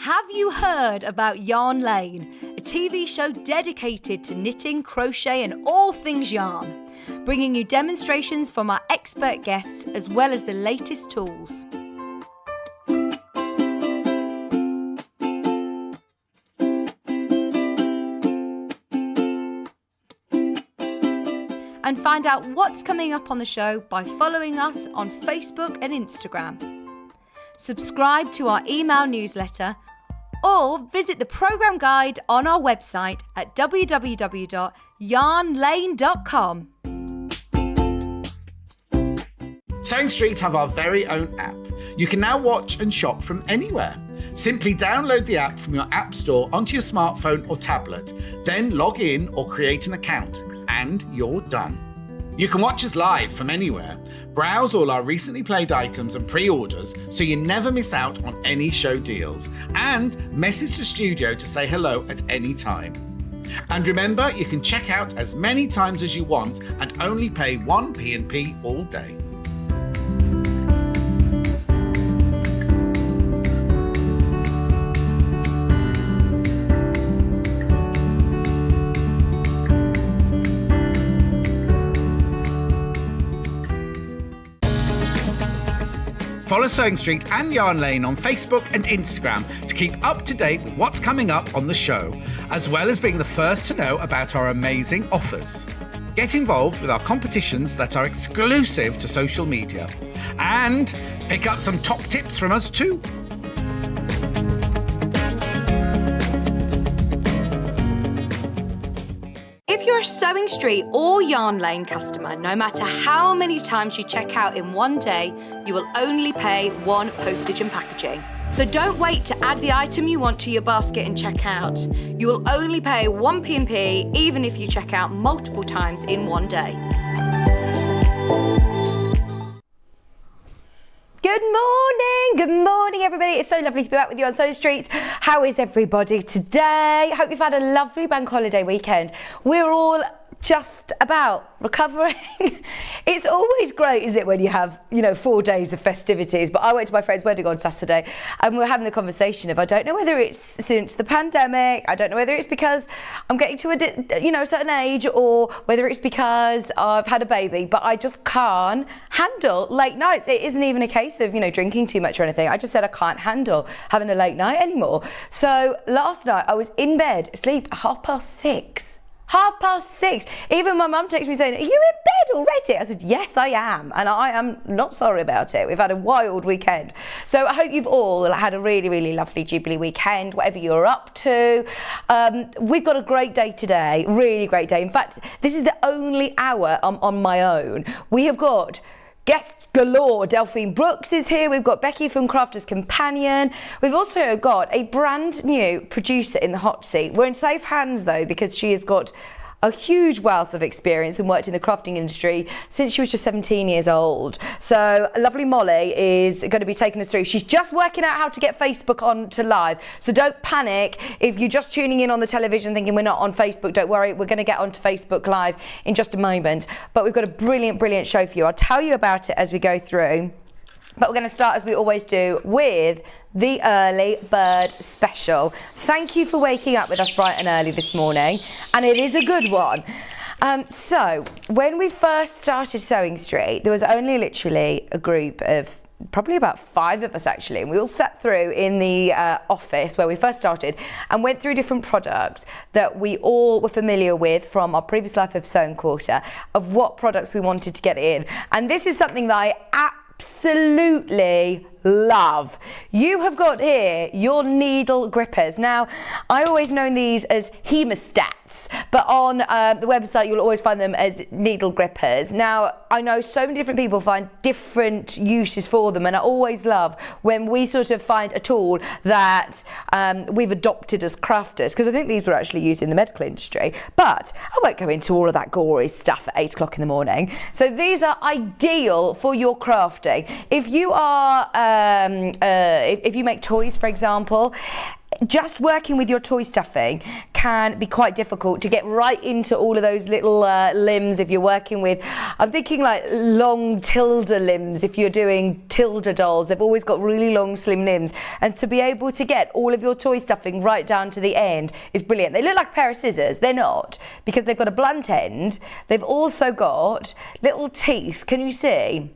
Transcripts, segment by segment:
Have you heard about Yarn Lane, a TV show dedicated to knitting, crochet and all things yarn, bringing you demonstrations from our expert guests as well as the latest tools. And find out what's coming up on the show by following us on Facebook and Instagram. Subscribe to our email newsletter or visit the programme guide on our website at www.yarnlane.com. Sewing Street have our very own app. You can now watch and shop from anywhere. Simply download the app from your app store onto your smartphone or tablet, then log in or create an account, and you're done. You can watch us live from anywhere, browse all our recently played items and pre-orders so you never miss out on any show deals, and message the studio to say hello at any time. And remember, you can check out as many times as you want and only pay 1 P&P all day. Follow Sewing Street and Yarn Lane on Facebook and Instagram to keep up to date with what's coming up on the show, as well as being the first to know about our amazing offers. Get involved with our competitions that are exclusive to social media, and pick up some top tips from us too. If you're a Sewing Street or Yarn Lane customer, no matter how many times you check out in one day, you will only pay 1 postage and packaging. So don't wait to add the item you want to your basket and check out. You will only pay 1 P&P even if you check out multiple times in one day. Good morning everybody. It's so lovely to be back with you on Sewing Street. How is everybody today? Hope you've had a lovely bank holiday weekend. We're all just about recovering. It's always great, isn't it, when you have, 4 days of festivities. But I went to my friend's wedding on Saturday and we were having the conversation of, I don't know whether it's since the pandemic, I don't know whether it's because I'm getting to a certain age, or whether it's because I've had a baby, but I just can't handle late nights. It isn't even a case of, drinking too much or anything. I just said I can't handle having a late night anymore. So last night I was in bed, asleep at 6:30. 6:30. Even my mum texted me saying, "Are you in bed already?" I said, "Yes, I am, and I am not sorry about it. We've had a wild weekend." So I hope you've all had a really, really lovely Jubilee weekend, whatever you're up to. We've got a great day today, really great day. In fact, this is the only hour I'm on my own. We have got guests galore. Delphine Brooks is here. We've got Becky from Crafter's Companion. We've also got a brand new producer in the hot seat. We're in safe hands though, because she has got a huge wealth of experience and worked in the crafting industry since she was just 17 years old. So lovely Molly is going to be taking us through. She's just working out how to get Facebook on to live. So don't panic if you're just tuning in on the television thinking we're not on Facebook. Don't worry, we're going to get onto Facebook Live in just a moment. But we've got a brilliant, brilliant show for you. I'll tell you about it as we go through. But we're going to start, as we always do, with the early bird special. Thank you for waking up with us bright and early this morning, and it is a good one. So when we first started Sewing Street, there was only literally a group of probably about 5 of us actually, and we all sat through in the office where we first started and went through different products that we all were familiar with from our previous life of Sewing Quarter, of what products we wanted to get in. And this is something that I absolutely love. You have got here your needle grippers. Now, I always known these as hemostats, but on the website you'll always find them as needle grippers. Now, I know so many different people find different uses for them, and I always love when we sort of find a tool that we've adopted as crafters, because I think these were actually used in the medical industry. But I won't go into all of that gory stuff at 8 o'clock in the morning. So these are ideal for your crafting. If you are if you make toys, for example, just working with your toy stuffing can be quite difficult to get right into all of those little limbs if you're working with, I'm thinking like long tilde limbs. If you're doing tilde dolls, they've always got really long slim limbs, and to be able to get all of your toy stuffing right down to the end is brilliant. They look like a pair of scissors. They're not, because they've got a blunt end. They've also got little teeth. Can you see?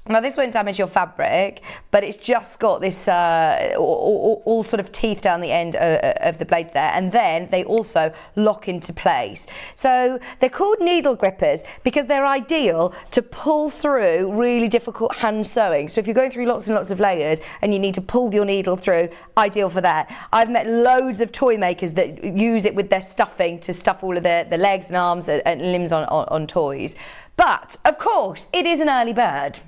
Now this won't damage your fabric, but it's just got this all sort of teeth down the end of the blades there, and then they also lock into place. So they're called needle grippers because they're ideal to pull through really difficult hand sewing. So if you're going through lots and lots of layers and you need to pull your needle through, ideal for that. I've met loads of toy makers that use it with their stuffing to stuff all of the legs and arms and limbs on toys. But of course, it is an early bird.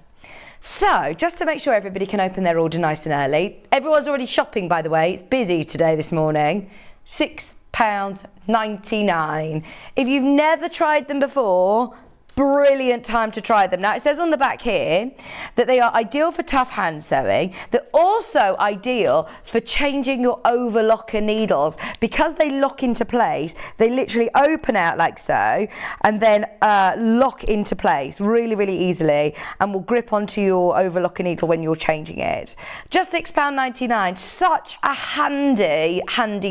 So, just to make sure everybody can open their order nice and early, everyone's already shopping, by the way. It's busy today, this morning. £6.99. If you've never tried them before, brilliant time to try them. Now, it says on the back here that they are ideal for tough hand sewing. They're also ideal for changing your overlocker needles. Because they lock into place, they literally open out like so and then lock into place really, really easily, and will grip onto your overlocker needle when you're changing it. Just £6.99. Such a handy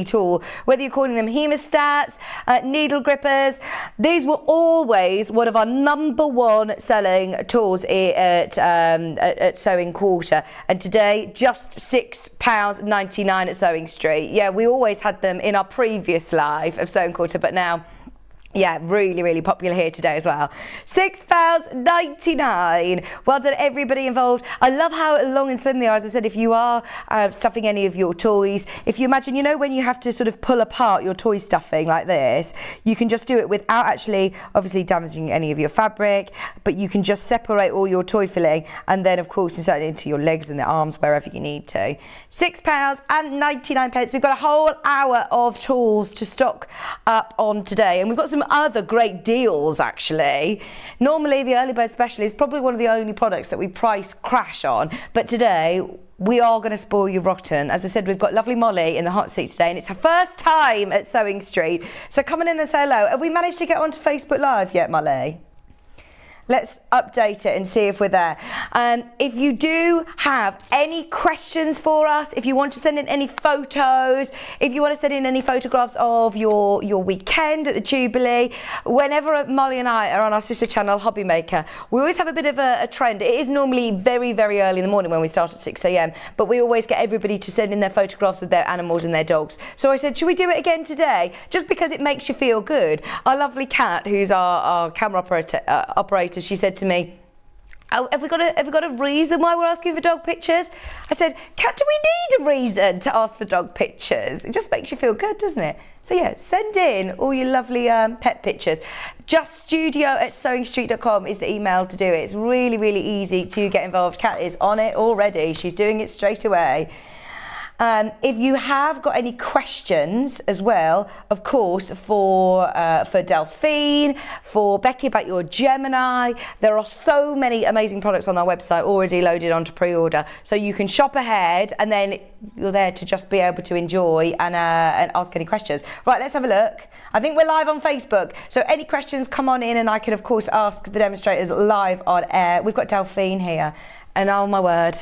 tool. Whether you're calling them hemostats, needle grippers, these were always one of our #1 selling tools at Sewing Quarter, and today just £6.99 at Sewing Street. Yeah, we always had them in our previous live of Sewing Quarter, but now, yeah, really, really popular here today as well. £6.99. Well done, everybody involved. I love how long and slim they are. As I said, if you are stuffing any of your toys, if you imagine, you know, when you have to sort of pull apart your toy stuffing like this, you can just do it without actually, obviously, damaging any of your fabric, but you can just separate all your toy filling and then, of course, insert it into your legs and the arms, wherever you need to. £6.99. We've got a whole hour of tools to stock up on today, and we've got some other great deals actually. Normally the early bird special is probably one of the only products that we price crash on, but today we are going to spoil you rotten. As I said, we've got lovely Molly in the hot seat today, and it's her first time at Sewing Street, so come on in and say hello. Have we managed to get onto Facebook Live yet, Molly? Let's update it and see if we're there. If you do have any questions for us, if you want to send in any photos, if you want to send in any photographs of your weekend at the Jubilee, whenever Molly and I are on our sister channel, Hobby Maker, we always have a bit of a trend. It is normally very, very early in the morning when we start at 6 a.m, but we always get everybody to send in their photographs of their animals and their dogs. So I said, should we do it again today? Just because it makes you feel good. Our lovely Kat, who's our camera operator, she said to me, oh, have we got a reason why we're asking for dog pictures? I said, Kat, do we need a reason to ask for dog pictures? It just makes you feel good, doesn't it? So yeah, send in all your lovely pet pictures. juststudio@sewingstreet.com is the email to do it. It's really, really easy to get involved. Kat is on it already. She's doing it straight away. If you have got any questions as well, of course, for Delphine, for Becky about your Gemini, there are so many amazing products on our website already loaded onto pre-order, so you can shop ahead and then you're there to just be able to enjoy and ask any questions. Right, let's have a look. I think we're live on Facebook, so any questions, come on in and I can, of course, ask the demonstrators live on air. We've got Delphine here, and oh my word,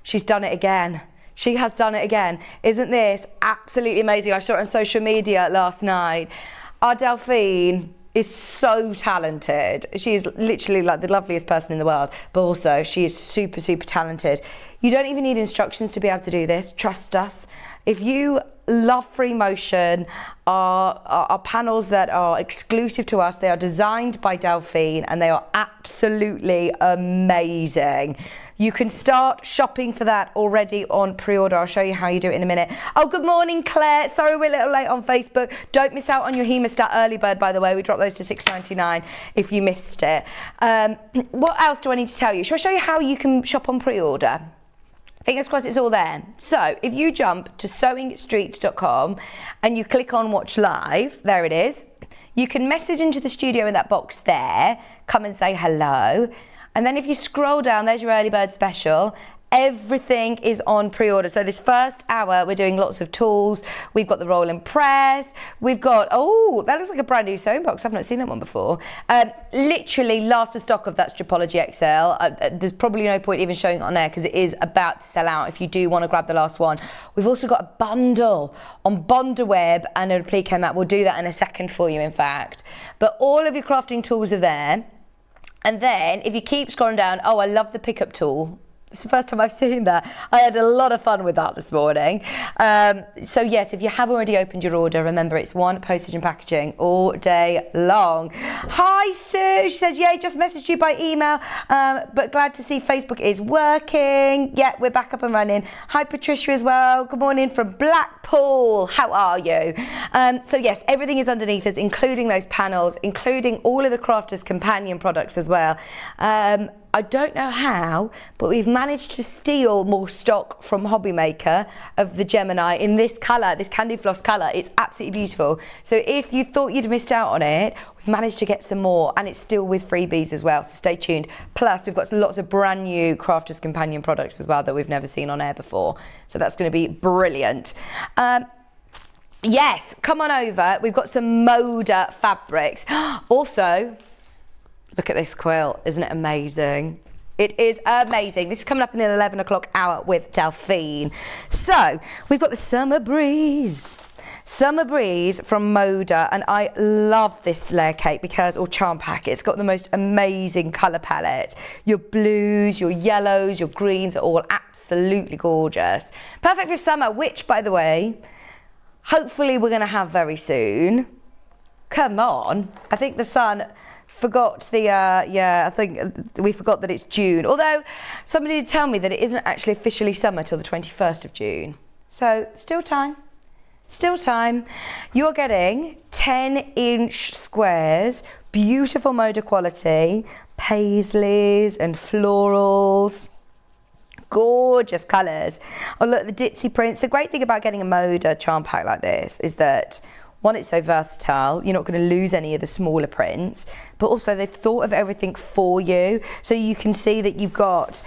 she's done it again. She has done it again. Isn't this absolutely amazing? I saw it on social media last night. Our Delphine is so talented. She is literally like the loveliest person in the world, but also she is super, super talented. You don't even need instructions to be able to do this. Trust us. If you love free motion, our panels that are exclusive to us, they are designed by Delphine and they are absolutely amazing. You can start shopping for that already on pre-order. I'll show you how you do it in a minute. Oh, good morning, Claire. Sorry we're a little late on Facebook. Don't miss out on your Hemostat early bird, by the way. We dropped those to £6.99 if you missed it. What else do I need to tell you? Shall I show you how you can shop on pre-order? Fingers crossed it's all there. So if you jump to sewingstreet.com and you click on watch live, there it is. You can message into the studio in that box there, come and say hello. And then if you scroll down, there's your early bird special. Everything is on pre-order. So this first hour, we're doing lots of tools. We've got the roll and press. We've got, oh, that looks like a brand new sewing box. I've not seen that one before. Literally last of stock of that Stripology XL. There's probably no point even showing it on air because it is about to sell out if you do want to grab the last one. We've also got a bundle on Bondaweb and a applique mat. We'll do that in a second for you, in fact. But all of your crafting tools are there. And then if you keep scrolling down, oh, I love the pickup tool. It's the first time I've seen that. I had a lot of fun with that this morning. So yes, if you have already opened your order, remember it's one postage and packaging all day long. Hi Sue, she says, yeah, just messaged you by email, but glad to see Facebook is working. Yeah, we're back up and running. Hi Patricia as well. Good morning from Blackpool. How are you? So yes, everything is underneath us, including those panels, including all of the Crafters Companion products as well. I don't know how, but we've managed to steal more stock from Hobby Maker of the Gemini in this colour, this candy floss colour. It's absolutely beautiful. So if you thought you'd missed out on it, we've managed to get some more, and it's still with freebies as well, so stay tuned. Plus, we've got lots of brand new Crafters Companion products as well that we've never seen on air before. So that's going to be brilliant. Yes, come on over. We've got some Moda fabrics. Also, look at this quilt, isn't it amazing? It is amazing. This is coming up in the 11 o'clock hour with Delphine. So, we've got the Summer Breeze. Summer Breeze from Moda, and I love this layer cake because, or charm pack, it's got the most amazing colour palette. Your blues, your yellows, your greens are all absolutely gorgeous. Perfect for summer, which, by the way, hopefully we're going to have very soon. Come on. I think the sun forgot the, I think we forgot that it's June. Although somebody did tell me that it isn't actually officially summer till the 21st of June. So still time, still time. You're getting 10-inch squares, beautiful Moda quality, paisleys and florals. Gorgeous colours. Oh look, the ditzy prints. The great thing about getting a Moda charm pack like this is that, one, it's so versatile, you're not going to lose any of the smaller prints, but also they've thought of everything for you. So you can see that you've got,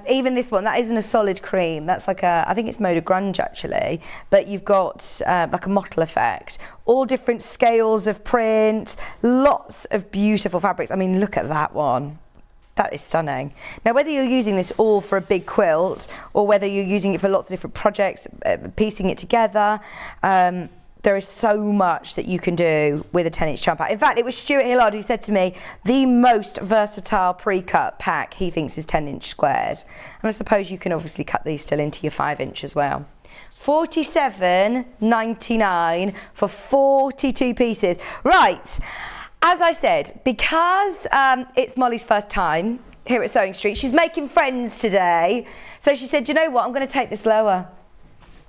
even this one, that isn't a solid cream, that's like a, I think it's Moda Grunge actually, but you've got like a mottle effect. All different scales of print, lots of beautiful fabrics. I mean, look at that one. That is stunning. Now, whether you're using this all for a big quilt or whether you're using it for lots of different projects, piecing it together, there is so much that you can do with a 10-inch charm pack. In fact, it was Stuart Hillard who said to me, the most versatile pre-cut pack he thinks is 10-inch squares. And I suppose you can obviously cut these still into your 5-inch as well. $47.99 for 42 pieces. Right, as I said, because it's Molly's first time here at Sewing Street, she's making friends today. So she said, you know what, I'm going to take this lower.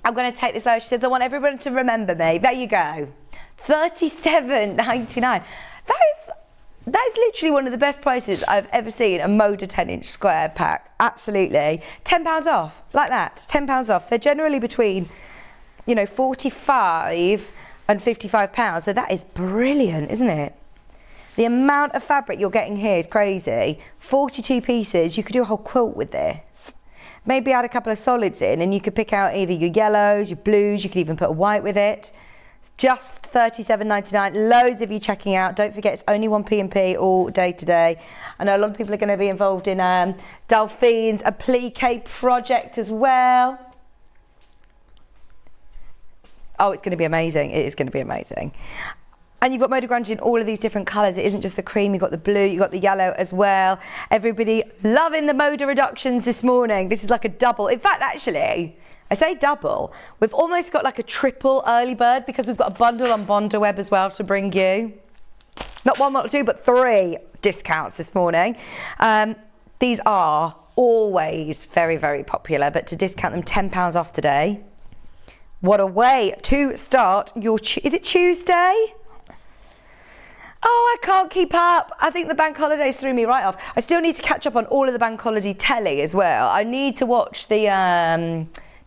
I'm going to take this lower. She says, I want everyone to remember me. There you go. $37.99. That is literally one of the best prices I've ever seen, a Moda 10-inch square pack. Absolutely. £10 off, like that. £10 off. They're generally between, you know, £45 and £55. So that is brilliant, isn't it? The amount of fabric you're getting here is crazy. 42 pieces. You could do a whole quilt with this. Maybe add a couple of solids in and you could pick out either your yellows, your blues, you could even put a white with it. Just $37.99. Loads of you checking out. Don't forget, it's only one P&P all day today. I know a lot of people are going to be involved in Delphine's applique project as well. Oh, it's going to be amazing. It is going to be amazing. And you've got Moda Grunge in all of these different colours. It isn't just the cream, you've got the blue, you've got the yellow as well. Everybody loving the Moda reductions this morning. This is like a double. In fact, actually, I say double. We've almost got like a triple early bird because we've got a bundle on Bondaweb as well to bring you. Not one, not two, but 3 discounts this morning. These are always very, very popular, but to discount them £10 off today. What a way to start your, is it Tuesday? Oh, I can't keep up. I think the bank holidays threw me right off. I still need to catch up on all of the bank holiday telly as well. I need to watch the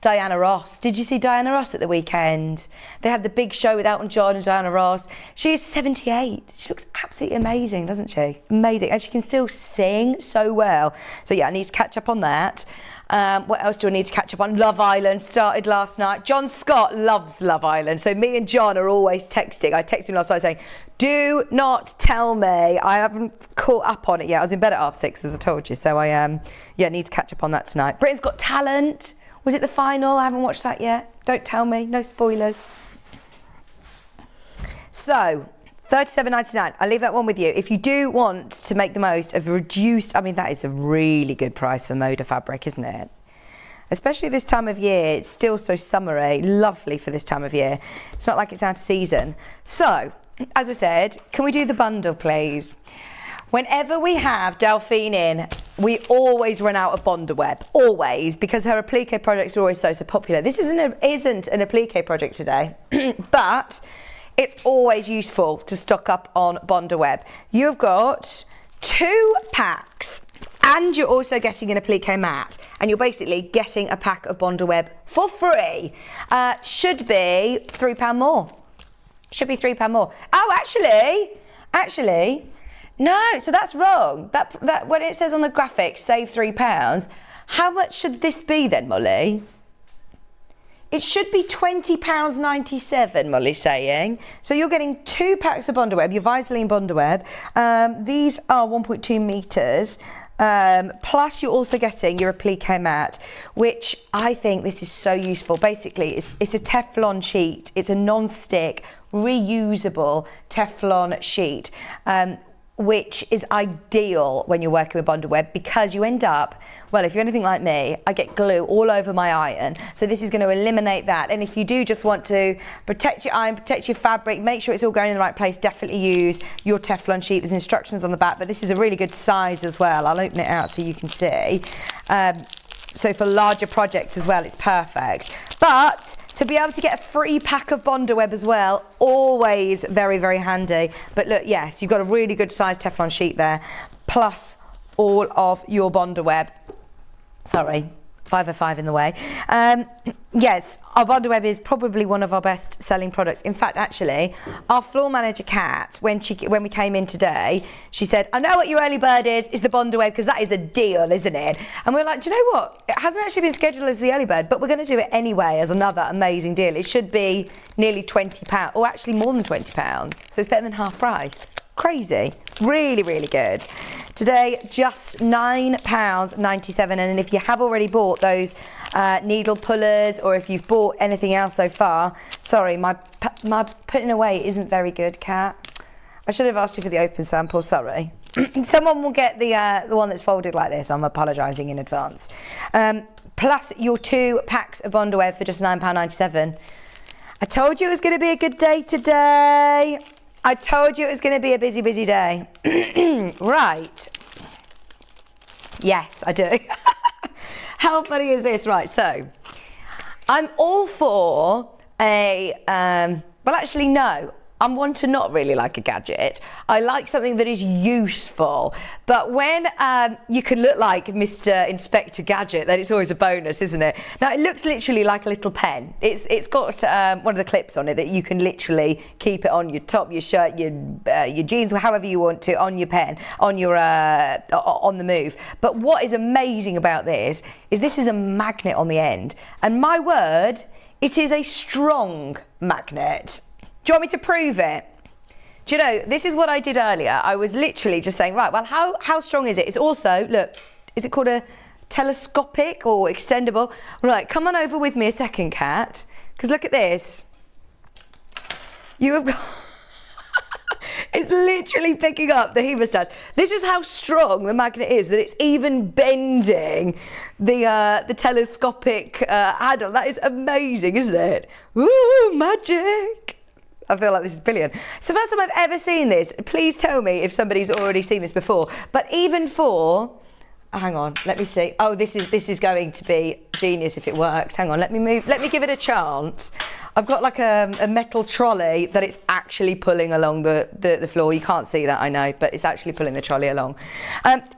Diana Ross. Did you see Diana Ross at the weekend? They had the big show with Elton John and Diana Ross. She's 78. She looks absolutely amazing, doesn't she? Amazing. And she can still sing so well. So yeah, I need to catch up on that. What else do I need to catch up on? Love Island started last night. John Scott loves Love Island, so me and John are always texting. I texted him last night saying, do not tell me. I haven't caught up on it yet. I was in bed at 6:30, as I told you, so I need to catch up on that tonight. Britain's Got Talent. Was it the final? I haven't watched that yet. Don't tell me. No spoilers. So, $37.99. I'll leave that one with you. If you do want to make the most of reduced, I mean, that is a really good price for Moda fabric, isn't it? Especially this time of year. It's still so summery. Lovely for this time of year. It's not like it's out of season. So, as I said, can we do the bundle, please? Whenever we have Delphine in, we always run out of Bondaweb. Always, because her applique projects are always so popular. This isn't an applique project today, but it's always useful to stock up on Bondaweb. You've got 2 packs and you're also getting an applique mat, and you're basically getting a pack of Bondaweb for free. Should be £3 more. Should be £3 more. Oh, actually, no, so that's wrong. That when it says on the graphics, save £3, how much should this be then, Molly? It should be £20.97, Molly's saying. So you're getting 2 packs of Bondaweb, your Visaline Bondaweb. These are 1.2 metres. Plus you're also getting your applique mat, which I think this is so useful. Basically, it's a Teflon sheet. It's a non-stick, reusable Teflon sheet. Which is ideal when you're working with Bondaweb, because you end up, well, if you're anything like me, I get glue all over my iron. So this is going to eliminate that. And if you do just want to protect your iron, protect your fabric, make sure it's all going in the right place, definitely use your Teflon sheet. There's instructions on the back, but this is a really good size as well. I'll open it out so you can see. So for larger projects as well, it's perfect. But to be able to get a free pack of Bondaweb as well, always very, very handy. But look, yes, you've got a really good size Teflon sheet there, plus all of your Bondaweb. Sorry, 505 in the way. Yes, our Bondaweb is probably one of our best selling products. In fact, actually, our floor manager, Kat, when we came in today, she said, I know what your early bird is the Bondaweb, because that is a deal, isn't it? And we're like, do you know what? It hasn't actually been scheduled as the early bird, but we're going to do it anyway as another amazing deal. It should be nearly £20, or actually more than £20. So it's better than half price. Crazy. Really, really good. Today, just £9.97. And if you have already bought those needle pullers, or if you've bought anything else so far, sorry, my putting away isn't very good, Kat. I should have asked you for the open sample, sorry. Someone will get the one that's folded like this. I'm apologising in advance. Plus your 2 packs of Bondaweb for just £9.97. I told you it was going to be a good day today. I told you it was going to be a busy, busy day. Right. Yes, I do. How funny is this? Right, so I'm all for well, actually, no. I'm one to not really like a gadget. I like something that is useful. But when you can look like Mr. Inspector Gadget, then it's always a bonus, isn't it? Now, it looks literally like a little pen. It's got one of the clips on it that you can literally keep it on your top, your shirt, your jeans, however you want to, on your pen, on your on the move. But what is amazing about this is a magnet on the end. And my word, it is a strong magnet. Do you want me to prove it? Do you know, this is what I did earlier. I was literally just saying, right, well, how strong is it? It's also, look, is it called a telescopic or extendable? Right, come on over with me a second, Kat, because look at this. You have got... It's literally picking up the hemostats. This is how strong the magnet is, that it's even bending the telescopic handle. That is amazing, isn't it? Ooh, magic. I feel like this is brilliant. It's the first time I've ever seen this. Please tell me if somebody's already seen this before. But even for, hang on, let me see. Oh, this is going to be genius if it works. Hang on, let me give it a chance. I've got like a metal trolley that it's actually pulling along the floor. You can't see that, I know, but it's actually pulling the trolley along.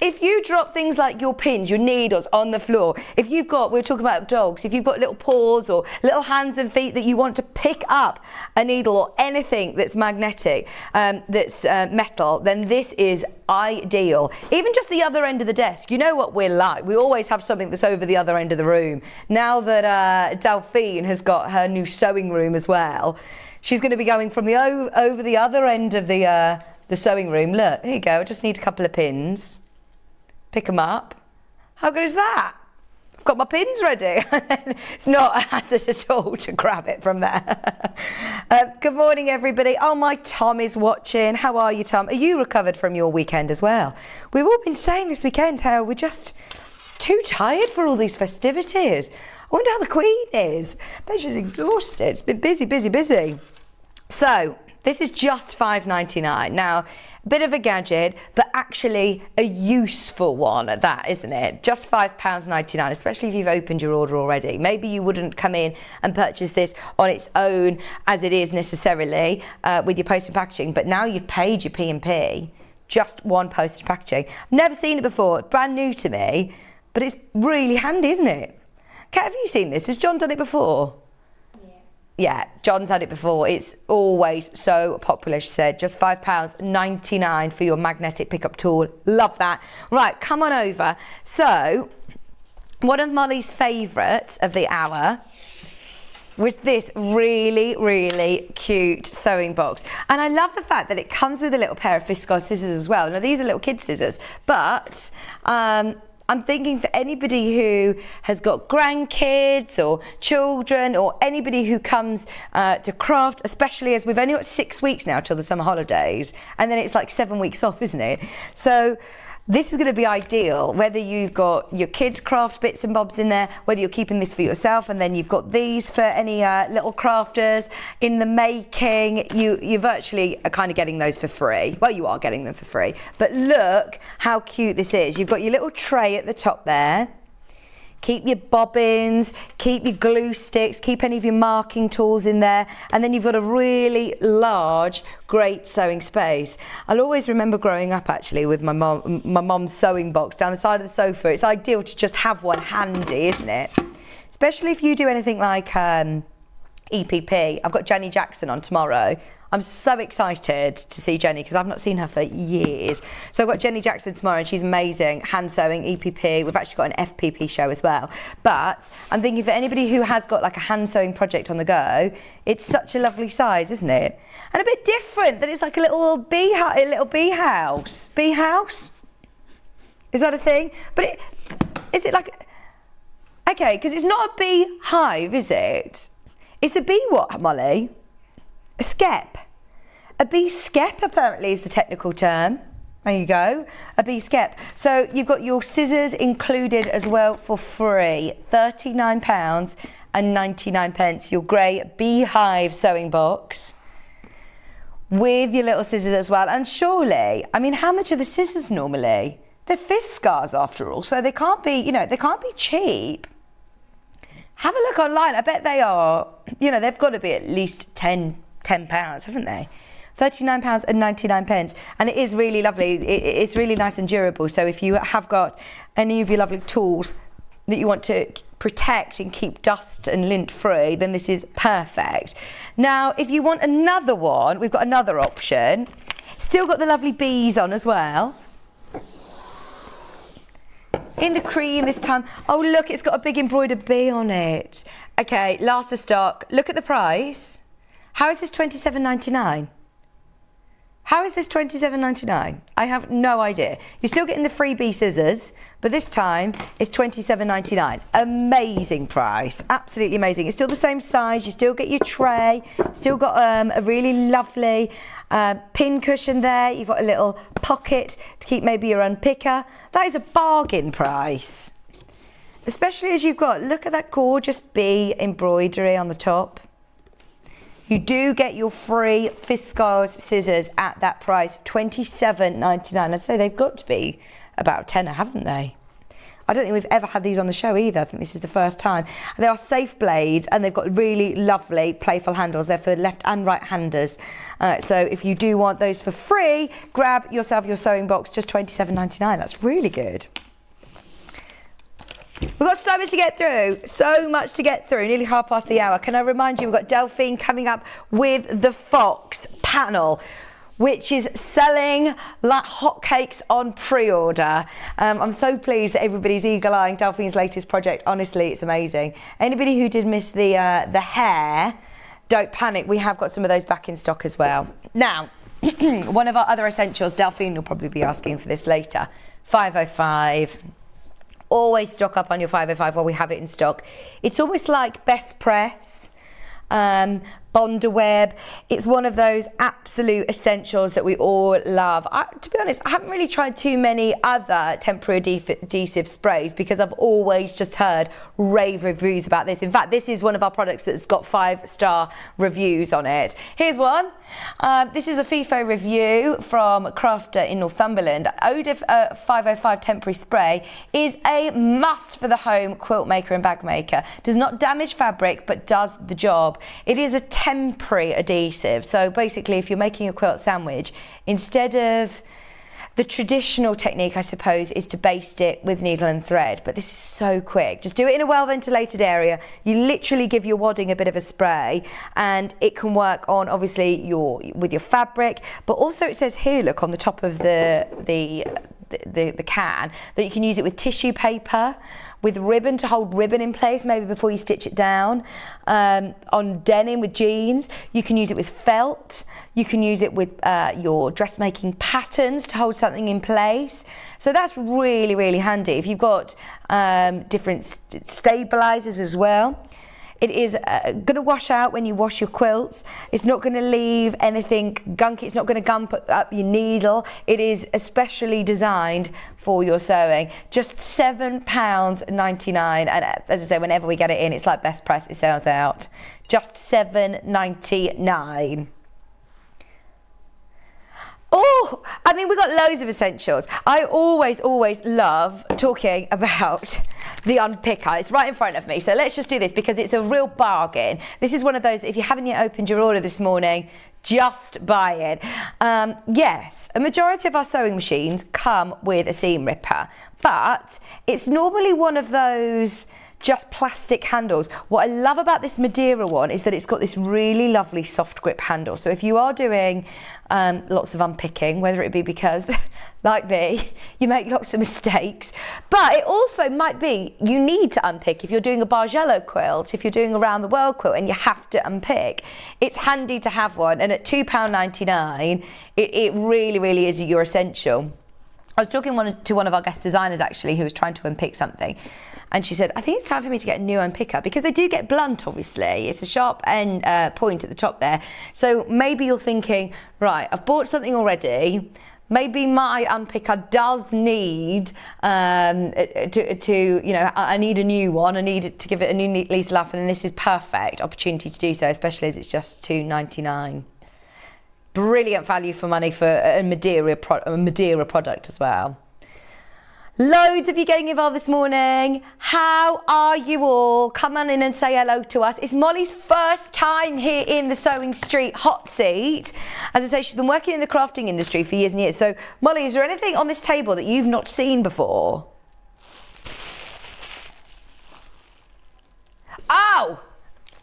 If you drop things like your pins, your needles on the floor, if you've got, we were talking about dogs, if you've got little paws or little hands and feet that you want to pick up a needle or anything that's magnetic, that's metal, then this is ideal. Even just the other end of the desk. You know what we're like. We always have something that's over the other end of the room. Now that Delphine has got her new sewing room as well, she's going to be going from the over the other end of the sewing room. Look, here you go. I just need a couple of pins. Pick them up. How good is that? I've got my pins ready. It's not a hazard at all to grab it from there. Good morning, everybody. Oh, my Tom is watching. How are you, Tom? Are you recovered from your weekend as well? We've all been saying this weekend how we're just too tired for all these festivities. I wonder how the Queen is. I bet she's exhausted. It's been busy, busy, busy. So, this is just $5.99. Now, a bit of a gadget, but actually a useful one at that, isn't it? Just £5.99, especially if you've opened your order already. Maybe you wouldn't come in and purchase this on its own as it is necessarily with your postage packaging, but now you've paid your P&P, just one postage packaging. Never seen it before, brand new to me, but it's really handy, isn't it? Kat, have you seen this? Has John done it before? Yeah, John's had it before. It's always so popular, she said. Just £5.99 for your magnetic pickup tool. Love that. Right, come on over. So, one of Molly's favourites of the hour was this really, really cute sewing box. And I love the fact that it comes with a little pair of Fiskars scissors as well. Now, these are little kid scissors, but I'm thinking for anybody who has got grandkids or children or anybody who comes to craft, especially as we've only got 6 weeks now till the summer holidays, and then it's like 7 weeks off, isn't it? So this is going to be ideal, whether you've got your kids' craft bits and bobs in there, whether you're keeping this for yourself, and then you've got these for any little crafters in the making. You virtually are kind of getting those for free. Well, you are getting them for free. But look how cute this is. You've got your little tray at the top there. Keep your bobbins, keep your glue sticks, keep any of your marking tools in there, and then you've got a really large, great sewing space. I'll always remember growing up actually with my mom's sewing box down the side of the sofa. It's ideal to just have one handy, isn't it? Especially if you do anything like EPP. I've got Jenny Jackson on tomorrow. I'm so excited to see Jenny because I've not seen her for years. So I've got Jenny Jackson tomorrow and she's amazing, hand sewing, EPP. We've actually got an FPP show as well. But I'm thinking for anybody who has got like a hand sewing project on the go, it's such a lovely size, isn't it? And a bit different, that it's like a little bee house. Bee house? Is that a thing? But is it like, okay, because it's not a bee hive, is it? It's a bee what, Molly? A skep. A bee skep apparently is the technical term. There you go, a bee skep. So you've got your scissors included as well for free. £39.99, your grey beehive sewing box with your little scissors as well. And surely, I mean, how much are the scissors normally? They're Fiskars after all, so they can't be, you know, they can't be cheap. Have a look online. I bet they are, you know, they've got to be at least £10, haven't they? £39.99, and it is really lovely. It's really nice and durable. So if you have got any of your lovely tools that you want to protect and keep dust and lint free, then this is perfect. Now, if you want another one, we've got another option. Still got the lovely bees on as well. In the cream this time. Oh, look, it's got a big embroidered bee on it. Okay, last of stock. Look at the price. How is this £27.99? How is this £27.99? I have no idea. You're still getting the freebie scissors, but this time it's £27.99. Amazing price, absolutely amazing. It's still the same size. You still get your tray. Still got a really lovely pin cushion there. You've got a little pocket to keep maybe your unpicker. That is a bargain price, especially as you've got, look at that gorgeous bee embroidery on the top. You do get your free Fiskars scissors at that price, £27.99. I'd say they've got to be about a tenner, haven't they? I don't think we've ever had these on the show either. I think this is the first time. They are safe blades and they've got really lovely playful handles. They're for left and right handers. So if you do want those for free, grab yourself your sewing box, just £27.99. That's really good. We've got so much to get through, nearly half past the hour. Can I remind you, we've got Delphine coming up with the Fox panel. which is selling like hotcakes on pre-order. I'm so pleased that everybody's eagle-eyeing Delphine's latest project. Honestly, it's amazing. Anybody who did miss the hair, don't panic. We have got some of those back in stock as well. Now, one of our other essentials, Delphine will probably be asking for this later, 505. Always stock up on your 505 while we have it in stock. It's almost like Best Press, Bondaweb. It's one of those absolute essentials that we all love. To be honest, I haven't really tried too many other temporary adhesive sprays because I've always just heard rave reviews about this. In fact, this is one of our products that's got 5-star reviews on it. Here's one. This is a FIFO review from Crafter in Northumberland. Odif 505 temporary spray is a must for the home quilt maker and bag maker. Does not damage fabric but does the job. It is a temporary adhesive, so basically if you're making a quilt sandwich, instead of the traditional technique, I suppose, is to baste it with needle and thread, but this is so quick. Just do it in a well ventilated area. You literally give your wadding a bit of a spray and it can work on obviously with your fabric, but also it says here, look, on the top of the can, that you can use it with tissue paper, with ribbon to hold ribbon in place maybe before you stitch it down, on denim with jeans. You can use it with felt. You can use it with your dressmaking patterns to hold something in place. So that's really, really handy. If you've got different stabilizers as well. It is going to wash out when you wash your quilts. It's not going to leave anything gunky. It's not going to gump up your needle. It is especially designed for your sewing. Just £7.99. And as I say, whenever we get it in, it's like Best Press, it sells out. Just £7.99. Oh, I mean, we've got loads of essentials. I always love talking about the unpicker. It's right in front of me. So let's just do this because it's a real bargain. This is one of those that if you haven't yet opened your order this morning, just buy it. Yes, a majority of our sewing machines come with a seam ripper, but it's normally one of those just plastic handles. What I love about this Madeira one is that it's got this really lovely soft grip handle. So if you are doing lots of unpicking, whether it be because, like me, you make lots of mistakes, but it also might be you need to unpick if you're doing a Bargello quilt, if you're doing a round the world quilt and you have to unpick, it's handy to have one. And at £2.99, it really, really is your essential. I was talking to one of our guest designers actually who was trying to unpick something, and she said, I think it's time for me to get a new unpicker because they do get blunt, obviously. It's a sharp end point at the top there. So maybe you're thinking, right, I've bought something already. Maybe my unpicker does need I need a new one. I need it to give it a new lease of life, and this is perfect opportunity to do so, especially as it's just £2.99. Brilliant value for money for a Madeira product as well. Loads of you getting involved this morning. How are you all? Come on in and say hello to us. It's Molly's first time here in the Sewing Street hot seat. As I say, she's been working in the crafting industry for years and years. So, Molly, is there anything on this table that you've not seen before? Oh!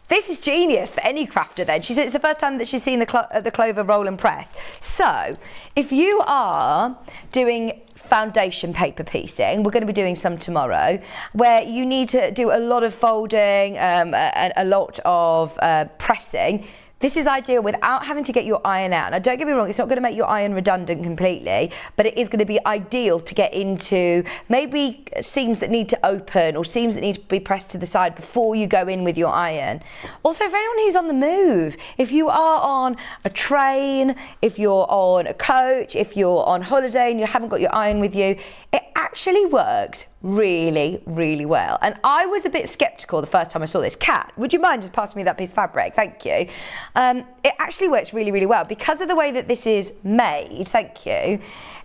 This is genius for any crafter then. She said it's the first time that she's seen the Clover roll and press. So, if you are doing foundation paper piecing, we're going to be doing some tomorrow, where you need to do a lot of folding and a lot of pressing. This is ideal without having to get your iron out. Now, don't get me wrong, it's not going to make your iron redundant completely, but it is going to be ideal to get into maybe seams that need to open or seams that need to be pressed to the side before you go in with your iron. Also, for anyone who's on the move, if you are on a train, if you're on a coach, if you're on holiday and you haven't got your iron with you, it actually works really, really well. And I was a bit skeptical the first time I saw this. Kat, would you mind just passing me that piece of fabric? Thank you. It actually works really, really well because of the way that this is made. Thank you.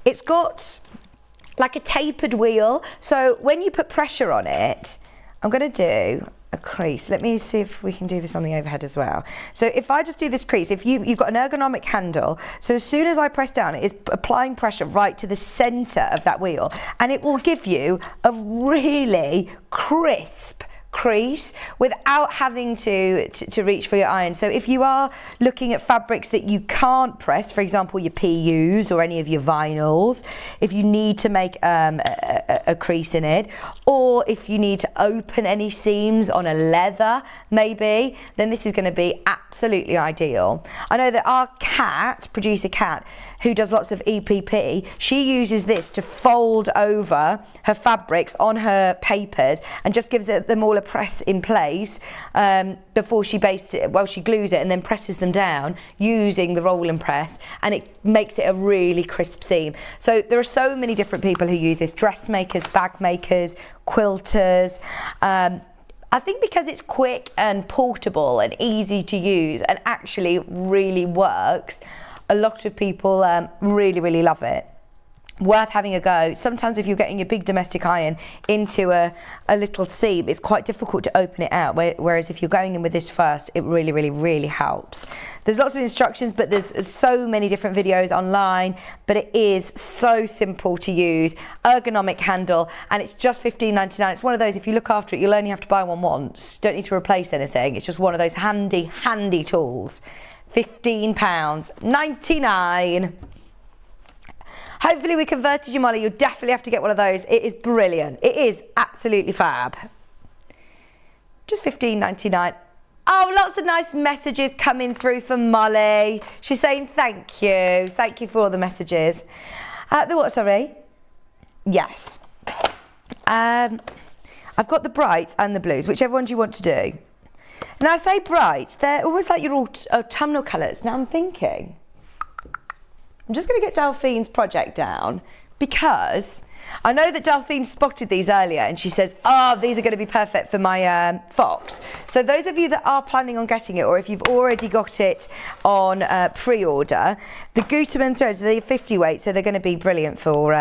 It's got like a tapered wheel. So when you put pressure on it, I'm going to do a crease. Let me see if we can do this on the overhead as well. So if I just do this crease, if you've got an ergonomic handle, so as soon as I press down, it is applying pressure right to the center of that wheel, and it will give you a really crisp crease without having to reach for your iron. So if you are looking at fabrics that you can't press, for example, your PUs or any of your vinyls, if you need to make a crease in it, or if you need to open any seams on a leather, maybe, then this is going to be absolutely ideal. I know that our cat, producer Cat, who does lots of EPP, she uses this to fold over her fabrics on her papers and just gives them all a press in place before she bastes it, well, she glues it and then presses them down using the roll and press, and it makes it a really crisp seam. So there are so many different people who use this: dressmakers, bag makers, quilters. I think because it's quick and portable and easy to use and actually really works, a lot of people really love it. Worth having a go. Sometimes if you're getting your big domestic iron into a little seam, it's quite difficult to open it out, whereas if you're going in with this first, it really helps. There's lots of instructions, but there's so many different videos online, but it is so simple to use, ergonomic handle, and it's just $15.99. It's one of those, if you look after it, you'll only have to buy one once. Don't need to replace anything. It's just one of those handy tools. £15.99. Hopefully we converted you, Molly. You'll definitely have to get one of those. It is brilliant. It is absolutely fab. Just $15.99. Oh, lots of nice messages coming through from Molly. She's saying thank you. Thank you for all the messages. The what, sorry? Yes. I've got the brights and the blues. Whichever one do you want to do? Now, I say brights. They're almost like your autumnal colours. Now, I'm thinking, I'm just going to get Delphine's project down because I know that Delphine spotted these earlier and she says, oh, these are going to be perfect for my fox. So those of you that are planning on getting it, or if you've already got it on pre-order, the Gutermann threads, they're 50 weight, so they're going to be brilliant for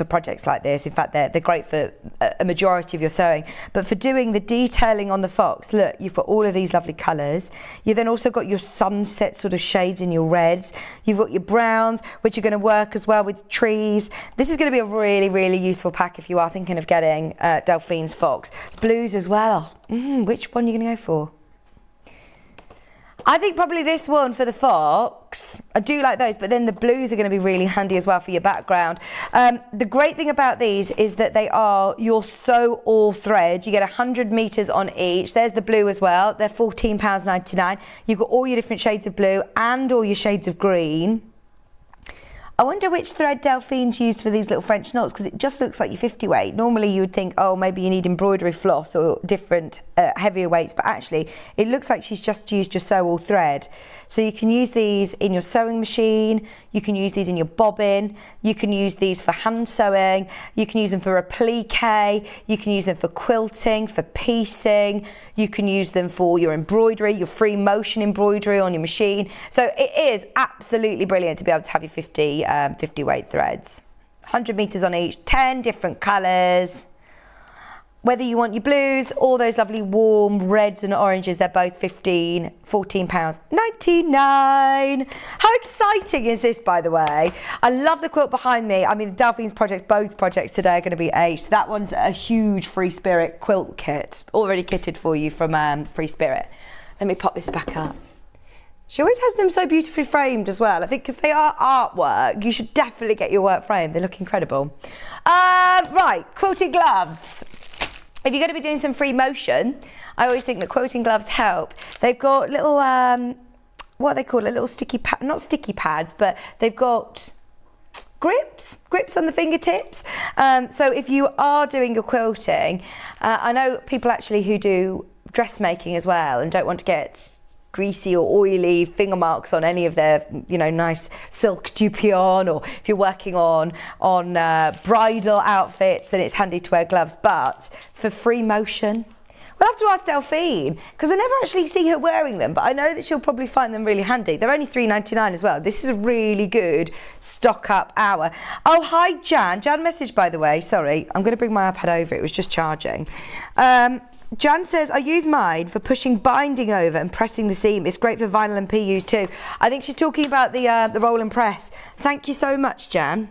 projects like this. In fact, they're great for a majority of your sewing. But for doing the detailing on the fox, look, you've got all of these lovely colours. You've then also got your sunset sort of shades in your reds. You've got your browns, which are going to work as well with trees. This is going to be a really useful pack if you are thinking of getting Delphine's fox. Blues as well. Which one are you going to go for? I think probably this one for the fox. I do like those, but then the blues are going to be really handy as well for your background. The great thing about these is that they are your sew all thread. You get 100 meters on each. There's the blue as well. They're £14.99. You've got all your different shades of blue and all your shades of green. I wonder which thread Delphine's used for these little French knots, because it just looks like your 50 weight. Normally you would think, oh, maybe you need embroidery floss or different heavier weights, but actually it looks like she's just used your sew all thread. So you can use these in your sewing machine, you can use these in your bobbin, you can use these for hand sewing, you can use them for applique, you can use them for quilting, for piecing, you can use them for your embroidery, your free motion embroidery on your machine. So it is absolutely brilliant to be able to have your 50 weight threads. 100 meters on each, 10 different colors. Whether you want your blues or those lovely warm reds and oranges, they're both £14.99. How exciting is this, by the way? I love the quilt behind me. I mean, Delphine's projects, both projects today are going to be ace. That one's a huge Free Spirit quilt kit, already kitted for you from Free Spirit. Let me pop this back up. She always has them so beautifully framed as well. I think because they are artwork, you should definitely get your work framed. They look incredible. Right, quilting gloves. If you're going to be doing some free motion, I always think that quilting gloves help. They've got little, what are they called? Little sticky pads, not sticky pads, but they've got grips on the fingertips. So if you are doing your quilting, I know people actually who do dressmaking as well and don't want to get greasy or oily finger marks on any of their, nice silk dupion, or if you're working on bridal outfits, then it's handy to wear gloves. But for free motion, we'll have to ask Delphine, because I never actually see her wearing them, but I know that she'll probably find them really handy. They're only $3.99 as well. This is a really good stock up hour. Oh, hi Jan. Jan messaged, by the way. Sorry, I'm going to bring my iPad over. It was just charging. Jan says, I use mine for pushing binding over and pressing the seam. It's great for vinyl and PUs too. I think she's talking about the roll and press. Thank you so much, Jan.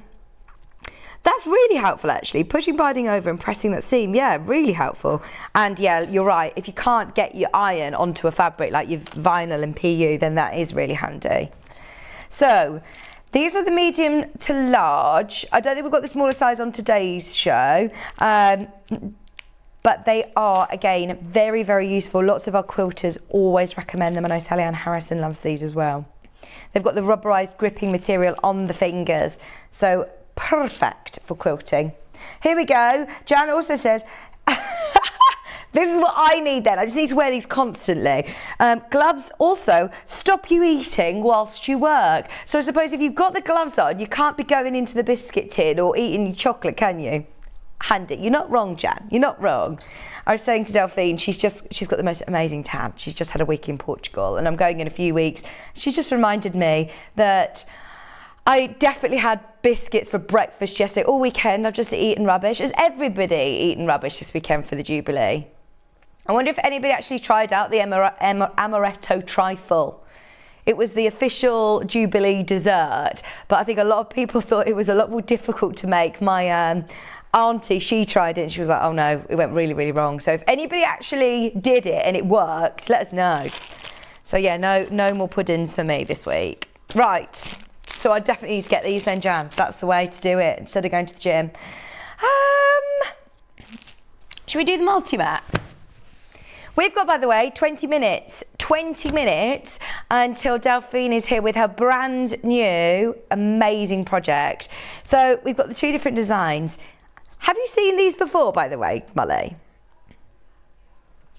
That's really helpful actually. Pushing, binding over and pressing that seam, yeah, really helpful. And yeah, you're right, if you can't get your iron onto a fabric like your vinyl and PU, then that is really handy. So, these are the medium to large. I don't think we've got the smaller size on today's show, but they are, again, very, very useful. Lots of our quilters always recommend them, and I know Sally Ann Harrison loves these as well. They've got the rubberized gripping material on the fingers, so perfect for quilting. Here we go. Jan also says, this is what I need then. I just need to wear these constantly. Gloves also stop you eating whilst you work. So I suppose if you've got the gloves on, you can't be going into the biscuit tin or eating your chocolate, can you? Handy. You're not wrong, Jan. You're not wrong. I was saying to Delphine, she's got the most amazing tan. She's just had a week in Portugal and I'm going in a few weeks. She's just reminded me that I definitely had biscuits for breakfast yesterday. All weekend I've just eaten rubbish. Has everybody eaten rubbish this weekend for the Jubilee? I wonder if anybody actually tried out the amaretto trifle. It was the official Jubilee dessert, but I think a lot of people thought it was a lot more difficult to make. My auntie, she tried it and she was like, oh no, it went really, really wrong. So if anybody actually did it and it worked, let us know. So yeah, no more puddings for me this week. Right, so I definitely need to get these then, Jan. That's the way to do it instead of going to the gym. Should we do the multi-mats? We've got, by the way, 20 minutes until Delphine is here with her brand new amazing project. So we've got the two different designs. Have you seen these before, by the way, Molly?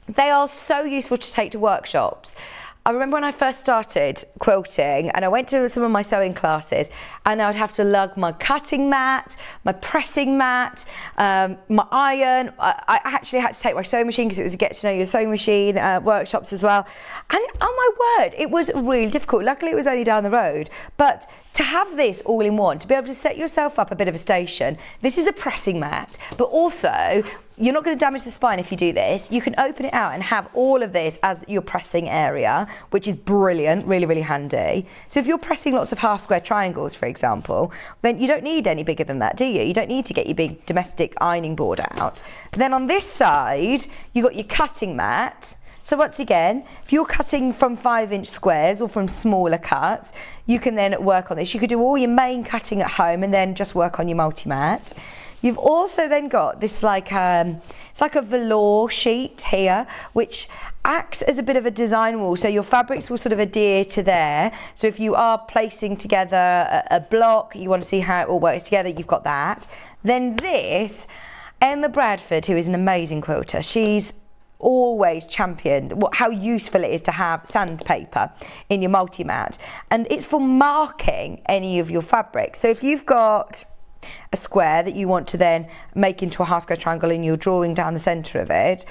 They are so useful to take to workshops. I remember when I first started quilting and I went to some of my sewing classes and I would have to lug my cutting mat, my pressing mat, my iron. I actually had to take my sewing machine because it was a get to know your sewing machine workshops as well. And oh my word, it was really difficult. Luckily it was only down the road, but to have this all in one, to be able to set yourself up a bit of a station, this is a pressing mat, but also you're not going to damage the spine if you do this. You can open it out and have all of this as your pressing area, which is brilliant, really, really handy. So if you're pressing lots of half square triangles, for example, then you don't need any bigger than that, do you? You don't need to get your big domestic ironing board out. Then on this side, you've got your cutting mat. So once again, if you're cutting from 5-inch squares or from smaller cuts, you can then work on this. You could do all your main cutting at home and then just work on your multi-mat. You've also then got this it's like a velour sheet here, which acts as a bit of a design wall. So your fabrics will sort of adhere to there. So if you are placing together a block, you want to see how it all works together, you've got that. Then this, Emma Bradford, who is an amazing quilter, she's always championed how useful it is to have sandpaper in your multi-mat. And it's for marking any of your fabrics. So if you've got a square that you want to then make into a half square triangle and you're drawing down the centre of it,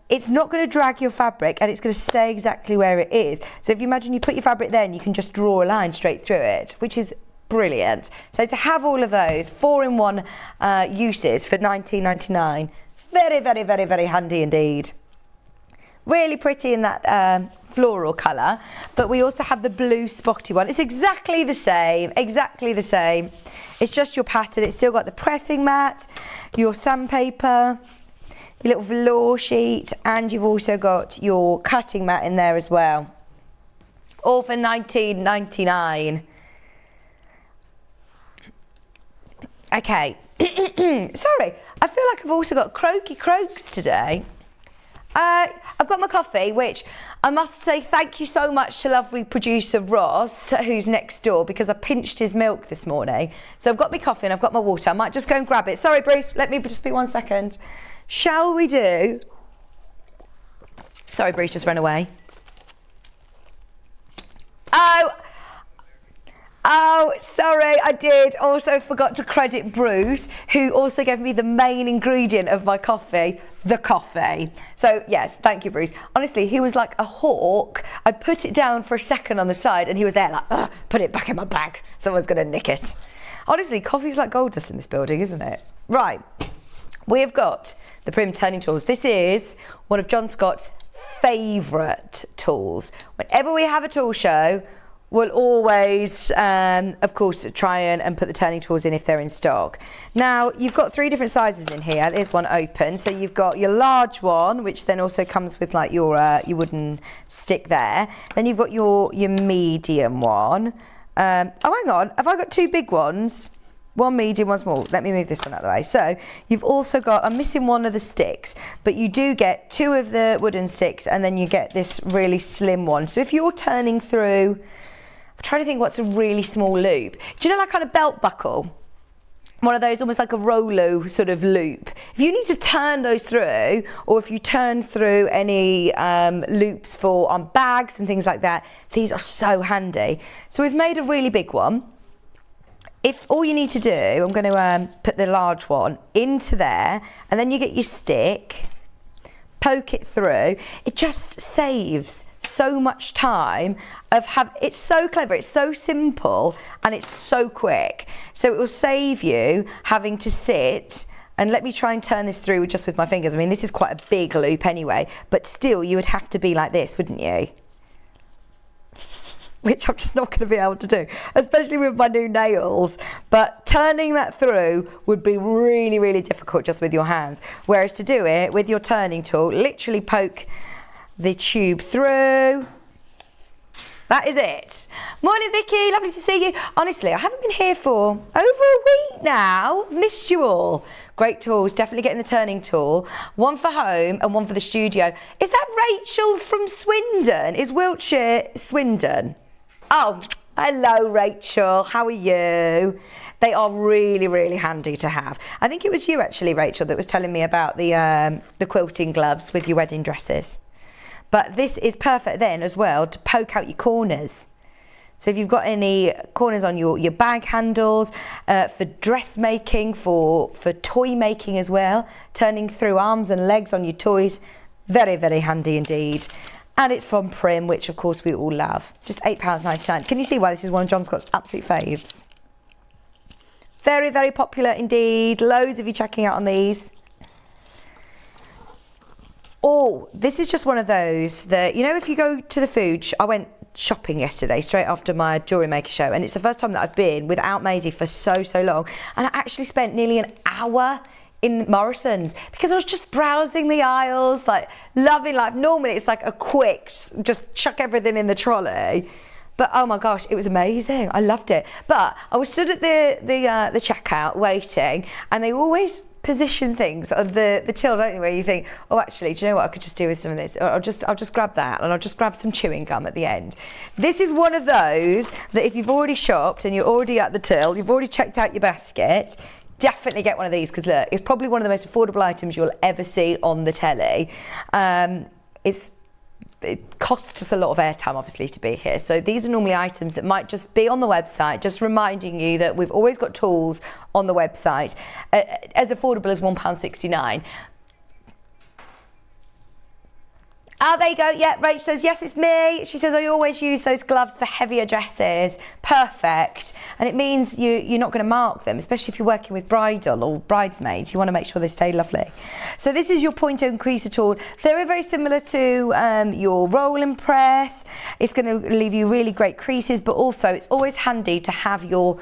it's not going to drag your fabric and it's going to stay exactly where it is. So if you imagine you put your fabric there and you can just draw a line straight through it, which is brilliant. So to have all of those 4-in-1 uses for $19.99, very, very, very, very handy indeed. Really pretty in that floral colour, but we also have the blue spotty one. It's exactly the same, It's just your pattern. It's still got the pressing mat, your sandpaper, your little velour sheet, and you've also got your cutting mat in there as well. All for $19.99. Okay, sorry, I feel like I've also got croaky croaks today. I've got my coffee, which I must say thank you so much to lovely producer Ross, who's next door, because I pinched his milk this morning. So I've got my coffee and I've got my water. I might just go and grab it. Sorry, Bruce, let me just be 1 second. Shall we do... Sorry, Bruce just ran away. Oh, sorry, I did. Also forgot to credit Bruce, who also gave me the main ingredient of my coffee, the coffee. So yes, thank you, Bruce. Honestly, he was like a hawk. I put it down for a second on the side and he was there like, put it back in my bag. Someone's gonna nick it. Honestly, coffee's like gold dust in this building, isn't it? Right, we've got the Prim Turning Tools. This is one of John Scott's favourite tools. Whenever we have a tool show, we'll always, of course, try and put the turning tools in if they're in stock. Now, you've got 3 different sizes in here. There's one open. So you've got your large one, which then also comes with like your wooden stick there. Then you've got your medium one. Oh, hang on. Have I got 2 big ones? One medium, one small. Let me move this one out of the way. So you've also got, I'm missing one of the sticks, but you do get 2 of the wooden sticks, and then you get this really slim one. So if you're turning through, I'm trying to think what's a really small loop. Do you know, like kind of belt buckle? One of those, almost like a Rolo sort of loop. If you need to turn those through, or if you turn through any loops for on bags and things like that, these are so handy. So we've made a really big one. If all you need to do, I'm going to put the large one into there, and then you get your stick, poke it through. It just saves so much time of it's so clever, it's so simple, and it's so quick. So it will save you having to sit, and let me try and turn this through just with my fingers. I mean, this is quite a big loop anyway, but still you would have to be like this, wouldn't you? Which I'm just not going to be able to do, especially with my new nails. But turning that through would be really, really difficult just with your hands. Whereas to do it with your turning tool, literally poke the tube through. That is it. Morning, Vicky. Lovely to see you. Honestly, I haven't been here for over a week now. Missed you all. Great tools. Definitely getting the turning tool. One for home and one for the studio. Is that Rachel from Swindon? Is Wiltshire Swindon? Oh, hello, Rachel. How are you? They are really, really handy to have. I think it was you, actually, Rachel, that was telling me about the quilting gloves with your wedding dresses. But this is perfect then as well to poke out your corners. So if you've got any corners on your bag handles, for dressmaking, for toy making as well, turning through arms and legs on your toys, very, very handy indeed. And it's from Prim, which of course we all love. Just £8.99. Can you see why this is one of John Scott's absolute faves? Very, very popular indeed. Loads of you checking out on these. Oh, this is just one of those that, you know, if you go to the food, I went shopping yesterday straight after my jewellery maker show, and it's the first time that I've been without Maisie for so long, and I actually spent nearly an hour in Morrison's because I was just browsing the aisles, like loving life. Normally it's like a quick, just chuck everything in the trolley. But oh my gosh, it was amazing. I loved it. But I was stood at the checkout waiting, and they always position things of the till, don't they, where you think, oh, actually, do you know what I could just do with some of this? Or I'll just grab that, and I'll just grab some chewing gum at the end. This is one of those that if you've already shopped and you're already at the till, you've already checked out your basket, definitely get one of these, because look, it's probably one of the most affordable items you'll ever see on the telly. It costs us a lot of airtime, obviously, to be here. So these are normally items that might just be on the website, just reminding you that we've always got tools on the website, as affordable as £1.69. Oh, there you go. Yeah, Rach says, yes, it's me. She says, I always use those gloves for heavier dresses. Perfect. And it means you're not going to mark them, especially if you're working with bridal or bridesmaids. You want to make sure they stay lovely. So this is your pointer and creaser tool. They're very similar to your roll and press. It's going to leave you really great creases, but also it's always handy to have your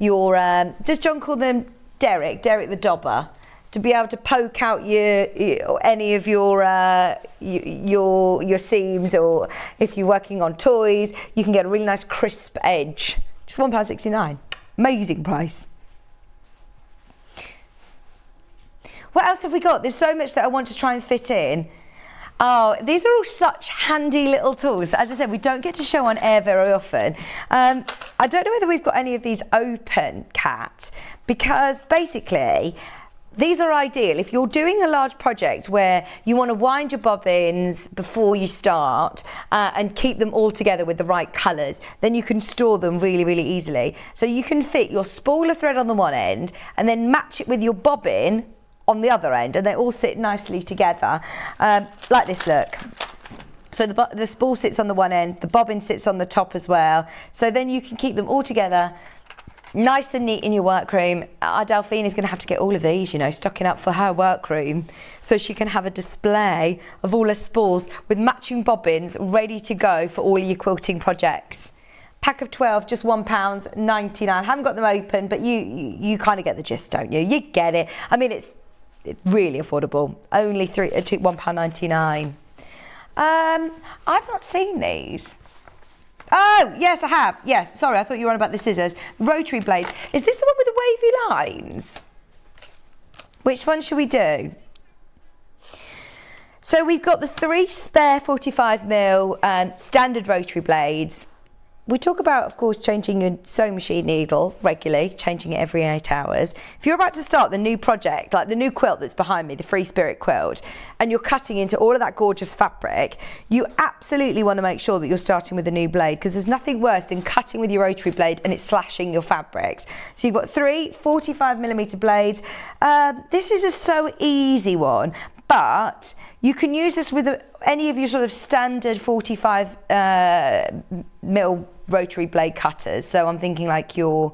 does John call them Derek the Dobber? To be able to poke out any of your seams, or if you're working on toys, you can get a really nice crisp edge. Just £1.69. Amazing price. What else have we got? There's so much that I want to try and fit in. Oh, these are all such handy little tools that, as I said, we don't get to show on air very often. I don't know whether we've got any of these open, Kat, because basically these are ideal if you're doing a large project where you want to wind your bobbins before you start and keep them all together with the right colours. Then you can store them really, really easily. So you can fit your spooler thread on the one end and then match it with your bobbin on the other end, and they all sit nicely together, like this, look. So the spool sits on the one end, the bobbin sits on the top as well. So then you can keep them all together, nice and neat in your workroom. Our Delphine is going to have to get all of these, you know, stocking up for her workroom, so she can have a display of all her spools with matching bobbins ready to go for all your quilting projects. Pack of 12, just £1.99. I haven't got them open, but you kind of get the gist, don't you? You get it. I mean, it's really affordable. Only £1.99. I've not seen these. Oh, yes, I have. Yes, sorry, I thought you were on about the scissors. Rotary blades. Is this the one with the wavy lines? Which one should we do? So we've got the 3 spare 45mm standard rotary blades. We talk about, of course, changing your sewing machine needle regularly, changing it every 8 hours. If you're about to start the new project, like the new quilt that's behind me, the Free Spirit quilt, and you're cutting into all of that gorgeous fabric, you absolutely want to make sure that you're starting with a new blade, because there's nothing worse than cutting with your rotary blade and it's slashing your fabrics. So you've got 3 45mm blades. This is a so easy one, but you can use this with any of your sort of standard 45mm rotary blade cutters. So I'm thinking like your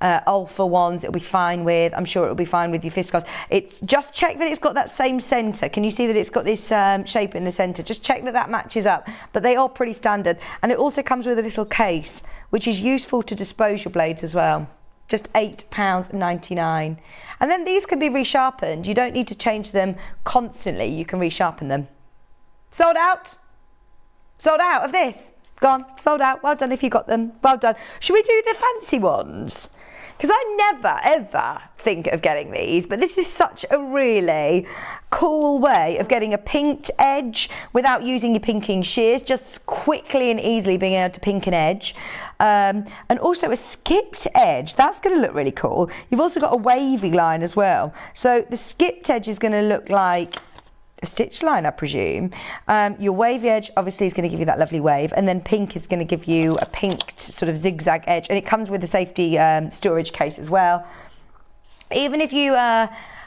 Alpha ones, it'll be fine with. I'm sure it'll be fine with your Fiscals. It's just check that it's got that same centre. Can you see that it's got this shape in the centre? Just check that that matches up. But they are pretty standard. And it also comes with a little case, which is useful to dispose your blades as well. Just £8.99. And then these can be resharpened. You don't need to change them constantly. You can resharpen them. Sold out. Sold out of this. Gone. Sold out. Well done if you got them. Well done. Should we do the fancy ones? Because I never, ever think of getting these, but this is such a really cool way of getting a pinked edge without using your pinking shears, just quickly and easily being able to pink an edge. And also a skipped edge. That's going to look really cool. You've also got a wavy line as well. So the skipped edge is going to look like a stitch line, I presume. Your wavy edge obviously is going to give you that lovely wave, and then pink is going to give you a pinked sort of zigzag edge, and it comes with a safety storage case as well. Even if you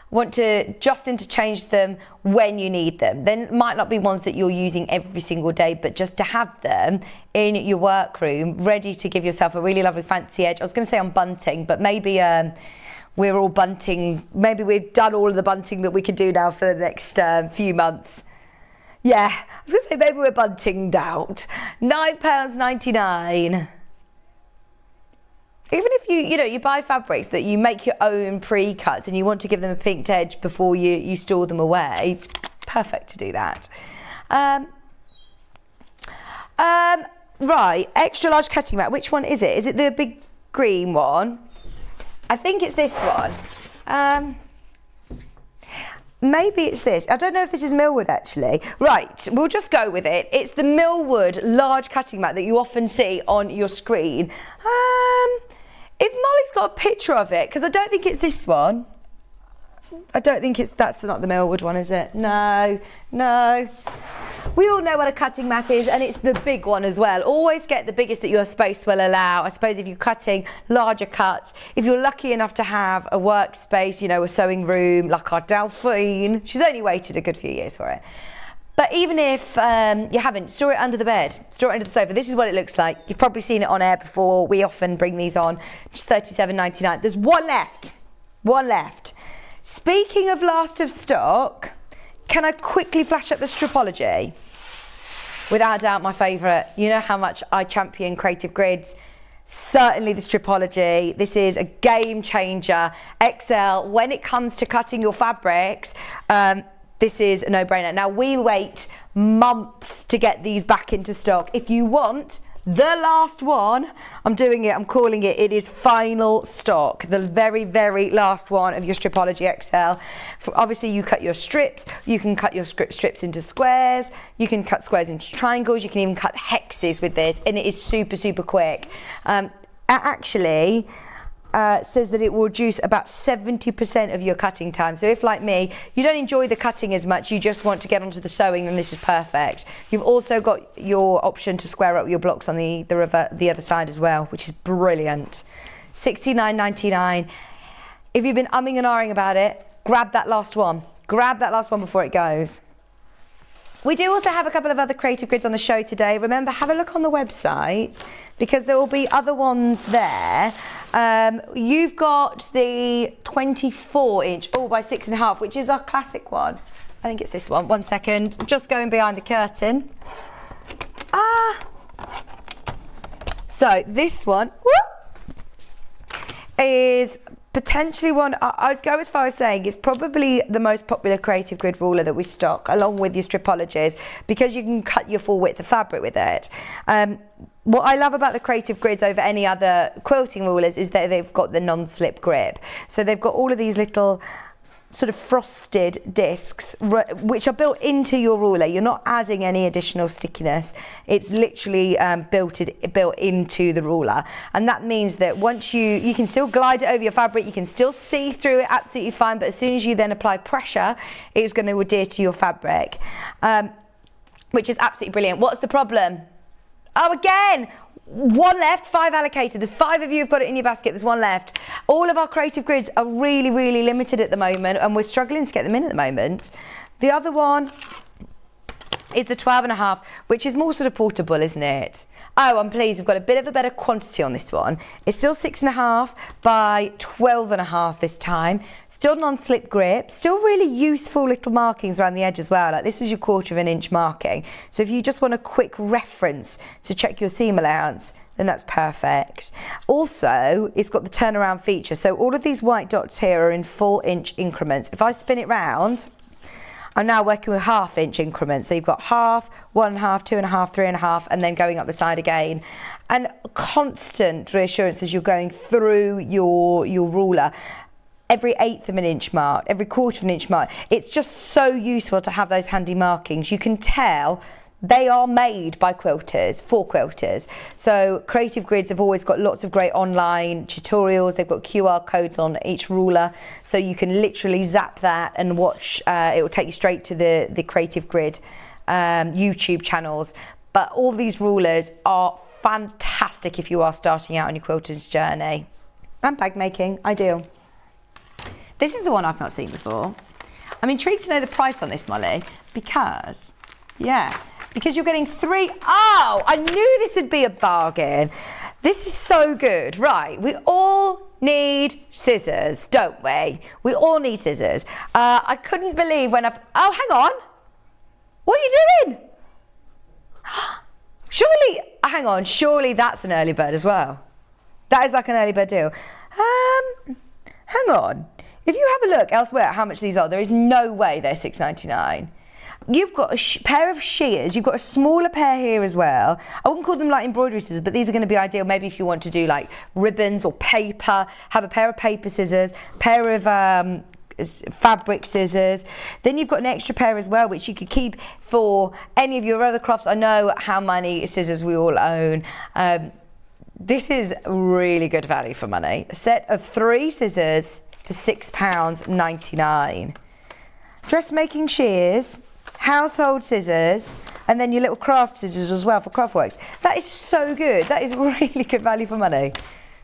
want to just interchange them when you need them, then it might not be ones that you're using every single day, but just to have them in your workroom ready to give yourself a really lovely fancy edge. I was going to say on bunting, but maybe we're all bunting. Maybe we've done all of the bunting that we can do now for the next few months. Yeah, I was going to say maybe we're buntinged out. £9.99. Even if you buy fabrics that you make your own pre-cuts and you want to give them a pinked edge before you store them away, perfect to do that. Right, extra large cutting mat. Which one is it? Is it the big green one? I think it's this one. Maybe it's this. I don't know if this is Millwood actually. Right, we'll just go with it. It's the Millwood large cutting mat that you often see on your screen. If Molly's got a picture of it, because I don't think it's this one. I don't think that's not the Millwood one, is it? No. We all know what a cutting mat is, and it's the big one as well. Always get the biggest that your space will allow. I suppose if you're cutting larger cuts, if you're lucky enough to have a workspace, a sewing room like our Delphine, she's only waited a good few years for it. But even if you haven't, store it under the bed, store it under the sofa. This is what it looks like. You've probably seen it on air before. We often bring these on. Just £37.99. There's one left. One left. Speaking of last of stock, can I quickly flash up the Stripology? Without a doubt, my favourite. You know how much I champion creative grids. Certainly the Stripology. This is a game changer. XL, when it comes to cutting your fabrics, this is a no-brainer. Now, we wait months to get these back into stock. If you want the last one, I'm doing it, I'm calling it, it is final stock. The very, very last one of your Stripology XL. Obviously, you cut your strips, you can cut your strips into squares, you can cut squares into triangles, you can even cut hexes with this, and it is super, super quick. Actually, says that it will reduce about 70% of your cutting time. So if, like me, you don't enjoy the cutting as much, you just want to get onto the sewing, then this is perfect. You've also got your option to square up your blocks on the other side as well, which is brilliant. $69.99. If you've been umming and ahhing about it, grab that last one. Grab that last one before it goes. We do also have a couple of other creative grids on the show today. Remember, have a look on the website because there will be other ones there. You've got the 24-inch all by 6.5, which is our classic one. I think it's this one. 1 second. I'm just going behind the curtain. So this one is potentially one, I'd go as far as saying it's probably the most popular creative grid ruler that we stock, along with your stripologies, because you can cut your full width of fabric with it. What I love about the creative grids over any other quilting rulers is that they've got the non-slip grip. So they've got all of these little sort of frosted discs which are built into your ruler. You're not adding any additional stickiness. It's literally built into the ruler, and that means that once you can still glide it over your fabric, you can still see through it absolutely fine, but as soon as you then apply pressure, it's going to adhere to your fabric, which is absolutely brilliant. What's the problem? Oh, again, one left, 5 allocated. There's 5 of you who've got it in your basket. There's 1 left. All of our creative grids are really, really limited at the moment, and we're struggling to get them in at the moment. The other one is the 12.5, which is more sort of portable, isn't it? Oh, I'm pleased we've got a bit of a better quantity on this one. It's still 6.5 by 12.5 this time. Still non-slip grip, still really useful little markings around the edge as well. Like this is your 1/4 of an inch marking. So if you just want a quick reference to check your seam allowance, then that's perfect. Also, it's got the turnaround feature. So all of these white dots here are in full inch increments. If I spin it round, I'm now working with 1/2 inch increments. So you've got 1/2, 1.5, 2.5, 3.5, and then going up the side again. And constant reassurance as you're going through your ruler. Every 1/8 of an inch mark, every 1/4 of an inch mark. It's just so useful to have those handy markings. You can tell they are made by quilters, for quilters. So creative grids have always got lots of great online tutorials. They've got QR codes on each ruler, so you can literally zap that and watch. It will take you straight to the creative grid YouTube channels. But all these rulers are fantastic if you are starting out on your quilter's journey. And bag making, ideal. This is the one I've not seen before. I'm intrigued to know the price on this, Molly, because you're getting 3. Oh, I knew this would be a bargain. This is so good. Right, we all need scissors, don't we? We all need scissors. I couldn't believe when oh, hang on. What are you doing? Surely, hang on, surely that's an early bird as well. That is like an early bird deal. Hang on. If you have a look elsewhere at how much these are, there is no way they're £6.99. You've got a pair of shears. You've got a smaller pair here as well. I wouldn't call them like embroidery scissors, but these are going to be ideal maybe if you want to do like ribbons or paper. Have a pair of paper scissors, pair of fabric scissors. Then you've got an extra pair as well, which you could keep for any of your other crafts. I know how many scissors we all own. This is really good value for money. A set of 3 scissors for £6.99. Dressmaking shears, household scissors, and then your little craft scissors as well for craftworks. That is so good. That is really good value for money.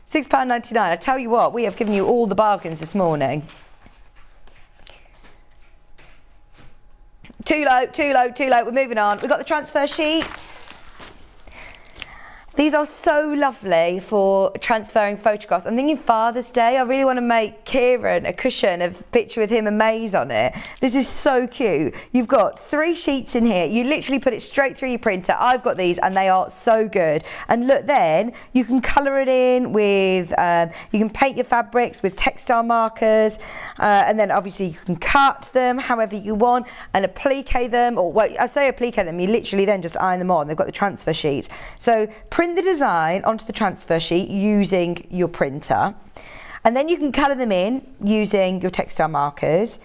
£6.99. I tell you what, we have given you all the bargains this morning. Too low, too low, too low. We're moving on. We've got the transfer sheets. These are so lovely for transferring photographs. I'm thinking Father's Day. I really want to make Kieran a cushion of a picture with him and Maze on it. This is so cute. You've got 3 sheets in here. You literally put it straight through your printer. I've got these and they are so good. And look, then you can colour it in with, you can paint your fabrics with textile markers, and then obviously you can cut them however you want and applique them, or well, I say applique them, you literally then just iron them on. They've got the transfer sheets. So print the design onto the transfer sheet using your printer, and then you can colour them in using your textile markers,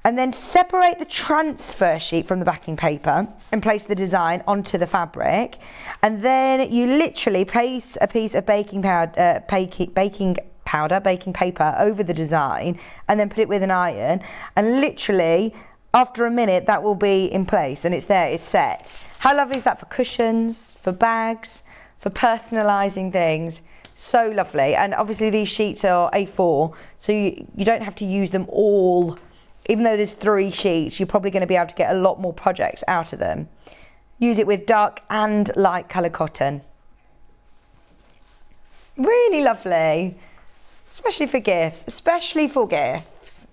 and then separate the transfer sheet from the backing paper and place the design onto the fabric, and then you literally place a piece of baking paper over the design and then put it with an iron, and literally after a minute that will be in place and it's there, it's set. How lovely is that for cushions, for bags, for personalising things? So lovely. And obviously these sheets are A4, so you don't have to use them all. Even though there's 3 sheets, you're probably going to be able to get a lot more projects out of them. Use it with dark and light colour cotton. Really lovely. Especially for gifts. Especially for gifts.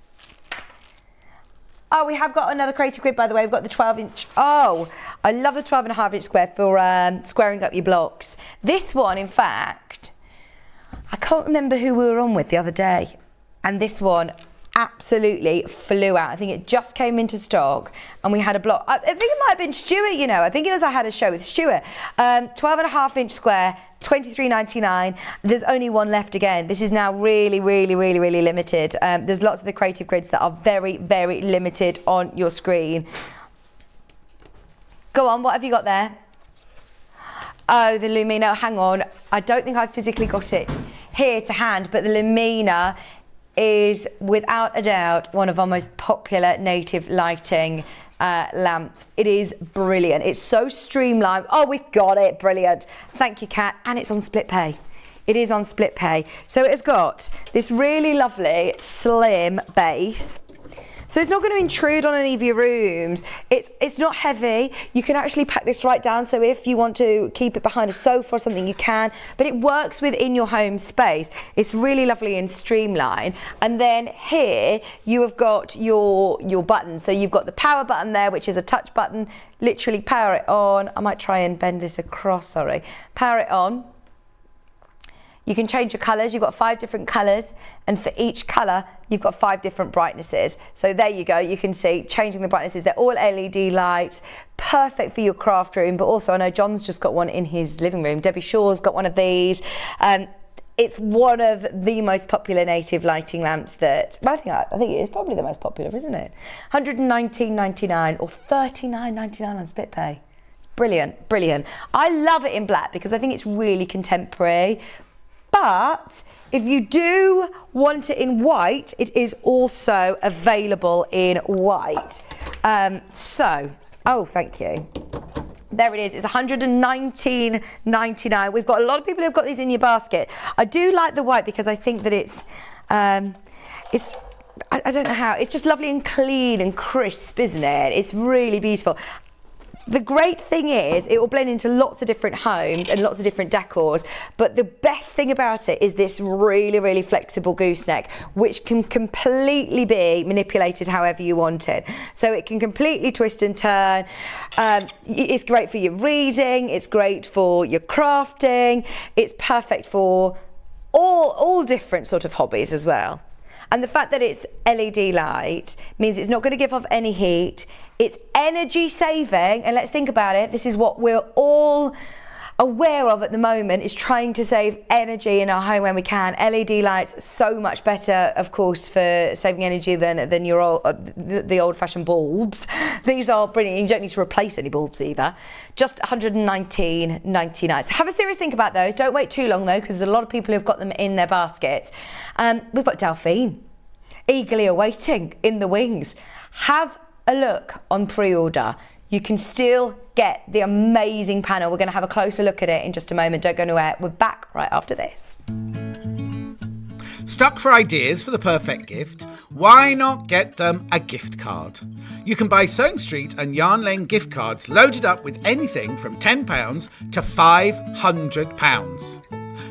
Oh, we have got another creative grid, by the way. We've got the 12-inch. Oh, I love the 12.5-inch square for squaring up your blocks. This one, in fact, I can't remember who we were on with the other day. And this one absolutely flew out. I think it just came into stock and we had a block. I think it might have been Stuart, you know. I think it was I had a show with Stuart. 12.5-inch square, $23.99. There's only one left again. This is now really, really, really, really limited. There's lots of the creative grids that are very, very limited on your screen. Go on, what have you got there? Oh, the Lumina, hang on. I don't think I've physically got it here to hand, but the Lumina is without a doubt one of our most popular native lighting lamps. It is brilliant. It's so streamlined. Oh, we got it. Brilliant. Thank you, Kat. And it's on split pay. It is on split pay. So it has got this really lovely slim base. So it's not going to intrude on any of your rooms. It's not heavy. You can actually pack this right down. So if you want to keep it behind a sofa or something, you can. But it works within your home space. It's really lovely and streamlined. And then here you have got your button. So you've got the power button there, which is a touch button. Literally power it on. I might try and bend this across, sorry. Power it on. You can change your colours. You've got 5 different colours, and for each colour you've got 5 different brightnesses. So there you go, you can see changing the brightnesses. They're all LED lights, perfect for your craft room, but also I know John's just got one in his living room. Debbie Shaw's got one of these. It's one of the most popular native lighting lamps that, well, I think it is probably the most popular, isn't it? $119.99 or $39.99 on split pay. It's brilliant, brilliant. I love it in black because I think it's really contemporary. But if you do want it in white, it is also available in white. Oh, thank you. There it is. It's $119.99. We've got a lot of people who've got these in your basket. I do like the white because I think that I don't know how, it's just lovely and clean and crisp, isn't it? It's really beautiful. The great thing is it will blend into lots of different homes and lots of different decors, but the best thing about it is this really, really flexible gooseneck, which can completely be manipulated however you want it. So it can completely twist and turn. It's great for your reading, it's great for your crafting, it's perfect for all different sort of hobbies as well. And the fact that it's LED light means it's not going to give off any heat. It's energy saving, and let's think about it. This is what we're all aware of at the moment, is trying to save energy in our home when we can. LED lights, so much better, of course, for saving energy than the old-fashioned bulbs. These are brilliant. You don't need to replace any bulbs either. Just $119.99. So have a serious think about those. Don't wait too long though, because there's a lot of people who've got them in their baskets. We've got Delphine, eagerly awaiting in the wings. Have a look on pre-order. You can still get the amazing panel. We're going to have a closer look at it in just a moment. Don't go anywhere. We're back right after this. Stuck for ideas for the perfect gift? Why not get them a gift card? You can buy Sewing Street and Yarn Lane gift cards loaded up with anything from £10 to £500.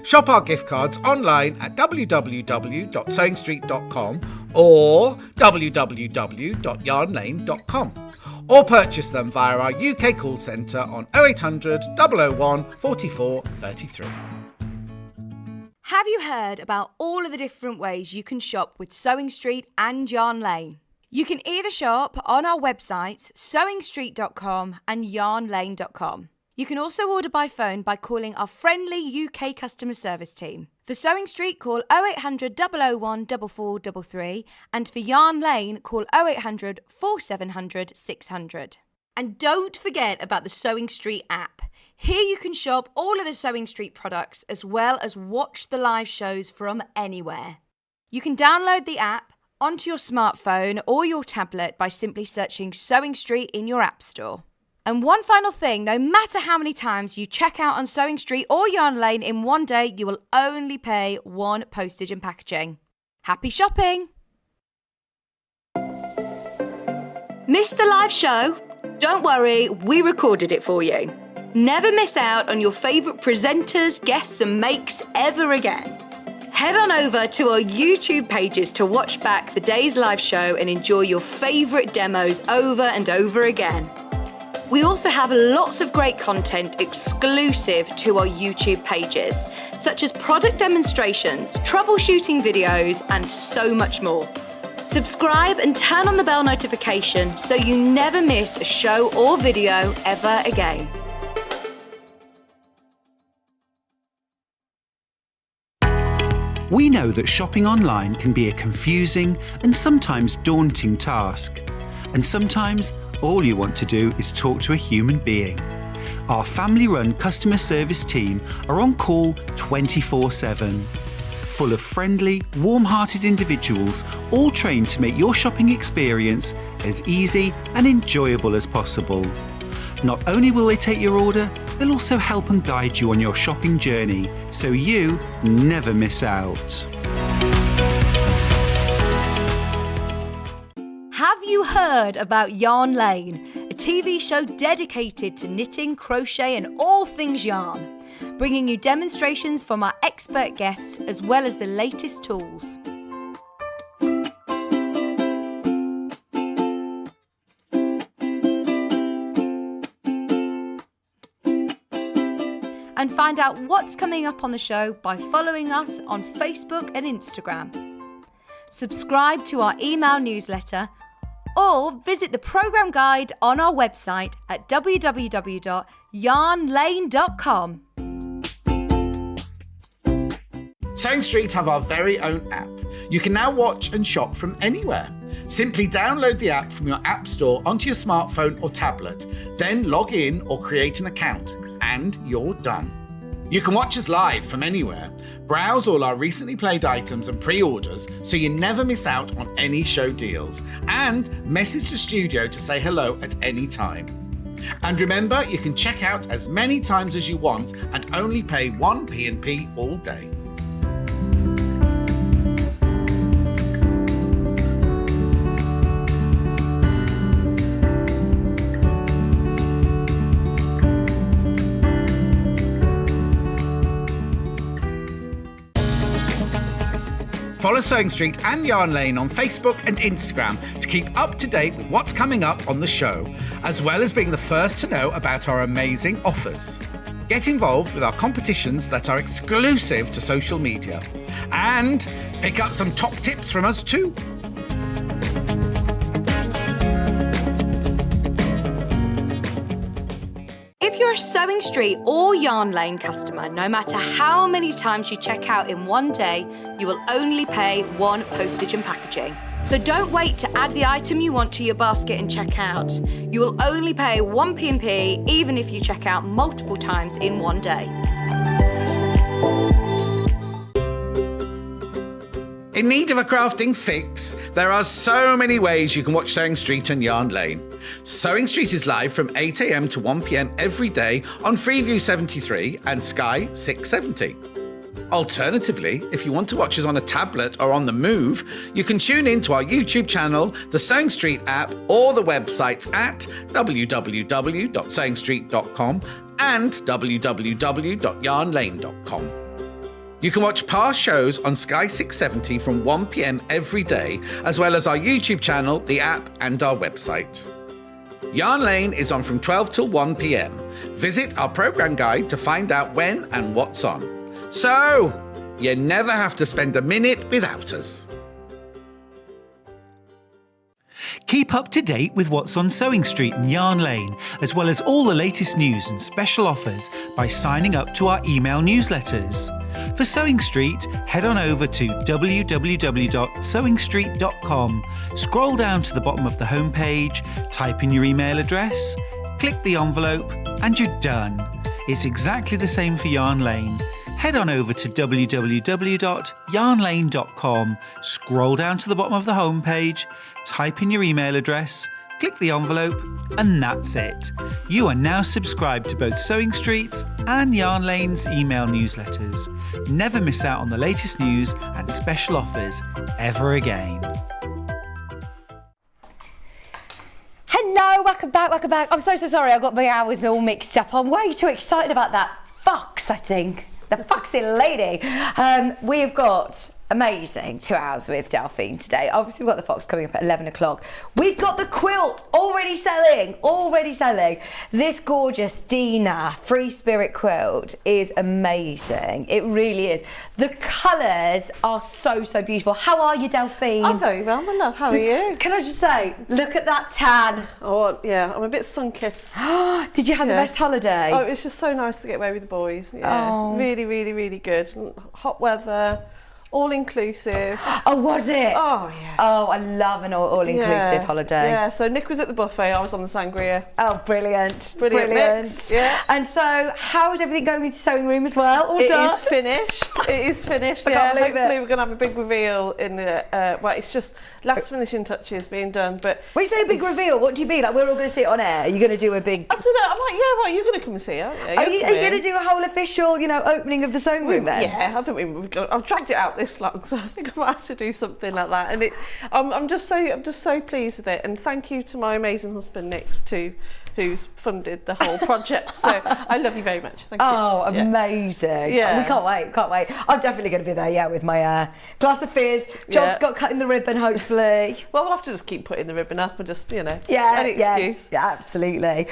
Shop our gift cards online at www.sewingstreet.com or www.yarnlane.com, or purchase them via our UK call centre on 0800 001 44 33. Have you heard about all of the different ways you can shop with Sewing Street and Yarn Lane? You can either shop on our websites, sewingstreet.com and yarnlane.com. You can also order by phone by calling our friendly UK customer service team. For Sewing Street, call 0800 001 4433, and for Yarn Lane, call 0800 4700 600. And don't forget about the Sewing Street app. Here you can shop all of the Sewing Street products as well as watch the live shows from anywhere. You can download the app onto your smartphone or your tablet by simply searching Sewing Street in your app store. And one final thing, no matter how many times you check out on Sewing Street or Yarn Lane in one day, you will only pay one postage and packaging. Happy shopping! Missed the live show? Don't worry, we recorded it for you. Never miss out on your favourite presenters, guests and makes ever again. Head on over to our YouTube pages to watch back the day's live show and enjoy your favourite demos over and over again. We also have lots of great content exclusive to our YouTube pages, such as product demonstrations, troubleshooting videos, and so much more. Subscribe and turn on the bell notification so you never miss a show or video ever again. We know that shopping online can be a confusing and sometimes daunting task. And sometimes all you want to do is talk to a human being. Our family-run customer service team are on call 24/7. Full of friendly, warm-hearted individuals, all trained to make your shopping experience as easy and enjoyable as possible. Not only will they take your order, they'll also help and guide you on your shopping journey, so you never miss out. Have you heard about Yarn Lane, a TV show dedicated to knitting, crochet and all things yarn, bringing you demonstrations from our expert guests as well as the latest tools. And find out what's coming up on the show by following us on Facebook and Instagram. Subscribe to our email newsletter or visit the programme guide on our website at www.yarnlane.com. Sewing Street have our very own app. You can now watch and shop from anywhere. Simply download the app from your app store onto your smartphone or tablet, then log in or create an account, and you're done. You can watch us live from anywhere, browse all our recently played items and pre-orders so you never miss out on any show deals, and message the studio to say hello at any time. And remember, you can check out as many times as you want and only pay 1 P&P all day. Follow Sewing Street and Yarn Lane on Facebook and Instagram to keep up to date with what's coming up on the show, as well as being the first to know about our amazing offers. Get involved with our competitions that are exclusive to social media, and pick up some top tips from us too. If you're a Sewing Street or Yarn Lane customer, no matter how many times you check out in one day, you will only pay 1 postage and packaging. So don't wait to add the item you want to your basket and check out. You will only pay 1 P&P even if you check out multiple times in one day. In need of a crafting fix? There are so many ways you can watch Sewing Street and Yarn Lane. Sewing Street is live from 8 a.m. to 1 p.m. every day on Freeview 73 and Sky 670. Alternatively, if you want to watch us on a tablet or on the move, you can tune in to our YouTube channel, the Sewing Street app, or the websites at www.sewingstreet.com and www.yarnlane.com. You can watch past shows on Sky 670 from 1 p.m. every day, as well as our YouTube channel, the app, and our website. Yarn Lane is on from 12 till 1 p.m. Visit our programme guide to find out when and what's on. So, you never have to spend a minute without us. Keep up to date with what's on Sewing Street and Yarn Lane, as well as all the latest news and special offers by signing up to our email newsletters. For Sewing Street, head on over to www.sewingstreet.com, scroll down to the bottom of the homepage, type in your email address, click the envelope, and you're done. It's exactly the same for Yarn Lane. Head on over to www.yarnlane.com, scroll down to the bottom of the homepage, type in your email address, click the envelope, and that's it. You are now subscribed to both Sewing Street's and Yarn Lane's email newsletters. Never miss out on the latest news and special offers ever again. Hello, welcome back. I'm so sorry, I got my hours all mixed up. I'm way too excited about that. Fox, I think. the foxy lady. We've got amazing 2 hours with Delphine today. Obviously we've got the fox coming up at 11 o'clock. We've got the quilt already selling. This gorgeous Dena free spirit quilt is amazing. It really is. The colours are so beautiful. How are you, Delphine? I'm very well, my love. How are you? Can I just say, look at that tan. Oh, yeah, I'm a bit sun-kissed. Did you have the best holiday? Oh, it was just so nice to get away with the boys. Yeah, really good. Hot weather. All inclusive. Oh, was it? Oh, yeah. Oh, I love an all-inclusive holiday. Yeah, so Nick was at the buffet, I was on the sangria. Oh, brilliant. Brilliant mix, yeah. And so, how is everything going with the sewing room as well? All It done? is finished. It is finished, I yeah. can't believe Hopefully it. we're going to have a big reveal in the, well, it's just last finishing touches being done, but... When you say a big reveal, what do you mean? Like, we're all going to see it on air? Are you going to do a big... I don't know, I'm like, yeah, well, you're going to come and see it, aren't you? Are you going to do a whole official, opening of the sewing room then? Yeah, I think I've dragged it out this long, so I think I might have to do something like that. And I'm just so pleased with it. And thank you to my amazing husband Nick too, who's funded the whole project. So I love you very much. Thank you. Oh, amazing. Yeah. We can't wait. I'm definitely going to be there, with my glass of fizz. John's got cutting the ribbon, hopefully. Well, we'll have to just keep putting the ribbon up and just, any excuse. Yeah, absolutely.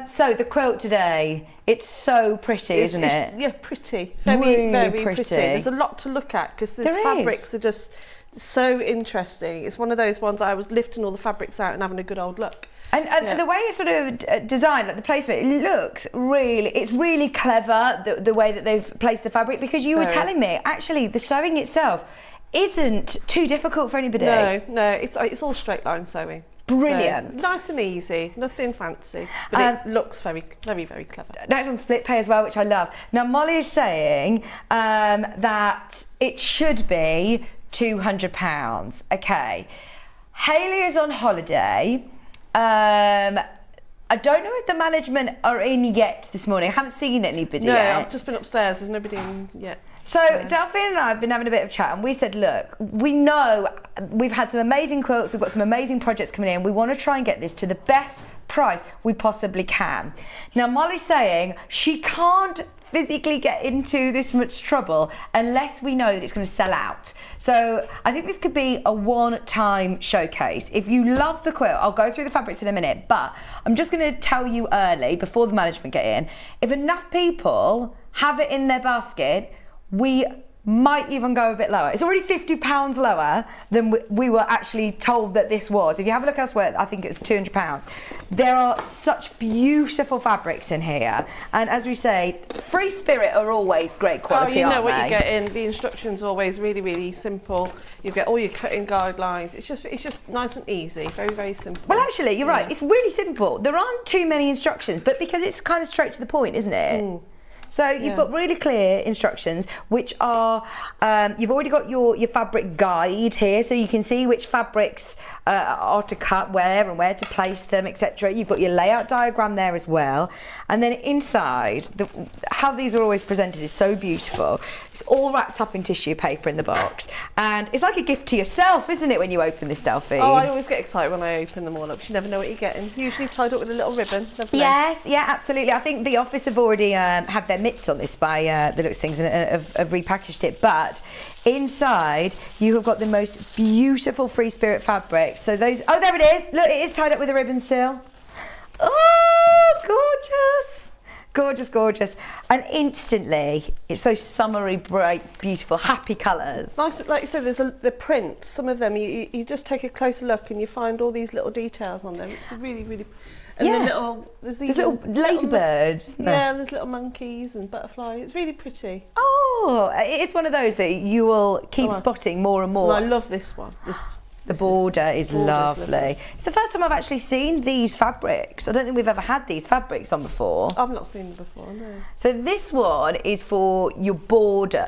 So the quilt today, it's so pretty, isn't it? Yeah, pretty. Very, very pretty. There's a lot to look at because the fabrics are just so interesting. It's one of those ones I was lifting all the fabrics out and having a good old look. And the way it's sort of designed, like the placement, it looks it's really clever, the way that they've placed the fabric, because you were telling me, actually, the sewing itself isn't too difficult for anybody. No, it's all straight line sewing. Brilliant. So, nice and easy, nothing fancy, but it looks very clever. Now it's on split pay as well, which I love. Now Molly is saying that it should be £200. Okay. Hayley is on holiday. I don't know if the management are in yet this morning. I haven't seen anybody yet. No, I've just been upstairs. There's nobody in yet. So Delphine and I have been having a bit of chat, and we said, look, we know we've had some amazing quilts, we've got some amazing projects coming in. We want to try and get this to the best price we possibly can. Now Molly's saying she can't physically get into this much trouble unless we know that it's going to sell out. So I think this could be a one-time showcase. If you love the quilt, I'll go through the fabrics in a minute, but I'm just going to tell you early, before the management get in, if enough people have it in their basket, we might even go a bit lower. It's already £50 lower than we were actually told that this was. If you have a look elsewhere, I think it's £200. There are such beautiful fabrics in here, and as we say, Free Spirit are always great quality. You know aren't what they? you get in. The instructions are always really simple. You get all your cutting guidelines. It's just nice and easy. Very simple. Well, actually, you're right. It's really simple. There aren't too many instructions, but because it's kind of straight to the point, isn't it? So you've got really clear instructions, which are, you've already got your fabric guide here, so you can see which fabrics are to cut where and where to place them, etc. You've got your layout diagram there as well. And then inside, how these are always presented is so beautiful. It's all wrapped up in tissue paper in the box. And it's like a gift to yourself, isn't it, when you open this, Delphine? Oh, I always get excited when I open them all up. You never know what you're getting. Usually tied up with a little ribbon. Lovely. Yes, yeah, absolutely. I think the office have already had their mitts on this by the looks of things and have repackaged it. But inside, you have got the most beautiful Free Spirit fabric. So those, oh, there it is. Look, it is tied up with a ribbon still. Oh, gorgeous. Gorgeous. And instantly, it's those summery, bright, beautiful, happy colours. Nice, like you said, there's the prints. Some of them, you just take a closer look and you find all these little details on them. It's really. And there's little ladybirds. Isn't there? Yeah, there's little monkeys and butterflies. It's really pretty. Oh, it's one of those that you will keep spotting more and more. And I love this one. The border is lovely. It's the first time I've actually seen these fabrics. I don't think we've ever had these fabrics on before. I've not seen them before, no. So this one is for your border,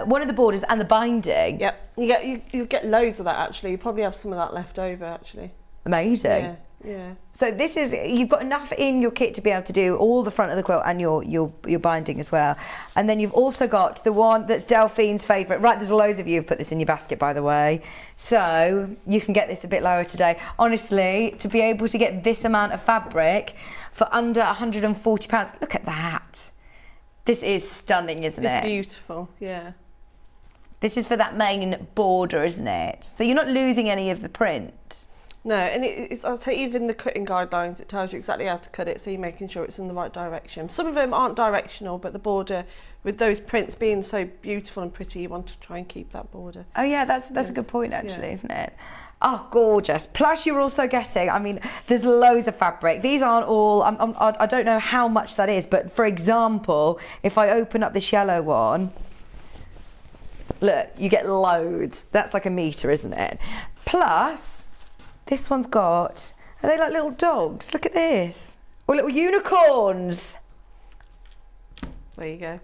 one of the borders and the binding. Yep, you get loads of that actually. You probably have some of that left over actually. Amazing. Yeah. So this is, you've got enough in your kit to be able to do all the front of the quilt and your binding as well. And then you've also got the one that's Delphine's favourite. Right, there's loads of you who've put this in your basket, by the way. So you can get this a bit lower today. Honestly, to be able to get this amount of fabric for under £140, look at that. This is stunning, isn't it? It's beautiful, yeah. This is for that main border, isn't it? So you're not losing any of the print. No, and it's, I'll say even the cutting guidelines, it tells you exactly how to cut it, so you're making sure it's in the right direction. Some of them aren't directional, but the border, with those prints being so beautiful and pretty, you want to try and keep that border. Oh yeah, that's a good point actually, isn't it? Oh, gorgeous. Plus you're also getting, I mean, there's loads of fabric. These aren't all, I don't know how much that is, but for example, if I open up this yellow one, look, you get loads. That's like a metre, isn't it? Plus, this one's got, are they like little dogs? Look at this. Or little unicorns. There you go.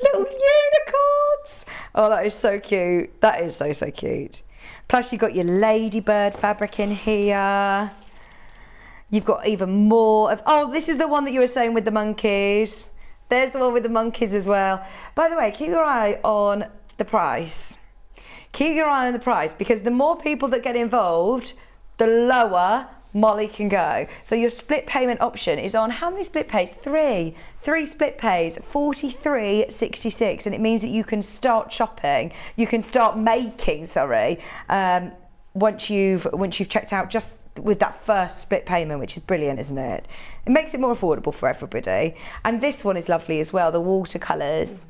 Little unicorns. Oh, that is so cute. That is so, so cute. Plus you've got your ladybird fabric in here. You've got even more of, oh, this is the one that you were saying with the monkeys. There's the one with the monkeys as well. By the way, keep your eye on the price. Keep your eye on the price, because the more people that get involved, the lower Molly can go. So your split payment option is on how many split pays? Three split pays, $43.66, and it means that you can start shopping. You can start making, once you've checked out, just with that first split payment, which is brilliant, isn't it? It makes it more affordable for everybody. And this one is lovely as well, the watercolours.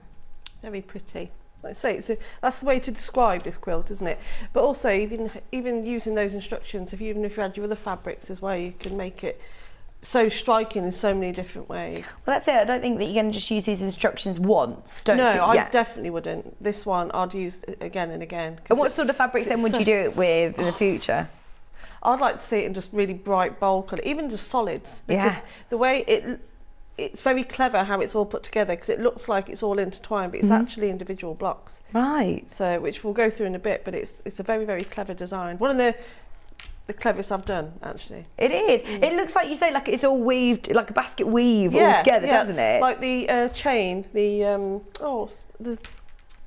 Very pretty. Like I say, that's the way to describe this quilt, isn't it? But also, even using those instructions, even if you add your other fabrics as well, you can make it so striking in so many different ways. Well, that's it. I don't think that you're going to just use these instructions once. I definitely wouldn't. This one I'd use again and again. And what sort of fabrics then would you do it with in the future? I'd like to see it in just really bright, bold colour, even just solids, because the way it's very clever how it's all put together, because it looks like it's all intertwined, but it's actually individual blocks. Right. So, which we'll go through in a bit, but it's a very, very clever design. One of the cleverest I've done, actually. It is. It looks like, you say, like it's all weaved, like a basket weave all together, doesn't it? Like the chain, the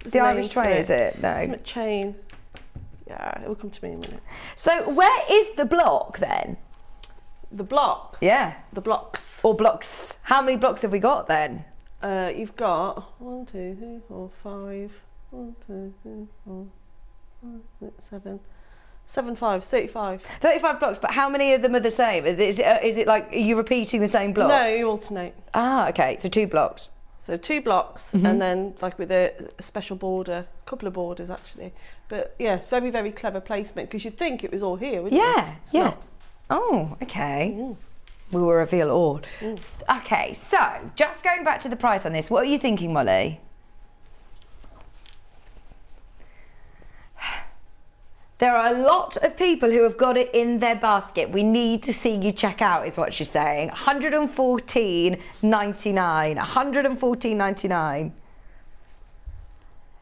the Irish train, is it? No. Something chain. Yeah, it will come to me in a minute. So where is the block then? The block? Yeah. The blocks. Or blocks. How many blocks have we got then? You've got 1, 2, 3, 4, 5. 1, 2, 3, 4, 5, 6, 7. 7, 5, 35. 35 blocks, but how many of them are the same? Is it like, are you repeating the same block? No, you alternate. Ah, okay, so 2 blocks. So 2 blocks, and then like with a special border, a couple of borders actually. But yeah, it's very, very clever placement, because you'd think it was all here, wouldn't you? It's not. Oh, okay. We will reveal all. Okay, so just going back to the price on this, what are you thinking, Molly? There are a lot of people who have got it in their basket. We need to see you check out, is what she's saying. $114.99. $114.99.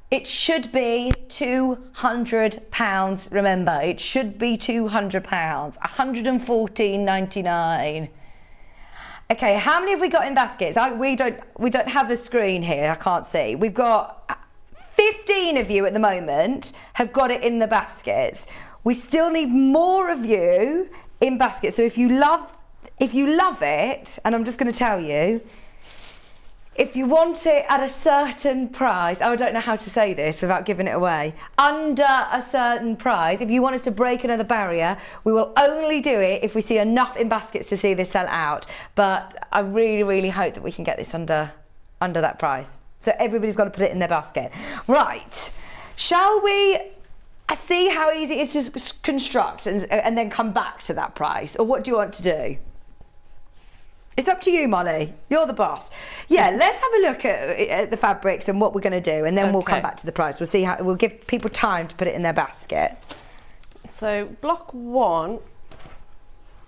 It should be £200. Remember, it should be £200. $114.99. Okay, how many have we got in baskets? We don't have a screen here. I can't see. We've got 15 of you at the moment have got it in the baskets. We still need more of you in baskets. So if you love it, and I'm just going to tell you, if you want it at a certain price, I don't know how to say this without giving it away, under a certain price, if you want us to break another barrier, we will only do it if we see enough in baskets to see this sell out. But I really, really hope that we can get this under that price. So everybody's got to put it in their basket. Right, shall we see how easy it is to construct and then come back to that price? Or what do you want to do? It's up to you, Molly. You're the boss. Yeah, let's have a look at the fabrics and what we're going to do, and then we'll come back to the price. We'll see how, we'll give people time to put it in their basket. So block 1,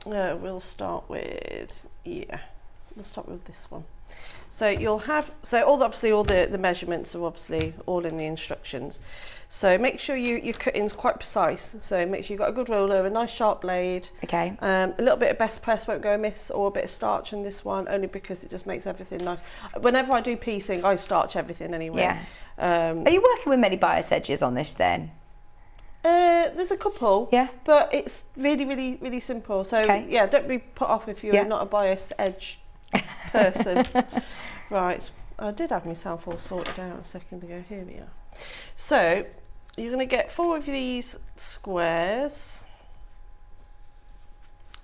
we'll start with, we'll start with this one. So you'll have, obviously all the measurements are obviously all in the instructions. So make sure your cutting's quite precise. So make sure you've got a good roller, a nice sharp blade. Okay. A little bit of best press won't go amiss, or a bit of starch in this one, only because it just makes everything nice. Whenever I do piecing, I starch everything anyway. Yeah. Are you working with many bias edges on this then? There's a couple, but it's really, really, really simple. So yeah, don't be put off if you're not a bias edge person. Right, I did have myself all sorted out a second ago. Here we are. So you're going to get 4 of these squares.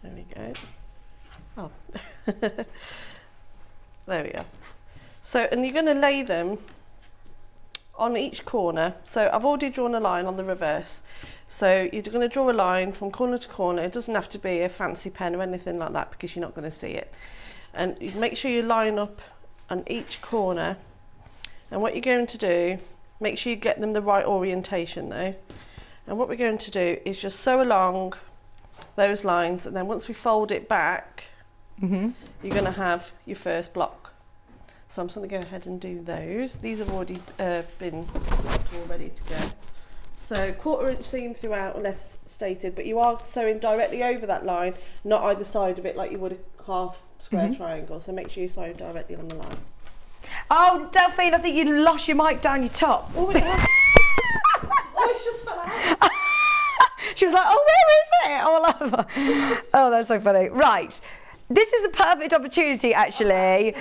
There we go. Oh, there we are. So, and you're going to lay them on each corner. So I've already drawn a line on the reverse. So you're going to draw a line from corner to corner. It doesn't have to be a fancy pen or anything like that because you're not going to see it. And you make sure you line up on each corner. And what you're going to do, make sure you get them the right orientation though. And what we're going to do is just sew along those lines, and then once we fold it back, you're going to have your first block. So I'm just going to go ahead and do those. These have already been all ready to go. So 1/4 inch seam throughout, unless stated, but you are sewing directly over that line, not either side of it like you would a half square triangle. So make sure you sew directly on the line. Oh, Delphine, I think you lost your mic down your top. Oh, it it's just fell out. She was like, oh, where is it? All over. Oh, that's so funny. Right. This is a perfect opportunity, actually.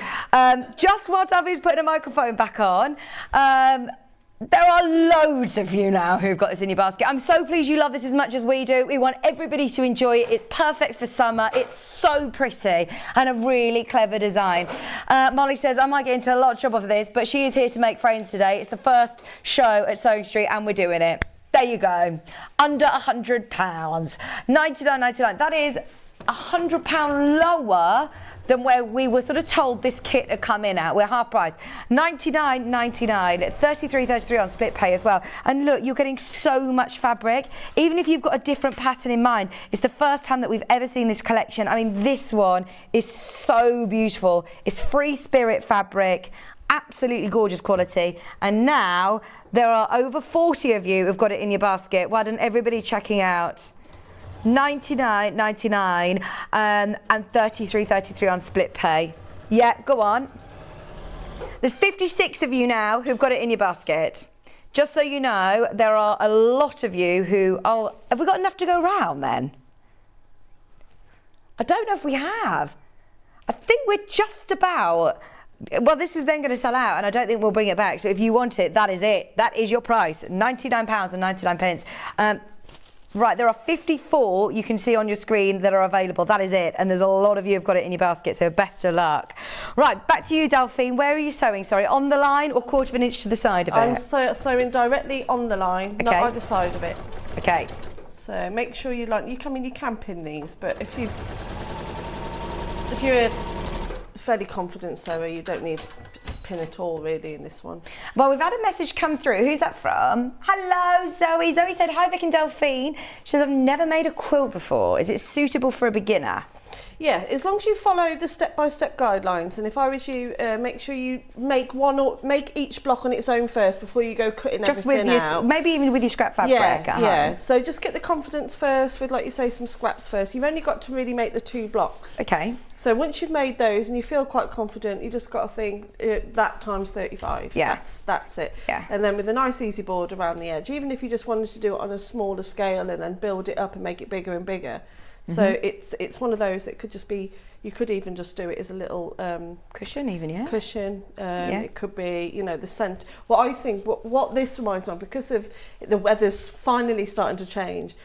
Just while Davi's putting a microphone back on, there are loads of you now who've got this in your basket. I'm so pleased you love this as much as we do. We want everybody to enjoy it. It's perfect for summer. It's so pretty and a really clever design. Molly says, I might get into a lot of trouble for this, but she is here to make friends today. It's the first show at Sewing Street and we're doing it. There you go. Under £100. $99.99. That is £100 lower than where we were sort of told this kit had come in at. We're half price. $99.99, $33.33 on split pay as well. And look, you're getting so much fabric. Even if you've got a different pattern in mind, it's the first time that we've ever seen this collection. I mean, this one is so beautiful. It's free spirit fabric. Absolutely gorgeous quality, and now there are over 40 of you who've got it in your basket. Why don't everybody checking out? $99.99 and $33.33 on split pay. Yeah, go on. There's 56 of you now who've got it in your basket. Just so you know, there are a lot of you who, oh, have we got enough to go round then? I don't know if we have. I think we're just about. Well, this is then going to sell out, and I don't think we'll bring it back. So if you want it, that is it. That is your price, £99.99. Right, there are 54 you can see on your screen that are available. That is it. And there's a lot of you who've got it in your basket, so best of luck. Right, back to you, Delphine. Where are you sewing? Sorry, on the line or 1/4 inch to the side of it? I'm sewing directly on the line, not either side of it. Okay. So make sure you you can pin these, but if you're a fairly confident sewer, you don't need pin at all really in this one. Well, we've had a message come through. Who's that from? Hello, Zoe. Zoe said, hi, Vic and Delphine. She says, I've never made a quilt before. Is it suitable for a beginner? Yeah, as long as you follow the step-by-step guidelines, and if I was you, make sure you make each block on its own first before you go cutting everything out. Maybe even with your scrap fabric. Yeah. So just get the confidence first with, like you say, some scraps first. You've only got to really make the 2 blocks. Okay. So once you've made those and you feel quite confident, you just got to think that times 35. Yeah. That's it. Yeah. And then with a nice easy board around the edge, even if you just wanted to do it on a smaller scale and then build it up and make it bigger and bigger. So it's one of those that could just be, you could even just do it as a little cushion even, yeah. Cushion. It could be, the scent. What I think, what this reminds me of, because of the weather's finally starting to change,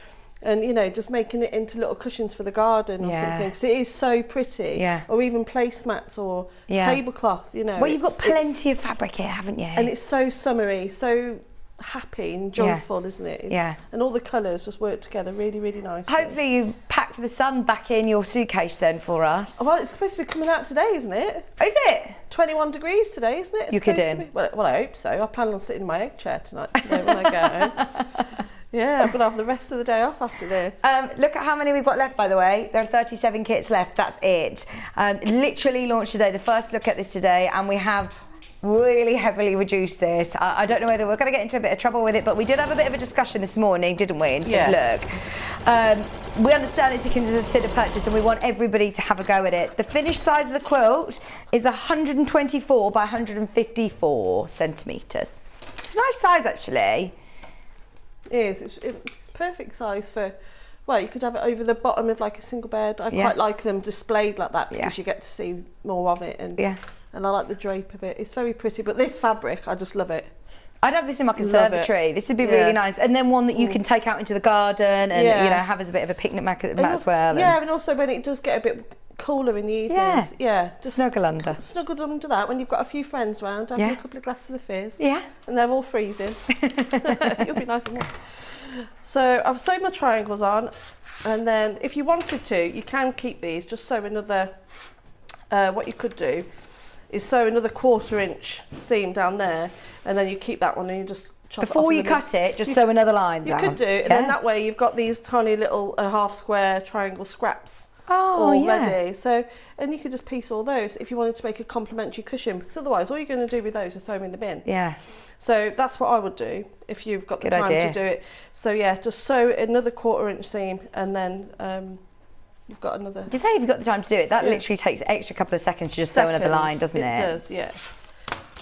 and just making it into little cushions for the garden or something, because it is so pretty. Yeah. Or even placemats or tablecloth. Well, you've got plenty of fabric here, haven't you? And it's so summery, so happy and joyful, isn't it? And all the colours just work together really, really nicely. Hopefully you've packed the sun back in your suitcase then for us. Oh, well, it's supposed to be coming out today, isn't it? Is it? 21 degrees today, isn't it? You're kidding. Well, I hope so. I plan on sitting in my egg chair tonight when I go home. Yeah, I'm going to have the rest of the day off after this. Look at how many we've got left, by the way. There are 37 kits left. That's it. Literally launched today. The first look at this today, and we have really heavily reduced this. I don't know whether we're going to get into a bit of trouble with it, but we did have a bit of a discussion this morning, didn't we? And said, look, we understand it's a considered purchase and we want everybody to have a go at it. The finished size of the quilt is 124 by 154 centimetres. It's a nice size, actually. It is. It's perfect size for, well, you could have it over the bottom of like a single bed. I quite like them displayed like that because you get to see more of it. And and I like the drape of it. It's very pretty, but this fabric, I just love it. I'd have this in my conservatory. This would be really nice. And then one that you can take out into the garden and you know, have as a bit of a picnic mat as well. Yeah, and also when it does get a bit cooler in the evenings. Yeah. Just snuggle under. Snuggle under that when you've got a few friends round, having a couple of glasses of fizz. Yeah. And they're all freezing. It'll be nice and warm. So I've sewed my triangles on, and then if you wanted to, you can keep these, just sew another, what you could do is sew another 1/4 inch seam down there, and then you keep that one and you just chop it off. Before you cut it, just sew another line down. You could do, and then that way you've got these tiny little half square triangle scraps already. So, and you could just piece all those if you wanted to make a complementary cushion, because otherwise all you're going to do with those are throw them in the bin. Yeah. So that's what I would do if you've got the time to do it. So yeah, just sew another 1/4 inch seam, and then you've got another. Just say if you've got the time to do it. That literally takes an extra couple of seconds to just sew another line, doesn't it? It does, yeah.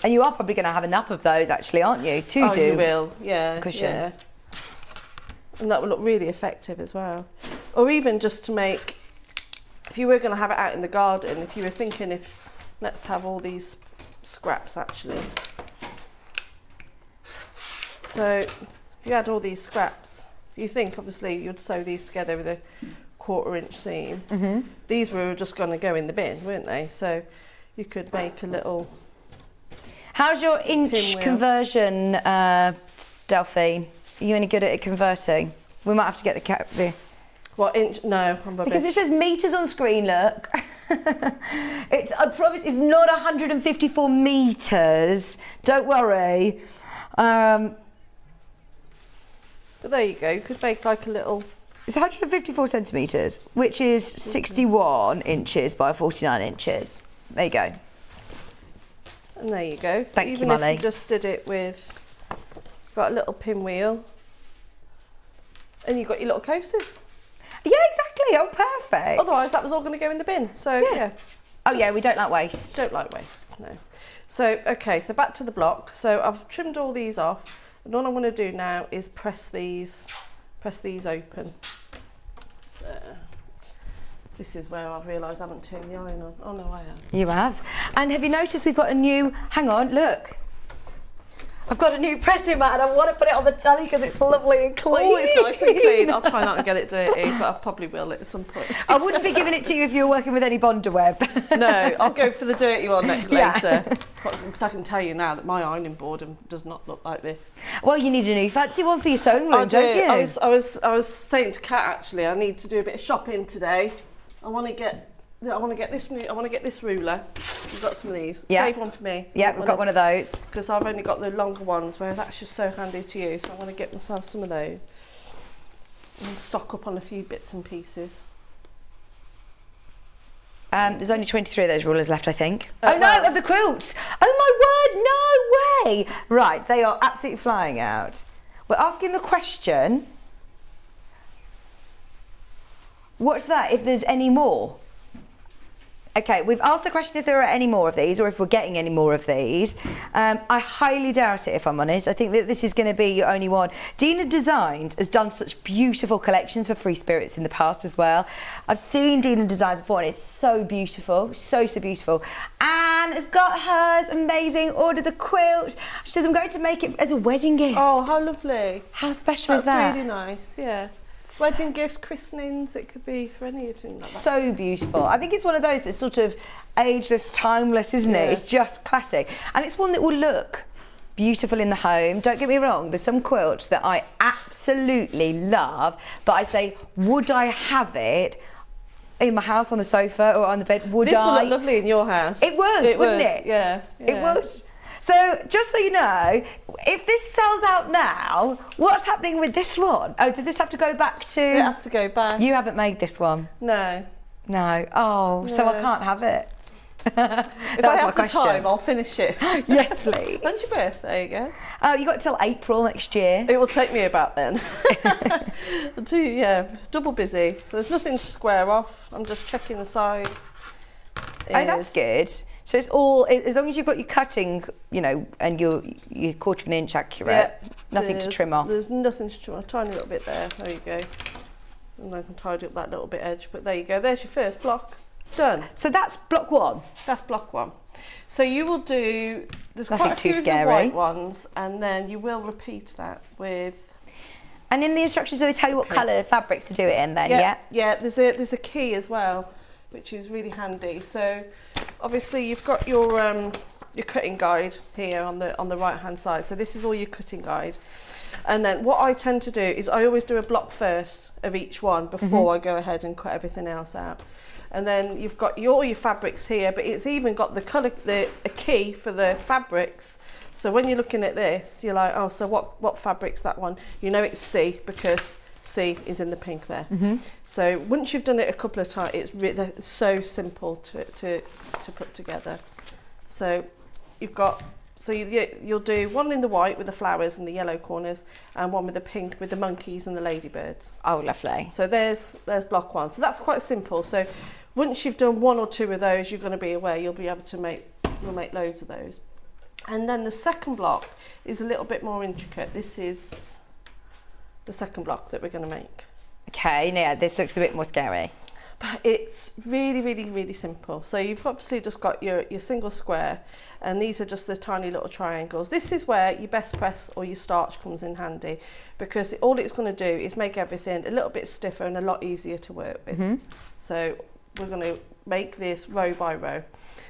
And you are probably going to have enough of those, actually, aren't you? To do. You will, yeah. Cushion. Yeah. And that will look really effective as well. Or even just to make, if you were going to have it out in the garden, if you were thinking let's have all these scraps actually. So if you had all these scraps, you think obviously you'd sew these together with a 1/4 inch seam. Mm-hmm. These were just going to go in the bin, weren't they? So you could make a little. How's your inch conversion, Delphine? Are you any good at it converting? We might have to get the What inch? No, I'm rubbish. Because it says metres on screen, look. I promise it's not 154 metres. Don't worry. But there you go. You could make like a little. It's 154 centimetres, which is 61 inches by 49 inches. There you go. And there you go. Thank Even you, if Molly. you just did it with, got a little pinwheel, and you've got your little coasters. Yeah, exactly. Oh, perfect. Otherwise, that was all going to go in the bin. So yeah. Oh yeah, we don't like waste. Don't like waste. No. So okay. So back to the block. So I've trimmed all these off, and all I'm going to do now is press these open. So this is where I've realised I haven't turned the iron on. Oh no, I have. You have. And have you noticed we've got a new, hang on, look. I've got a new pressing mat and I want to put it on the telly because it's lovely and clean. Oh, it's nice and clean. I'll try not to get it dirty, but I probably will at some point. I wouldn't be giving it to you if you were working with any Bondaweb. No, I'll go for the dirty one later. Because I can tell you now that my ironing board does not look like this. Well, you need a new fancy one for your sewing room, don't you? I was saying to Kat actually, I need to do a bit of shopping today. I want to get this ruler. We've got some of these. Yeah. Save one for me. Yeah, we've got one of those. Because I've only got the longer ones where that's just so handy to use. So I want to get myself some of those and stock up on a few bits and pieces. There's only 23 of those rulers left, I think. Oh no, of the quilts. Oh my word, no way. Right, they are absolutely flying out. We're asking the question, what's that, if there's any more? Okay, we've asked the question if there are any more of these or if we're getting any more of these. I highly doubt it, if I'm honest. I think that this is going to be your only one. Dena Designs has done such beautiful collections for Free Spirits in the past as well. I've seen Dena Designs before and it's so beautiful, so beautiful. Anne has got hers, amazing, ordered the quilt. She says, I'm going to make it as a wedding gift. Oh, how lovely. How special is that? That's really nice, yeah. Wedding gifts, christenings, it could be for anything like that. So beautiful. I think it's one of those that's sort of ageless, timeless, isn't it? It's just classic. And it's one that will look beautiful in the home. Don't get me wrong, there's some quilts that I absolutely love, but I say, would I have it in my house on the sofa or on the bed? Would this I? This would look lovely in your house. It would, wouldn't it? Yeah. It would. So, just so you know, if this sells out now, what's happening with this one? Oh, does this have to go back to... It has to go back. You haven't made this one? No. No. Oh, no. So I can't have it. If I have the time, I'll finish it. Yes, please. When's your birthday again? You got till April next year. It will take me about then. Double busy. So there's nothing to square off. I'm just checking the size. Oh, that's good. So it's all, as long as you've got your cutting, you know, and your 1/4 of an inch accurate, nothing to trim off. There's nothing to trim off, a tiny little bit there, there you go. And I can tidy up that little bit edge, but there you go, there's your first block, done. So that's block one? That's block one. So you will do, there's Nothing quite a few too of the scary. white ones, and then you will repeat that with... And in the instructions, do they tell you what colour fabrics to do it in then, yeah? Yeah, there's a key as well, which is really handy. So obviously you've got your cutting guide here on the right hand side. So this is all your cutting guide. And then what I tend to do is I always do a block first of each one before I go ahead and cut everything else out. And then you've got all your fabrics here, but it's even got the colour, a key for the fabrics. So when you're looking at this, you're like, oh, so what fabric's that one? You know it's C, because C is in the pink there. So once you've done it a couple of times, it's so simple to put together. So you've got, so you'll do one in the white with the flowers and the yellow corners, and one with the pink with the monkeys and the ladybirds. Oh, lovely. So there's block one. So that's quite simple. So once you've done one or two of those, you're going to be aware you'll be able to make loads of those. And then the second block is a little bit more intricate. This is the second block that we're going to make. Okay, yeah, this looks a bit more scary. But it's really, really, really simple. So you've obviously just got your single square, and these are just the tiny little triangles. This is where your best press or your starch comes in handy, because all it's going to do is make everything a little bit stiffer and a lot easier to work with. So we're going to make this row by row.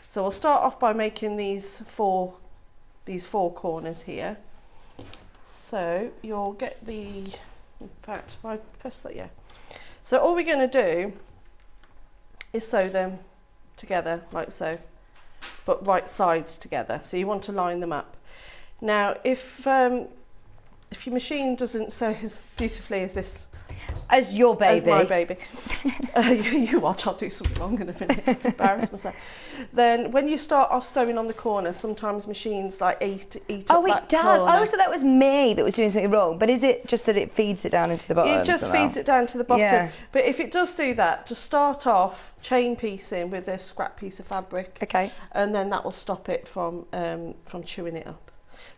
So we'll start off by making these four corners here. So you'll get in fact, if I press that, yeah. So all we're going to do is sew them together like so, but right sides together. So you want to line them up. Now, if your machine doesn't sew as beautifully as this, as your baby, as my baby, you watch, I'll do something wrong in a minute, embarrass myself. Then when you start off sewing on the corner, sometimes machines like eat oh, up that it does. corner. I always thought that was me that was doing something wrong, but is it just that it feeds it down into the bottom? It just somehow? feeds it down to the bottom. Yeah. But if it does do that, just start off chain piecing with a scrap piece of fabric. Okay. And then that will stop it from chewing it up.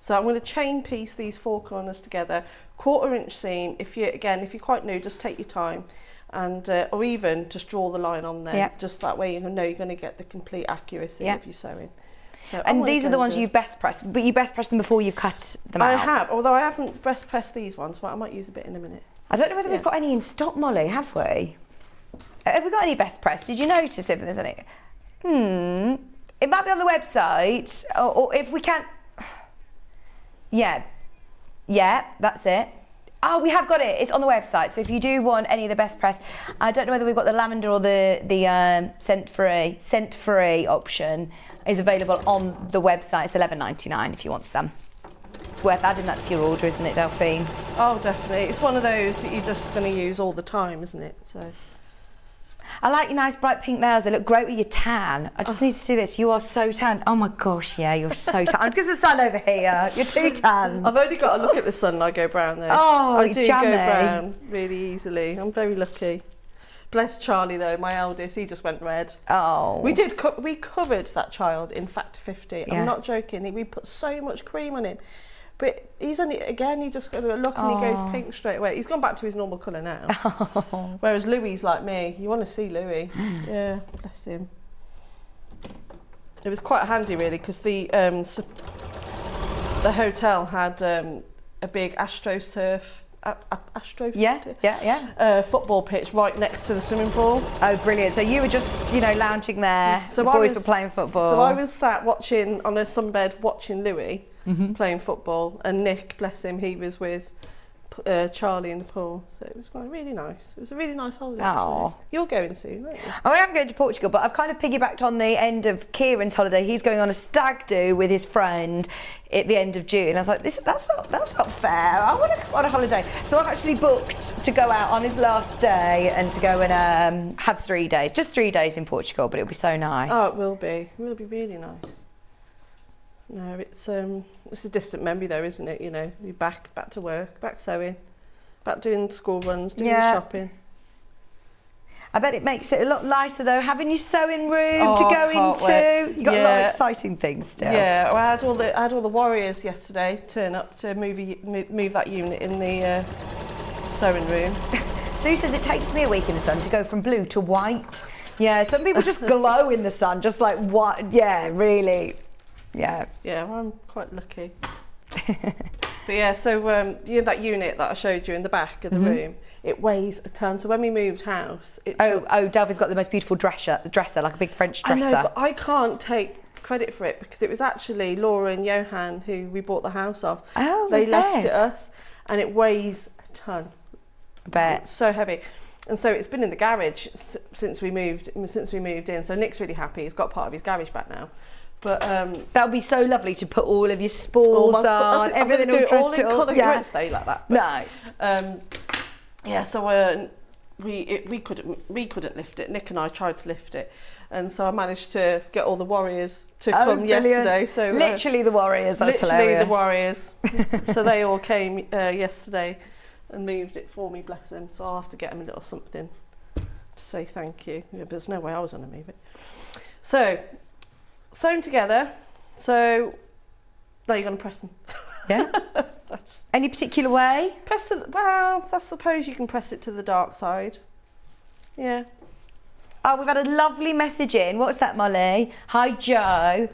So I'm going to chain piece these four corners together, 1/4 inch seam. If you're quite new, just take your time, and or even just draw the line on there. Yep. Just that way you know you're going to get the complete accuracy of your sewing. So and these are the ones you best press, but you best press them before you've cut them out. I have, although I haven't best pressed these ones, but I might use a bit in a minute. I don't know whether we've got any in stock, Molly, have we? Have we got any best press? Did you notice if there's any? It might be on the website, or if we can. Yeah, that's it. Oh, we have got it. It's on the website. So if you do want any of the best press, I don't know whether we've got the lavender or the scent free option is available on the website. It's $11.99 if you want some. It's worth adding that to your order, isn't it, Delphine? Oh, definitely. It's one of those that you're just going to use all the time, isn't it? So. I like your nice bright pink nails. They look great with your tan. I just need to see this. You are so tan. Oh my gosh, yeah, you're so tan. Because the sun over here, you're too tan. I've only got to look at the sun and I go brown though. Oh, I do jammy. go brown really easily. I'm very lucky. Bless Charlie though, my eldest, he just went red. Oh. We covered that child in Factor 50. Yeah. I'm not joking. We put so much cream on him. But he's only, again, he just got a look and he goes pink straight away. He's gone back to his normal colour now. Whereas Louie's like me. You want to see Louie. Yeah, bless him. It was quite handy really because the hotel had a big AstroTurf football pitch right next to the swimming pool. Oh, brilliant. So you were just, lounging there. So the boys were playing football. So I was sat watching on a sunbed watching Louie playing football, and Nick, bless him, he was with Charlie in the pool. So it was really nice. It was a really nice holiday. Oh. You're going soon, aren't you? I am going to Portugal, but I've kind of piggybacked on the end of Kieran's holiday. He's going on a stag do with his friend at the end of June. I was like, that's not fair. I want to go on a holiday. So I've actually booked to go out on his last day and to go and have 3 days, just 3 days in Portugal, but it'll be so nice. Oh, it will be. It will be really nice. No, it's a distant memory though, isn't it? You're back to work, back sewing, back doing school runs, doing the shopping. I bet it makes it a lot nicer though, having your sewing room to go into. Wait. You've got a lot of exciting things still. Yeah, well, I had all the warriors yesterday turn up to move that unit in the sewing room. Sue says it takes me a week in the sun to go from blue to white. Yeah, some people just glow in the sun, just like what? Yeah, really. Yeah. Yeah, well, I'm quite lucky. But yeah, so you know that unit that I showed you in the back of the room, it weighs a ton. So when we moved house, it took... Delphine's got the most beautiful dresser, like a big French dresser. I know, but I can't take credit for it because it was actually Laura and Johan who we bought the house off. Oh, they was left theirs? it us, and it weighs a ton. I bet. It's so heavy. And so it's been in the garage since we moved in. So Nick's really happy. He's got part of his garage back now. But that would be so lovely to put all of your spools on, everything. I'm going to do it all in colour. Yeah. It won't stay like that. But, No. yeah. So we couldn't lift it. Nick and I tried to lift it, and so I managed to get all the warriors to come brilliant. yesterday. So literally the warriors. That's hilarious. the warriors. So they all came yesterday and moved it for me. Bless them. So I'll have to get them a little something to say thank you. Yeah, but there's no way I was going to move it. So. Sewn together, so now you're going to press them. Yeah. That's Any particular way? press to well, I suppose you can press it to the dark side. Yeah. Oh, we've had a lovely message in. What's that, Molly? Hi, Joe.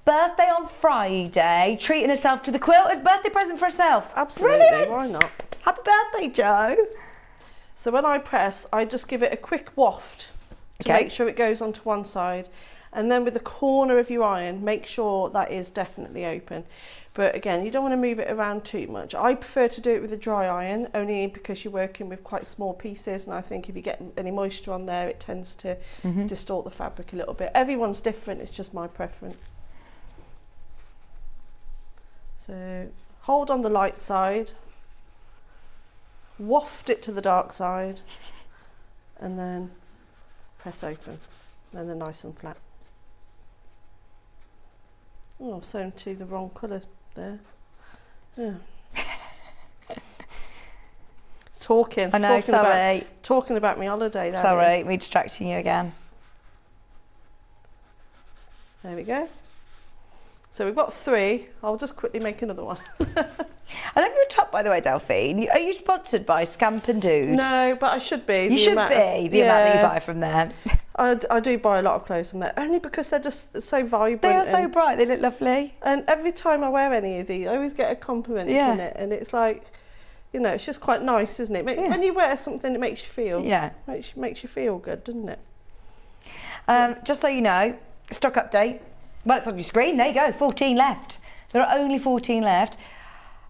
Birthday on Friday. Treating herself to the quilt as birthday present for herself. Absolutely. Brilliant. Why not? Happy birthday, Joe. So when I press, I just give it a quick waft to Okay. make sure it goes onto one side. And then with the corner of your iron, make sure that is definitely open. But again, you don't want to move it around too much. I prefer to do it with a dry iron, only because you're working with quite small pieces. And I think if you get any moisture on there, it tends to distort the fabric a little bit. Everyone's different, it's just my preference. So hold on the light side, waft it to the dark side, and then press open. Then they're nice and flat. Oh, I've sewn to the wrong colour there. Yeah. Talking. I know, sorry. Talking about my holiday. That Sorry, is. we're distracting you again. There we go. So we've got 3. I'll just quickly make another one. I love your top, by the way, Delphine. Are you sponsored by Scamp and Dude? No, but I should be. You should be, the amount that you buy from them. I do buy a lot of clothes from there, only because they're just so vibrant. They are so bright, they look lovely. And every time I wear any of these, I always get a compliment from it. And it's like, you know, it's just quite nice, isn't it? When you wear something, it makes you feel, makes you feel good, doesn't it? Just so you know, stock update. Well, it's on your screen. There you go. 14 left. There are only 14 left.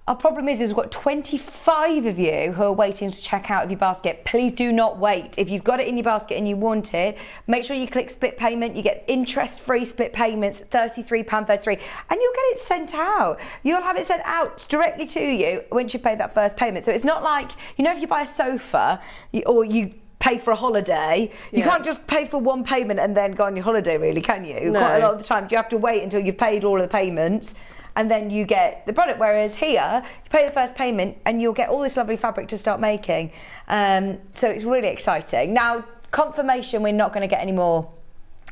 Our problem is we've got 25 of you who are waiting to check out of your basket. Please do not wait. If you've got it in your basket and you want it, make sure you click split payment. You get interest-free split payments, £33.33, and you'll get it sent out. You'll have it sent out directly to you once you've paid that first payment. So it's not like, you know, if you buy a sofa or you pay for a holiday, you can't just pay for one payment and then go on your holiday, really, can you? No. Quite a lot of the time you have to wait until you've paid all of the payments and then you get the product, whereas here you pay the first payment and you'll get all this lovely fabric to start making. So it's really exciting. Now, confirmation, we're not going to get any more.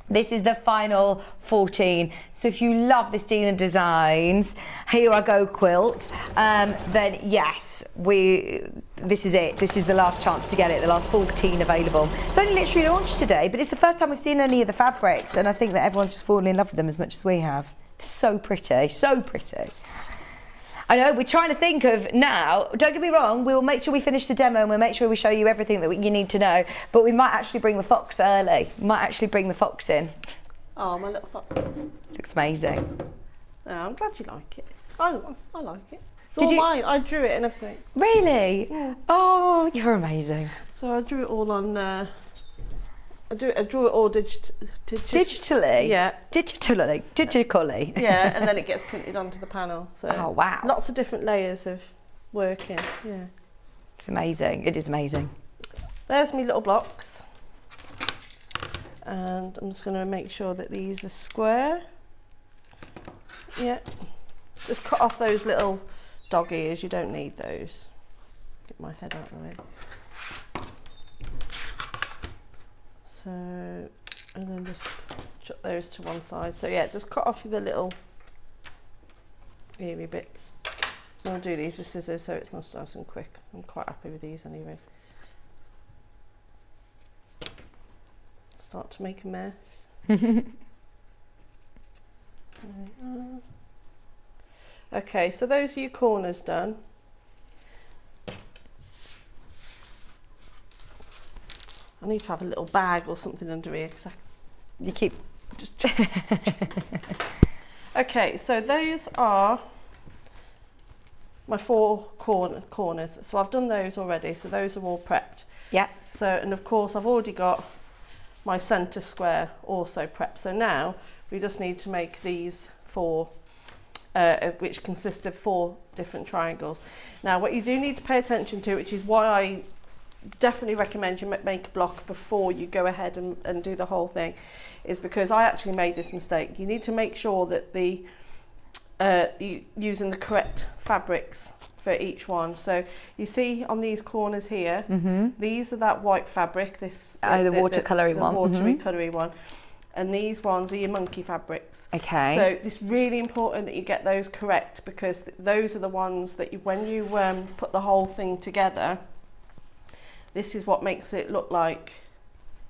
This is the final 14. So if you love this Dena Designs, Here I Go quilt, then yes, this is it. This is the last chance to get it, the last 14 available. It's only literally launched today, but it's the first time we've seen any of the fabrics, and I think that everyone's just fallen in love with them as much as we have. They're so pretty, so pretty. I know, we're trying to think of now, don't get me wrong, we'll make sure we finish the demo and we'll make sure we show you everything that you need to know, but we might actually bring the fox early. We might actually bring the fox in. Oh, my little fox. Looks amazing. Oh, I'm glad you like it. I like it. It's Did all you- mine. I drew it and everything. Really? Yeah. Oh, you're amazing. So I drew it all on... I drew it all Digitally? Yeah. Digitally. Yeah, and then it gets printed onto the panel. So Oh, wow. lots of different layers of working. Yeah. It's amazing. It is amazing. There's my little blocks. And I'm just going to make sure that these are square. Yeah. Just cut off those little dog ears. You don't need those. Get my head out of the way. So, and then just chuck those to one side. So yeah, just cut off the little eary bits. So I'll do these with scissors so it's nice and quick. I'm quite happy with these anyway. Just start to make a mess. Okay, so those are your corners done. I need to have a little bag or something under here because You keep... Okay, so those are my 4 corners. So I've done those already, so those are all prepped. Yeah. So, and of course I've already got my centre square also prepped. So now we just need to make these 4, which consist of 4 different triangles. Now what you do need to pay attention to, which is why I definitely recommend you make a block before you go ahead and do the whole thing, is because I actually made this mistake. You need to make sure that you're using the correct fabrics for each one. So you see on these corners here, these are that white fabric, the watercolour one. The watery colour one. And these ones are your monkey fabrics. Okay. So it's really important that you get those correct, because those are the ones that when you put the whole thing together, this is what makes it look like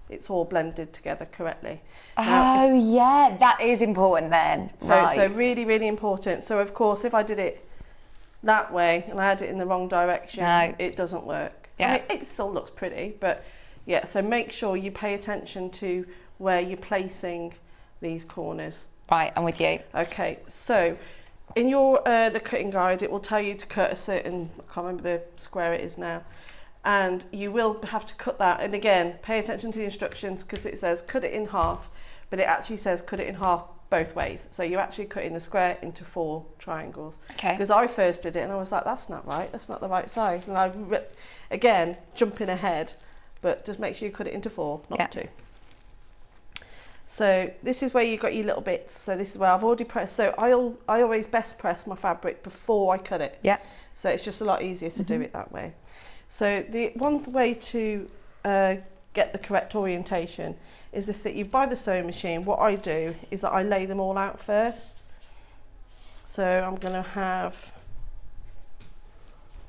it's all blended together correctly. Oh, yeah, that is important then. Right. So really, really important. So of course, if I did it that way and I had it in the wrong direction, it doesn't work. Yeah. I mean, it still looks pretty, but yeah, so make sure you pay attention to where you're placing these corners. Right, I'm with you. Okay, so in your the cutting guide, it will tell you to cut a certain, I can't remember the square it is now, and you will have to cut that. And again, pay attention to the instructions, because it says cut it in half, but it actually says cut it in half both ways. So you're actually cutting the square into 4 triangles. Okay. Because I first did it and I was like, that's not right, that's not the right size. And again, jumping ahead, but just make sure you cut it into 4, not 2. So this is where you got your little bits. So this is where I've already pressed. So I always best press my fabric before I cut it. Yeah. So it's just a lot easier to do it that way. So the one way to get the correct orientation is that you buy the sewing machine. What I do is that I lay them all out first. So I'm going to have,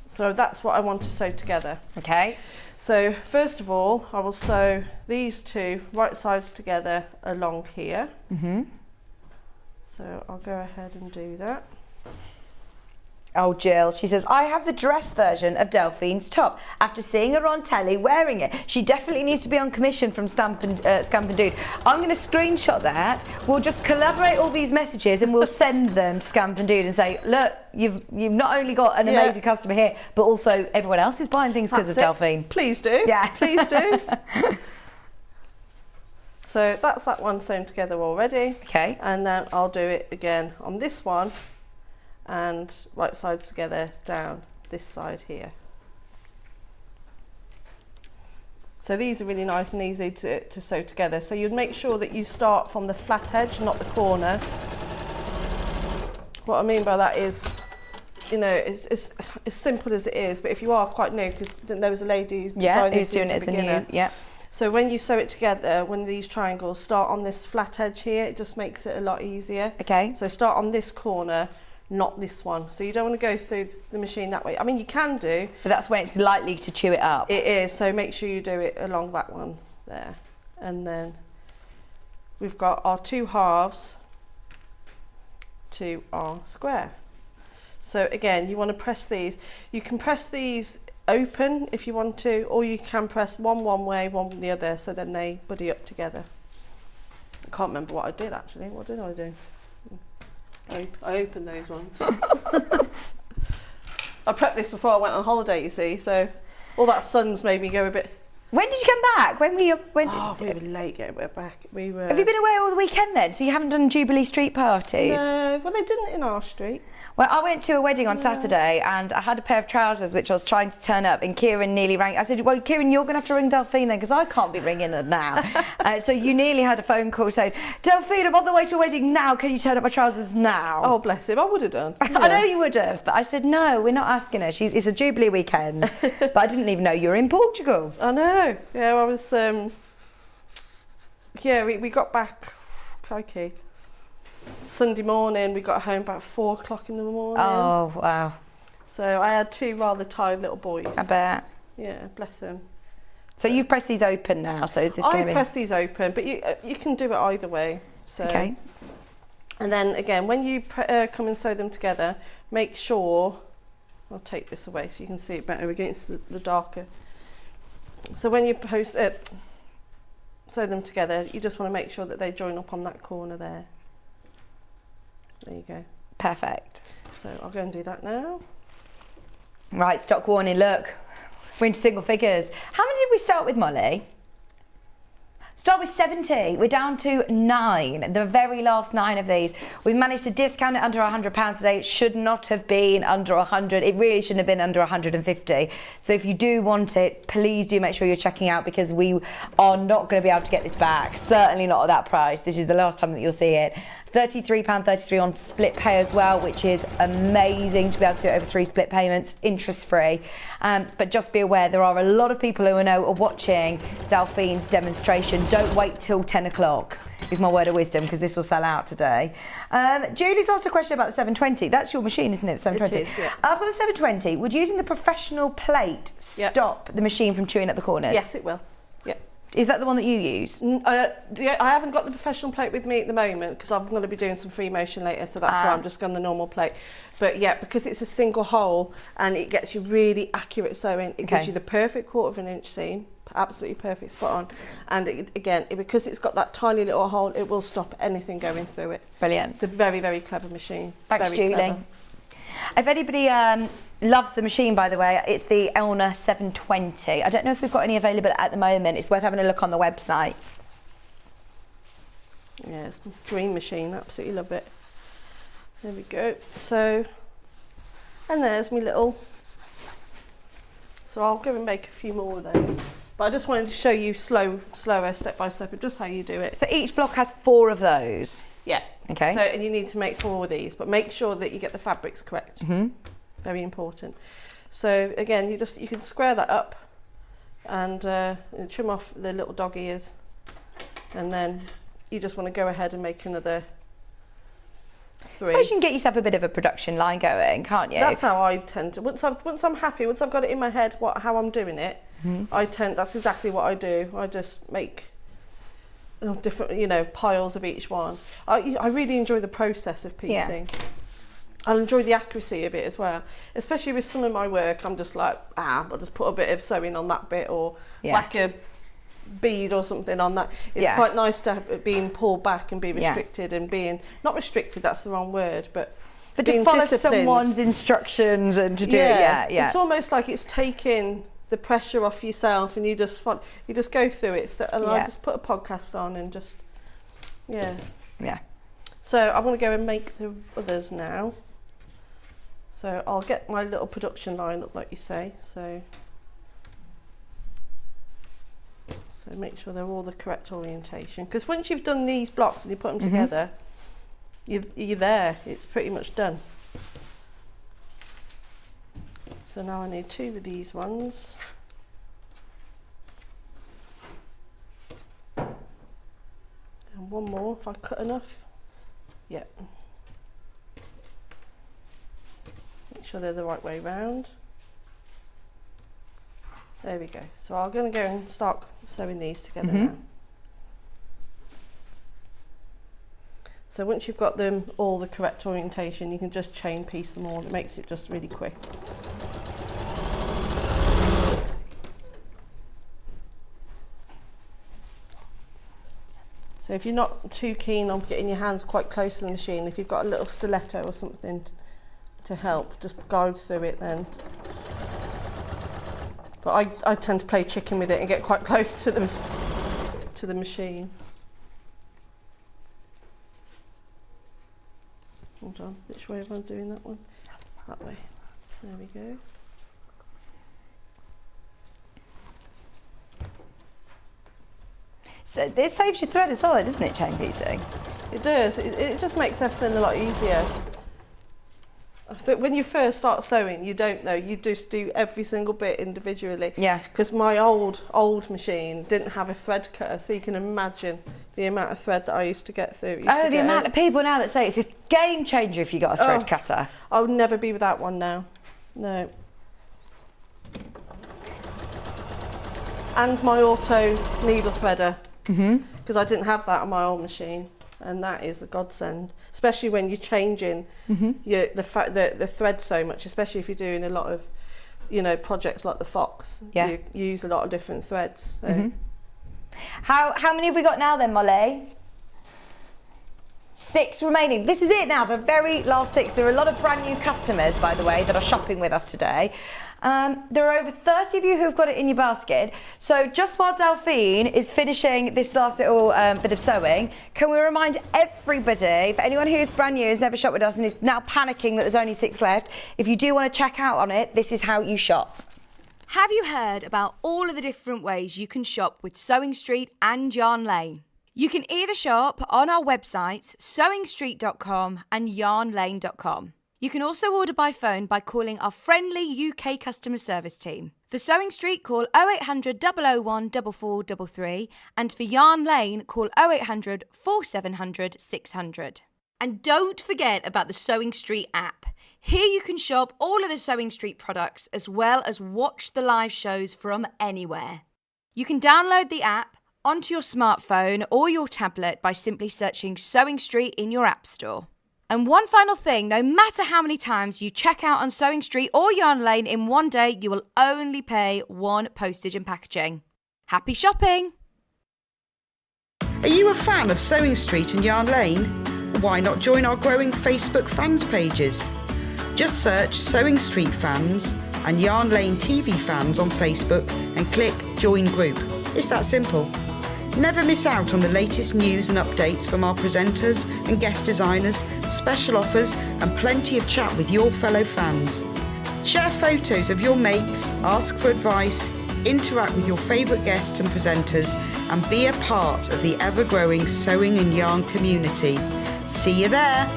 so that's what I want to sew together. Okay. So first of all, I will sew these 2 right sides together along here. So I'll go ahead and do that. Oh, Jill, she says, I have the dress version of Delphine's top. After seeing her on telly wearing it, she definitely needs to be on commission from Scamp and Dude. I'm going to screenshot that. We'll just collaborate all these messages and we'll send them to Scamp and Dude and say, look, you've not only got an amazing customer here, but also everyone else is buying things because of Delphine. Please do. Yeah. Please do. So that's that one sewn together already. Okay. And then I'll do it again on this one, and right sides together down this side here. So these are really nice and easy to sew together. So you'd make sure that you start from the flat edge, not the corner. What I mean by that is, you know, it's as simple as it is, but if you are quite new, because there was a lady who's doing it as a new, so when you sew it together, when these triangles start on this flat edge here, it just makes it a lot easier. Okay. So start on this corner, not this one. So you don't want to go through the machine that way. I mean, you can do. But that's when it's likely to chew it up. It is, so make sure you do it along that one there. And then we've got our 2 halves to our square. So again, you want to press these. You can press these open if you want to, or you can press one way, one the other, so then they buddy up together. I can't remember what I did actually. What did I do? I opened those ones. I prepped this before I went on holiday, you see, so all that sun's made me go a bit. When did you come back? When were you? We were late getting back. We were. Have you been away all the weekend then? So you haven't done Jubilee Street parties? No, well they didn't in our street. Well, I went to a wedding on Saturday and I had a pair of trousers which I was trying to turn up, and Kieran nearly rang. I said, well, Kieran, you're going to have to ring Delphine then, because I can't be ringing her now. So you nearly had a phone call saying, Delphine, I'm on the way to a wedding now. Can you turn up my trousers now? Oh, bless him. I would have done. Yeah. I know you would have, but I said, no, we're not asking her. It's a Jubilee weekend. But I didn't even know you were in Portugal. I know. Yeah, I was, we got back, crikey. Sunday morning, we got home about 4 o'clock in the morning. Oh, wow. So I had 2 rather tired little boys. I bet. Yeah, bless them. So you've pressed these open now, so is this going to be... I press these open, but you can do it either way. So. Okay. And then again, when you come and sew them together, make sure, I'll take this away so you can see it better against the darker. So when you sew them together, you just want to make sure that they join up on that corner there. There you go. Perfect. So I'll go and do that now. Right, stock warning, look. We're into single figures. How many did we start with, Molly? Start with 70. We're down to 9. The very last 9 of these. We've managed to discount it under £100 today. It should not have been under 100. It really shouldn't have been under 150. So if you do want it, please do make sure you're checking out, because we are not going to be able to get this back. Certainly not at that price. This is the last time that you'll see it. £33.33 on split pay as well, which is amazing to be able to do it over 3 split payments, interest free. But just be aware, there are a lot of people who are watching Delphine's demonstration. Don't wait till 10 o'clock, is my word of wisdom, because this will sell out today. Julie's asked a question about the 720. That's your machine, isn't it, the 720? It is, yeah. For the 720, would using the professional plate stop the machine from chewing up the corners? Yes, it will. Yeah. Is that the one that you use? I haven't got the professional plate with me at the moment, because I'm going to be doing some free motion later, so that's why I'm just going the normal plate. But yeah, because it's a single hole and it gets you really accurate sewing, it gives you the perfect 1/4 inch seam, absolutely perfect, spot on. And because it's got that tiny little hole, it will stop anything going through it. Brilliant. It's a very, very clever machine. Thanks, very Julie. clever. If anybody loves the machine, by the way, it's the Elna 720. I don't know if we've got any available at the moment. It's worth having a look on the website. Yeah, it's a dream machine. Absolutely love it. There we go. So, and there's my little. So I'll go and make a few more of those. But I just wanted to show you slower, step by step, just how you do it. So each block has 4 of those. Yeah. Okay. So, and you need to make 4 of these, but make sure that you get the fabrics correct. Very important. So again, you can square that up and trim off the little dog ears, and then you just want to go ahead and make another 3. I suppose you can get yourself a bit of a production line going, can't you? That's how I tend to. Once I'm happy, once I've got it in my head how I'm doing it, that's exactly what I do. I just make different, piles of each one. I really enjoy the process of piecing. Yeah. I'll enjoy the accuracy of it as well. Especially with some of my work, I'm just like, I'll just put a bit of sewing on that bit, or whack a bead or something on that. It's quite nice to have it being pulled back and be restricted and being, not restricted, that's the wrong word, but being to follow disciplined. Someone's instructions and to do it, It's almost like it's taking the pressure off yourself, and you just go through it. And I just put a podcast on and just, So I'm going to go and make the others now. So I'll get my little production line up, like you say. So make sure they're all the correct orientation. Because once you've done these blocks and you put them together, you're there. It's pretty much done. So now I need 2 of these ones. And 1 more if I cut enough. Yep. Make sure they're the right way round. There we go. So I'm going to go and start sewing these together now. So once you've got them all the correct orientation, you can just chain piece them all. It makes it just really quick. So if you're not too keen on getting your hands quite close to the machine, if you've got a little stiletto or something to help, just guide through it then. But I tend to play chicken with it and get quite close to the machine. Hold on, which way am I doing that one? That way. There we go. So it saves your thread as well, doesn't it, chain piecing? It does. It just makes everything a lot easier. When you first start sewing, you don't know. You just do every single bit individually. Yeah. Because my old machine didn't have a thread cutter, so you can imagine the amount of thread that I used to get through. The amount of people now that say it's a game changer if you got a thread cutter. I would never be without one now. No. and my auto needle threader, because I didn't have that on my old machine, and that is a godsend, especially when you're changing the thread so much, especially if you're doing a lot of, you know, projects like the Fox. You use a lot of different threads. So. How many have we got now then, Molly? 6 remaining. This is it now, the very last 6. There are a lot of brand new customers, by the way, that are shopping with us today. There are over 30 of you who've got it in your basket. So just while Delphine is finishing this last little bit of sewing, can we remind everybody, for anyone who is brand new, has never shopped with us and is now panicking that there's only 6 left, if you do want to check out on it, this is how you shop. Have you heard about all of the different ways you can shop with Sewing Street and Yarn Lane? You can either shop on our websites, sewingstreet.com and yarnlane.com. You can also order by phone by calling our friendly UK customer service team. For Sewing Street, call 0800 001 4433, and for Yarn Lane, call 0800 4700 600. And don't forget about the Sewing Street app. Here you can shop all of the Sewing Street products as well as watch the live shows from anywhere. You can download the app onto your smartphone or your tablet by simply searching Sewing Street in your app store. And one final thing, no matter how many times you check out on Sewing Street or Yarn Lane in one day, you will only pay 1 postage and packaging. Happy shopping! Are you a fan of Sewing Street and Yarn Lane? Why not join our growing Facebook fans pages? Just search Sewing Street Fans and Yarn Lane TV Fans on Facebook and click Join Group. It's that simple. Never miss out on the latest news and updates from our presenters and guest designers, special offers and plenty of chat with your fellow fans. Share photos of your makes, ask for advice, interact with your favourite guests and presenters and be a part of the ever-growing sewing and yarn community. See you there!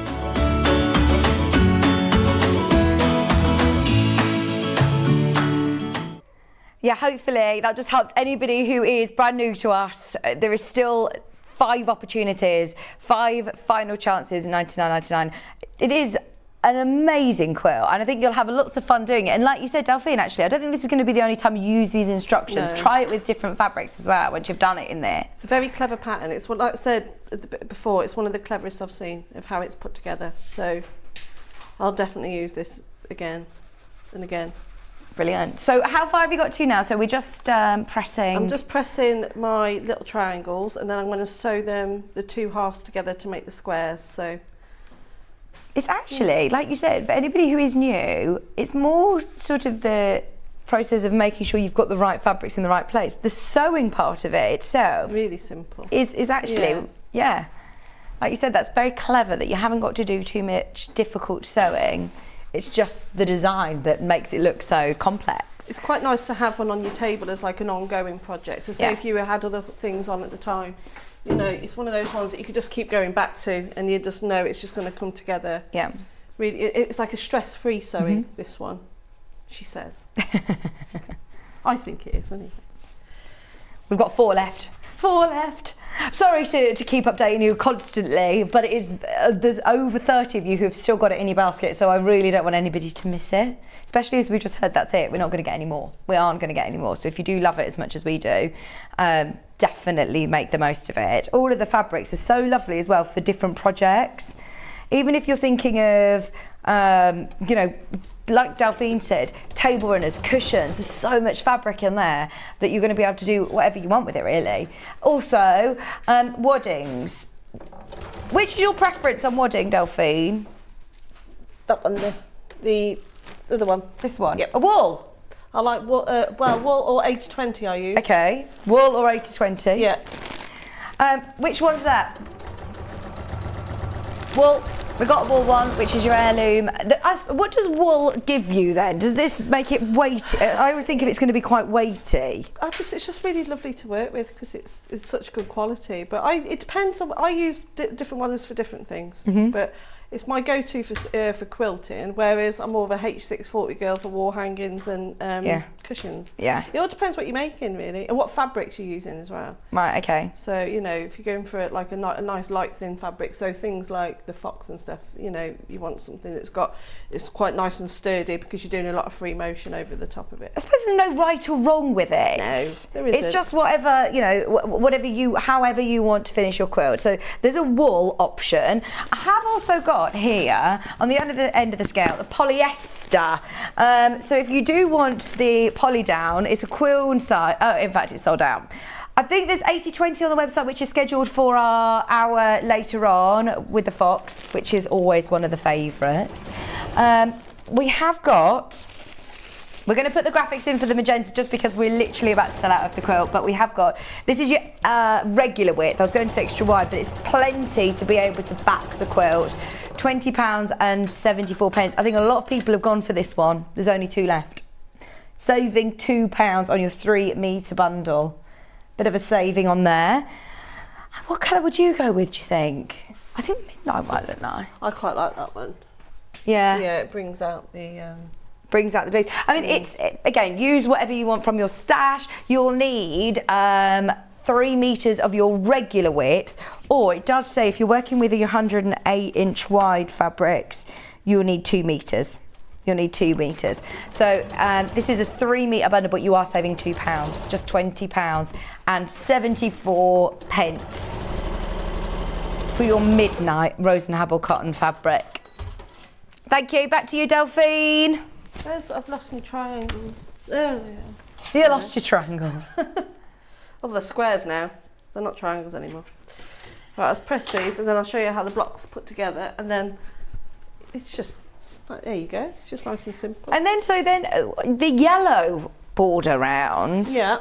Yeah, hopefully that just helps anybody who is brand new to us. There is still 5 opportunities, 5 final chances in $99.99. It is an amazing quilt, and I think you'll have lots of fun doing it. And like you said, Delphine, actually, I don't think this is going to be the only time you use these instructions. No. Try it with different fabrics as well once you've done it in there. It's a very clever pattern. It's what, like I said before, it's one of the cleverest I've seen of how it's put together. So I'll definitely use this again and again. Brilliant. So how far have you got to now? So we're just pressing... I'm just pressing my little triangles, and then I'm going to sew them, the 2 halves together to make the squares. So it's actually, like you said, for anybody who is new, it's more sort of the process of making sure you've got the right fabrics in the right place. The sewing part of it itself really simple. Is actually, yeah. Like you said, that's very clever that you haven't got to do too much difficult sewing. It's just the design that makes it look so complex. It's quite nice to have one on your table as like an ongoing project. So say if you had other things on at the time, you know, it's one of those ones that you could just keep going back to and you just know it's just going to come together. Yeah. Really, it's like a stress-free sewing, this one, she says. I think it is, anyway. We've got 4 left. 4 left. Sorry to keep updating you constantly, but it is there's over 30 of you who've still got it in your basket, so I really don't want anybody to miss it. Especially as we just heard, that's it. We're not going to get any more. We aren't going to get any more. So if you do love it as much as we do, definitely make the most of it. All of the fabrics are so lovely as well for different projects. Even if you're thinking of, you know, like Delphine said, table runners, cushions, there's so much fabric in there that you're going to be able to do whatever you want with it, really. Also, waddings. Which is your preference on wadding, Delphine? That one, the other one. This one? Yep. A wool? I like wool, wool or 80-20 I use. Okay, wool or 80-20? Yeah. Which one's that? Wool. We've got a wool one, which is your heirloom. What does wool give you then? Does this make it weighty? I always think of it's going to be quite weighty. It's just really lovely to work with because it's such good quality. But it depends on. I use different ones for different things. But it's my go-to for quilting. Whereas I'm more of a H640 girl for wall hangings and cushions. Yeah. It all depends what you're making, really, and what fabrics you're using as well. Right, okay. So, you know, if you're going for like a nice light thin fabric, so things like the fox and stuff, you know, you want something it's quite nice and sturdy because you're doing a lot of free motion over the top of it. I suppose there's no right or wrong with it. No, there isn't. It's just whatever, you know, however you want to finish your quilt. So there's a wool option. I have also got here, on the end of the scale, the polyester. So if you do want the poly down, it's a quiln size. Oh, in fact, it's sold out. I think there's 80/20 on the website, which is scheduled for our hour later on with the fox, which is always one of the favourites. We're going to put the graphics in for the magenta just because we're literally about to sell out of the quilt, but we have got, this is your regular width. I was going to say extra wide, but it's plenty to be able to back the quilt. £20 and 74 pence. I think a lot of people have gone for this one. There's only 2 left. Saving £2 on your 3 metre bundle. Bit of a saving on there. What colour would you go with, do you think? I think midnight, I don't know. I quite like that one. Yeah. Yeah, it brings out the... Brings out the blaze. I mean, again, use whatever you want from your stash. You'll need 3 metres of your regular width, or it does say if you're working with your 108-inch wide fabrics, you'll need 2 metres. You'll need 2 metres. So this is a 3 metre bundle, but you are saving £2, just £20 and 74 pence for your midnight Rose and Habel cotton fabric. Thank you. Back to you, Delphine. I've lost my triangle. There they are. You lost your triangles. Oh, they're squares now. They're not triangles anymore. Right, let's press these and then I'll show you how the blocks put together, and then it's just, there you go. It's just nice and simple. And then, the yellow border round. Yeah.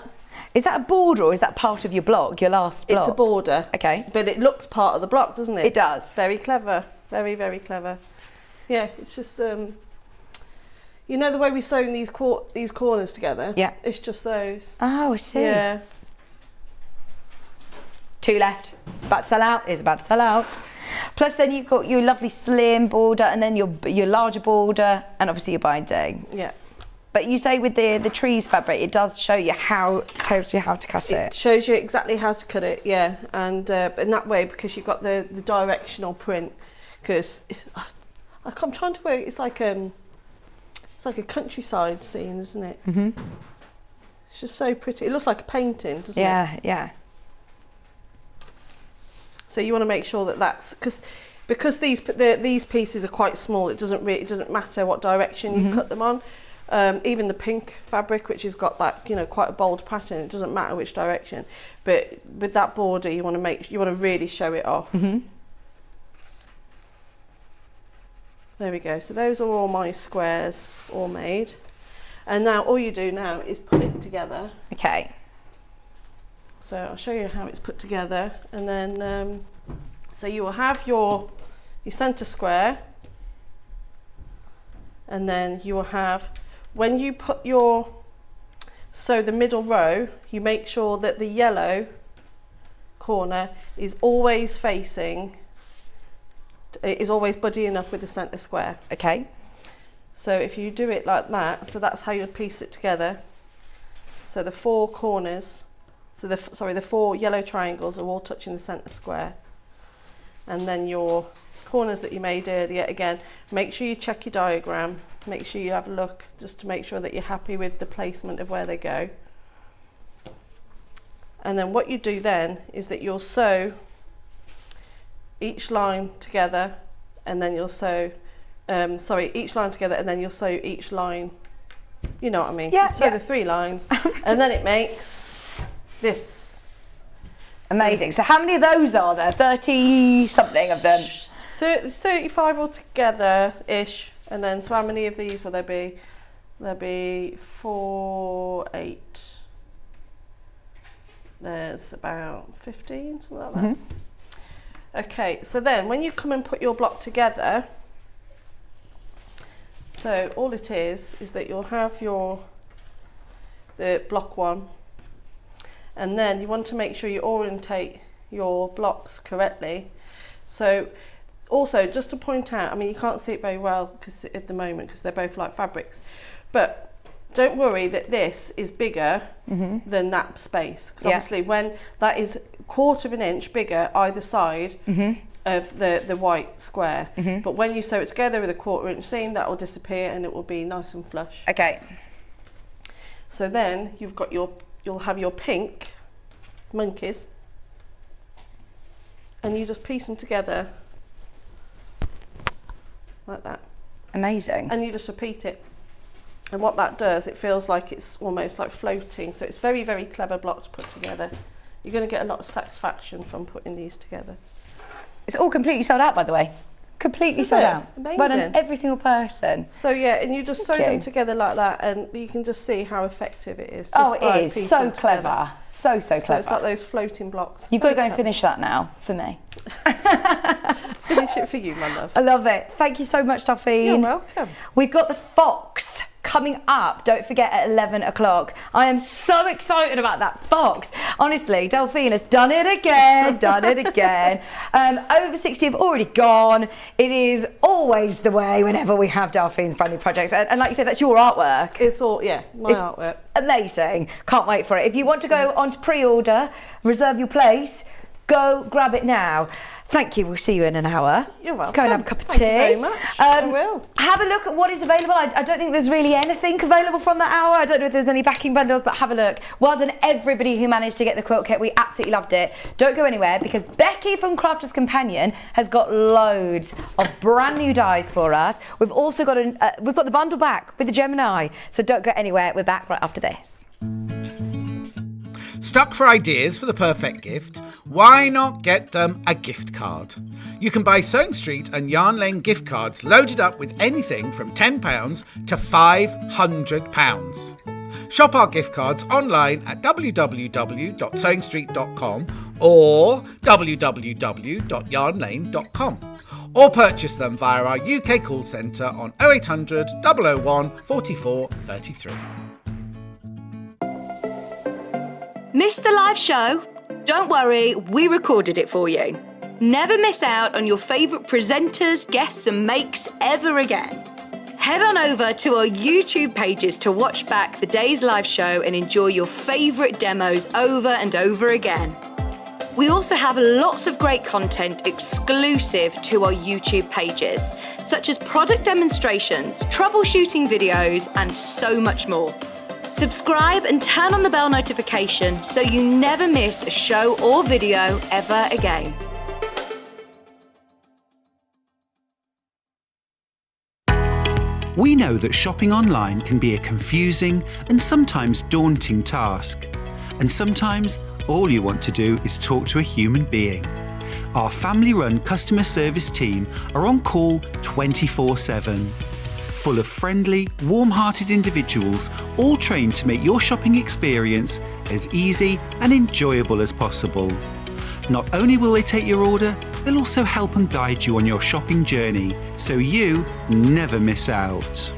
Is that a border or is that part of your block, your last block? It's a border. Okay. But it looks part of the block, doesn't it? It does. Very clever. Very, very clever. Yeah, it's just, you know the way we sewn these corners together? Yeah. It's just those. Oh, I see. Yeah. 2 left. About to sell out. Is about to sell out. Plus then you've got your lovely slim border and then your larger border and obviously your binding. Yeah. But you say with the trees fabric, it does show you tells you how to cut it. It shows you exactly how to cut it, yeah. And in that way, because you've got the directional print, because I'm trying to work, it's like a countryside scene, isn't it? Mm-hmm. It's just so pretty. It looks like a painting, doesn't it? Yeah, yeah. So you want to make sure that that's because these pieces are quite small. It doesn't matter what direction you cut them on. Even the pink fabric, which has got that quite a bold pattern, it doesn't matter which direction. But with that border, you want to really show it off. Mm-hmm. There we go. So those are all my squares all made, and now all you do now is put it together. Okay. So I'll show you how it's put together, and then so you will have your centre square, and then you will have, when you put the middle row, you make sure that the yellow corner is always facing, it is always buddying up with the centre square. Okay. So if you do it like that, so that's how you'll piece it together. So the 4 corners, the 4 yellow triangles are all touching the centre square. And then your corners that you made earlier, again, make sure you check your diagram, make sure you have a look just to make sure that you're happy with the placement of where they go. And then what you do then is that you'll sew each line together, and then you'll sew, each line together, and then you'll sew each line, you know what I mean? Yeah, you sew the 3 lines, and then it makes this. Amazing. So how many of those are there? 30 something of them? There's 35 altogether-ish, and then so how many of these will there be? There'll be 4, 8. There's about 15, something like that. Mm-hmm. Okay, so then when you come and put your block together, so all it is that you'll have the block 1, and then you want to make sure you orientate your blocks correctly. So also, just to point out, I mean, you can't see it very well at the moment because they're both like fabrics, but don't worry that this is bigger than that space. Because obviously when that is 1/4 inch bigger either side of the white square. But when you sew it together with a 1/4 inch seam, that will disappear and it will be nice and flush. Okay. So then you'll have your pink monkeys, and you just piece them together like that. Amazing. And you just repeat it. And what that does, it feels like it's almost like floating. So it's very, very clever block to put together. You're going to get a lot of satisfaction from putting these together. It's all completely sold out, by the way. Completely Is sold it? out. Amazing. Well done, every single person. So yeah, and you just sew Thank them you. together like that, and you can just see how effective it is. Oh, just by it is piecing so them together. clever. So So clever. it's like those floating blocks. You've got to go Very and clever. finish that now for me. Finish it for you, my love. I love it. Thank you so much, Delphine. You're welcome. We've got the Fox coming up, don't forget, at 11 o'clock. I am so excited about that Fox. Honestly, Delphine has done it again, Over 60 have already gone. It is always the way whenever we have Delphine's brand new projects. And like you said, that's your artwork. It's all, yeah, my artwork. Amazing. Can't wait for it. If you want to go on to pre-order, reserve your place, go grab it now. Thank you. We'll see you in an hour. You're welcome. Go and have a cup of Thank tea. you very much. I will. Have a look at what is available. I don't think there's really anything available from that hour. I don't know if there's any backing bundles, but have a look. Well done, everybody who managed to get the quilt kit. We absolutely loved it. Don't go anywhere because Becky from Crafter's Companion has got loads of brand new dies for us. We've also got we've got the bundle back with the Gemini. So don't go anywhere. We're back right after this. Stuck for ideas for the perfect gift? Why not get them a gift card? You can buy Sewing Street and Yarn Lane gift cards loaded up with anything from £10 to £500. Shop our gift cards online at www.sewingstreet.com or www.yarnlane.com, or purchase them via our UK call centre on 0800 001 44 33. Missed the live show? Don't worry, we recorded it for you. Never miss out on your favourite presenters, guests and makes ever again. Head on over to our YouTube pages to watch back the day's live show and enjoy your favourite demos over and over again. We also have lots of great content exclusive to our YouTube pages, such as product demonstrations, troubleshooting videos and so much more. Subscribe and turn on the bell notification so you never miss a show or video ever again. We know that shopping online can be a confusing and sometimes daunting task. And sometimes all you want to do is talk to a human being. Our family-run customer service team are on call 24/7. Full of friendly, warm-hearted individuals, all trained to make your shopping experience as easy and enjoyable as possible. Not only will they take your order, they'll also help and guide you on your shopping journey, so you never miss out.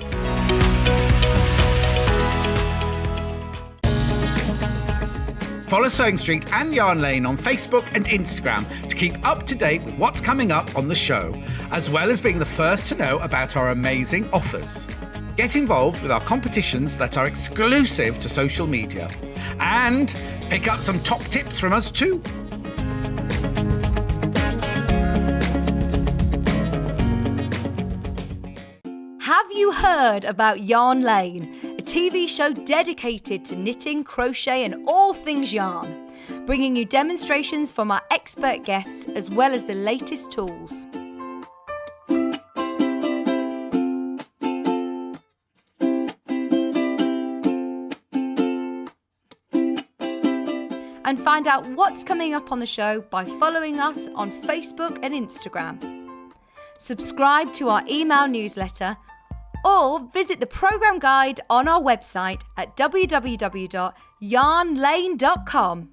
Follow Sewing Street and Yarn Lane on Facebook and Instagram to keep up to date with what's coming up on the show, as well as being the first to know about our amazing offers. Get involved with our competitions that are exclusive to social media, and pick up some top tips from us too. Have you heard about Yarn Lane, a TV show dedicated to knitting, crochet and all things yarn, bringing you demonstrations from our expert guests as well as the latest tools. And find out what's coming up on the show by following us on Facebook and Instagram. Subscribe to our email newsletter or visit the programme guide on our website at www.yarnlane.com.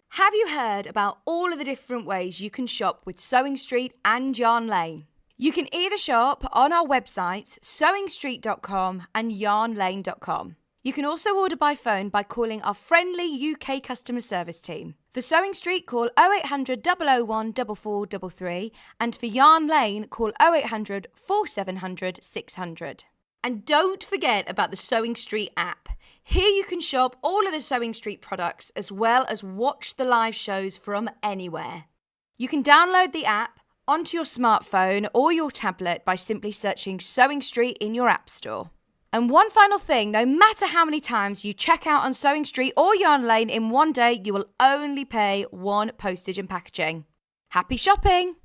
Have you heard about all of the different ways you can shop with Sewing Street and Yarn Lane? You can either shop on our websites, sewingstreet.com and yarnlane.com. You can also order by phone by calling our friendly UK customer service team. For Sewing Street, call 0800 001 4433, and for Yarn Lane, call 0800 4700 600. And don't forget about the Sewing Street app. Here you can shop all of the Sewing Street products as well as watch the live shows from anywhere. You can download the app onto your smartphone or your tablet by simply searching Sewing Street in your app store. And one final thing, no matter how many times you check out on Sewing Street or Yarn Lane in one day, you will only pay one postage and packaging. Happy shopping!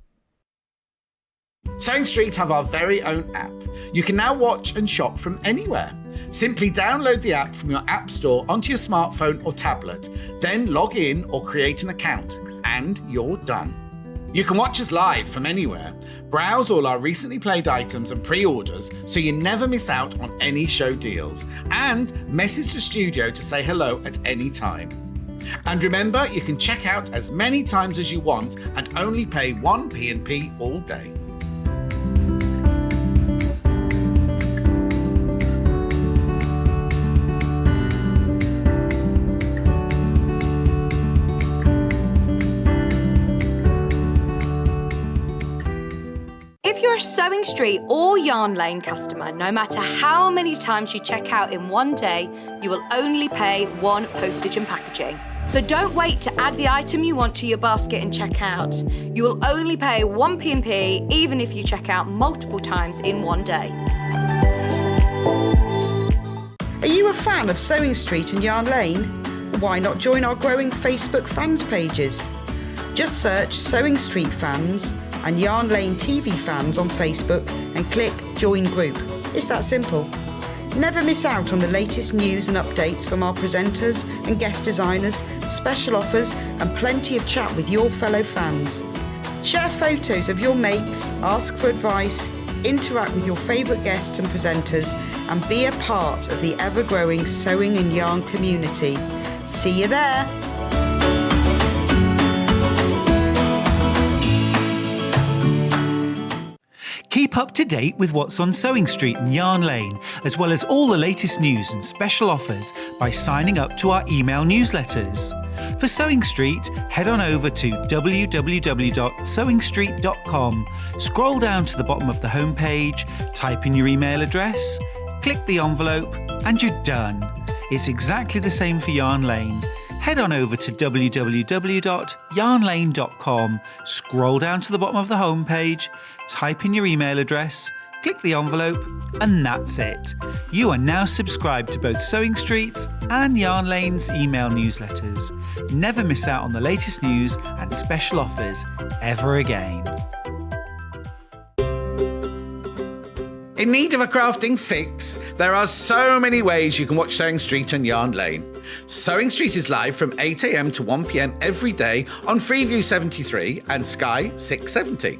Sewing Street have our very own app. You can now watch and shop from anywhere. Simply download the app from your app store onto your smartphone or tablet, then log in or create an account, and you're done. You can watch us live from anywhere, browse all our recently played items and pre-orders so you never miss out on any show deals, and message the studio to say hello at any time. And remember, you can check out as many times as you want and only pay one P&P all day. If you're a Sewing Street or Yarn Lane customer, no matter how many times you check out in one day, you will only pay one postage and packaging. So don't wait to add the item you want to your basket and check out. You will only pay one P&P even if you check out multiple times in one day. Are you a fan of Sewing Street and Yarn Lane? Why not join our growing Facebook fans pages? Just search Sewing Street Fans and Yarn Lane TV Fans on Facebook and click Join Group. It's that simple. Never miss out on the latest news and updates from our presenters and guest designers, special offers and plenty of chat with your fellow fans. Share photos of your makes, ask for advice, interact with your favourite guests and presenters and be a part of the ever-growing sewing and yarn community. See you there! Keep up to date with what's on Sewing Street and Yarn Lane, as well as all the latest news and special offers by signing up to our email newsletters. For Sewing Street, head on over to www.sewingstreet.com, scroll down to the bottom of the homepage, type in your email address, click the envelope, and you're done. It's exactly the same for Yarn Lane. Head on over to www.yarnlane.com, scroll down to the bottom of the homepage, type in your email address, click the envelope, and that's it. You are now subscribed to both Sewing Street's and Yarn Lane's email newsletters. Never miss out on the latest news and special offers ever again. In need of a crafting fix? There are so many ways you can watch Sewing Street and Yarn Lane. Sewing Street is live from 8 a.m. to 1 p.m. every day on Freeview 73 and Sky 670.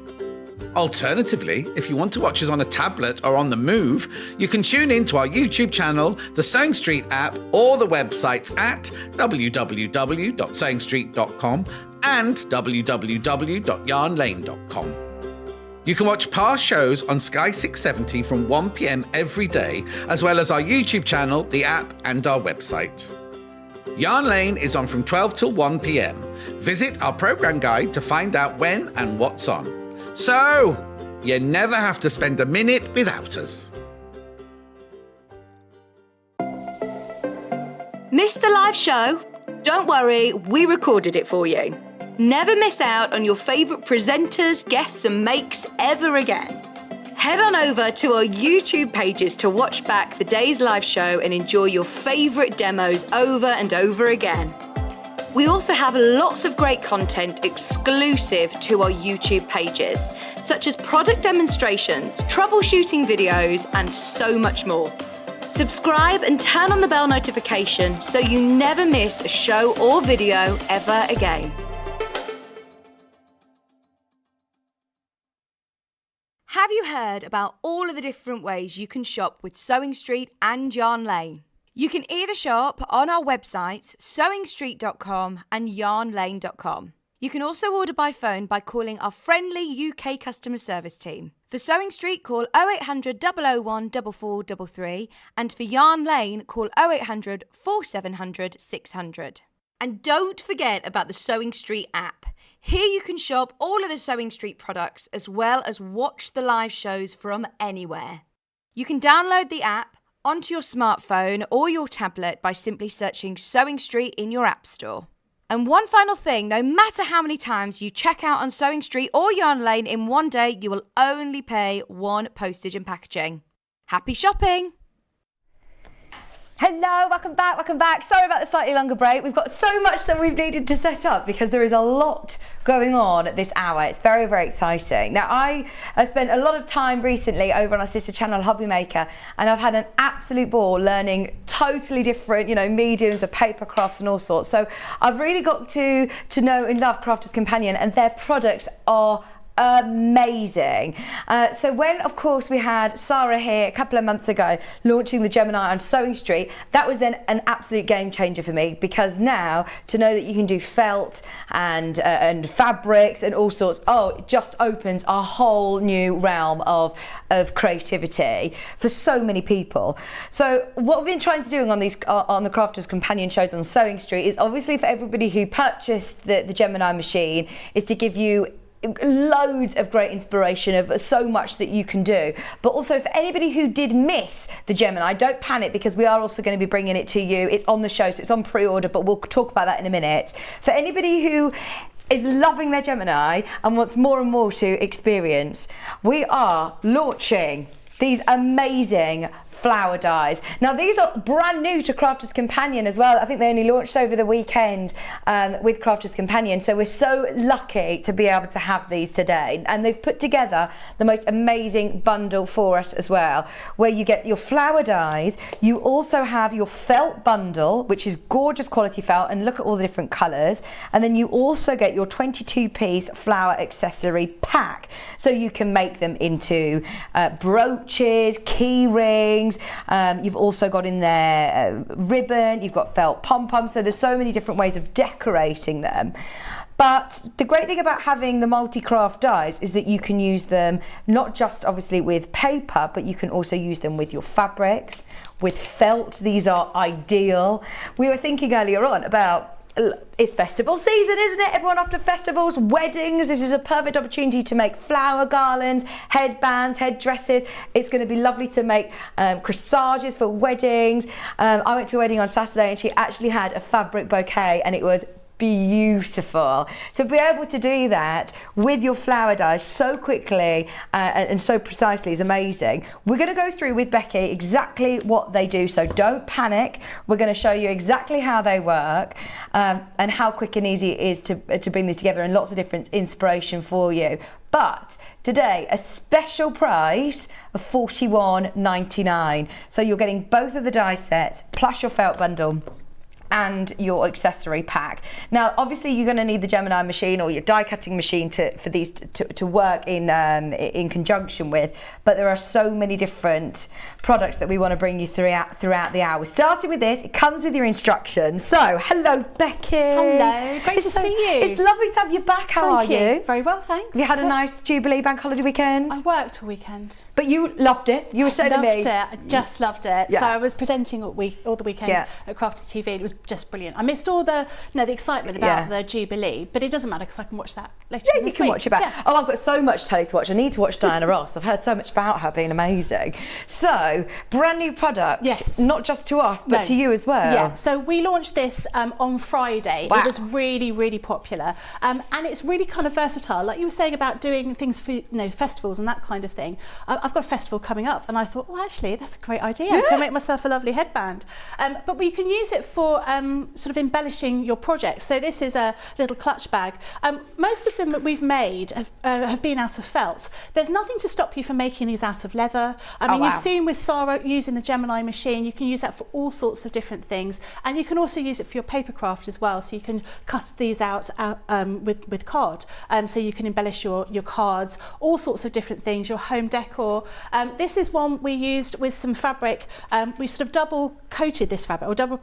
Alternatively, if you want to watch us on a tablet or on the move, you can tune in to our YouTube channel, the Sewing Street app, or the websites at www.sewingstreet.com and www.yarnlane.com. You can watch past shows on Sky 670 from 1 p.m. every day, as well as our YouTube channel, the app, and our website. Yarn Lane is on from 12 till 1 p.m. Visit our programme guide to find out when and what's on. So, you never have to spend a minute without us. Missed the live show? Don't worry, we recorded it for you. Never miss out on your favourite presenters, guests and makes ever again. Head on over to our YouTube pages to watch back the day's live show and enjoy your favourite demos over and over again. We also have lots of great content exclusive to our YouTube pages, such as product demonstrations, troubleshooting videos, and so much more. Subscribe and turn on the bell notification so you never miss a show or video ever again. Have you heard about all of the different ways you can shop with Sewing Street and Yarn Lane? You can either shop on our websites, sewingstreet.com and yarnlane.com. You can also order by phone by calling our friendly UK customer service team. For Sewing Street, call 0800 001 4433 and for Yarn Lane, call 0800 4700 600. And don't forget about the Sewing Street app. Here you can shop all of the Sewing Street products as well as watch the live shows from anywhere. You can download the app onto your smartphone or your tablet by simply searching Sewing Street in your App Store. And one final thing, no matter how many times you check out on Sewing Street or Yarn Lane in one day, you will only pay one postage and packaging. Happy shopping! Hello, welcome back. Sorry about the slightly longer break. We've got so much that we've needed to set up because there is a lot going on at this hour. It's very, very exciting. Now, I have spent a lot of time recently over on our sister channel, Hobby Maker, and I've had an absolute ball learning totally different, mediums of paper crafts and all sorts. So I've really got to know and love Crafters Companion, and their products are amazing. So when, of course, we had Sarah here a couple of months ago launching the Gemini on Sewing Street, that was then an absolute game changer for me, because now to know that you can do felt and fabrics and all sorts, it just opens a whole new realm of creativity for so many people. So what we've been trying to do on these on the Crafters Companion shows on Sewing Street is obviously for everybody who purchased the Gemini machine is to give you loads of great inspiration of so much that you can do, but also for anybody who did miss the Gemini, don't panic, because we are also going to be bringing it to you. It's on the show, so it's on pre-order, but we'll talk about that in a minute. For anybody who is loving their Gemini and wants more and more to experience, we are launching these amazing flower dies. Now these are brand new to Crafters Companion as well. I think they only launched over the weekend with Crafters Companion, so we're so lucky to be able to have these today. And they've put together the most amazing bundle for us as well, where you get your flower dies, you also have your felt bundle, which is gorgeous quality felt, and look at all the different colours, and then you also get your 22-piece flower accessory pack, so you can make them into brooches, key rings. You've also got in there ribbon, you've got felt pom-poms, so there's so many different ways of decorating them. But the great thing about having the multi-craft dies is that you can use them not just obviously with paper, but you can also use them with your fabrics, with felt. These are ideal. We were thinking earlier on about, it's festival season, isn't it? Everyone after festivals, weddings. This is a perfect opportunity to make flower garlands, headbands, headdresses. It's going to be lovely to make corsages for weddings. I went to a wedding on Saturday and she actually had a fabric bouquet and it was beautiful. To be able to do that with your flower dies so quickly and so precisely is amazing. We're going to go through with Becky exactly what they do, so don't panic. We're going to show you exactly how they work and how quick and easy it is to bring these together, and lots of different inspiration for you. But today, a special price of $41.99. So you're getting both of the die sets plus your felt bundle and your accessory pack. Now obviously you're going to need the Gemini machine or your die cutting machine for these to work in conjunction with, but there are so many different products that we want to bring you throughout the hour. Starting with this, it comes with your instructions. So hello Becky. Hello, great to see you. It's lovely to have you back. How are you? Very well, thanks. You had a nice Jubilee bank holiday weekend? I worked all weekend. But you loved it. You were saying to me. Loved it. I just loved it. Yeah. So I was presenting all the weekend at Crafters TV. And it was just brilliant. I missed all the the excitement about the Jubilee, but it doesn't matter because I can watch that later. Yeah, you can watch it back. Yeah. Oh, I've got so much telly to watch. I need to watch Diana Ross. I've heard so much about her being amazing. So, brand new product. Yes. Not just to us, but to you as well. Yeah. So we launched this on Friday. Wow. It was really, really popular, and it's really kind of versatile. Like you were saying about doing things for festivals and that kind of thing. I've got a festival coming up, and I thought, well, actually, that's a great idea. I can make myself a lovely headband. But we can use it for sort of embellishing your project. So this is a little clutch bag. Most of them that we've made have been out of felt. There's nothing to stop you from making these out of leather. I mean, you've seen with Sarah using the Gemini machine, you can use that for all sorts of different things, and you can also use it for your paper craft as well. So you can cut these out with card, so you can embellish your cards, all sorts of different things, your home decor. This is one we used with some fabric. We sort of double coated this fabric, or double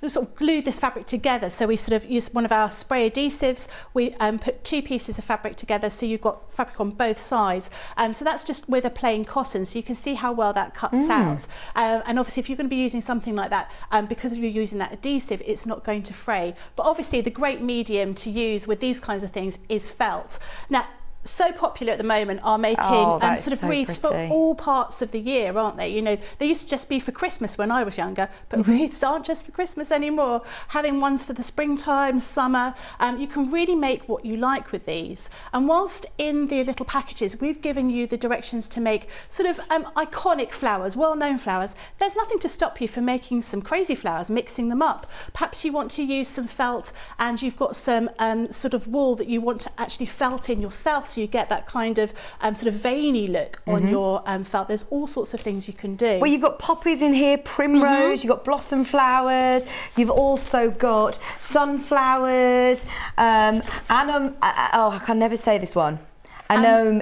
we sort of glued this fabric together. So we sort of used one of our spray adhesives. We put two pieces of fabric together, so you've got fabric on both sides. So that's just with a plain cotton, so you can see how well that cuts out. And obviously if you're going to be using something like that, because you're using that adhesive, it's not going to fray. But obviously the great medium to use with these kinds of things is felt. Now, so popular at the moment are making that sort is of so wreaths for pretty. all parts of the year, aren't they? You know, they used to just be for Christmas when I was younger, but wreaths aren't just for Christmas anymore. Having ones for the springtime, summer, you can really make what you like with these. And whilst in the little packages, we've given you the directions to make sort of iconic flowers, well-known flowers. There's nothing to stop you from making some crazy flowers, mixing them up. Perhaps you want to use some felt and you've got some sort of wool that you want to actually felt in yourself, so you get that kind of sort of veiny look on your felt. There's all sorts of things you can do. Well, you've got poppies in here, primrose, you've got blossom flowers, you've also got sunflowers, I can never say this one. Anemone?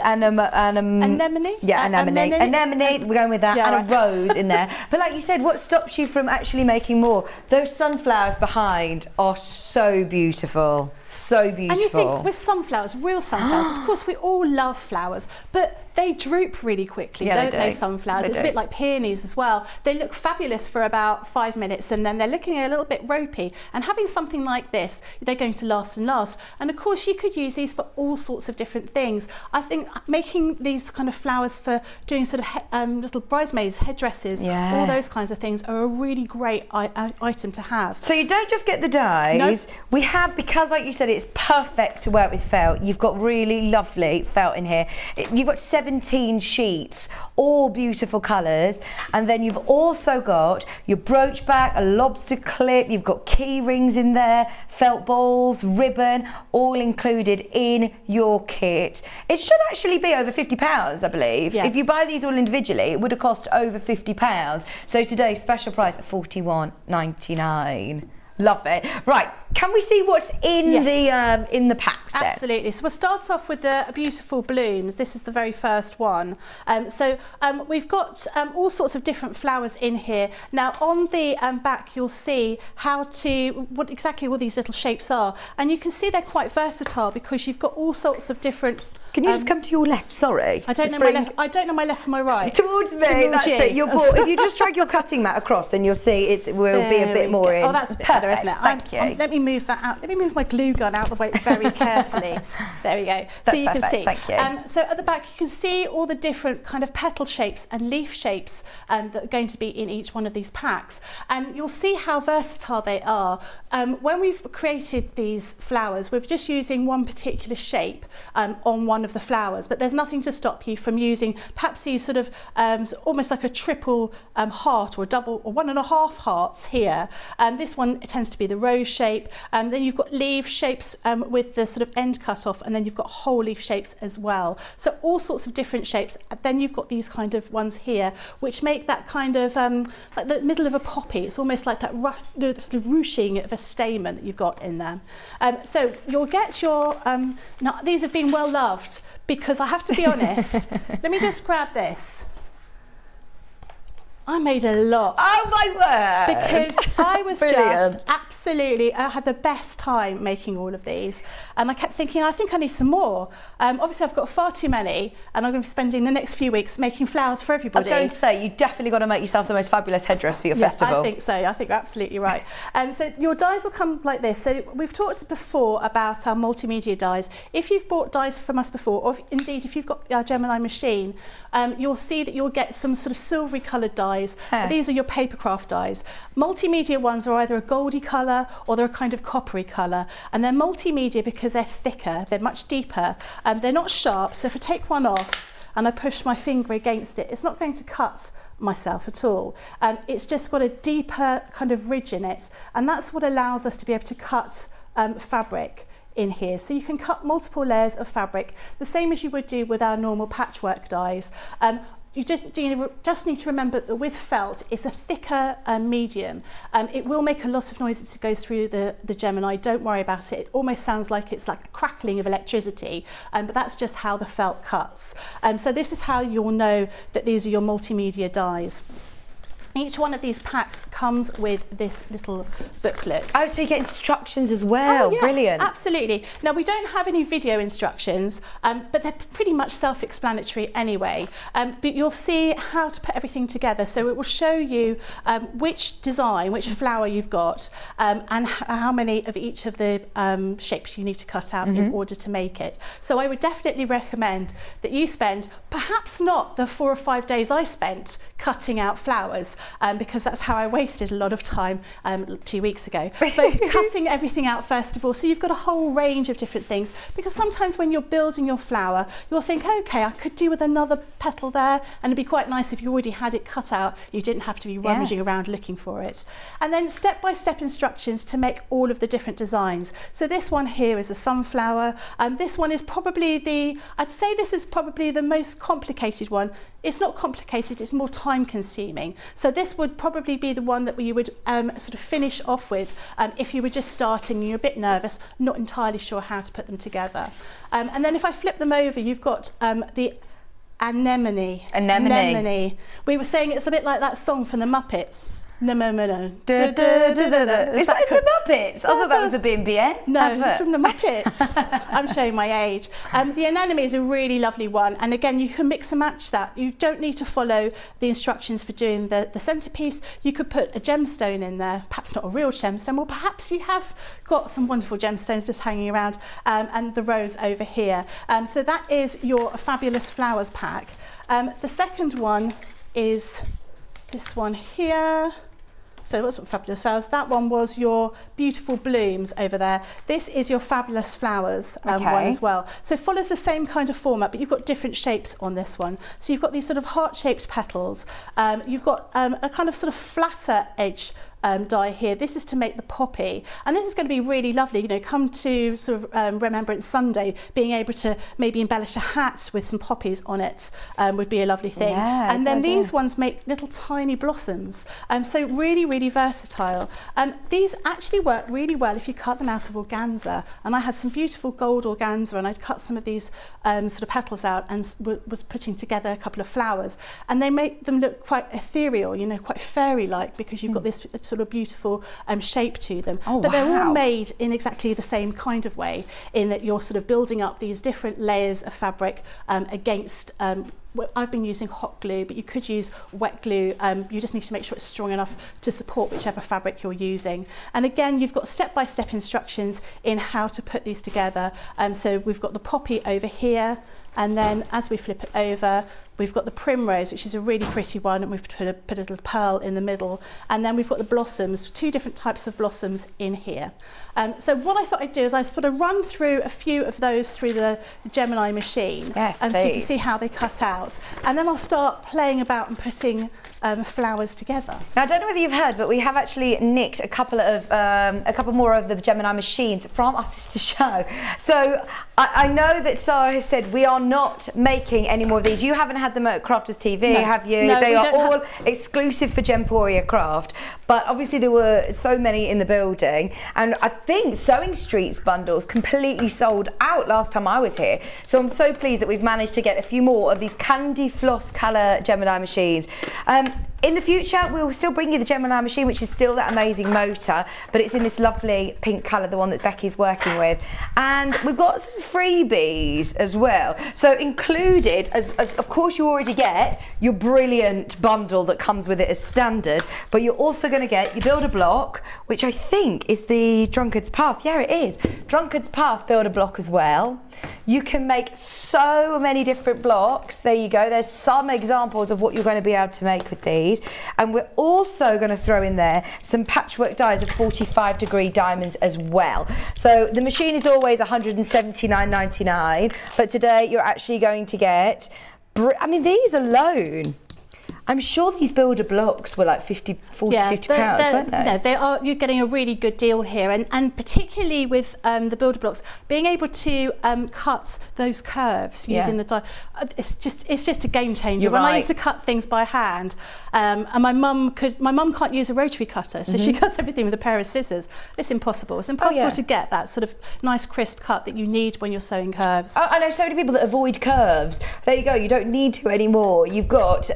Yeah, anemone. We're going with that. Yeah, and a rose in there. But like you said, what stops you from actually making more? Those sunflowers behind are so beautiful. So beautiful. And you think with sunflowers, real sunflowers, of course we all love flowers, but they droop really quickly, Yeah, don't they, sunflowers? It's a bit like peonies as well. They look fabulous for about 5 minutes and then they're looking a little bit ropey. And having something like this, they're going to last and last. And of course you could use these for all sorts of different things. I think making these kind of flowers for doing sort of little bridesmaids, headdresses, all those kinds of things are a really great item to have. So you don't just get the dies. Nope. We have, because like you said, it's perfect to work with felt. You've got really lovely felt in here. You've got 17 sheets, all beautiful colours. And then you've also got your brooch back, a lobster clip, you've got key rings in there, felt balls, ribbon, all included in your kit. It should actually be over £50, I believe. Yeah. If you buy these all individually, it would have cost over £50. So today, special price at £41.99. Love it. Right, can we see what's in the packs then? Absolutely. So we'll start off with the beautiful blooms. This is the very first one. We've got all sorts of different flowers in here. Now on the back you'll see what exactly all these little shapes are, and you can see they're quite versatile because you've got all sorts of different. Can you just come to your left? Sorry. I don't know my left from my right. Towards me. That's it. If you just drag your cutting mat across, then you'll see it will be a bit more in. Oh, that's a bit better, isn't it? Thank you. Let me move that out. Let me move my glue gun out of the way very carefully. There we go. That's so you perfect. can see. Thank you. So at the back you can see all the different kind of petal shapes and leaf shapes that are going to be in each one of these packs. And you'll see how versatile they are. When we've created these flowers, we're just using one particular shape on one of the flowers, but there's nothing to stop you from using perhaps these sort of almost like a triple heart or a double or 1.5 hearts here. This one tends to be the rose shape. Then you've got leaf shapes with the sort of end cut off, and then you've got whole leaf shapes as well. So all sorts of different shapes. Then you've got these kind of ones here, which make that kind of like the middle of a poppy. It's almost like that sort of ruching of a stamen that you've got in there. So you'll get your, now these have been well loved, because I have to be honest, let me just grab this. I made a lot. Oh my word! Because I was Brilliant. I had the best time making all of these. And I kept thinking, I think I need some more. Obviously I've got far too many, and I'm going to be spending the next few weeks making flowers for I was everybody. going to say, you definitely got to make yourself the most fabulous headdress for your festival. I think so. I think you're absolutely right. So your dies will come like this. So we've talked before about our multimedia dies. If you've bought dies from us before, or indeed if you've got our Gemini machine, you'll see that you'll get some sort of silvery coloured dies. These are your papercraft dies. Multimedia ones are either a goldy colour or they're a kind of coppery colour, and they're multimedia because they're thicker, they're much deeper, they're not sharp. So if I take one off and I push my finger against it, it's not going to cut myself at all. It's just got a deeper kind of ridge in it, and that's what allows us to be able to cut fabric in here. So you can cut multiple layers of fabric, the same as you would do with our normal patchwork dies. You just need to remember that with felt, it's a thicker medium. It will make a lot of noise as it goes through the Gemini. Don't worry about it. It almost sounds like it's like a crackling of electricity, but that's just how the felt cuts. So this is how you'll know that these are your multimedia dies. Each one of these packs comes with this little booklet. Oh, so you get instructions as well. Oh, yeah, brilliant. Absolutely. Now, we don't have any video instructions, but they're pretty much self-explanatory anyway. But you'll see how to put everything together. So it will show you which design, which flower you've got, and how many of each of the shapes you need to cut out in order to make it. So I would definitely recommend that you spend perhaps not the 4 or 5 days I spent cutting out flowers, because that's how I wasted a lot of time 2 weeks ago. But cutting everything out first of all, so you've got a whole range of different things, because sometimes when you're building your flower, you'll think, okay, I could do with another petal there, and it'd be quite nice if you already had it cut out, you didn't have to be rummaging around looking for it. And then step-by-step instructions to make all of the different designs. So this one here is a sunflower. This one is probably I'd say this is probably the most complicated one. It's not complicated, it's more time consuming. So this would probably be the one that you would sort of finish off with if you were just starting and you're a bit nervous, not entirely sure how to put them together. And then if I flip them over, you've got the anemone. Anemone. We were saying it's a bit like that song from the Muppets. Is that in the Muppets? I thought that was the BNBN. No, it's from the Muppets. I'm showing my age. The anemone is a really lovely one, and again, you can mix and match that. You don't need to follow the instructions for doing the centerpiece. You could put a gemstone in there, perhaps not a real gemstone, or perhaps you have got some wonderful gemstones just hanging around, and the rose over here. So that is your Fabulous Flowers pack. The second one is this one here. So what's Fabulous Flowers? That one was your Beautiful Blooms over there. This is your Fabulous Flowers one as well. So it follows the same kind of format, but you've got different shapes on this one. So you've got these sort of heart-shaped petals. You've got a kind of sort of flatter edge die here. This is to make the poppy, and this is going to be really lovely, you know, come to sort of Remembrance Sunday, being able to maybe embellish a hat with some poppies on it would be a lovely thing. And then these ones make little tiny blossoms, so really versatile. These actually work really well if you cut them out of organza, and I had some beautiful gold organza, and I'd cut some of these sort of petals out and was putting together a couple of flowers, and they make them look quite ethereal, you know, quite fairy-like, because you've got this sort of beautiful shape to them. But they're all made in exactly the same kind of way, in that you're sort of building up these different layers of fabric against I've been using hot glue, but you could use wet glue. You just need to make sure it's strong enough to support whichever fabric you're using. And again, you've got step-by-step instructions in how to put these together. So we've got the poppy over here, and then as we flip it over, we've got the primrose, which is a really pretty one, and we've put a little pearl in the middle. And then we've got the blossoms, 2 different types of blossoms in here. So what I thought I'd do is I thought I'd run through a few of those through the Gemini machine. Yes, so you can see how they cut out. And then I'll start playing about and putting flowers together. Now, I don't know whether you've heard, but we have actually nicked a couple more of the Gemini machines from our sister show. So I know that Sarah has said we are not making any more of these. You haven't had them at Crafters TV, have you? No, they are all exclusive for Gemporia Craft, but obviously there were so many in the building, and I think Sewing Street's bundles completely sold out last time I was here. So I'm so pleased that we've managed to get a few more of these candy floss colour Gemini machines. In the future, we'll still bring you the Gemini machine, which is still that amazing motor, but it's in this lovely pink colour, the one that Becky's working with. And we've got some freebies as well. So included, as of course you already get your brilliant bundle that comes with it as standard, but you're also going to get your Builder Block, which I think is the Drunkard's Path. Yeah, it is. Drunkard's Path Builder Block as well. You can make so many different blocks. There you go. There's some examples of what you're going to be able to make with these. And we're also going to throw in there some patchwork dies of 45-degree diamonds as well. So the machine is always $179.99, but today you're actually going to get, I mean, these alone, I'm sure these builder blocks were like 40 to 50 pounds, weren't they? No, they are. You're getting a really good deal here, and particularly with the builder blocks, being able to cut those curves using the die, it's just a game changer. When I used to cut things by hand, and my mum can't use a rotary cutter, so she cuts everything with a pair of scissors. It's impossible. It's impossible to get that sort of nice crisp cut that you need when you're sewing curves. I know so many people that avoid curves. There you go. You don't need to anymore. You've got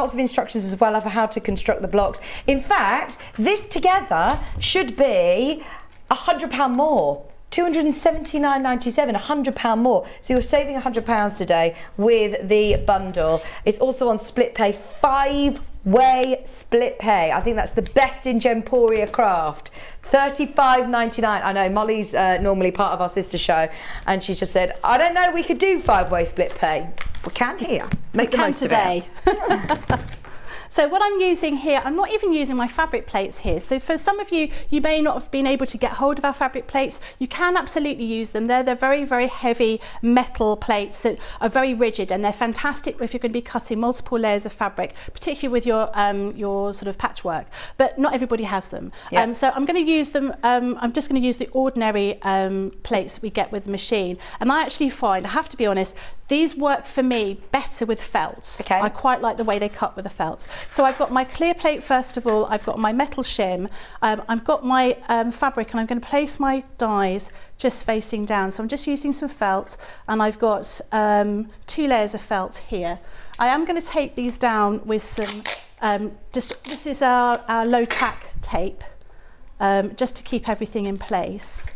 lots of instructions as well for how to construct the blocks. In fact, this together should be £100 more. £279.97, £100 more. So you're saving £100 today with the bundle. It's also on split pay, 5-way split pay. I think that's the best in Gemporia Craft. $35.99. I know Molly's normally part of our sister show, and she's just said, I don't know, we could do 5-way split pay. We can here. Make the most today. of it. So what I'm using here, I'm not even using my fabric plates here. So for some of you, you may not have been able to get hold of our fabric plates. You can absolutely use them. They're very, very heavy metal plates that are very rigid, and they're fantastic if you're going to be cutting multiple layers of fabric, particularly with your sort of patchwork. But not everybody has them. Yeah. So I'm going to use them. I'm just going to use the ordinary plates we get with the machine. And I actually find, I have to be honest, these work for me better with felt. Okay. I quite like the way they cut with the felt. So I've got my clear plate first of all, I've got my metal shim, I've got my fabric, and I'm going to place my dies just facing down. So I'm just using some felt, and I've got 2 layers of felt here. I am going to take these down with some, this is our low tack tape, just to keep everything in place.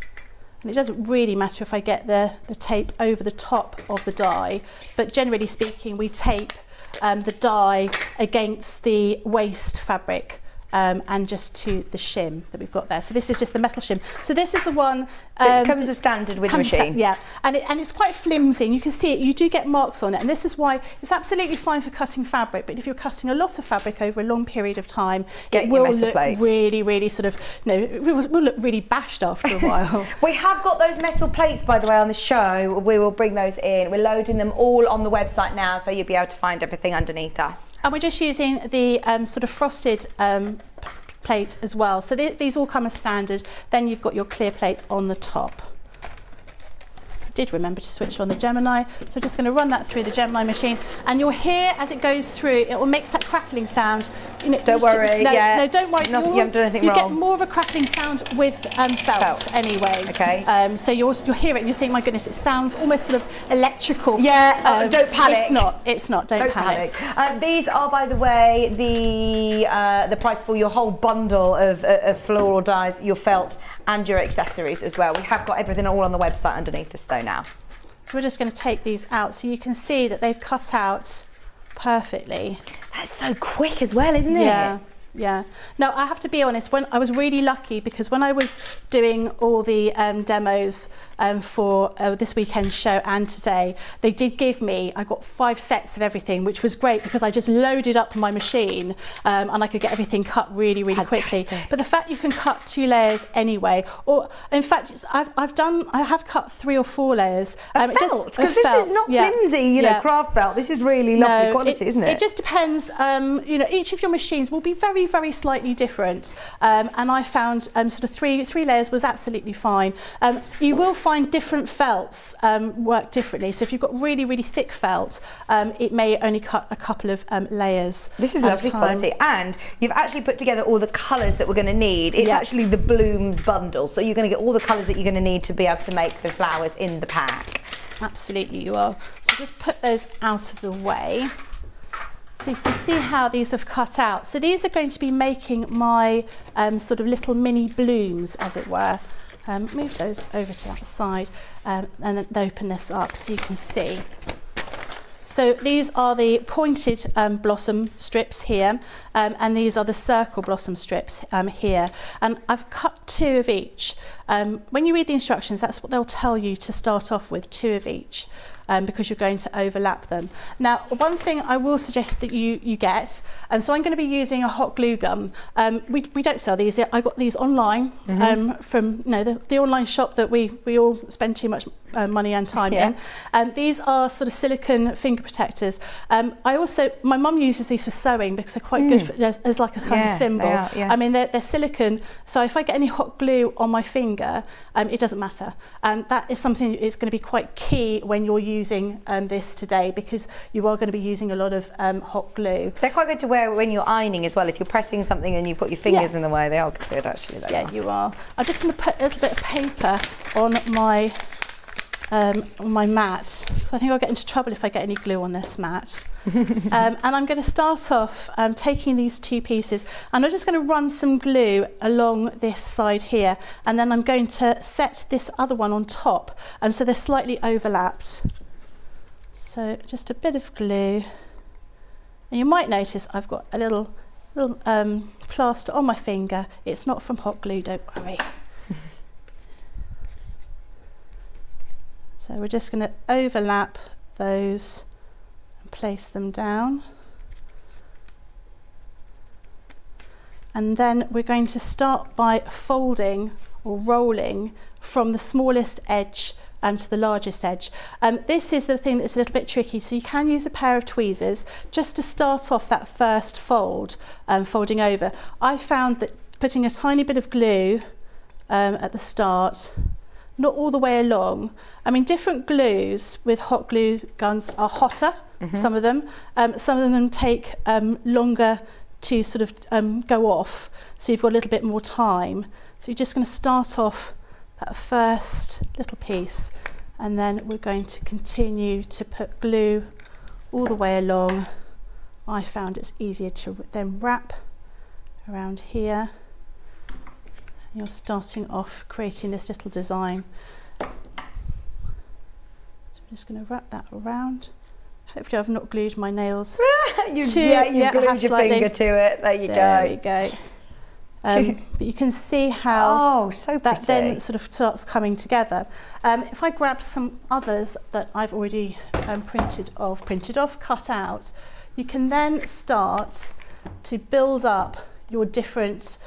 And it doesn't really matter if I get the tape over the top of the die, but generally speaking, we tape the die against the waste fabric and just to the shim that we've got there. So this is just the metal shim. So this is the one it comes as standard with the machine. Yeah, and it's quite flimsy, and you can see it, you do get marks on it, and this is why it's absolutely fine for cutting fabric, but if you're cutting a lot of fabric over a long period of time, it will look really, really sort of, it will look really bashed after a while. We have got those metal plates, by the way, on the show. We will bring those in. We're loading them all on the website now, so you'll be able to find everything underneath us. And we're just using the sort of frosted plate as well. So these all come as standard. Then you've got your clear plate on the top. I did remember to switch on the Gemini, so I'm just going to run that through the Gemini machine, and you'll hear as it goes through, it will make that crackling sound. Don't worry. No, don't worry. You haven't done anything wrong. You get more of a crackling sound with felt anyway. Okay. So you'll hear it and you think, my goodness, it sounds almost sort of electrical. Yeah. Don't panic. It's not. Don't panic. These are, by the way, the price for your whole bundle of floral dies, your felt, and your accessories as well. We have got everything all on the website underneath this though now. So we're just going to take these out so you can see that they've cut out perfectly. That's so quick as well, isn't it? Yeah. Yeah. Now, I have to be honest, when I was really lucky, because when I was doing all the demos for this weekend's show and today, they did give me, I got 5 sets of everything, which was great because I just loaded up my machine and I could get everything cut really, really quickly. But the fact you can cut 2 layers anyway, or in fact, I have cut 3 or 4 layers. Because this is not flimsy, craft felt. This is really lovely quality, isn't it? It just depends. Each of your machines will be very, very slightly different, and I found sort of three layers was absolutely fine. You will find different felts work differently. So if you've got really, really thick felt, it may only cut a couple of layers. This is lovely quality, and you've actually put together all the colours that we're going to need. It's actually the Blooms bundle, so you're going to get all the colours that you're going to need to be able to make the flowers in the pack. Absolutely, you are. So just put those out of the way. So you can see how these have cut out. So these are going to be making my sort of little mini blooms, as it were. Move those over to that side and then open this up so you can see. So these are the pointed blossom strips here, and these are the circle blossom strips here. And I've cut 2 of each. When you read the instructions, that's what they'll tell you to start off with, 2 of each. Because you're going to overlap them. Now, one thing I will suggest that you get, and so I'm going to be using a hot glue gun. We don't sell these. I got these online from the online shop that we all spend too much money and time in. And these are sort of silicone finger protectors. My mum uses these for sewing because they're quite good as like a kind of thimble. I mean, they're silicone, so if I get any hot glue on my finger, it doesn't matter. And that is something that's going to be quite key when you're using this today, because you are going to be using a lot of hot glue. They're quite good to wear when you're ironing as well. If you're pressing something and you've got your fingers in the way, they are good actually. You are. I'm just going to put a little bit of paper on my mat, because I think I'll get into trouble if I get any glue on this mat. And I'm going to start off taking these two pieces, and I'm just going to run some glue along this side here, and then I'm going to set this other one on top, so they're slightly overlapped. So just a bit of glue, and you might notice I've got a little plaster on my finger. It's not from hot glue, don't worry. So we're just going to overlap those and place them down. And then we're going to start by folding or rolling from the smallest edge to the largest edge. This is the thing that's a little bit tricky, so you can use a pair of tweezers just to start off that first fold, folding over. I found that putting a tiny bit of glue at the start, not all the way along. I mean, different glues with hot glue guns are hotter, some of them. Some of them take longer to sort of go off, so you've got a little bit more time. So you're just going to start off that first little piece, and then we're going to continue to put glue all the way along. I found it's easier to then wrap around here. You're starting off creating this little design. So I'm just going to wrap that around. Hopefully I've not glued my nails. You glued your finger to it. There you go. There you go. But you can see how that then sort of starts coming together. If I grab some others that I've already printed off, cut out, you can then start to build up your different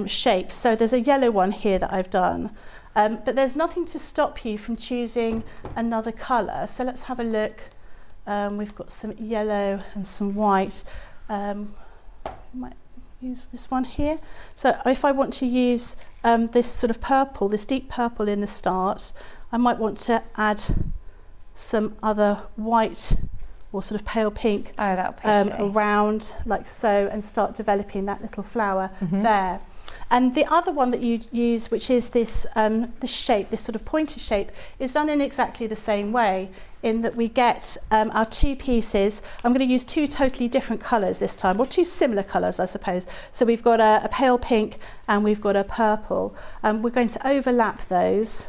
shapes. So there's a yellow one here that I've done, but there's nothing to stop you from choosing another colour. So let's have a look. We've got some yellow and some white. Might use this one here. So if I want to use this sort of purple, this deep purple in the start, I might want to add some other white or sort of pale pink around like so, and start developing that little flower there. And the other one that you use, which is this shape, this sort of pointed shape, is done in exactly the same way, in that we get our two pieces. I'm going to use two totally different colours this time, or two similar colours, I suppose. So we've got a pale pink and we've got a purple. We're going to overlap those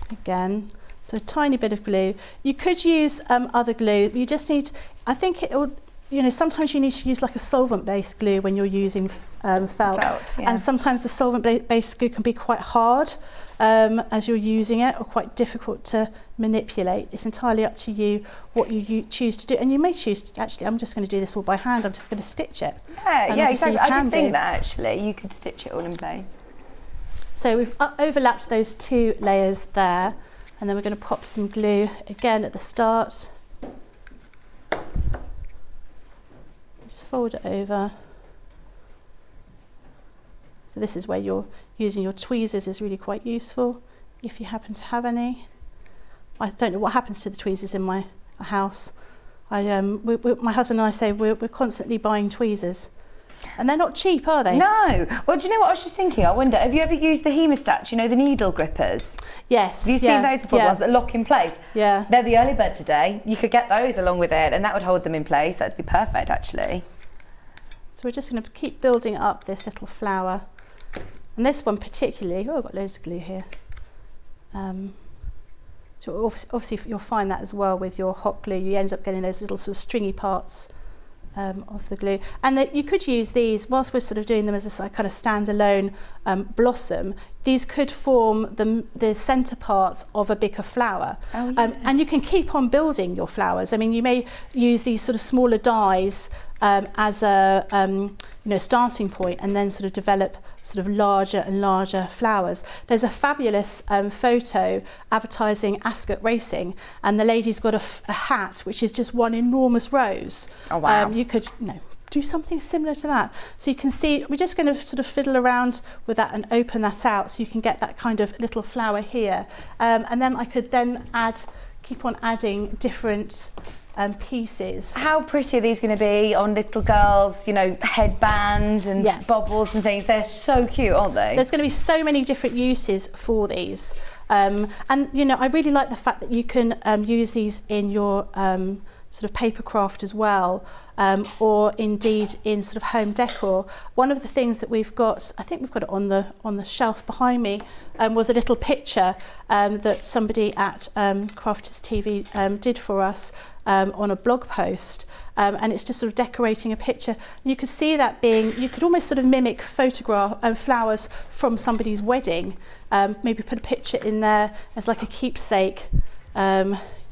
again. So a tiny bit of glue. You could use other glue. You just need, I think it will, sometimes you need to use like a solvent-based glue when you're using felt. And sometimes the solvent-based glue can be quite hard as you're using it, or quite difficult to manipulate. It's entirely up to you what you choose to do. And you may choose to, actually, I'm just going to do this all by hand. I'm just going to stitch it. Yeah, exactly. I did think that actually, you could stitch it all in place. So we've overlapped those two layers there, and then we're going to pop some glue again at the start. Just fold it over. So this is where you're using your tweezers is really quite useful, if you happen to have any. I don't know what happens to the tweezers in my house. My husband and I say we're constantly buying tweezers. And they're not cheap, are they? No. Well, do you know what I was just thinking? I wonder, have you ever used the hemostat, the needle grippers? Yes. Have you seen those before, the ones that lock in place? Yeah. They're the early bird today. You could get those along with it, and that would hold them in place. That would be perfect, actually. So we're just going to keep building up this little flower. And this one particularly, I've got loads of glue here. So obviously you'll find that as well with your hot glue. You end up getting those little sort of stringy parts of the glue, and you could use these whilst we're sort of doing them as a kind of standalone blossom. These could form the centre parts of a bigger flower. And you can keep on building your flowers. I mean, you may use these sort of smaller dies as a starting point, and then sort of develop sort of larger and larger flowers. There's a fabulous photo advertising Ascot Racing, and the lady's got a hat which is just one enormous rose. Oh wow. You could do something similar to that. So you can see, we're just going to sort of fiddle around with that and open that out so you can get that kind of little flower here. And then I could then keep on adding different pieces. How pretty are these going to be on little girls, headbands and bobbles and things? They're so cute, aren't they? There's going to be so many different uses for these. And you know, I really like the fact that you can use these in your sort of paper craft as well, or indeed in sort of home decor. One of the things that we've got, I think we've got it on the shelf behind me, was a little picture that somebody at Crafters TV did for us on a blog post, and it's just sort of decorating a picture. You could see that being, you could almost sort of mimic photograph flowers from somebody's wedding. Maybe put a picture in there as like a keepsake.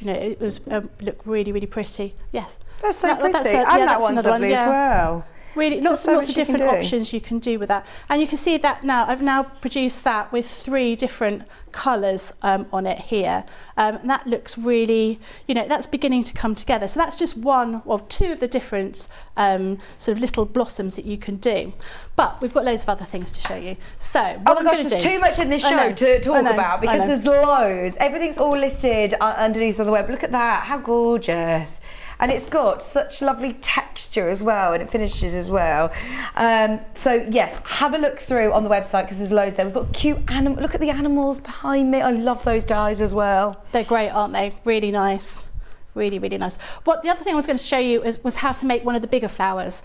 You know, it was looked really, really pretty. Yes. That's so pretty. And that one's lovely as well. Really, lots of different options you can do with that. And you can see that now, I've now produced that with 3 different colours on it here. And that looks really, you know, that's beginning to come together. So that's just one or 2 of the different sort of little blossoms that you can do. But we've got loads of other things to show you. So what I'm going to do... there's too much in this show to talk about, because there's loads. Everything's all listed underneath on the web. Look at that, how gorgeous. And it's got such lovely texture as well, and it finishes as well. So yes, have a look through on the website, because there's loads there. We've got cute animals. Look at the animals behind me. I love those dies as well. They're great, aren't they? Really nice. Really, really nice. What the other thing I was going to show you was how to make one of the bigger flowers.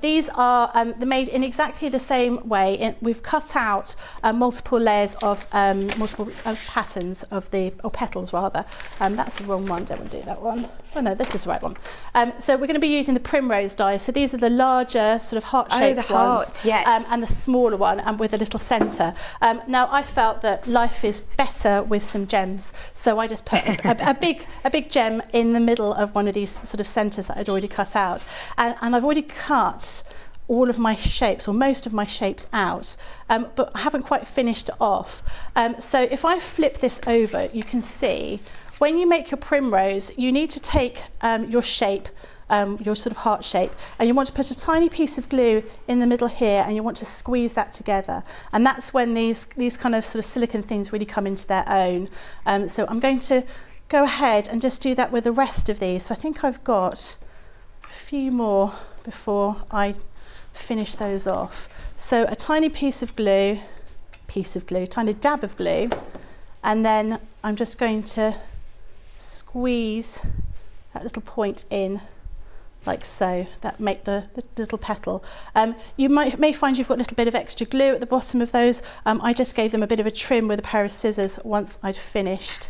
These are they're made in exactly the same way. We've cut out multiple layers of multiple patterns of or petals rather. That's the wrong one. Don't want to do that one. Oh no, this is the right one. So we're going to be using the primrose dies. So these are the larger sort of heart-shaped ones, yes. And the smaller one, and with a little centre. Now I felt that life is better with some gems, so I just put a big gem in the middle of one of these sort of centres that I'd already cut out, and I've already cut all of my shapes, or most of my shapes out, but I haven't quite finished it off. So if I flip this over, you can see when you make your primrose, you need to take your shape, your sort of heart shape, and you want to put a tiny piece of glue in the middle here, and you want to squeeze that together, and that's when these kind of sort of silicone things really come into their own. So I'm going to go ahead and just do that with the rest of these. So I think I've got a few more before I finish those off. So a tiny piece of glue, tiny dab of glue, and then I'm just going to squeeze that little point in like so, that make the little petal. You may find you've got a little bit of extra glue at the bottom of those. I just gave them a bit of a trim with a pair of scissors once I'd finished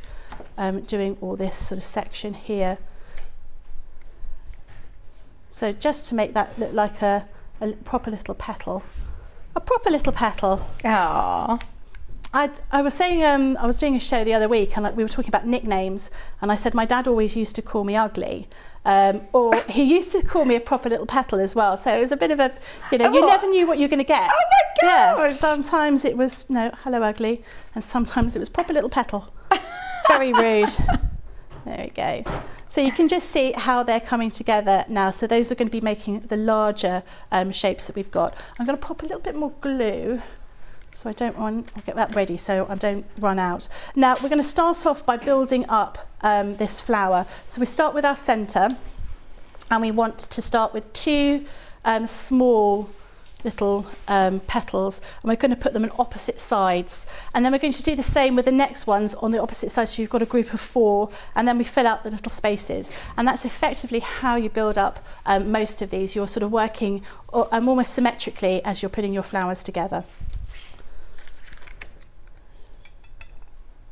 doing all this sort of section here. So just to make that look like a proper little petal. A proper little petal. Aww. I was saying, I was doing a show the other week, and we were talking about nicknames, and I said my dad always used to call me ugly. Or he used to call me a proper little petal as well. So it was a bit of a, you know, you never knew what you were going to get. Oh my gosh! Yeah, sometimes it was, no, hello ugly, and sometimes it was proper little petal. Very rude. There we go. So you can just see how they're coming together now. So those are going to be making the larger shapes that we've got. I'm going to pop a little bit more glue, so I'll get that ready so I don't run out. Now we're going to start off by building up this flower. So we start with our centre, and we want to start with 2 small little petals, and we're going to put them on opposite sides, and then we're going to do the same with the next ones on the opposite side. So you've got a group of 4, and then we fill out the little spaces, and that's effectively how you build up most of these. You're sort of working almost symmetrically as you're putting your flowers together.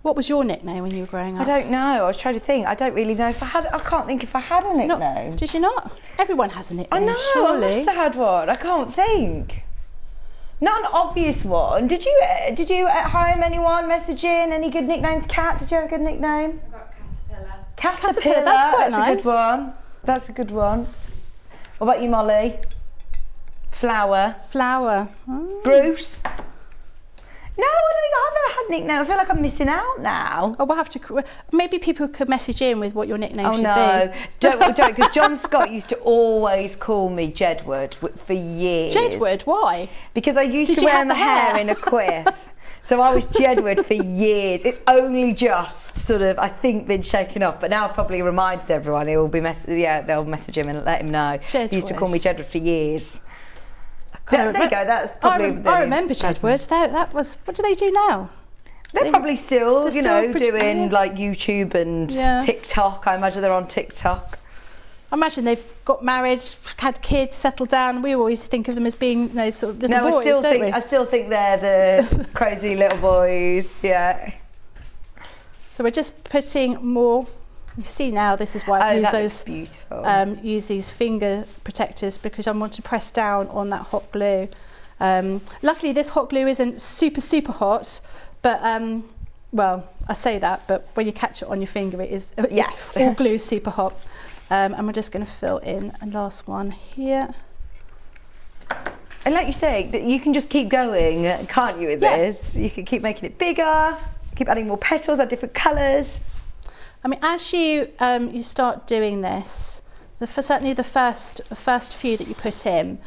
What was your nickname when you were growing up? I don't know. I was trying to think. I don't really know if I had. I can't think if I had a nickname. Did you not? Everyone has a nickname. I know. Surely. I must have had one. I can't think. Not an obvious one. Did you at home? Anyone messaging? Any good nicknames? Cat, did you have a good nickname? I've got Caterpillar. Caterpillar. That's quite nice. That's a good one. That's a good one. What about you, Molly? Flower. Flower. Oh. Bruce. No, I don't think I've ever had a nickname. I feel like I'm missing out now. Oh, we'll have to. Maybe people could message in with what your nickname should be. Oh no, don't, because John Scott used to always call me Jedward for years. Jedward, why? Because I used to wear my hair in a quiff. So I was Jedward for years. It's only just sort of, I think, been shaken off. But now I've probably reminded everyone. It will be they'll message him and let him know. Jedward. He used to call me Jedward for years. There you go. That's probably. I remember Jedward. That was. What do they do now? They're probably still, they're you still know, doing like YouTube and TikTok. I imagine they're on TikTok. I imagine they've got married, had kids, settled down. We always think of them as being, you know, sort of little boys, I still think they're the crazy little boys. Yeah. So we're just putting more. You see now, this is why I use those. Beautiful. Use these finger protectors because I want to press down on that hot glue. Luckily, this hot glue isn't super hot, but well, I say that, but when you catch it on your finger, it is. Yes. All glue super hot. And we're just going to fill in a last one here. And like you say, that you can just keep going, can't you? With this, you can keep making it bigger, keep adding more petals, add different colours. I mean, as you you start doing this, certainly the first few that you put in,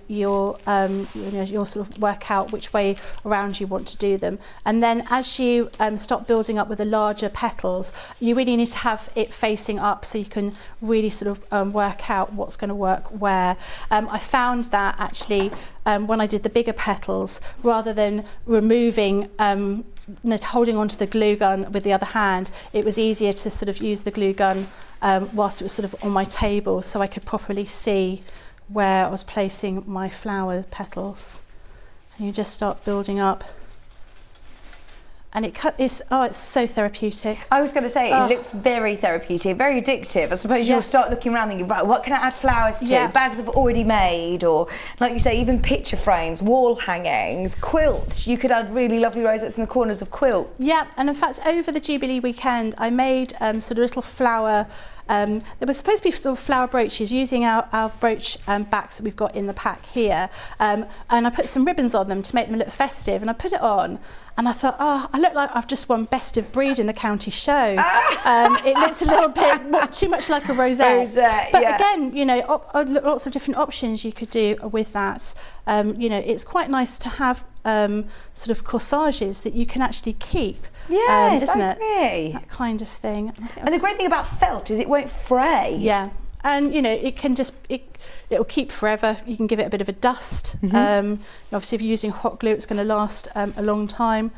you'll sort of work out which way around you want to do them, and then as you start building up with the larger petals, you really need to have it facing up so you can really sort of work out what's going to work where. I found that actually when I did the bigger petals, rather than removing holding onto the glue gun with the other hand, it was easier to sort of use the glue gun whilst it was sort of on my table, so I could properly see where I was placing my flower petals. And you just start building up. And it's so therapeutic. I was going to say, it looks very therapeutic, very addictive. I suppose you'll start looking around thinking, right, what can I add flowers to? Bags I've already made, or like you say, even picture frames, wall hangings, quilts. You could add really lovely rosettes in the corners of quilts. Yeah, and in fact, over the Jubilee weekend, I made sort of little flower. There were supposed to be sort of flower brooches using our brooch backs that we've got in the pack here, and I put some ribbons on them to make them look festive, and I put it on. And I thought, I look like I've just won Best of Breed in the county show. It looks a little bit too much like a rosette. But again, you know, lots of different options you could do with that. You know, it's quite nice to have sort of corsages that you can actually keep. Yes, isn't I it? agree. That kind of thing. And the great thing about felt is it won't fray. Yeah. And you know, it can just it'll keep forever. You can give it a bit of a dust. Obviously, if you're using hot glue, it's going to last a long time.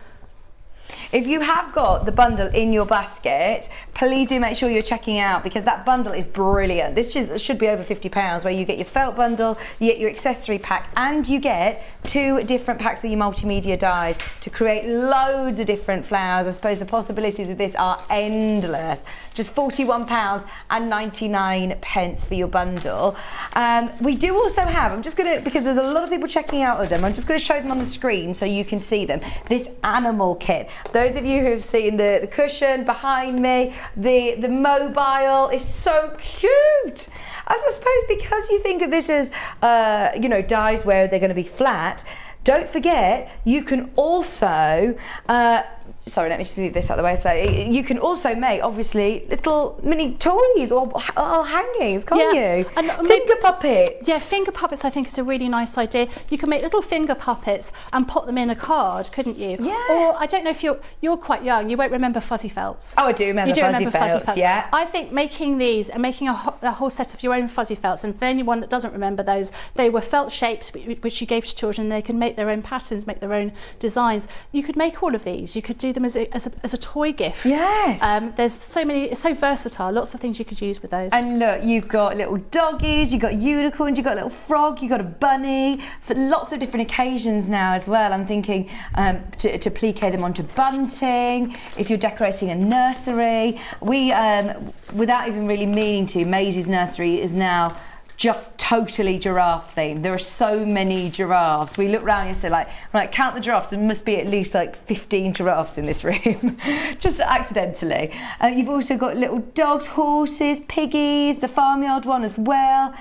If you have got the bundle in your basket, please do make sure you're checking out, because that bundle is brilliant. This should be over £50, where you get your felt bundle, you get your accessory pack, and you get 2 different packs of your multimedia dies to create loads of different flowers. I suppose the possibilities of this are endless. Just £41.99 for your bundle. We do also have, I'm just going to, because there's a lot of people checking out of them, I'm just going to show them on the screen so you can see them. This animal kit. Those of you who have seen the cushion behind me, the mobile is so cute. I suppose because you think of this as, you know, dies where they're going to be flat, don't forget you can also, sorry, let me just move this out of the way. So you can also make, obviously, little mini toys or hangings, can't you? And finger puppets. Yeah, finger puppets I think is a really nice idea. You can make little finger puppets and put them in a card, couldn't you? Yeah. Or I don't know if you're quite young, you won't remember fuzzy felts. Oh, I do remember fuzzy felts, yeah. I think making these and making a whole set of your own fuzzy felts, and for anyone that doesn't remember those, they were felt shapes which you gave to children. They can make their own patterns, make their own designs. You could make all of these. You could do them as a toy gift. Yes. There's so many, it's so versatile, lots of things you could use with those. And look, you've got little doggies, you've got unicorns, you've got a little frog, you've got a bunny, for lots of different occasions now as well. I'm thinking to plique them onto bunting, if you're decorating a nursery. We, without even really meaning to, Maisie's nursery is now just totally giraffe themed. There are so many giraffes. We look around and say, like, count the giraffes, there must be at least like 15 giraffes in this room, just accidentally. You've also got little dogs, horses, piggies, the farmyard one as well.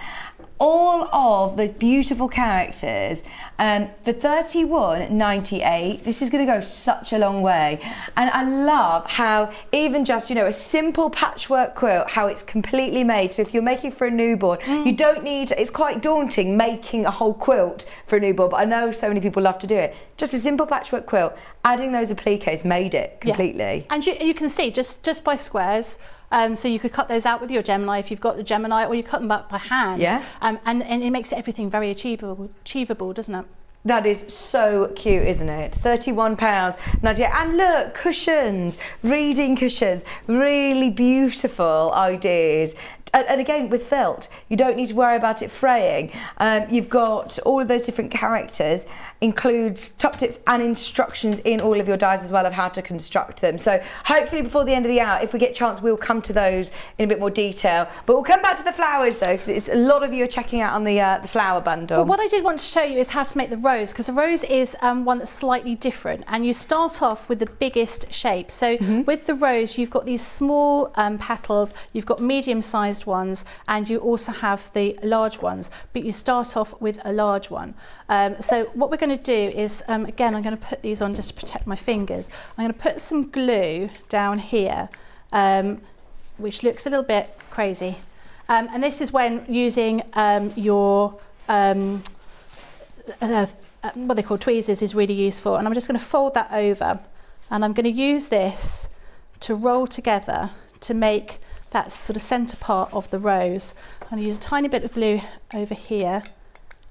All of those beautiful characters for £31.98. This is going to go such a long way, and I love how even just, you know, a simple patchwork quilt, how it's completely made. So if you're making for a newborn, you don't need, it's quite daunting making a whole quilt for a newborn, but I know so many people love to do it. Just a simple patchwork quilt, adding those appliques made it completely. Yeah. And you can see just by squares. So you could cut those out with your Gemini if you've got the Gemini, or you cut them up by hand. Yeah. And it makes everything very achievable, doesn't it? That is so cute, isn't it? £31.98. And look, cushions, reading cushions, really beautiful ideas. And again, with felt, you don't need to worry about it fraying. You've got all of those different characters, includes top tips and instructions in all of your dies as well of how to construct them. So hopefully before the end of the hour, if we get a chance, we'll come to those in a bit more detail. But we'll come back to the flowers though, because it's a lot of you are checking out on the flower bundle. But what I did want to show you is how to make the rose, because the rose is one that's slightly different, and you start off with the biggest shape. So with the rose, you've got these small petals, you've got medium-sized ones, and you also have the large ones, but you start off with a large one. So what we're going to do is, again, I'm going to put these on just to protect my fingers. I'm going to put some glue down here, which looks a little bit crazy. And this is when using your what they call tweezers is really useful. And I'm just going to fold that over, and I'm going to use this to roll together to make that sort of centre part of the rose. I'm going to use a tiny bit of glue over here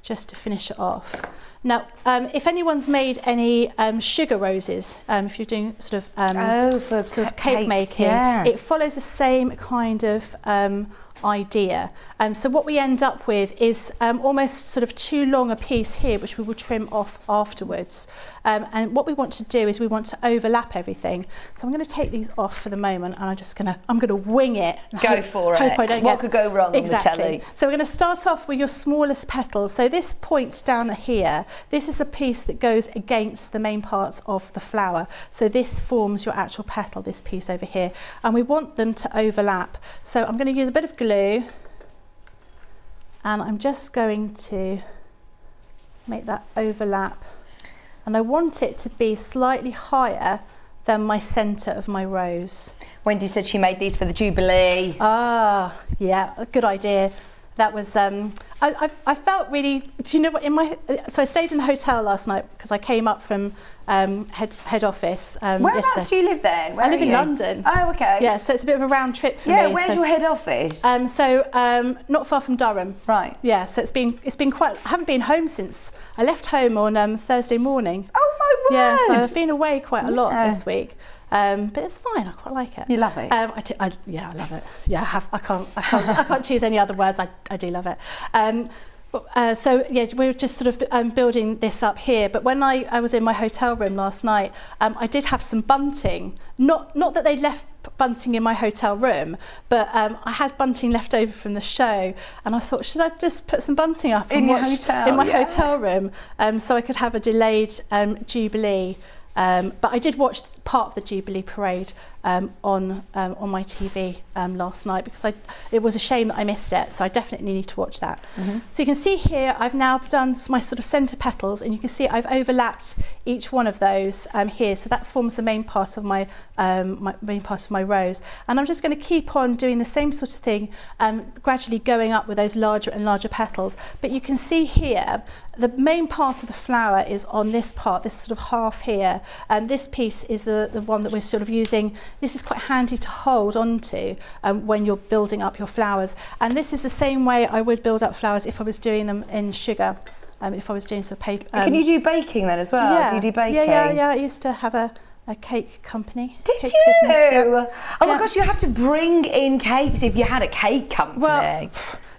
just to finish it off. Now, if anyone's made any sugar roses, if you're doing sort of cake making, it follows the same kind of idea. So what we end up with is almost sort of too long a piece here, which we will trim off afterwards. And what we want to do is we want to overlap everything. So I'm going to take these off for the moment, and I'm going to wing it. Go for it. What could go wrong on the telly? So we're going to start off with your smallest petals. So this point down here, this is a piece that goes against the main parts of the flower. So this forms your actual petal, this piece over here. And we want them to overlap. So I'm going to use a bit of glue, and I'm just going to make that overlap. And I want it to be slightly higher than my centre of my rose. Wendy said she made these for the Jubilee. Ah, yeah, a good idea. That was, I felt really, do you know what, so I stayed in a hotel last night because I came up from head office. Whereabouts do you live then? I live in London. Oh, okay. Yeah, so it's a bit of a round trip for me. Yeah, where's your head office? Not far from Durham. Right. Yeah, so it's been quite, I haven't been home since, I left home on Thursday morning. Oh my word! Yeah, so I've been away quite a lot this week. But it's fine. I quite like it. You love it? I love it. Yeah, I can't choose any other words. I do love it. So yeah, we were just sort of building this up here. But when I was in my hotel room last night, I did have some bunting. Not that they left bunting in my hotel room, but I had bunting left over from the show, and I thought, should I just put some bunting up in my hotel room, so I could have a delayed Jubilee. But I did watch part of the Jubilee parade on my TV last night, because it was a shame that I missed it, so I definitely need to watch that. So you can see here I've now done my sort of centre petals, and you can see I've overlapped each one of those here, so that forms the main part of my main part of my rose. And I'm just going to keep on doing the same sort of thing, gradually going up with those larger and larger petals. But you can see here the main part of the flower is on this part, this sort of half here, and this piece is the one that we're sort of using. This is quite handy to hold onto when you're building up your flowers, and this is the same way I would build up flowers if I was doing them in sugar, if I was doing sort of paper. Can you do baking then as well? Yeah. Do you do baking? Yeah, I used to have a cake company. Did cake you? business, yeah. Oh my gosh, you have to bring in cakes if you had a cake company. Well,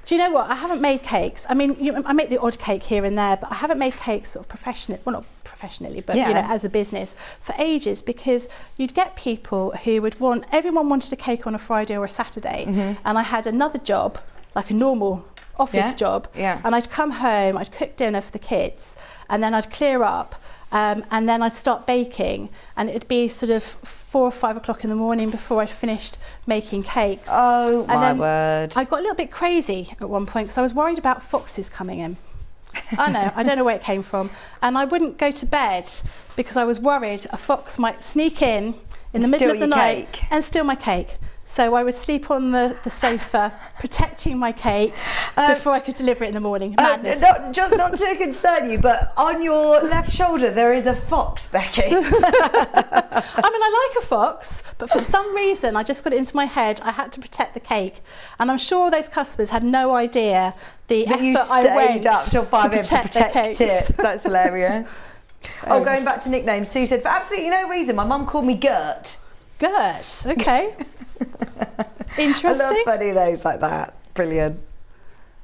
do you know what? I haven't made cakes. I mean, I make the odd cake here and there, but I haven't made cakes sort of professionally. Well, not professionally, but as a business for ages, because you'd get people who would everyone wanted a cake on a Friday or a Saturday, and I had another job, like a normal office job, and I'd come home, I'd cook dinner for the kids, and then I'd clear up, and then I'd start baking, and it'd be sort of 4 or 5 o'clock in the morning before I finished making cakes. Oh my word. I got a little bit crazy at one point because I was worried about foxes coming in. I don't know where it came from. And I wouldn't go to bed because I was worried a fox might sneak in the middle of the night and steal my cake. So I would sleep on the sofa, protecting my cake before I could deliver it in the morning. Madness. Not to concern you, but on your left shoulder there is a fox, Becky. I mean, I like a fox, but for some reason I just got it into my head I had to protect the cake, and I'm sure those customers had no idea the That you effort I went stayed up till 5 a.m. to protect it. That's hilarious. Oh, going back to nicknames, Sue said, for absolutely no reason, my mum called me Gert. Gert, okay. Interesting. I love funny names like that. Brilliant.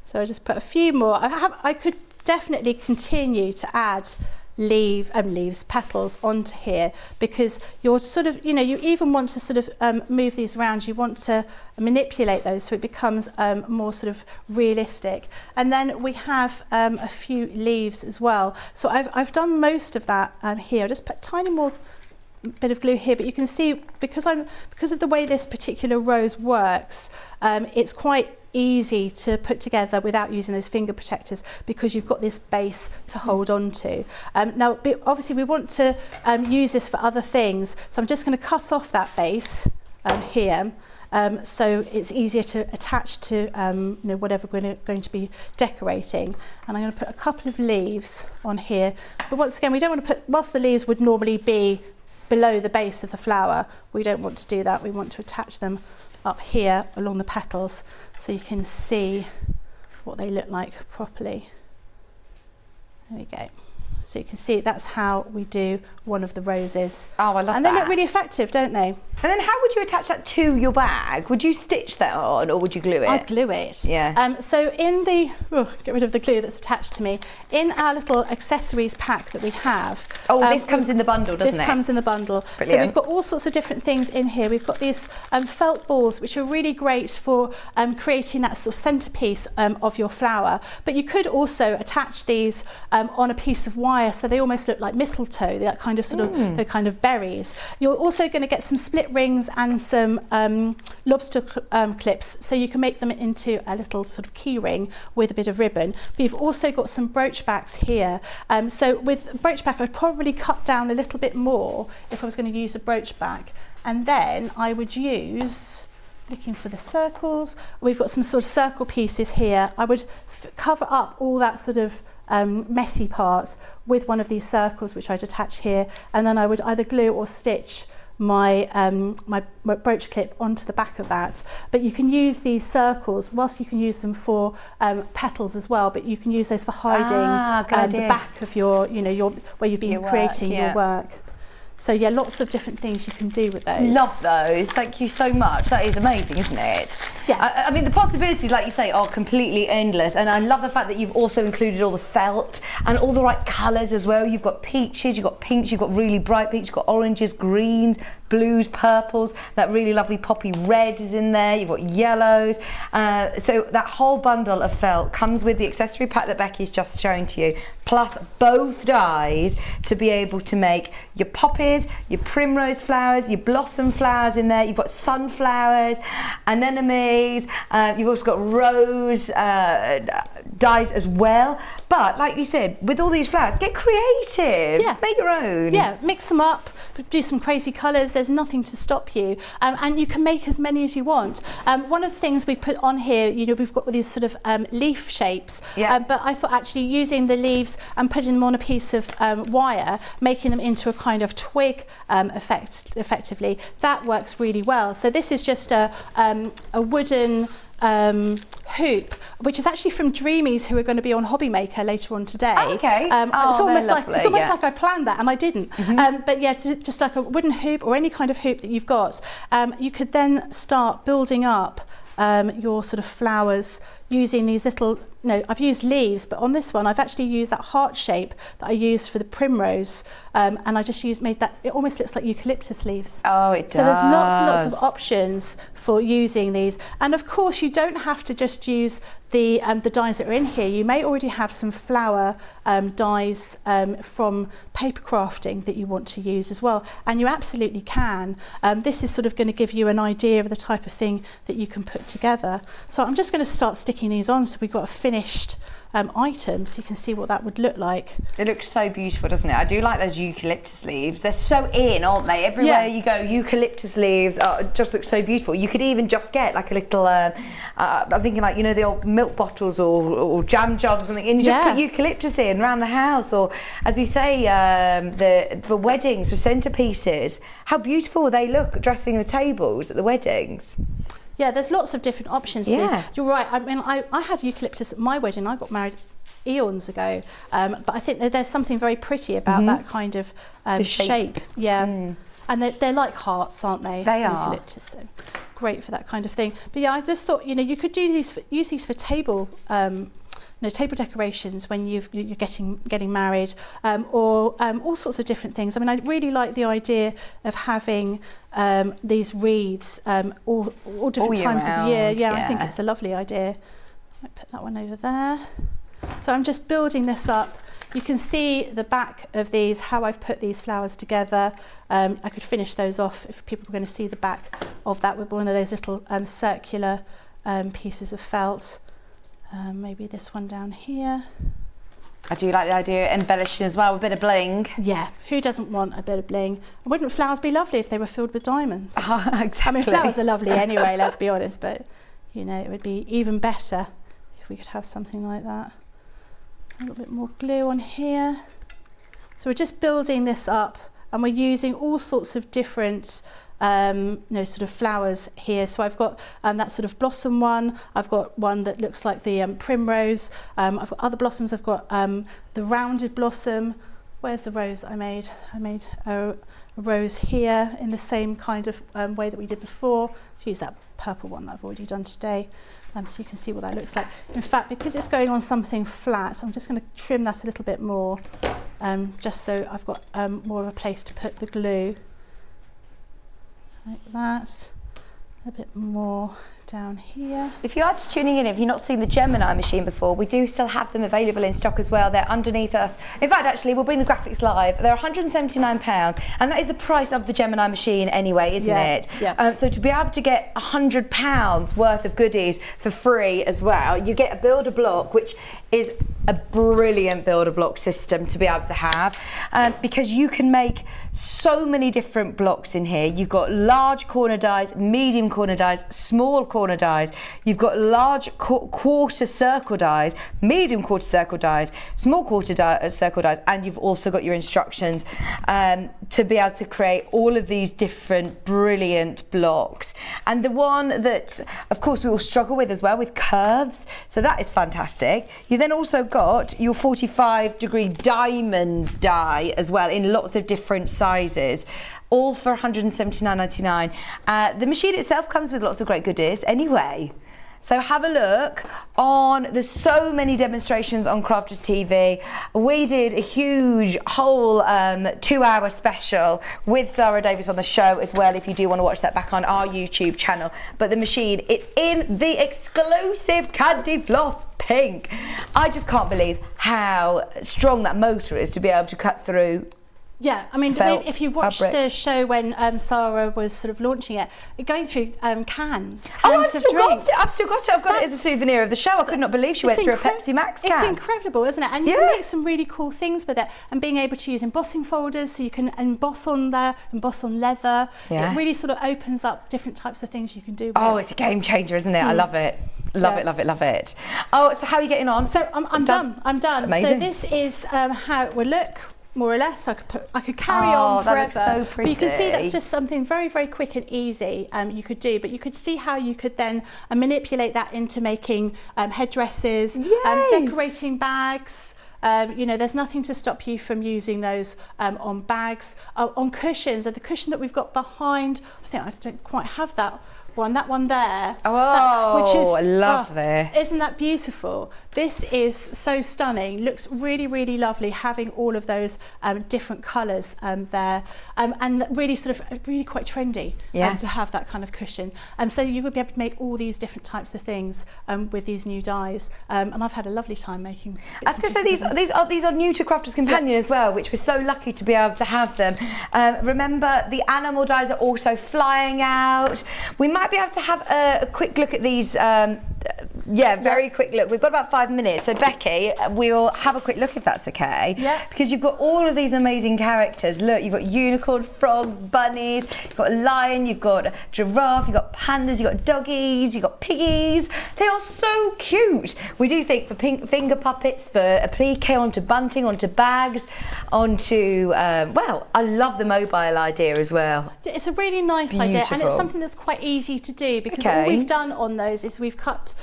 So I just put a few more. I could definitely continue to add leaves, petals onto here, because you're sort of, you even want to sort of move these around. You want to manipulate those so it becomes more sort of realistic. And then we have a few leaves as well. So I've done most of that here. I just put a tiny more bit of glue here, but you can see because of the way this particular rose works, it's quite easy to put together without using those finger protectors, because you've got this base to hold on to. Now obviously we want to use this for other things, so I'm just going to cut off that base here, so it's easier to attach to whatever we're going to be decorating. And I'm going to put a couple of leaves on here, but once again we don't want to put, whilst the leaves would normally be below the base of the flower, we don't want to do that. We want to attach them up here along the petals so you can see what they look like properly. There we go. So you can see that's how we do one of the roses. Oh, I love that. And they look really effective, don't they? And then how would you attach that to your bag? Would you stitch that on, or would you glue it? I'd glue it. Yeah. So in the, get rid of the glue that's attached to me, in our little accessories pack that we have. Oh, this comes in the bundle, doesn't it? This comes in the bundle. Brilliant. So we've got all sorts of different things in here. We've got these felt balls, which are really great for creating that sort of centerpiece of your flower. But you could also attach these on a piece of wire, so they almost look like mistletoe, that kind of sort of, they're kind of berries. You're also going to get some split rings and some lobster clips, so you can make them into a little sort of key ring with a bit of ribbon. But you've also got some brooch backs here. So with brooch back, I'd probably cut down a little bit more if I was going to use a brooch back. And then I would use, looking for the circles, we've got some sort of circle pieces here. I would cover up all that sort of messy parts with one of these circles, which I'd attach here, and then I would either glue or stitch my my brooch clip onto the back of that. But you can use these circles, whilst you can use them for petals as well, but you can use those for hiding the back of your, where you've been creating your work. So yeah, lots of different things you can do with those. Love those. Thank you so much. That is amazing, isn't it? Yeah. I mean, the possibilities, like you say, are completely endless. And I love the fact that you've also included all the felt and all the right colours as well. You've got peaches, you've got pinks, you've got really bright pinks, you've got oranges, greens, blues, purples. That really lovely poppy red is in there. You've got yellows. So that whole bundle of felt comes with the accessory pack that Becky's just shown to you, plus both dies to be able to make your poppies, your primrose flowers, your blossom flowers in there. You've got sunflowers, anemones, you've also got rose dies as well. But like you said, with all these flowers, get creative. Yeah. Make your own. Yeah, mix them up, do some crazy colours. There's nothing to stop you, and you can make as many as you want. One of the things we've put on here, we've got these sort of leaf shapes, but I thought actually using the leaves and putting them on a piece of wire, making them into a kind of twig effectively, that works really well. So this is just a wooden hoop, which is actually from Dreamies, who are going to be on Hobby Maker later on today. Oh, okay. It's almost lovely, like I planned that, and I didn't. But yeah, just like a wooden hoop or any kind of hoop that you've got, you could then start building up your sort of flowers using these little, I've used leaves, but on this one I've actually used that heart shape that I used for the primrose, and I just made that, it almost looks like eucalyptus leaves. Oh, it does. So there's lots and lots of options for using these. And of course you don't have to just use the dies that are in here. You may already have some flower dies from paper crafting that you want to use as well, and you absolutely can. This is sort of going to give you an idea of the type of thing that you can put together. So I'm just going to start sticking these on, so we've got a finished items, so you can see what that would look like. It looks so beautiful, doesn't it? I do like those eucalyptus leaves. They're so in, aren't they? Everywhere you go, eucalyptus leaves just look so beautiful. You could even just get like a little, I'm thinking like, you know, the old milk bottles or jam jars or something, and you just put eucalyptus in around the house, or as we say, for weddings, for centerpieces. How beautiful they look dressing the tables at the weddings. Yeah, there's lots of different options for these. You're right. I mean, I had eucalyptus at my wedding. I got married eons ago, but I think there's something very pretty about that kind of shape. Yeah, and they're like hearts, aren't they? They are. Eucalyptus, so great for that kind of thing. But yeah, I just thought, you know, you could use these for table. Table decorations when you're getting married, or all sorts of different things. I mean, I really like the idea of having these wreaths all different times of the year. Yeah, I think it's a lovely idea. I might put that one over there. So I'm just building this up. You can see the back of these, how I've put these flowers together. I could finish those off if people were going to see the back of that with one of those little circular pieces of felt. Maybe this one down here. I do like the idea of embellishing as well with a bit of bling. Yeah, who doesn't want a bit of bling? Wouldn't flowers be lovely if they were filled with diamonds? Exactly. I mean, flowers are lovely anyway, let's be honest, but you know, it would be even better if we could have something like that. A little bit more glue on here. So we're just building this up, and we're using all sorts of different sort of flowers here. So I've got that sort of blossom one. I've got one that looks like the primrose. I've got other blossoms. I've got the rounded blossom. Where's the rose that I made? I made a rose here in the same kind of way that we did before. Let's use that purple one that I've already done today. So you can see what that looks like. In fact, because it's going on something flat, I'm just going to trim that a little bit more, just so I've got more of a place to put the glue. Like that, a bit more down here. If you are just tuning in, if you've not seen the Gemini machine before, we do still have them available in stock as well. They're underneath us. In fact, actually, we'll bring the graphics live. They're £179, and that is the price of the Gemini machine anyway, isn't it? Yeah. So to be able to get £100 worth of goodies for free as well, you get a builder block, which is a brilliant builder block system to be able to have, because you can make so many different blocks in here. You've got large corner dies, medium corner dies, small corner dies. You've got large quarter circle dies, medium quarter circle dies, small quarter circle dies, and you've also got your instructions to be able to create all of these different brilliant blocks. And the one that, of course, we all struggle with as well, with curves. So that is fantastic. You then also got your 45-degree diamonds die as well in lots of different sizes, all for £179.99. The machine itself comes with lots of great goodies anyway. So have a look on, there's so many demonstrations on Crafters TV. We did a huge whole 2-hour special with Sarah Davis on the show as well, if you do want to watch that back on our YouTube channel. But the machine, it's in the exclusive Candy Floss pink. I just can't believe how strong that motor is to be able to cut through. Yeah, I mean, if you watched the show when Sarah was sort of launching it, going through cans I've of drink. I've still got it. I've got it as a souvenir of the show. I could not believe she went through a Pepsi Max can. It's incredible, isn't it? And you can make some really cool things with it. And being able to use embossing folders, so you can emboss on there, emboss on leather. Yeah. It really sort of opens up different types of things you can do with it. It's a game changer, isn't it? I love it. Love it, love it, love it. Oh, so how are you getting on? So I'm done. I'm done. Amazing. So this is how it will look. More or less, I could carry on forever. That looks so pretty. But you can see that's just something very, very quick and easy you could do. But you could see how you could then manipulate that into making headdresses, decorating bags. There's nothing to stop you from using those on bags, on cushions. And the cushion that we've got behind, I don't quite have that one. That one there. Which is, I love this. Isn't that beautiful? This is so stunning. Looks really, really lovely having all of those different colours there, and really sort of really quite trendy to have that kind of cushion. So you would be able to make all these different types of things with these new dies, and I've had a lovely time making. I was going to say these are new to Crafters Companion as well, which we're so lucky to be able to have them. Remember, the animal dies are also flying out. We might be able to have a quick look at these Yeah, very quick look. We've got about 5 minutes. So Becky, we'll have a quick look if that's okay. Yeah. Because you've got all of these amazing characters. Look, you've got unicorns, frogs, bunnies, you've got a lion, you've got a giraffe, you've got pandas, you've got doggies, you've got piggies. They are so cute. We do think for finger puppets, for applique, onto bunting, onto bags, onto, well, I love the mobile idea as well. It's a really nice idea, and it's something that's quite easy to do, because all we've done on those is we've cut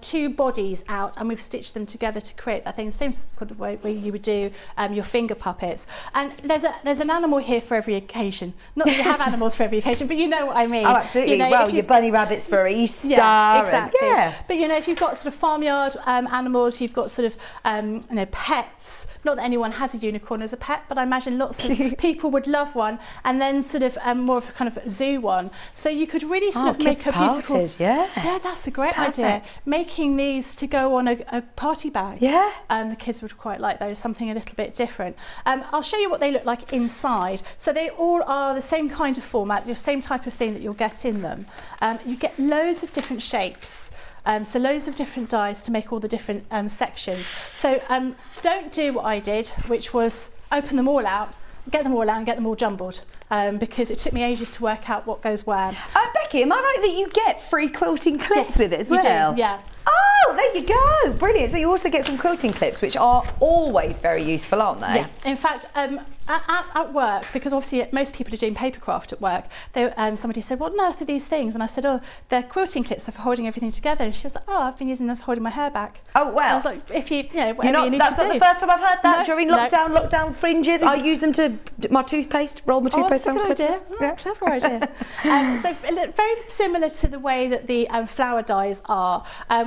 2 bodies out and we've stitched them together to create that thing, the same sort of way you would do your finger puppets. And there's an animal here for every occasion. Not that you have animals for every occasion, but you know what I mean. Oh, absolutely. You know, well, your bunny rabbits for Easter. Yeah, exactly. But you know, if you've got sort of farmyard animals, you've got sort of you know, pets. Not that anyone has a unicorn as a pet, but I imagine lots of people would love one. And then sort of more of a kind of zoo one. So you could really sort of make a musical. Yeah, that's a great idea. Making these to go on a party bag. Yeah. The kids would quite like those, something a little bit different. I'll show you what they look like inside. So they all are the same kind of format, the same type of thing that you'll get in them. You get loads of different shapes. So loads of different dies to make all the different sections. So don't do what I did, which was open them all out, get them all out and get them all jumbled, because it took me ages to work out what goes where. Becky, am I right that you get free quilting clips with it as well? You do, yeah. Oh, there you go. Brilliant. So you also get some quilting clips, which are always very useful, aren't they? Yeah. In fact, at work, because obviously most people are doing papercraft at work, somebody said, what on earth are these things? And I said, oh, they're quilting clips for holding everything together. And she was like, oh, I've been using them for holding my hair back. Oh, well. I was like, if you know, whatever you need that's to do. not the first time I've heard that. No, During lockdown fringes. I use them to my toothpaste, roll my toothpaste down. down. That's a good idea. Yeah. Clever idea. So very similar to the way that the flower dies are.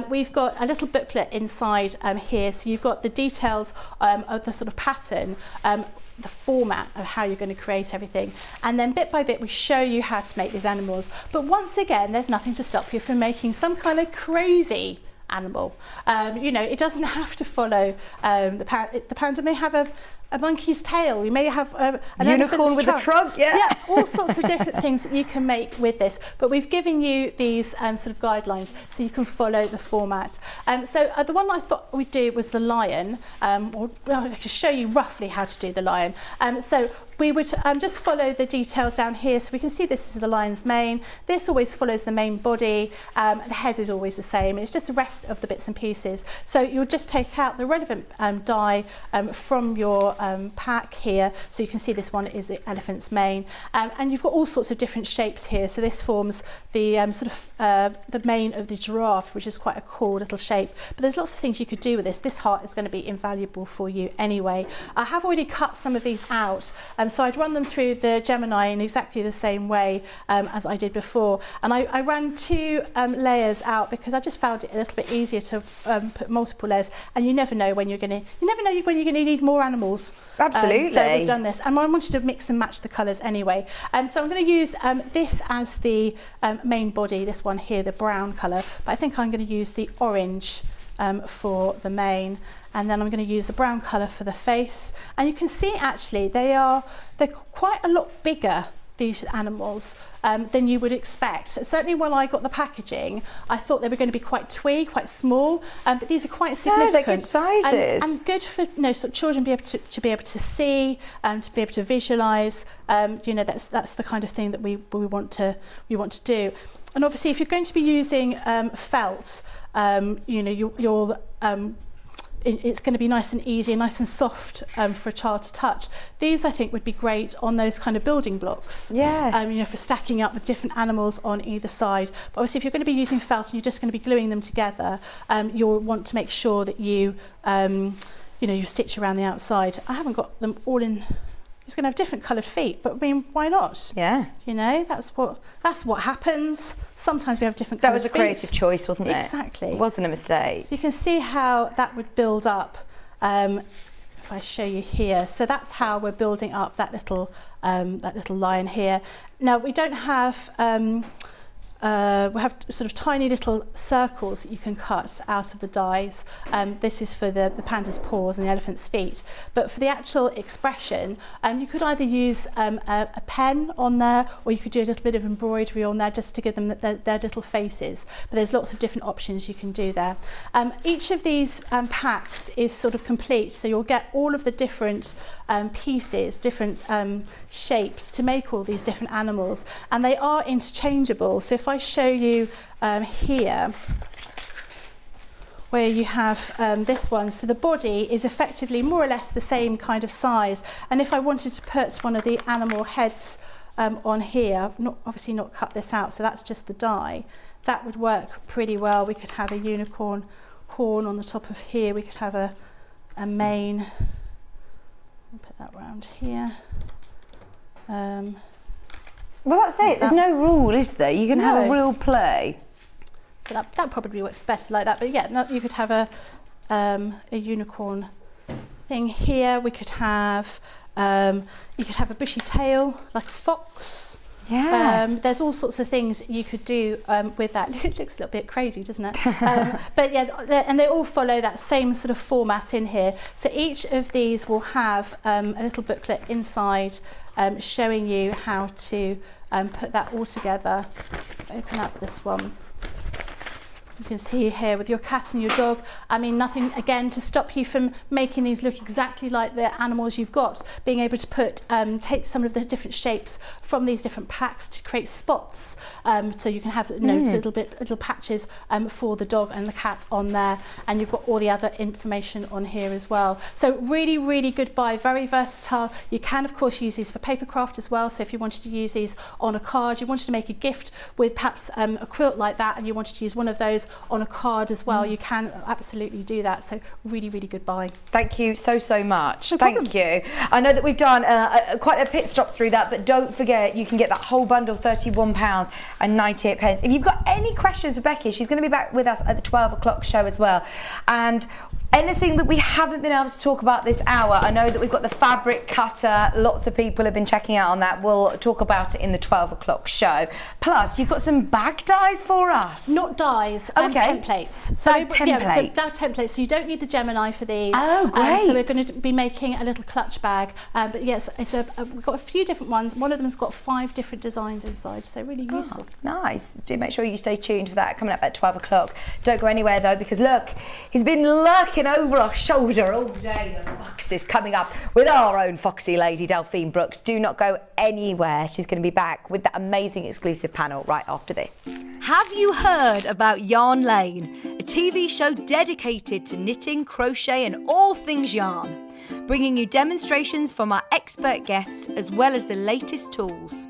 We've got a little booklet inside here. So you've got the details of the sort of pattern, the format of how you're going to create everything, and then bit by bit we show you how to make these animals. But once again, there's nothing to stop you from making some kind of crazy animal. You know, it doesn't have to follow the panda may have a monkey's tail, you may have an unicorn with a trunk, yeah, all sorts of different things that you can make with this. But we've given you these sort of guidelines so you can follow the format. So the one that I thought we'd do was the lion, or I'll just show you roughly how to do the lion. So we would just follow the details down here, so we can see this is the lion's mane. This always follows the main body. The head is always the same. It's just the rest of the bits and pieces. So you'll just take out the relevant die from your pack here. So you can see this one is the elephant's mane, and you've got all sorts of different shapes here. So this forms the sort of the mane of the giraffe, which is quite a cool little shape. But there's lots of things you could do with this. This heart is going to be invaluable for you anyway. I have already cut some of these out. So I'd run them through the Gemini in exactly the same way as I did before. And I ran 2 layers out because I just found it a little bit easier to put multiple layers. And you never know when you're going to need more animals. Absolutely. So we've done this, and I wanted to mix and match the colours anyway. So I'm going to use this as the main body. This one here, the brown colour. But I think I'm going to use the orange for the mane. And then I'm going to use the brown colour for the face. And you can see actually they're quite a lot bigger, these animals, than you would expect. Certainly when I got the packaging, I thought they were going to be quite twee, quite small, but these are quite significant. Yeah, they're good sizes. And good for sort of children to be able to see, to be able to visualise. That's the kind of thing that we want to do. And obviously, if you're going to be using felt, you'll it's going to be nice and easy and nice and soft for a child to touch. These I think would be great on those kind of building blocks. Yes. For stacking up with different animals on either side. But obviously if you're going to be using felt and you're just going to be gluing them together, you'll want to make sure that you stitch around the outside. I haven't got them all in. He's going to have different coloured feet, but I mean, why not? Yeah. That's what happens. Sometimes we have different coloured feet. That was a creative choice, wasn't it? Exactly. It wasn't a mistake. So you can see how that would build up. If I show you here, so that's how we're building up that little lion here. Now we don't have we have sort of tiny little circles that you can cut out of the dies. This is for the panda's paws and the elephant's feet. But for the actual expression, you could either use a pen on there, or you could do a little bit of embroidery on there just to give them their little faces. But there's lots of different options you can do there. Each of these packs is sort of complete, so you'll get all of the different pieces, different shapes to make all these different animals, and they are interchangeable. So if I show you here where you have this one, so the body is effectively more or less the same kind of size, and if I wanted to put one of the animal heads on here, I've obviously not cut this out, so that's just the die, that would work pretty well. We could have a unicorn horn on the top of here, we could have a mane, I'll put that round here. Well, that's it. There's no rule, is there? You can have a real play. So that probably works better like that. But yeah, no, you could have a unicorn thing here. We could have you could have a bushy tail like a fox. Yeah. There's all sorts of things you could do with that. It looks a little bit crazy, doesn't it? But yeah, and they all follow that same sort of format in here. So each of these will have a little booklet inside showing you how to put that all together. Open up this one. You can see here with your cat and your dog, I mean, nothing again to stop you from making these look exactly like the animals you've got, being able to put, take some of the different shapes from these different packs to create spots, so you can have little patches for the dog and the cat on there, and you've got all the other information on here as well. So really, really good buy, very versatile. You can of course use these for paper craft as well, so if you wanted to use these on a card, you wanted to make a gift with perhaps a quilt like that, and you wanted to use one of those on a card as well, you can absolutely do that. So really, really good buy. Thank you so much. No Thank problem. you. I know that we've done quite a pit stop through that, but don't forget you can get that whole bundle, £31.98. If you've got any questions for Becky, she's going to be back with us at the 12 o'clock show as well. And anything that we haven't been able to talk about this hour, I know that we've got the fabric cutter. Lots of people have been checking out on that. We'll talk about it in the 12 o'clock show. Plus, you've got some bag dies for us. Not dies, templates. So templates. Yeah, so they're templates. So you don't need the Gemini for these. Oh, great. So we're going to be making a little clutch bag. But yes, we've got a few different ones. One of them's got 5 different designs inside. So really useful. Nice. Do make sure you stay tuned for that coming up at 12 o'clock. Don't go anywhere though, because look, he's been lurking over our shoulder all day. The Fox is coming up with our own foxy lady, Delphine Brooks. Do not go anywhere. She's going to be back with that amazing exclusive panel right after this. Have you heard about Yarn Lane, a TV show dedicated to knitting, crochet and all things yarn, bringing you demonstrations from our expert guests as well as the latest tools.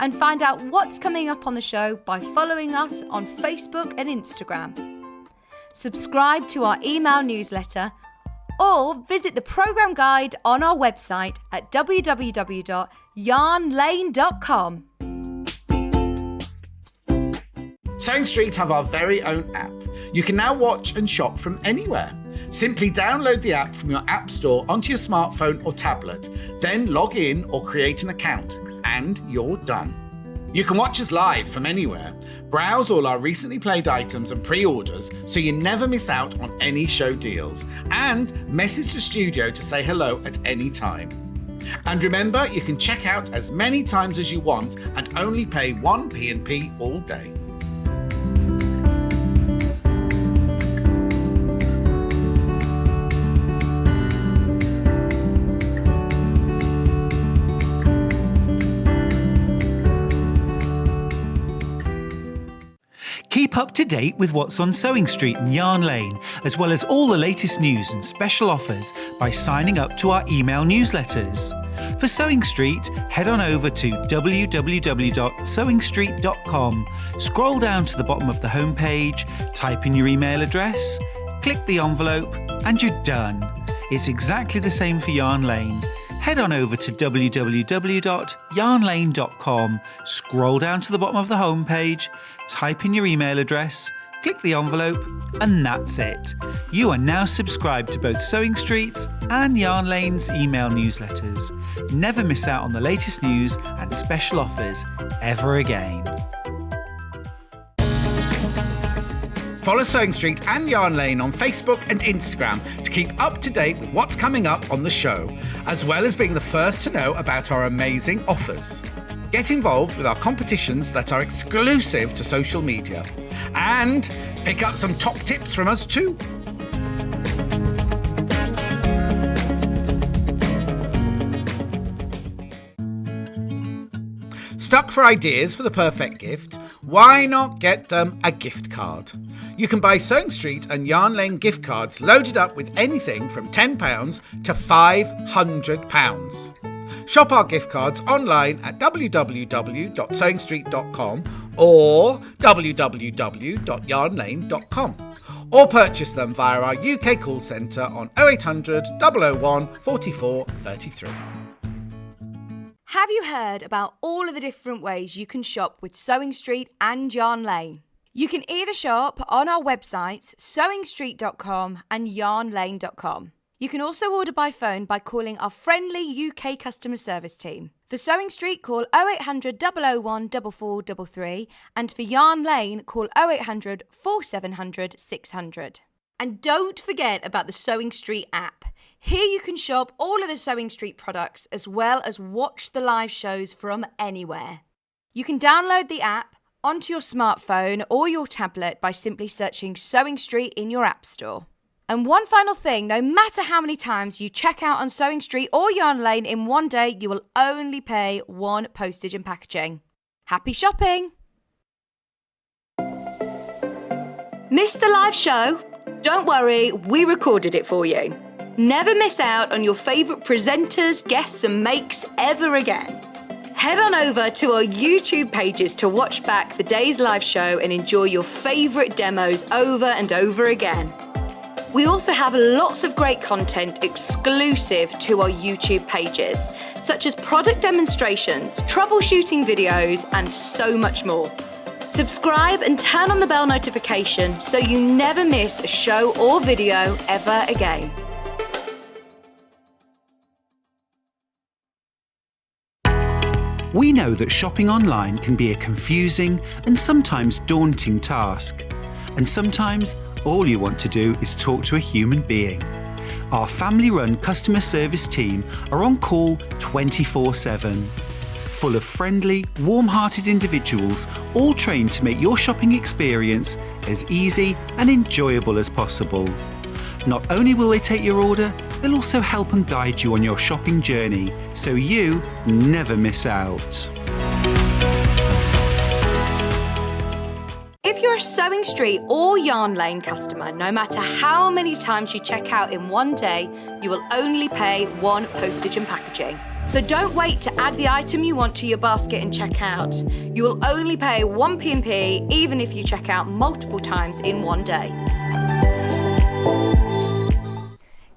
And find out what's coming up on the show by following us on Facebook and Instagram. Subscribe to our email newsletter or visit the programme guide on our website at www.yarnlane.com. Sewing Street have our very own app. You can now watch and shop from anywhere. Simply download the app from your app store onto your smartphone or tablet, then log in or create an account, and you're done. You can watch us live from anywhere, browse all our recently played items and pre-orders so you never miss out on any show deals, and message the studio to say hello at any time. And remember, you can check out as many times as you want and only pay 1 P&P all day. Keep up to date with what's on Sewing Street and Yarn Lane, as well as all the latest news and special offers by signing up to our email newsletters. For Sewing Street, head on over to www.sewingstreet.com, scroll down to the bottom of the homepage, type in your email address, click the envelope, and you're done. It's exactly the same for Yarn Lane. Head on over to www.yarnlane.com, scroll down to the bottom of the homepage, type in your email address, click the envelope, and that's it. You are now subscribed to both Sewing Street's and Yarn Lane's email newsletters. Never miss out on the latest news and special offers ever again. Follow Sewing Street and Yarn Lane on Facebook and Instagram to keep up to date with what's coming up on the show, as well as being the first to know about our amazing offers. Get involved with our competitions that are exclusive to social media. And pick up some top tips from us too. Stuck for ideas for the perfect gift? Why not get them a gift card? You can buy Sewing Street and Yarn Lane gift cards loaded up with anything from £10 to £500. Shop our gift cards online at www.sewingstreet.com or www.yarnlane.com, or purchase them via our UK call centre on 0800 001 44 33. Have you heard about all of the different ways you can shop with Sewing Street and Yarn Lane? You can either shop on our websites, sewingstreet.com and yarnlane.com. You can also order by phone by calling our friendly UK customer service team. For Sewing Street, call 0800 001 4433, and for Yarn Lane, call 0800 4700 600. And don't forget about the Sewing Street app. Here you can shop all of the Sewing Street products as well as watch the live shows from anywhere. You can download the app onto your smartphone or your tablet by simply searching Sewing Street in your app store. And one final thing, no matter how many times you check out on Sewing Street or Yarn Lane in one day, you will only pay one postage and packaging. Happy shopping! Missed the live show? Don't worry, we recorded it for you. Never miss out on your favourite presenters, guests and makes ever again. Head on over to our YouTube pages to watch back the day's live show and enjoy your favourite demos over and over again. We also have lots of great content exclusive to our YouTube pages, such as product demonstrations, troubleshooting videos, and so much more. Subscribe and turn on the bell notification so you never miss a show or video ever again. We know that shopping online can be a confusing and sometimes daunting task. And sometimes all you want to do is talk to a human being. Our family-run customer service team are on call 24/7. Full of friendly, warm-hearted individuals, all trained to make your shopping experience as easy and enjoyable as possible. Not only will they take your order, they'll also help and guide you on your shopping journey, so you never miss out. If you're a Sewing Street or Yarn Lane customer, no matter how many times you check out in one day, you will only pay one postage and packaging. So don't wait to add the item you want to your basket and check out. You will only pay one P&P even if you check out multiple times in one day.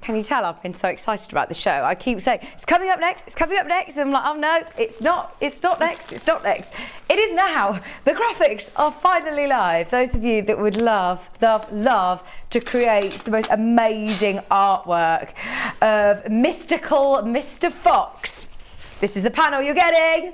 Can you tell I've been so excited about the show? I keep saying, it's coming up next, it's coming up next. And I'm like, oh no, it's not next, it's not next. It is now. The graphics are finally live. Those of you that would love to create the most amazing artwork of mystical Mr. Fox. This is the panel you're getting.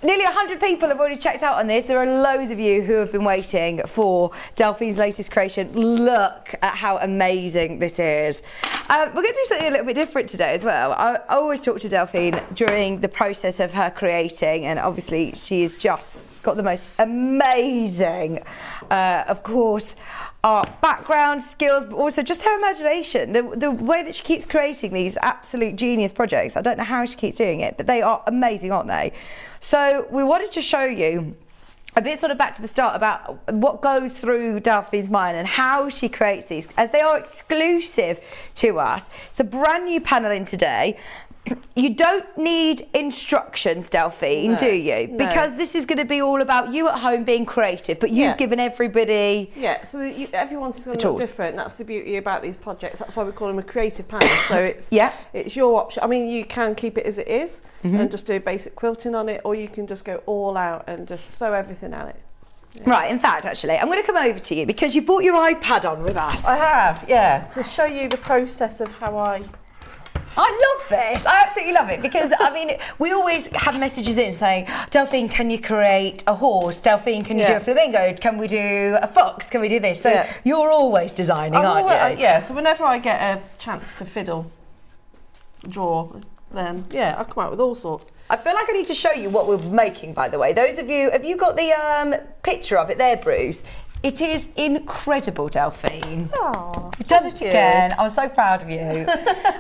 Nearly 100 people have already checked out on this. There are loads of you who have been waiting for Delphine's latest creation. Look at how amazing this is. We're going to do something a little bit different today as well. I always talk to Delphine during the process of her creating, and obviously she's just got the most amazing, of course, art background, skills, but also just her imagination. The way that she keeps creating these absolute genius projects. I don't know how she keeps doing it, but they are amazing, aren't they? So we wanted to show you a bit sort of back to the start about what goes through Delphine's mind and how she creates these, as they are exclusive to us. It's a brand new panel in today. You don't need instructions, Delphine, No, do you? no. Because this is going to be all about you at home being creative, but you've given everybody... Yeah, so everyone's going to tools. look different. That's the beauty about these projects. That's why we call them a creative panel. So it's it's your option. I mean, you can keep it as it is and just do basic quilting on it, or you can just go all out and just throw everything at it. Right, in fact, actually, I'm going to come over to you because you brought your iPad on with us. I have, yeah, to show you the process of how I love this. I absolutely love it because, I mean, we always have messages in saying, Delphine, can you create a horse? Delphine, can you do a flamingo? Can we do a fox? Can we do this? So you're always designing, aren't you? Yeah, so whenever I get a chance to fiddle, draw, then, yeah, I come out with all sorts. I feel like I need to show you what we're making, by the way. Those of you, have you got the picture of it there, Bruce? It is incredible, Delphine. Oh, You've done it again. I'm so proud of you.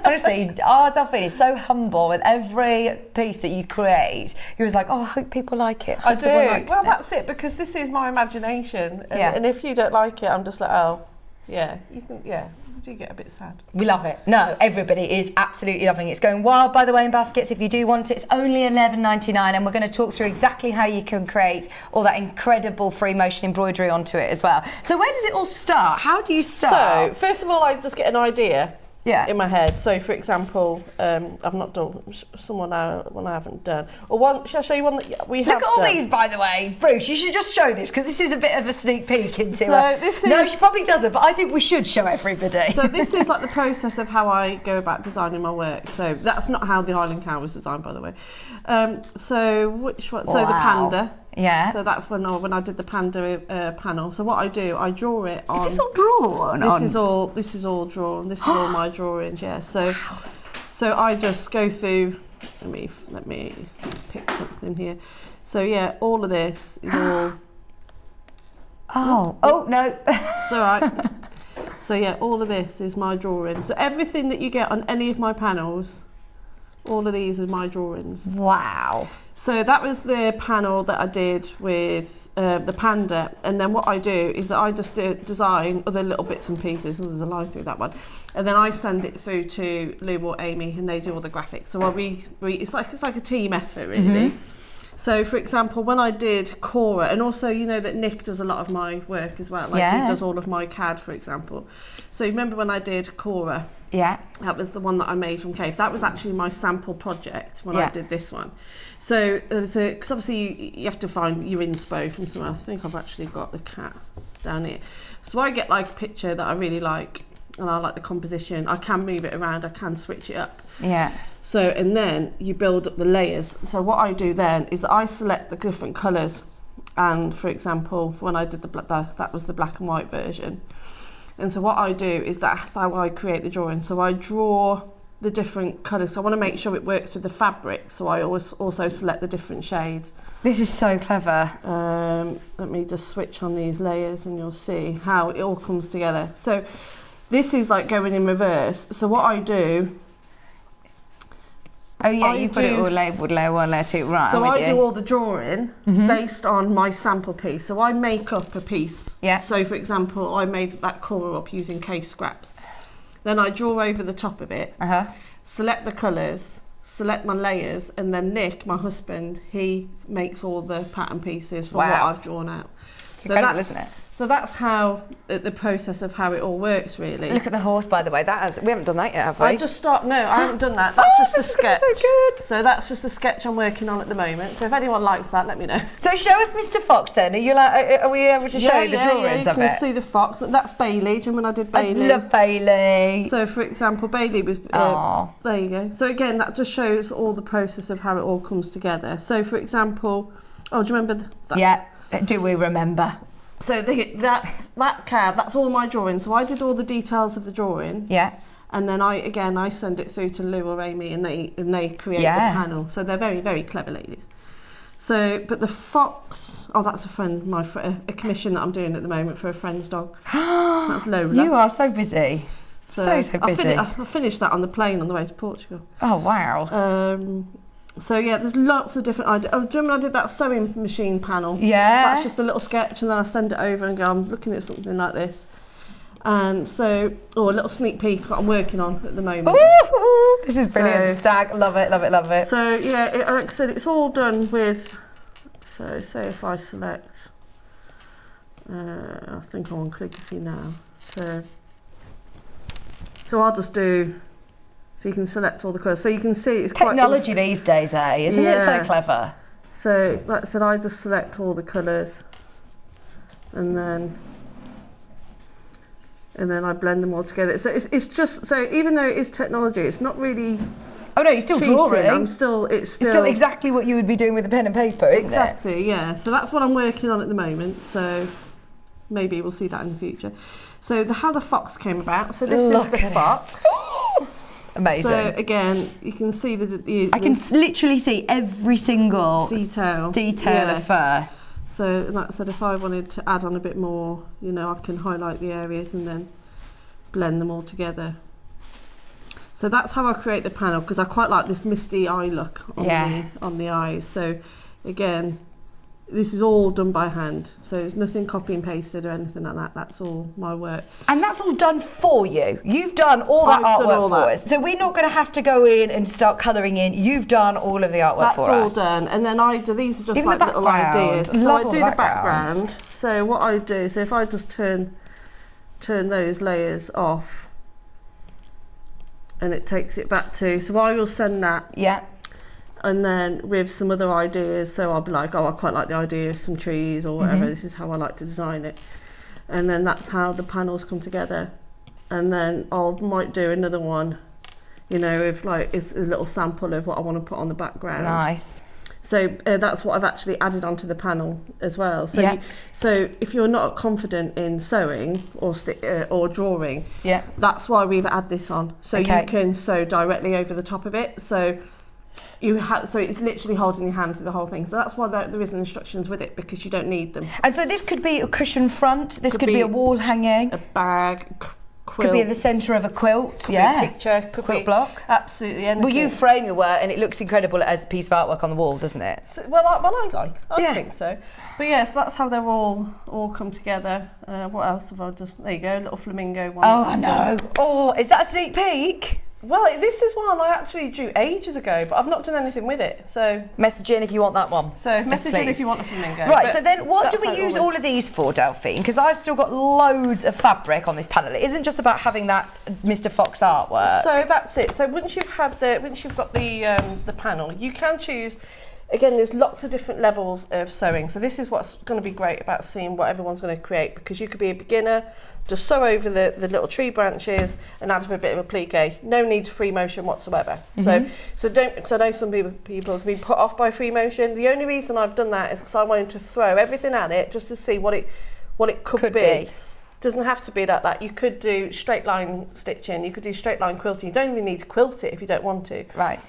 Honestly, our Delphine is so humble with every piece that you create. You're just like, oh, I hope people like it. I do. Well, that's it, because this is my imagination. And if you don't like it, I'm just like, oh, yeah, you can, yeah. Do get a bit sad. We love it. No, everybody is absolutely loving it. It's going wild, by the way, in baskets. If you do want it, it's only $11.99, and we're going to talk through exactly how you can create all that incredible free motion embroidery onto it as well. So where does it all start? How do you start? So first of all, I just get an idea in my head. So for example, I've not done one I haven't done. Or one, shall I show you one that we have done? Look at all these, by the way. Bruce, you should just show this because this is a bit of a sneak peek into this is... No, she probably doesn't, but I think we should show everybody. So this is like the process of how I go about designing my work. So that's not how the Highland Cow was designed, by the way. So which one? Wow. So the panda. Yeah. So that's when I did the panda panel. So what I do, I draw it on. Is this all drawn? This is all drawn. This is all my drawings. Yeah. So I just go through. Let me pick something here. So yeah, all of this is all. Oh no. It's all right. So yeah, all of this is my drawing. So everything that you get on any of my panels, all of these are my drawings. Wow. So that was the panel that I did with the panda, and then what I do is that I just design other little bits and pieces. There's a line through that one, and then I send it through to Lou or Amy, and they do all the graphics. So it's like a team effort, really. Mm-hmm. So for example, when I did Cora, and also you know that Nick does a lot of my work as well. He does all of my CAD, for example. So remember when I did Cora? Yeah. That was the one that I made from Cave. That was actually my sample project when I did this one. So there was because obviously you have to find your inspo from somewhere. I think I've actually got the cat down here. So I get like a picture that I really like, and I like the composition. I can move it around. I can switch it up. Yeah. So and then you build up the layers. So what I do then is that I select the different colours. And for example, when I did that was the black and white version. And so what I do is that's how I create the drawing. So I draw the different colours. So I want to make sure it works with the fabric. So I always also select the different shades. This is so clever. Let me just switch on these layers and you'll see how it all comes together. So this is like going in reverse. So what I do... Oh yeah, you've got it all labelled, layer 1, layer 2, right. So I do all the drawing based on my sample piece. So I make up a piece. Yeah. So for example, I made that colour up using cave scraps. Then I draw over the top of it, select the colours, select my layers, and then Nick, my husband, he makes all the pattern pieces for what I've drawn out. It's incredible, isn't it? So that's how the process of how it all works, really. Look at the horse, by the way. We haven't done that yet, have we? I haven't done that. That's just a sketch. So good. So that's just a sketch I'm working on at the moment. So if anyone likes that, let me know. So show us Mr. Fox then. Are we able to show you the drawings of it? You can see the fox. That's Bailey. Do you remember when I did Bailey? I love Bailey. So for example, Bailey was... there you go. So again, that just shows all the process of how it all comes together. So for example... Oh, do you remember that? Yeah. Do we remember? So that calf, that's all my drawing. So I did all the details of the drawing. Yeah. And then I send it through to Lou or Amy, and they create the panel. So they're very, very clever ladies. So, but the fox, that's a friend, a commission that I'm doing at the moment for a friend's dog. That's Lola. You are so busy. So busy. I finished that on the plane on the way to Portugal. Oh wow. So yeah, there's lots of different ideas. Oh, do you remember I did that sewing machine panel? Yeah. That's just a little sketch, and then I send it over and go, I'm looking at something like this. And so, a little sneak peek that I'm working on at the moment. Ooh, this is brilliant. Stag, love it, love it, love it. So yeah, like I said, it's all done with, so say if I select, I think I'm on Calligraphy now. So I'll just do, so you can select all the colours. So you can see it's technology these days, isn't it so clever? So like I said, I just select all the colours. and then I blend them all together. So it's just, so even though it is technology, it's not really. Oh no, you're still cheating. drawing. It's still exactly what you would be doing with a pen and paper, isn't it? Exactly, yeah. So that's what I'm working on at the moment. So maybe we'll see that in the future. So how the fox came about. So this is the fox. Amazing. So again, you can see I can literally see every single detail of fur. So like I said, if I wanted to add on a bit more, you know, I can highlight the areas and then blend them all together. So that's how I create the panel, because I quite like this misty eye look on the eyes. So again, this is all done by hand. So there's nothing copy and pasted or anything like that. That's all my work. And that's all done for you. You've done all that artwork for us. So we're not going to have to go in and start colouring in. You've done all of the artwork for us. That's all done. And then these are just even like little ideas. So I do the background. So what I do, so if I just turn those layers off, and it takes it back to, so I will send that. Yeah. And then with some other ideas, so I'll be like, oh, I quite like the idea of some trees or whatever. This is how I like to design it. And then that's how the panels come together. And then might do another one, you know, if like it's a little sample of what I want to put on the background. Nice. So that's what I've actually added onto the panel as well. So so if you're not confident in sewing or drawing, that's why we've added this on. So you can sew directly over the top of it. So so it's literally holding your hand through the whole thing. So that's why there isn't instructions with it, because you don't need them. And so this could be a cushion front. This could be a wall hanging. A bag. Quilt. Could be in the centre of a quilt, could be a picture, could quilt be block. Absolutely anything. Well, you frame your work and it looks incredible as a piece of artwork on the wall, doesn't it? So, I think so. But yes, that's how they're all come together. What else have I just? There you go, little flamingo one. Oh no! Oh, is that a sneak peek? Well, this is one I actually drew ages ago, but I've not done anything with it. So message in if you want that one. So message in if you want a flamingo. Right. So then, what do we use all of these for, Delphine? Because I've still got loads of fabric on this panel. It isn't just about having that Mr. Fox artwork. So that's it. So once you've got the panel, you can choose. Again, there's lots of different levels of sewing. So this is what's going to be great about seeing what everyone's going to create, because you could be a beginner, just sew over the little tree branches and add a bit of applique. No need to free motion whatsoever. So I know some people can be put off by free motion. The only reason I've done that is because I wanted to throw everything at it just to see what it could be. Doesn't have to be like that. You could do straight line stitching. You could do straight line quilting. You don't even need to quilt it if you don't want to. Right.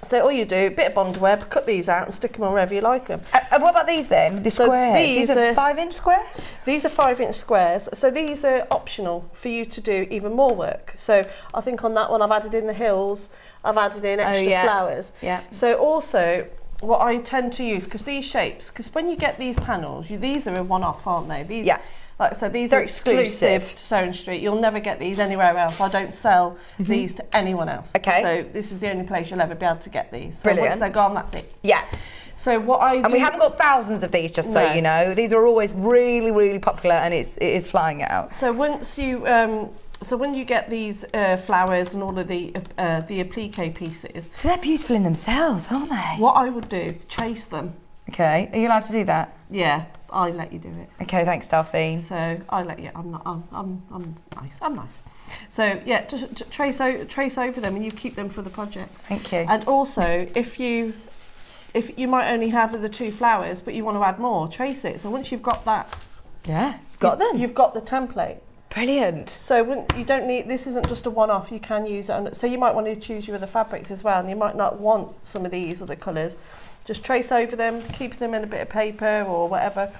So all you do, a bit of bond web, cut these out and stick them on wherever you like them. And what about these then? The squares? These are 5-inch squares? These are 5-inch squares. So these are optional for you to do even more work. So I think on that one I've added in the hills, I've added in extra flowers. Yeah. So also what I tend to use, because these shapes, because when you get these panels, these are a one-off, aren't they? These, like I said, these are exclusive to Sewing Street. You'll never get these anywhere else. I don't sell these to anyone else. Okay. So this is the only place you'll ever be able to get these. So Brilliant. once they're gone, that's it. Yeah. So what I do... And we haven't got thousands of these, just so you know. These are always really, really popular, and it is flying out. So once you... so when you get these flowers and all of the applique pieces... So they're beautiful in themselves, aren't they? What I would do, chase them. Okay. Are you allowed to do that? Yeah. I let you do it. Okay, thanks, Delphine. So I let you. I'm nice. I'm nice. So yeah, just trace over them, and you keep them for the projects. Thank you. And also, if you might only have the 2 flowers, but you want to add more, trace it. So once you've got that, you've got the template. Brilliant. So you don't need. This isn't just a one-off. You can use it. So you might want to choose your other fabrics as well, and you might not want some of these other colours. Just trace over them, keep them in a bit of paper or whatever,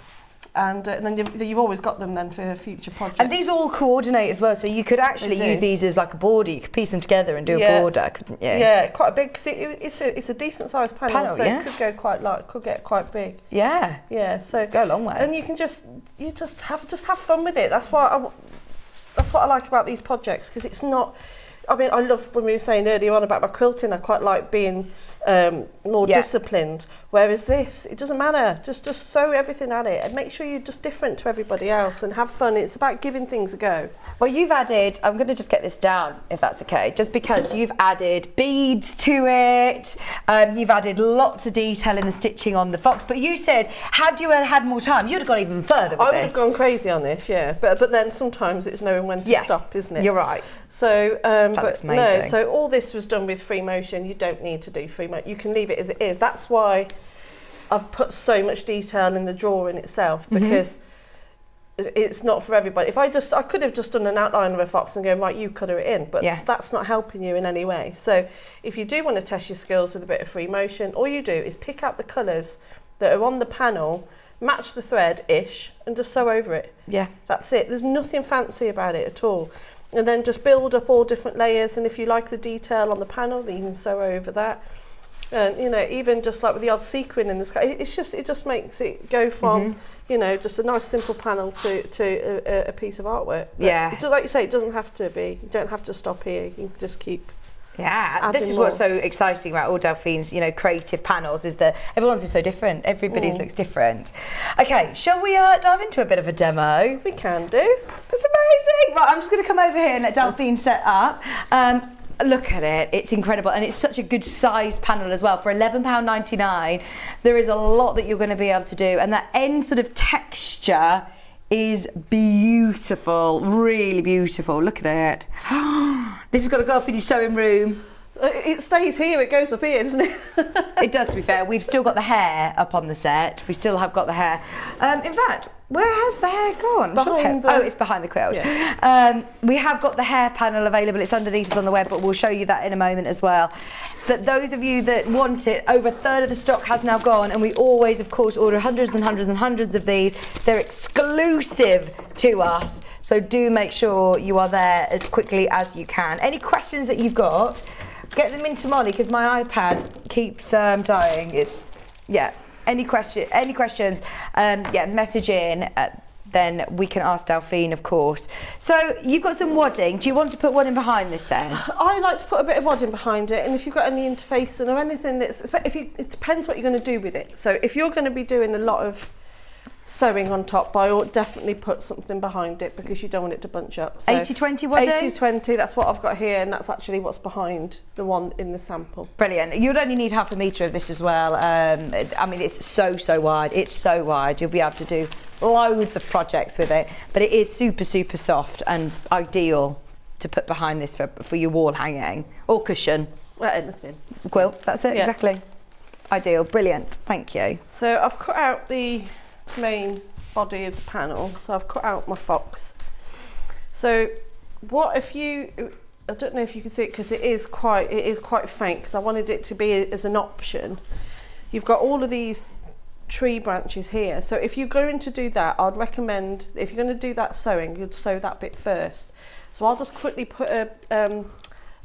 and then you've always got them then for future projects. And these all coordinate as well, so you could actually use these as like a border. You could piece them together and do a border, couldn't you? Yeah, quite a big. Cause it's a decent sized panel, so it could go could get quite big. Yeah. Yeah. So go a long way. And you can just have fun with it. That's what I like about these projects, because it's not. I mean, I love when we were saying earlier on about my quilting. I quite like being more disciplined. Whereas this, it doesn't matter. Just throw everything at it and make sure you're just different to everybody else and have fun. It's about giving things a go. Well, you've added, I'm going to just get this down if that's okay, just because you've added beads to it, you've added lots of detail in the stitching on the fox, but you said, had you had more time, you'd have gone even further with I this. would have gone crazy on this, yeah. But then sometimes it's knowing when to stop, isn't it? You're right. So, that looks amazing. No, so all this was done with free motion. You don't need to do free motion. You can leave it as it is. That's why I've put so much detail in the drawing itself, because it's not for everybody. If I could have just done an outline of a fox and go, right, you colour it in, but that's not helping you in any way. So if you do want to test your skills with a bit of free motion, all you do is pick out the colours that are on the panel, match the thread-ish, and just sew over it. Yeah. That's it. There's nothing fancy about it at all. And then just build up all different layers, and if you like the detail on the panel, then you can sew over that. And you know, even just like with the odd sequin in the sky, it just makes it go from just a nice simple panel to a piece of artwork. But like you say, it doesn't have to be. You don't have to stop here. You can just keep. Yeah, this is what's so exciting about all Delphine's, creative panels, is that everyone's is so different. Everybody's looks different. Okay, shall we dive into a bit of a demo? We can do. That's amazing. Right, I'm just going to come over here and let Delphine set up. Look at it, it's incredible, and it's such a good size panel as well. For £11.99, there is a lot that you're going to be able to do, and that end sort of texture is beautiful, really beautiful. Look at it. This has got to go up in your sewing room. It stays here, it goes up here, doesn't it? It does, to be fair. We've still got the hair up on the set. We still have got the hair. In fact, where has the hair gone? It's behind the quilt. Yeah. We have got the hair panel available. It's underneath us on the web, but we'll show you that in a moment as well. But those of you that want it, over a third of the stock has now gone, and we always, of course, order hundreds and hundreds and hundreds of these. They're exclusive to us, so do make sure you are there as quickly as you can. Any questions that you've got, get them into Molly, because my iPad keeps dying. Any questions, message in, then we can ask Delphine, of course. So you've got some wadding. Do you want to put wadding behind this then? I like to put a bit of wadding behind it, and if you've got any interfacing or anything it depends what you're going to do with it. So if you're going to be doing a lot of sewing on top, definitely put something behind it, because you don't want it to bunch up. So 80-20 wadding? 80-20, that's what I've got here, and that's actually what's behind the one in the sample. Brilliant. You'd only need half a metre of this as well. I mean, it's so wide. It's so wide. You'll be able to do loads of projects with it, but it is super soft and ideal to put behind this for your wall hanging or cushion. Well, anything. Quilt, that's it, exactly. Ideal. Brilliant. Thank you. So I've cut out the main body of the panel, so I've cut out my fox. So what if you, I don't know if you can see it, because it is quite faint, because I wanted it to be as an option. You've got all of these tree branches here, so if you're going to do that, I'd recommend, if you're going to do that sewing, you'd sew that bit first. So I'll just quickly put a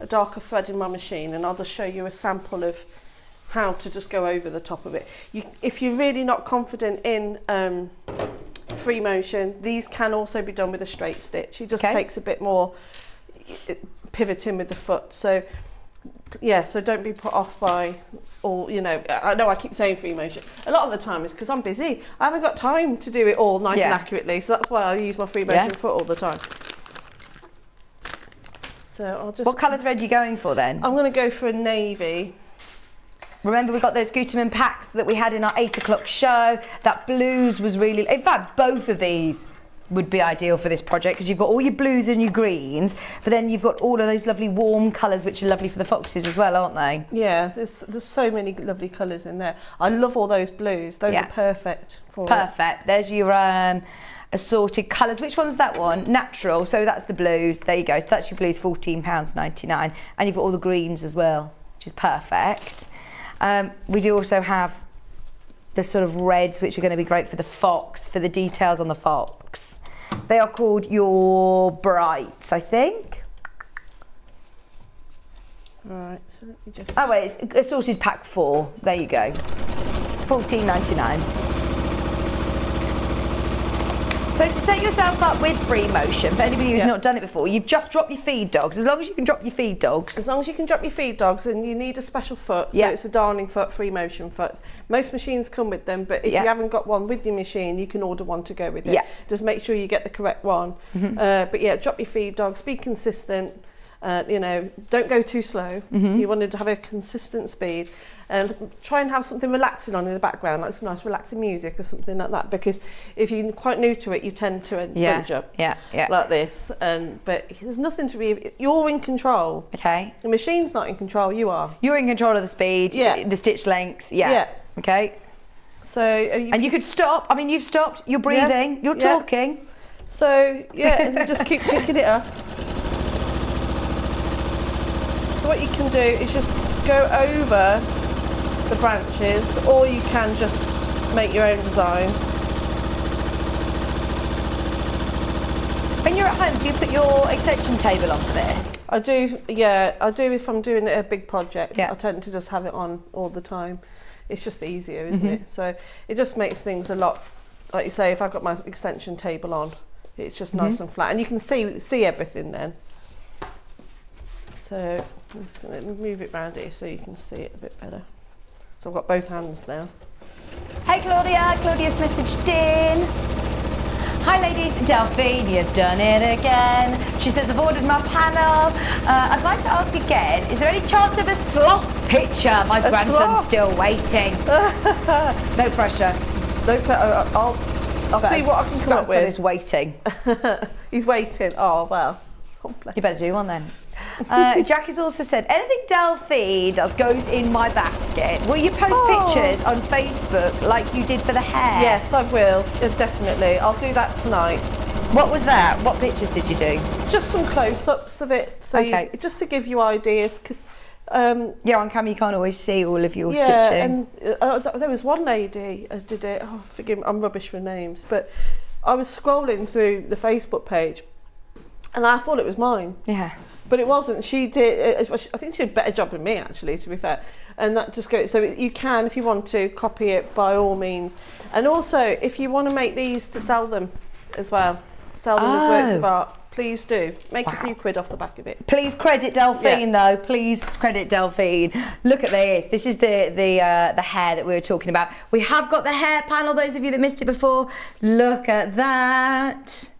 darker thread in my machine, and I'll just show you a sample of how to just go over the top of it. If you're really not confident in free motion, these can also be done with a straight stitch. It just takes a bit more pivoting with the foot. So yeah, so don't be put off by all, I know I keep saying free motion. A lot of the time it's because I'm busy. I haven't got time to do it all nice and accurately, so that's why I use my free motion foot all the time. So I'll just... What colour thread are you going for then? I'm going to go for a navy. Remember, we got those Gutermann packs that we had in our 8 o'clock show. That blues was really... In fact, both of these would be ideal for this project, because you've got all your blues and your greens, but then you've got all of those lovely warm colours, which are lovely for the foxes as well, aren't they? Yeah, there's so many lovely colours in there. I love all those blues. Those are perfect for Perfect. There's your assorted colours. Which one's that one? Natural. So that's the blues. There you go. So that's your blues, £14.99. And you've got all the greens as well, which is perfect. We do also have the sort of reds, which are going to be great for the fox, for the details on the fox. They are called your brights, I think. Right, so let me just... Oh wait, it's assorted pack 4. There you go. £14.99. So to set yourself up with free motion, for anybody who's not done it before, you've just dropped your feed dogs. As long as you can drop your feed dogs. As long as you can drop your feed dogs, and you need a special foot, so it's a darning foot, free motion foot. Most machines come with them, but if you haven't got one with your machine, you can order one to go with it. Just make sure you get the correct one. But yeah, drop your feed dogs, be consistent. You know, don't go too slow. You want to have a consistent speed, and try and have something relaxing on in the background, like some nice relaxing music or something like that. Because if you're quite new to it, you tend to bunch up like this. But there's nothing to be. You're in control. Okay. The machine's not in control. You are. You're in control of the speed. The stitch length. Okay. So and you could stop. I mean, you've stopped. You're breathing. You're talking. So and you just keep picking it up. So what you can do is just go over the branches, or you can just make your own design. When you're at home, do you put your extension table on for this? I do, I do if I'm doing a big project. I tend to just have it on all the time. It's just easier, isn't it? So it just makes things a lot, like you say, if I've got my extension table on, it's just nice and flat. And you can see everything then. So I'm just going to move it round here so you can see it a bit better. So I've got both hands now. Hey Claudia, Claudia's messaged in. Hi ladies, Delphine, you've done it again. She says, I've ordered my panel. I'd like to ask again, is there any chance of a sloth picture? My grandson's still waiting. No pressure. I'll see what I can come up with. Grandson is waiting. He's waiting. Oh, well. You better do one then. Jack has also said, anything Delphine does goes in my basket. Will you post pictures on Facebook like you did for the hair? Yes, I will. Definitely. I'll do that tonight. What was that? What pictures did you do? Just some close-ups of it. So just to give you ideas, because on camera you can't always see all of your stitching. stitching. And there was one lady did it. Oh, forgive me, I'm rubbish with names, but I was scrolling through the Facebook page, and I thought it was mine. Yeah. But it wasn't. She did. I think she did a better job than me, actually, to be fair. And that just goes. So you can, if you want to, copy it by all means. And also, if you want to make these to sell them as well, sell them as works of art, please do. Make a few quid off the back of it. Please credit Delphine though. Please credit Delphine. Look at this. This is the hair that we were talking about. We have got the hair panel. Those of you that missed it before, look at that.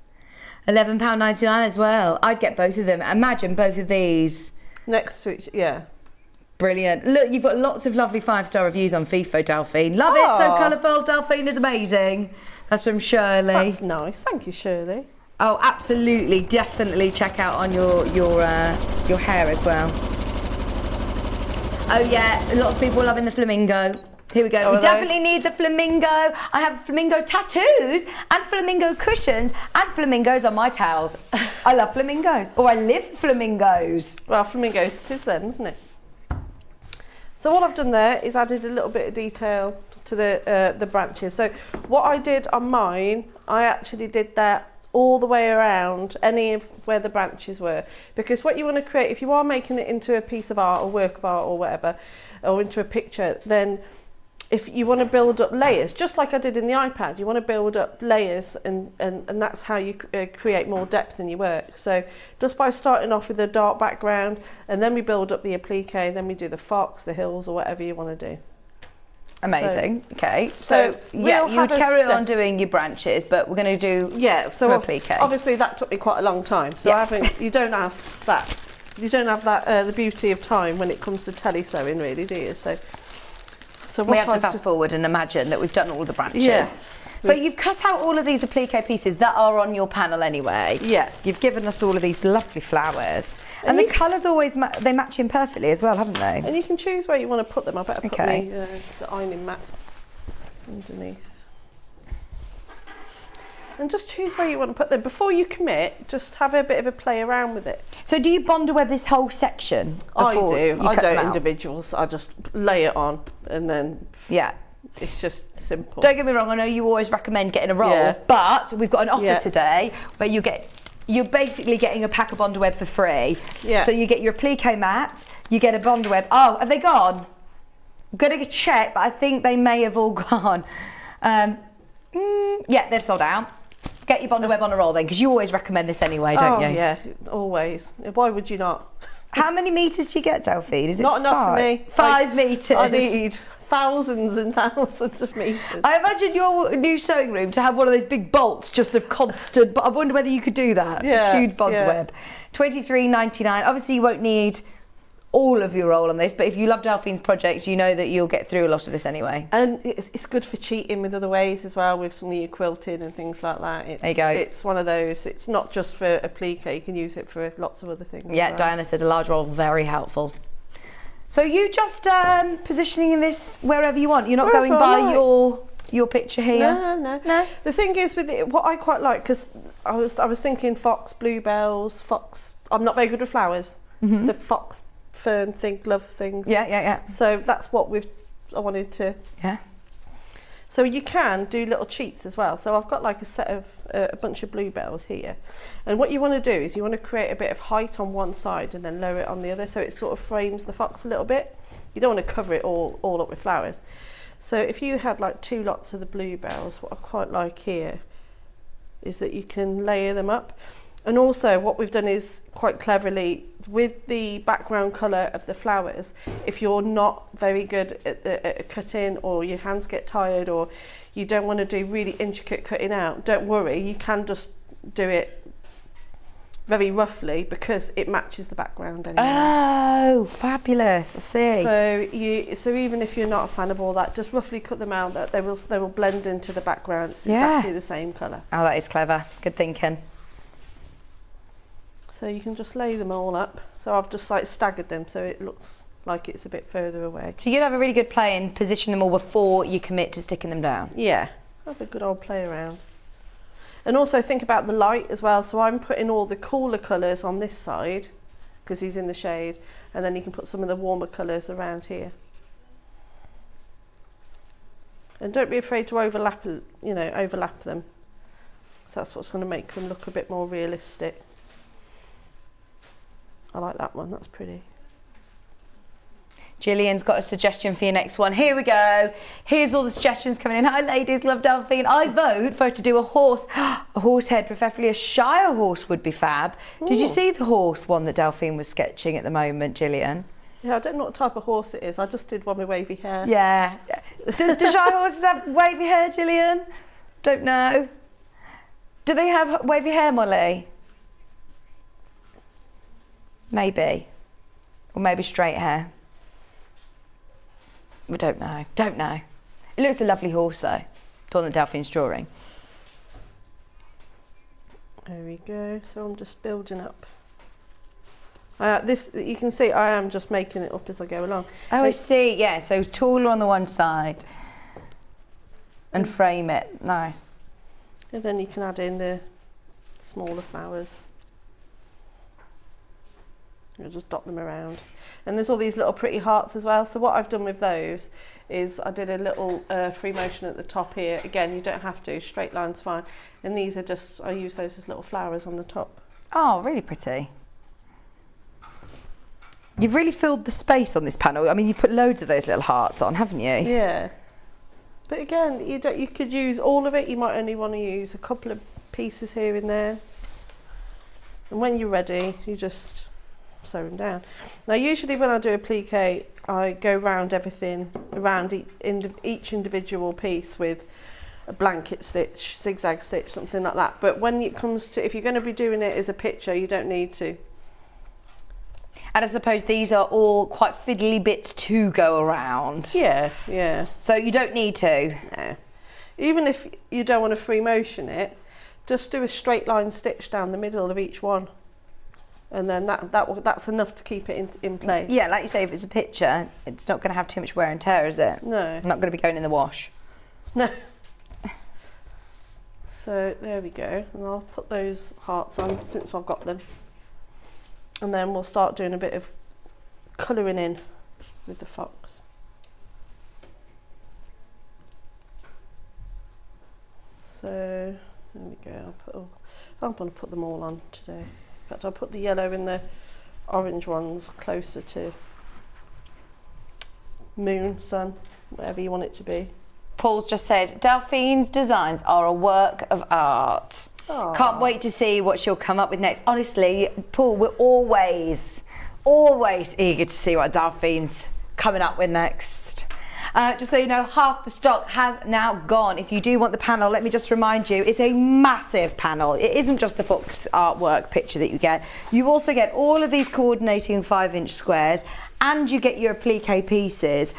£11.99 as well. I'd get both of them. Imagine both of these next to each. Brilliant. Look, you've got lots of lovely 5-star reviews on FIFO, Delphine. Love it. So colourful. Delphine is amazing. That's from Shirley. That's nice. Thank you, Shirley. Oh, absolutely. Definitely check out on your hair as well. Oh yeah, lots of people loving the flamingo. Here we go. We definitely need the flamingo. I have flamingo tattoos and flamingo cushions and flamingos on my towels. I love flamingos. Or I live for flamingos. Well, flamingos it is then, isn't it? So what I've done there is added a little bit of detail to the branches. So what I did on mine, I actually did that all the way around any of where the branches were. Because what you want to create, if you are making it into a piece of art or work of art or whatever, or into a picture, then if you want to build up layers, just like I did in the iPad, you want to build up layers and that's how you create more depth in your work. So just by starting off with a dark background, and then we build up the applique, then we do the fox, the hills, or whatever you want to do. Amazing. Okay. So you would carry on doing your branches, but we're going to do some applique. Obviously that took me quite a long time. So you don't have that. You don't have that the beauty of time when it comes to tele sewing, really, do you? So we have to fast forward and imagine that we've done all the branches. Yes. So you've cut out all of these applique pieces that are on your panel anyway. Yeah. You've given us all of these lovely flowers. And the colours always, they match in perfectly as well, haven't they? And you can choose where you want to put them. I better put the ironing mat underneath. And just choose where you want to put them. Before you commit, just have a bit of a play around with it. So do you bond web this whole section before I do. You I cut don't them out? Individuals. I just lay it on and then it's just simple. Don't get me wrong, I know you always recommend getting a roll, but we've got an offer today where you're basically getting a pack of bond web for free. Yeah. So you get your applique mat, you get a bond web. Oh, have they gone? I'm going to check, but I think they may have all gone. Yeah, they've sold out. Get your Bond web on a roll then, because you always recommend this anyway, don't you? Oh yeah, always. Why would you not? How many metres do you get, Delphine? Is it Not enough for me. 5 metres. I need thousands and thousands of metres. I imagine your new sewing room to have one of those big bolts just of constant, but I wonder whether you could do that. Yeah, Huge Bond web. $23.99. Obviously you won't need all of your roll on this, but if you love Delphine's projects, you know that you'll get through a lot of this anyway. And it's good for cheating with other ways as well, with some of your quilting and things like that. There you go. It's one of those, it's not just for a plique, you can use it for lots of other things. Yeah, as well. Diana said a large roll, very helpful. So you just positioning this wherever you want. You're not Wherever going I by like. your picture here. No. The thing is with it, what I quite like, because I was thinking fox, bluebells, fox. I'm not very good with flowers. The fox fern thing, glove things. Yeah. So that's what I wanted to. Yeah. So you can do little cheats as well. So I've got like a set of a bunch of bluebells here, and what you want to do is you want to create a bit of height on one side and then lower it on the other, so it sort of frames the fox a little bit. You don't want to cover it all up with flowers. So if you had like 2 lots of the bluebells, what I quite like here is that you can layer them up. And also what we've done is quite cleverly, with the background colour of the flowers, if you're not very good at cutting, or your hands get tired, or you don't want to do really intricate cutting out, don't worry, you can just do it very roughly because it matches the background anyway. Oh, fabulous! I see. So even if you're not a fan of all that, just roughly cut them out. That they will blend into the background. It's exactly the same colour. Oh, that is clever. Good thinking. So you can just lay them all up. So I've just like staggered them so it looks like it's a bit further away. So you'd have a really good play and position them all before you commit to sticking them down. Yeah, have a good old play around. And also think about the light as well. So I'm putting all the cooler colours on this side because he's in the shade, and then you can put some of the warmer colours around here. And don't be afraid to overlap them. So that's what's going to make them look a bit more realistic. I like that one, that's pretty. Gillian's got a suggestion for your next one. Here we go. Here's all the suggestions coming in. Hi ladies, love Delphine. I vote for her to do a horse head, preferably a Shire horse would be fab. Did you see the horse one that Delphine was sketching at the moment, Gillian? Yeah, I don't know what type of horse it is. I just did one with wavy hair. Yeah. Do Shire horses have wavy hair, Gillian? Don't know. Do they have wavy hair, Molly? Maybe. Or maybe straight hair. We don't know. Don't know. It looks a lovely horse though. The one that Delphine's drawing. There we go. So I'm just building up. This, you can see I am just making it up as I go along. Oh, I see. Yeah, so taller on the one side and frame it. Nice. And then you can add in the smaller flowers. You'll just dot them around. And there's all these little pretty hearts as well. So what I've done with those is I did a little free motion at the top here. Again, you don't have to, straight line's fine. And these are just, I use those as little flowers on the top. Oh, really pretty. You've really filled the space on this panel. I mean, you've put loads of those little hearts on, haven't you? Yeah. But again, you could use all of it. You might only want to use a couple of pieces here and there. And when you're ready, you just sew them down. Now usually when I do a plique, I go round everything, around each individual piece with a blanket stitch, zigzag stitch, something like that. But when it comes to, if you're going to be doing it as a picture, you don't need to. And I suppose these are all quite fiddly bits to go around. Yeah, yeah. So you don't need to. No. Even if you don't want to free motion it, just do a straight line stitch down the middle of each one. And then that's enough to keep it in place. Yeah, like you say, if it's a picture, it's not going to have too much wear and tear, is it? No. Not going to be going in the wash. No. So there we go. And I'll put those hearts on since I've got them. And then we'll start doing a bit of colouring in with the fox. So there we go. I'm going to put them all on today. In fact, I'll put the yellow and the orange ones closer to moon, sun, whatever you want it to be. Paul's just said, Delphine's designs are a work of art. Can't wait to see what she'll come up with next. Honestly, Paul, we're always eager to see what Delphine's coming up with next. Just so you know, half the stock has now gone. If you do want the panel, let me just remind you, it's a massive panel. It isn't just the Fox artwork picture that you get. You also get all of these coordinating 5-inch squares, and you get your applique pieces,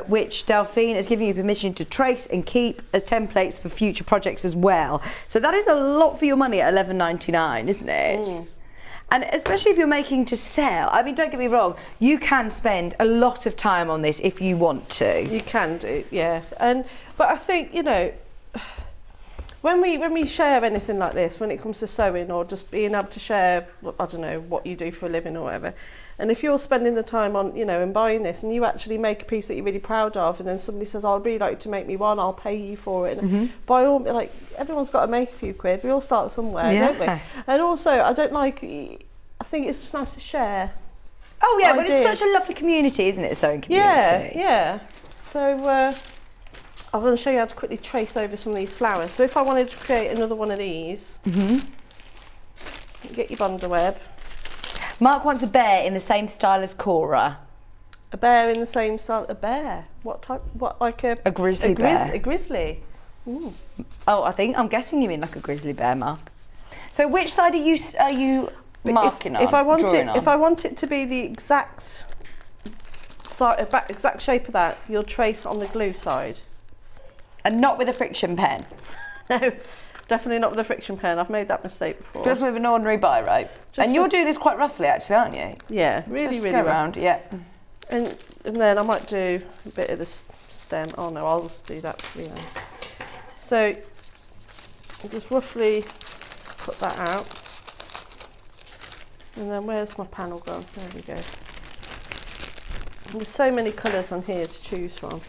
which Delphine is giving you permission to trace and keep as templates for future projects as well. So that is a lot for your money at $11.99, isn't it? And especially if you're making to sell. I mean, don't get me wrong, you can spend a lot of time on this if you want to. You can do, yeah. But I think, you know, when we share anything like this, when it comes to sewing or just being able to share, I don't know, what you do for a living or whatever, and if you're spending the time on, you know, and buying this, and you actually make a piece that you're really proud of, and then somebody says, oh, I'd really like you to make me one, I'll pay you for it. And by all, like, everyone's got to make a few quid. We all start somewhere, don't we? And also, I think it's just nice to share. Oh yeah, but it's such a lovely community, isn't it, the sewing community? Yeah. So I'm going to show you how to quickly trace over some of these flowers. So if I wanted to create another one of these, get your bundle web. Mark wants a bear in the same style as Cora. A bear in the same style. A bear? What type? What, like a grizzly bear? A grizzly. Ooh. Oh, I'm guessing you mean like a grizzly bear, Mark. So which side are you marking on? If I want it to be the exact exact shape of that, you'll trace on the glue side. And not with a friction pen. No. Definitely not with a friction pen. I've made that mistake before. Just with an ordinary biro. And you'll do this quite roughly, actually, aren't you? Yeah, really go around, yeah. And then I might do a bit of the stem. Oh no, I'll just do that for you then. So I'll just roughly cut that out. And then where's my panel gone? There we go. There's so many colours on here to choose from.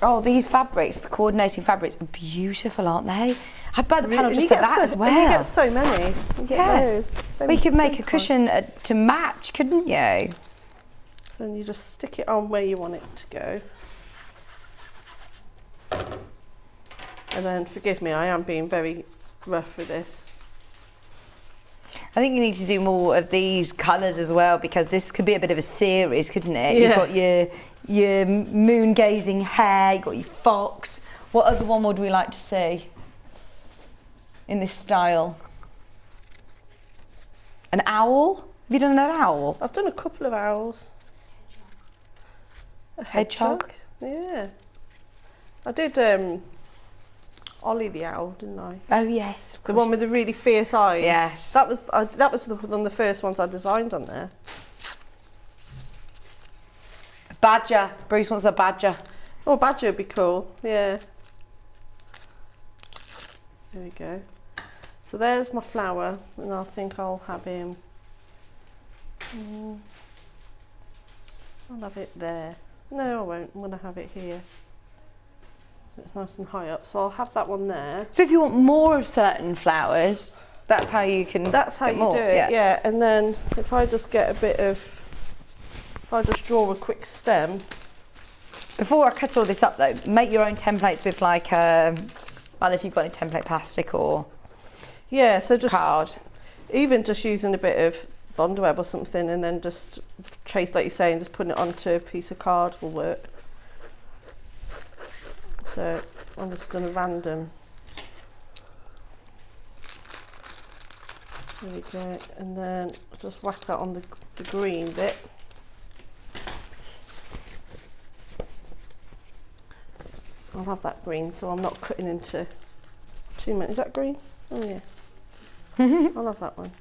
Oh, these fabrics, the coordinating fabrics, are beautiful, aren't they? I'd buy the panel just for that as well. And you get so many. You get loads. We could make a cushion to match, couldn't you? So then you just stick it on where you want it to go. And then, forgive me, I am being very rough with this. I think you need to do more of these colours as well, because this could be a bit of a series, couldn't it? Yeah. You've got your moon gazing hare, you've got your fox. What other one would we like to see in this style? An owl? Have you done an owl? I've done a couple of owls. A hedgehog? Yeah. I did Ollie the owl, didn't I? Oh yes, of course. The one with the really fierce eyes. Yes. That was one of the first ones I designed on there. Badger. Bruce wants a badger. Oh, badger would be cool. Yeah. There we go. So there's my flower, and I think I'll have him. I'll have it there. No, I won't. I'm going to have it here. So it's nice and high up. So I'll have that one there. So if you want more of certain flowers, that's how you can. That's how you do it. Yeah. And then if I just get a bit of, if I just draw a quick stem. Before I cut all this up though, make your own templates with like, well, if you've got any template plastic or so just card. Even just using a bit of bond web or something, and then just trace, like you say, and just putting it onto a piece of card will work. So I'm just going to random. There we go, and then just whack that on the green bit. I'll have that green, so I'm not cutting into too many. Is that green? Oh yeah. I'll have that one.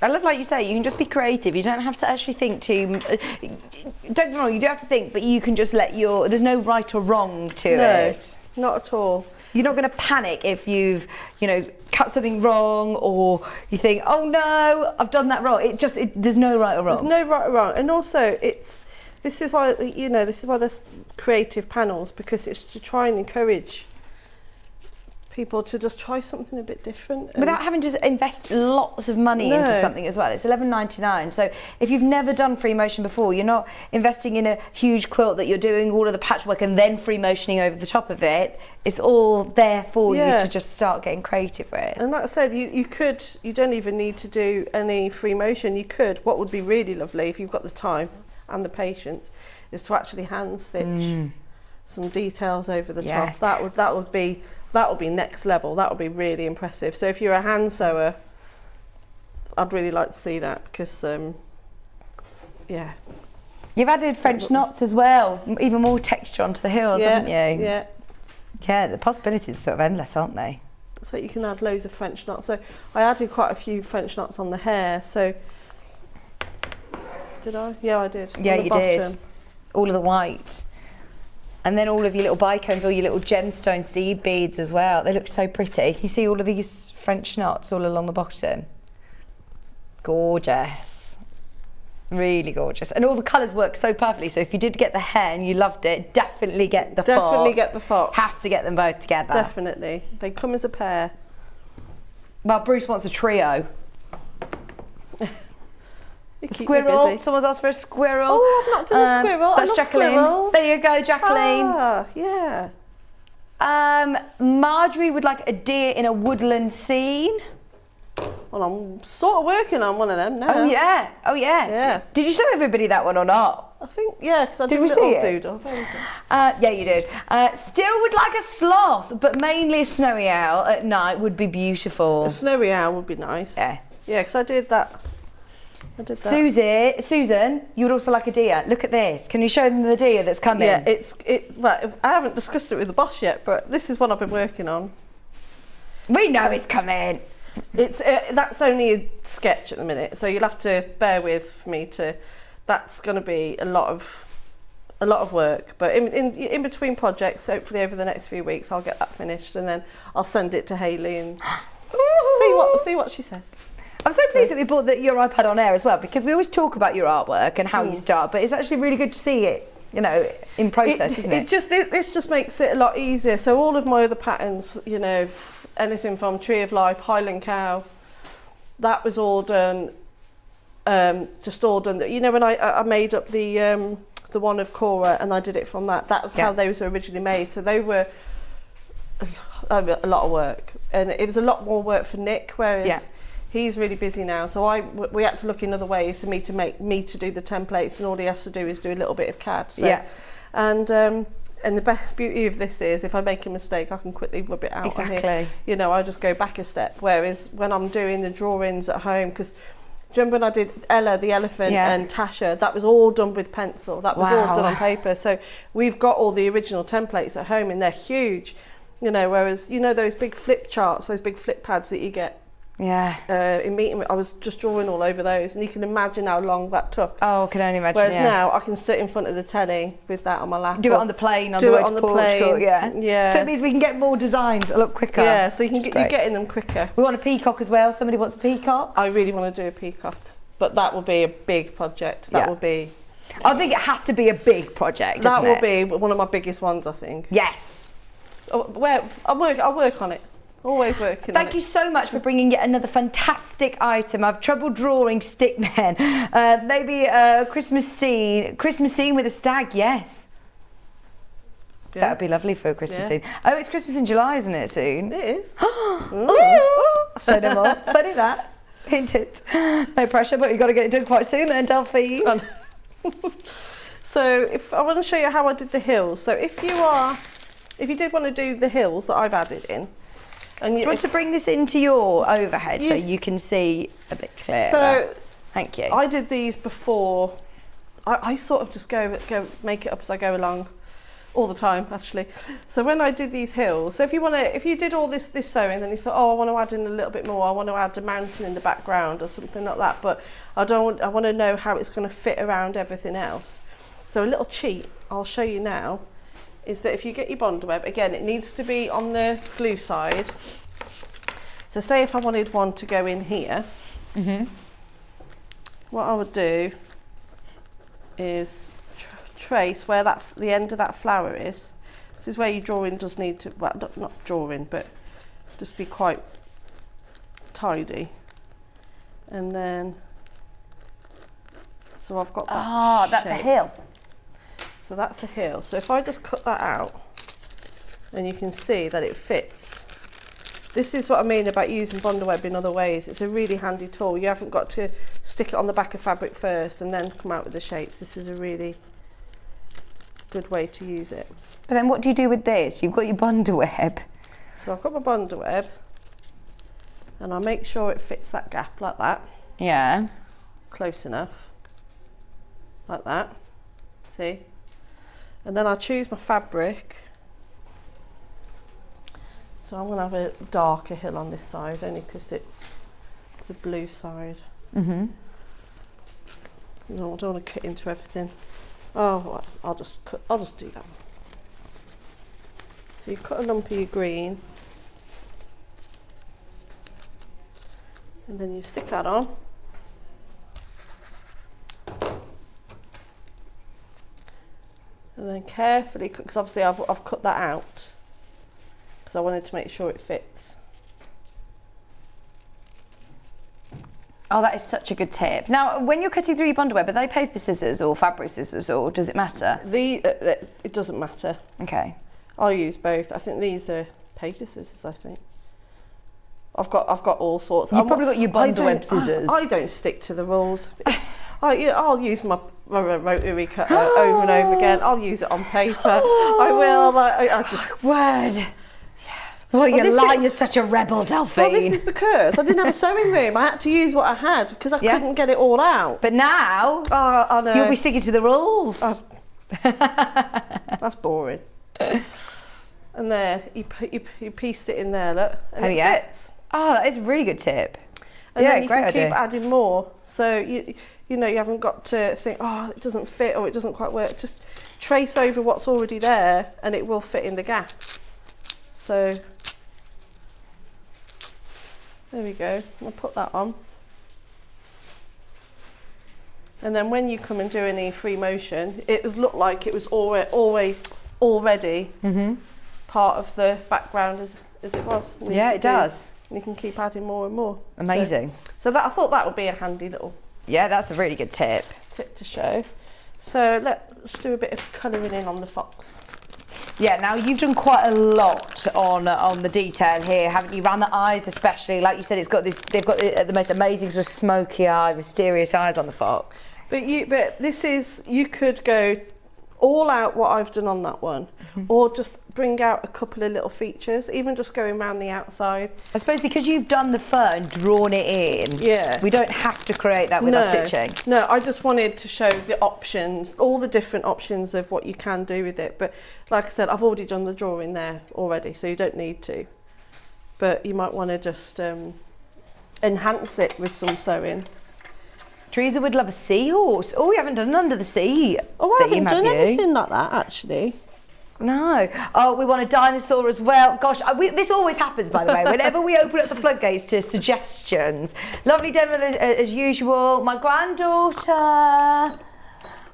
I love, like you say, you can just be creative. You don't have to actually think too. Don't get me wrong, you do have to think, but you can just let there's no right or wrong to it. No, not at all. You're not going to panic if you've, cut something wrong, or you think, oh no, I've done that wrong. There's no right or wrong. There's no right or wrong, and also this is why there's creative panels, because it's to try and encourage people to just try something a bit different. Without having to invest lots of money into something as well. It's $11.99. So if you've never done free motion before, you're not investing in a huge quilt that you're doing all of the patchwork and then free motioning over the top of it. It's all there for you to just start getting creative with. And like I said, you don't even need to do any free motion. You could, what would be really lovely if you've got the time and the patience, is to actually hand stitch some details over the top. That would be next level. That would be really impressive. So if you're a hand sewer, I'd really like to see that, because you've added French knots as well, even more texture onto the heels, haven't you? Yeah, the possibilities are sort of endless, aren't they? So you can add loads of French knots. So I added quite a few French knots on the hair. So did I? Yeah, I did. Yeah, you did. All of the white. And then all of your little bicones, all your little gemstone seed beads as well. They look so pretty. You see all of these French knots all along the bottom. Gorgeous. Really gorgeous. And all the colours work so perfectly. So if you did get the hair and you loved it, definitely get the fox. Definitely get the fox. Have to get them both together. Definitely. They come as a pair. Well, Bruce wants a trio. A squirrel. Someone's asked for a squirrel. Oh, I've not done a squirrel. That's I love Jacqueline. Squirrels. There you go, Jacqueline. Ah, yeah. Marjorie would like a deer in a woodland scene. Well, I'm sort of working on one of them now. Oh yeah. Yeah. Did you show everybody that one or not? I think, because I did a we see little it? doodle. Yeah, you did. Still would like a sloth, but mainly a snowy owl at night would be beautiful. A snowy owl would be nice. Yeah. Yeah, because I did that. Susan, you would also like a deer. Look at this. Can you show them the deer that's coming? Yeah, well, I haven't discussed it with the boss yet, but this is what I've been working on. We know it's coming. That's only a sketch at the minute, so you'll have to bear with me to. That's going to be a lot of work, but in between projects, hopefully over the next few weeks, I'll get that finished, and then I'll send it to Hayley and see what she says. I'm so pleased that we brought your iPad on air as well, because we always talk about your artwork and how you start, but it's actually really good to see it, in process, isn't it? This just makes it a lot easier. So all of my other patterns, anything from Tree of Life, Highland Cow, that was all done. Just all done. When I made up the one of Cora and I did it from that. That was how those were originally made. So they were a lot of work, and it was a lot more work for Nick. Whereas he's really busy now, so we had to look in other ways for me to do the templates, and all he has to do is do a little bit of CAD. So, and the best beauty of this is, if I make a mistake, I can quickly rub it out. Exactly. I just go back a step. Whereas when I'm doing the drawings at home, because do you remember when I did Ella the elephant and Tasha, that was all done with pencil. That was all done on paper. So we've got all the original templates at home, and they're huge. Whereas those big flip charts, those big flip pads that you get. In meeting, I was just drawing all over those, and you can imagine how long that took. Oh, I can only imagine. Whereas now I can sit in front of the telly with that on my lap. Do it on the plane on the way to Portugal. Yeah. So it means we can get more designs a lot quicker. Yeah, so you're getting them quicker. We want a peacock as well. Somebody wants a peacock. I really want to do a peacock, but that will be a big project. That will be. I think it has to be a big project. That will be one of my biggest ones, I think. Yes. I'll work on it. Always working. Thank you so much for bringing yet another fantastic item. I've trouble drawing stickmen. Maybe a Christmas scene with a stag. Yes, that would be lovely for a Christmas scene. Oh, it's Christmas in July, isn't it? Soon. It is. Say no more. Funny that. Hint it. No pressure, but you've got to get it done quite soon, then, Delphine. So, if I want to show you how I did the hills. So, if you did want to do the hills that I've added in. And do you want to bring this into your overhead so you can see a bit clearer? So, thank you. I did these before. I sort of just go make it up as I go along, all the time actually. So when I did these hills, so if you did all this sewing, then you thought, I want to add in a little bit more. I want to add a mountain in the background or something like that. But I want to know how it's going to fit around everything else. So a little cheat I'll show you now. Is that if you get your Bonder web, again, it needs to be on the glue side. So say if I wanted one to go in here, what I would do is trace where the end of that flower is. This is where your drawing does need to, well, not drawing, but just be quite tidy. And then, so I've got that. Ah, that's a shape. hill. So that's a hill. So if I just cut that out, and you can see that it fits. This is what I mean about using Bondaweb in other ways. It's a really handy tool. You haven't got to stick it on the back of fabric first and then come out with the shapes. This is a really good way to use it. But then what do you do with this? You've got your Bondaweb. So I've got my Bondaweb, and I make sure it fits that gap like that. Yeah. Close enough. Like that. See? And then I choose my fabric. So I'm going to have a darker hill on this side, only because it's the blue side. Mm-hmm. No, I don't want to cut into everything. Oh, I'll just do that. So you cut a lump of your green, and then you stick that on. And then carefully, because obviously I've cut that out, because I wanted to make sure it fits. Oh, that is such a good tip. Now, when you're cutting through your Bondaweb, are they paper scissors or fabric scissors, or does it matter? It doesn't matter. Okay. I'll use both. I think these are paper scissors, I think. I've got all sorts. You've probably got your Bondaweb scissors. I don't stick to the rules. I'll use my rotary cutter over and over again. I'll use it on paper. I will. I just... Word. Well, you're such a rebel, Delphine. Well, this is because I didn't have a sewing room. I had to use what I had because I couldn't get it all out. But now, I know. you'll be sticking to the rules. That's boring. And there, you pieced it in there, look, and it fits. Oh, that is a really good tip. And yeah, then you great can idea. keep adding more. So you haven't got to think, oh, it doesn't fit or it doesn't quite work. Just trace over what's already there, and it will fit in the gap. So there we go. I'll put that on. And then when you come and do any free motion, it was looked like it was already part of the background as it was. Yeah, it does. And you can keep adding more and more. Amazing. So I thought that would be a handy little Yeah, that's a really good tip. to show. So let's do a bit of colouring in on the fox. Yeah, now you've done quite a lot on the detail here, haven't you? Around the eyes especially, like you said, they've got the most amazing sort of smoky eye, mysterious eyes on the fox. But this is, you could go all out what I've done on that one, or just bring out a couple of little features, even just going around the outside. I suppose because you've done the fur and drawn it in, we don't have to create that with our stitching. No, I just wanted to show the options, all the different options of what you can do with it. But like I said, I've already done the drawing there already, so you don't need to. But you might want to just enhance it with some sewing. Teresa would love a seahorse. Oh, we haven't done an under the sea. Oh, I haven't done anything like that actually. No. Oh, we want a dinosaur as well. Gosh, this always happens, by the way, whenever we open up the floodgates to suggestions. Lovely Dena as usual. My granddaughter.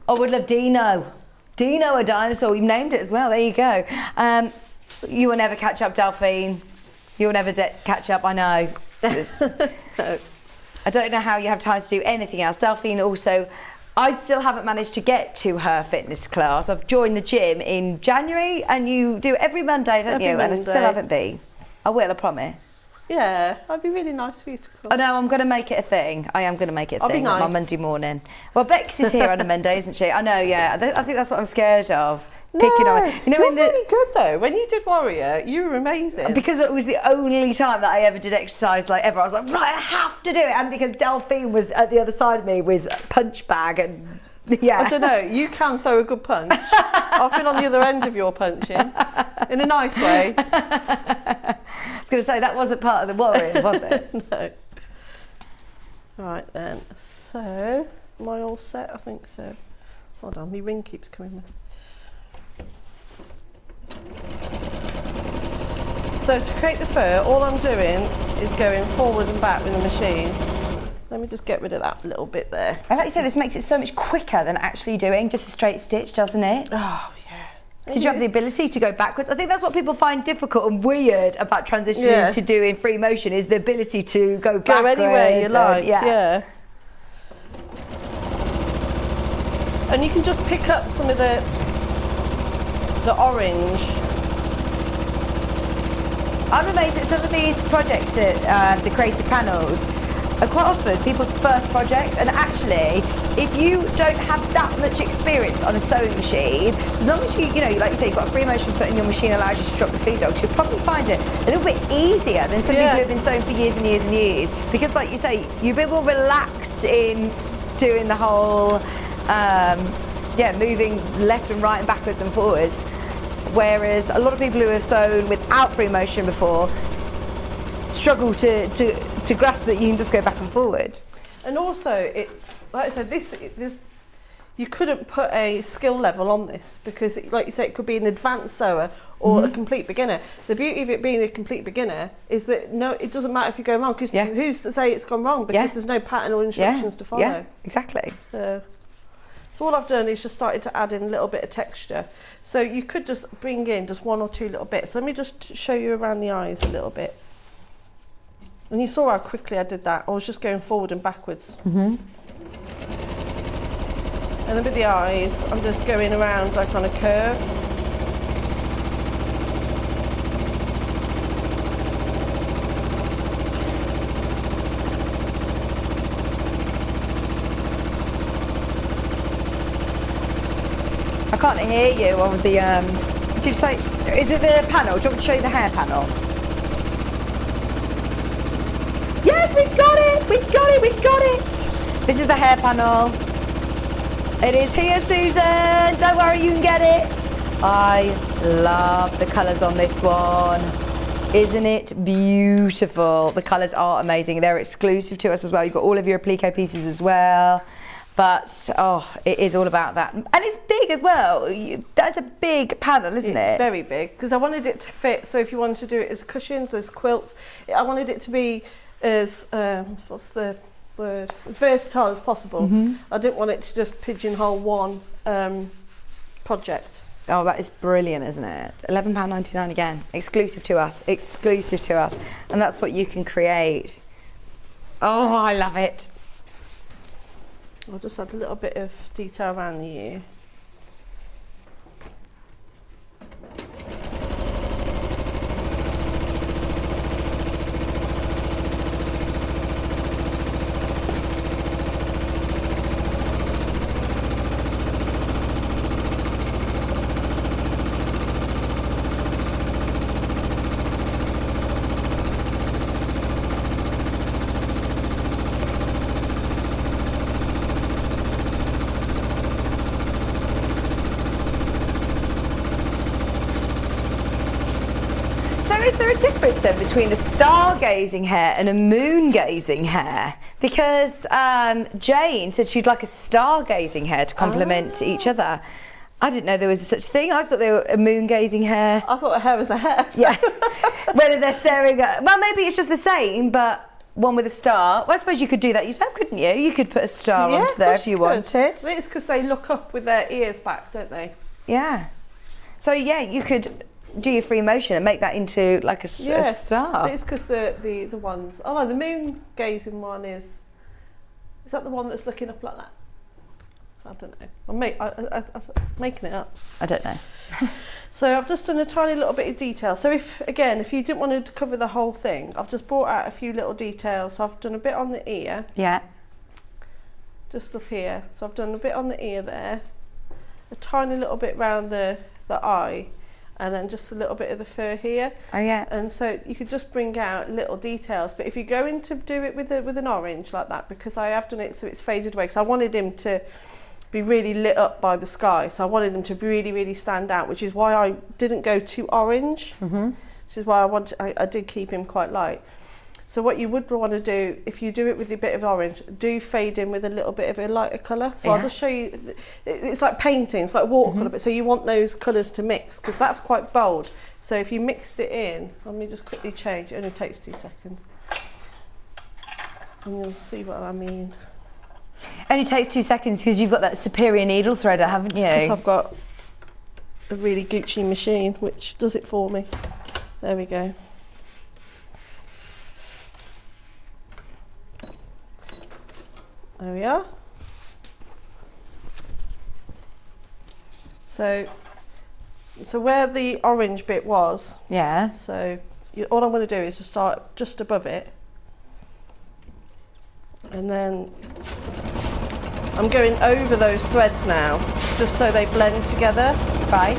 Oh, would love Dino. Dino, a dinosaur. You've named it as well. There you go. You will never catch up, Delphine. You will never catch up, I know. No. I don't know how you have time to do anything else. Delphine also, I still haven't managed to get to her fitness class. I've joined the gym in January, and you do it every Monday, don't you? Monday. And I still haven't been. I will, I promise. Yeah, that'd be really nice for you to come. I know, I'm going to make it a thing. I am going to make it a That'd be thing on my nice. Monday morning. Well, Bex is here on a Monday, isn't she? I know, yeah. I think that's what I'm scared of. Picking on it. You're really good though. When you did Warrior, you were amazing. Because it was the only time that I ever did exercise like ever. I was like, right, I have to do it. And because Delphine was at the other side of me with a punch bag and I don't know, you can throw a good punch. I've been on the other end of your punching in a nice way. I was going to say, that wasn't part of the Warrior, was it? No. Right then, so, am I all set? I think so. Hold on, my ring keeps coming. So to create the fur, all I'm doing is going forward and back with the machine. Let me just get rid of that little bit there. I like you say, this makes it so much quicker than actually doing just a straight stitch, doesn't it? Oh yeah. Because you have the ability to go backwards. I think that's what people find difficult and weird about transitioning to doing free motion, is the ability to go backwards. Go anywhere you like, yeah. And you can just pick up some of the orange. I'm amazed at some of these projects that the creative panels are quite often people's first projects, and actually if you don't have that much experience on a sewing machine, as long as you know, like you say, you've got a free motion foot and your machine allows you to drop the feed dogs, you'll probably find it a little bit easier than some people who have been sewing for years and years and years, because like you say, you're a bit more relaxed in doing the whole moving left and right and backwards and forwards, whereas a lot of people who have sewn without free motion before struggle to grasp that you can just go back and forward. And also, it's like I said, this you couldn't put a skill level on this, because like you say, it could be an advanced sewer or a complete beginner. The beauty of it being a complete beginner is that it doesn't matter if you go wrong, because who's to say it's gone wrong, because there's no pattern or instructions to follow. Yeah, exactly. So all I've done is just started to add in a little bit of texture. So you could just bring in just one or two little bits. Let me just show you around the eyes a little bit. And you saw how quickly I did that. I was just going forward and backwards. And then with the eyes, I'm just going around like on a curve. I can't hear you on the, did you say, is it the panel? Do you want me to show you the hair panel? Yes, we've got it, we've got it, we've got it. This is the hair panel. It is here, Susan, don't worry, you can get it. I love the colours on this one. Isn't it beautiful? The colours are amazing. They're exclusive to us as well. You've got all of your applique pieces as well. But, it is all about that. And it's big as well. That's a big panel, isn't it? Very big, because I wanted it to fit. So if you wanted to do it as cushions, as quilts, I wanted it to be as, what's the word? As versatile as possible. I didn't want it to just pigeonhole one project. Oh, that is brilliant, isn't it? £11.99 again. Exclusive to us. Exclusive to us. And that's what you can create. Oh, I love it. I'll just add a little bit of detail around the ear. Is there a difference then between a stargazing hair and a moon-gazing hair? Because Jane said she'd like a stargazing hair to complement each other. I didn't know there was such a thing. I thought they were a moon-gazing hair. I thought a hair was a hair. Yeah. Whether they're staring at... Well, maybe it's just the same, but one with a star. Well, I suppose you could do that yourself, couldn't you? You could put a star onto there if you wanted. It's because they look up with their ears back, don't they? Yeah. So, yeah, you could do your free motion and make that into like a star. It's because the ones... Oh, no, the moon gazing one is that the one that's looking up like that? I don't know. I'm making it up. I don't know. So I've just done a tiny little bit of detail. So if you didn't want to cover the whole thing, I've just brought out a few little details. So I've done a bit on the ear. Yeah. Just up here. So I've done a bit on the ear there. A tiny little bit round the eye. And then just a little bit of the fur here. Oh yeah. And so you could just bring out little details. But if you're going to do it with an orange like that, because I have done it so it's faded away, because I wanted him to be really lit up by the sky. So I wanted him to really, really stand out, which is why I didn't go too orange. Which is why I did keep him quite light. So what you would want to do, if you do it with a bit of orange, do fade in with a little bit of a lighter colour. So I'll just show you, it's like painting, it's like watercolour, but so you want those colours to mix, because that's quite bold. So if you mixed it in, let me just quickly change, it only takes 2 seconds. And you'll see what I mean. Only takes 2 seconds because you've got that superior needle threader, haven't you? Because I've got a really Gucci machine which does it for me. There we go. There we are. So where the orange bit was, Yeah. so all I'm going to do is to start just above it, and then I'm going over those threads now, just so they blend together. Right.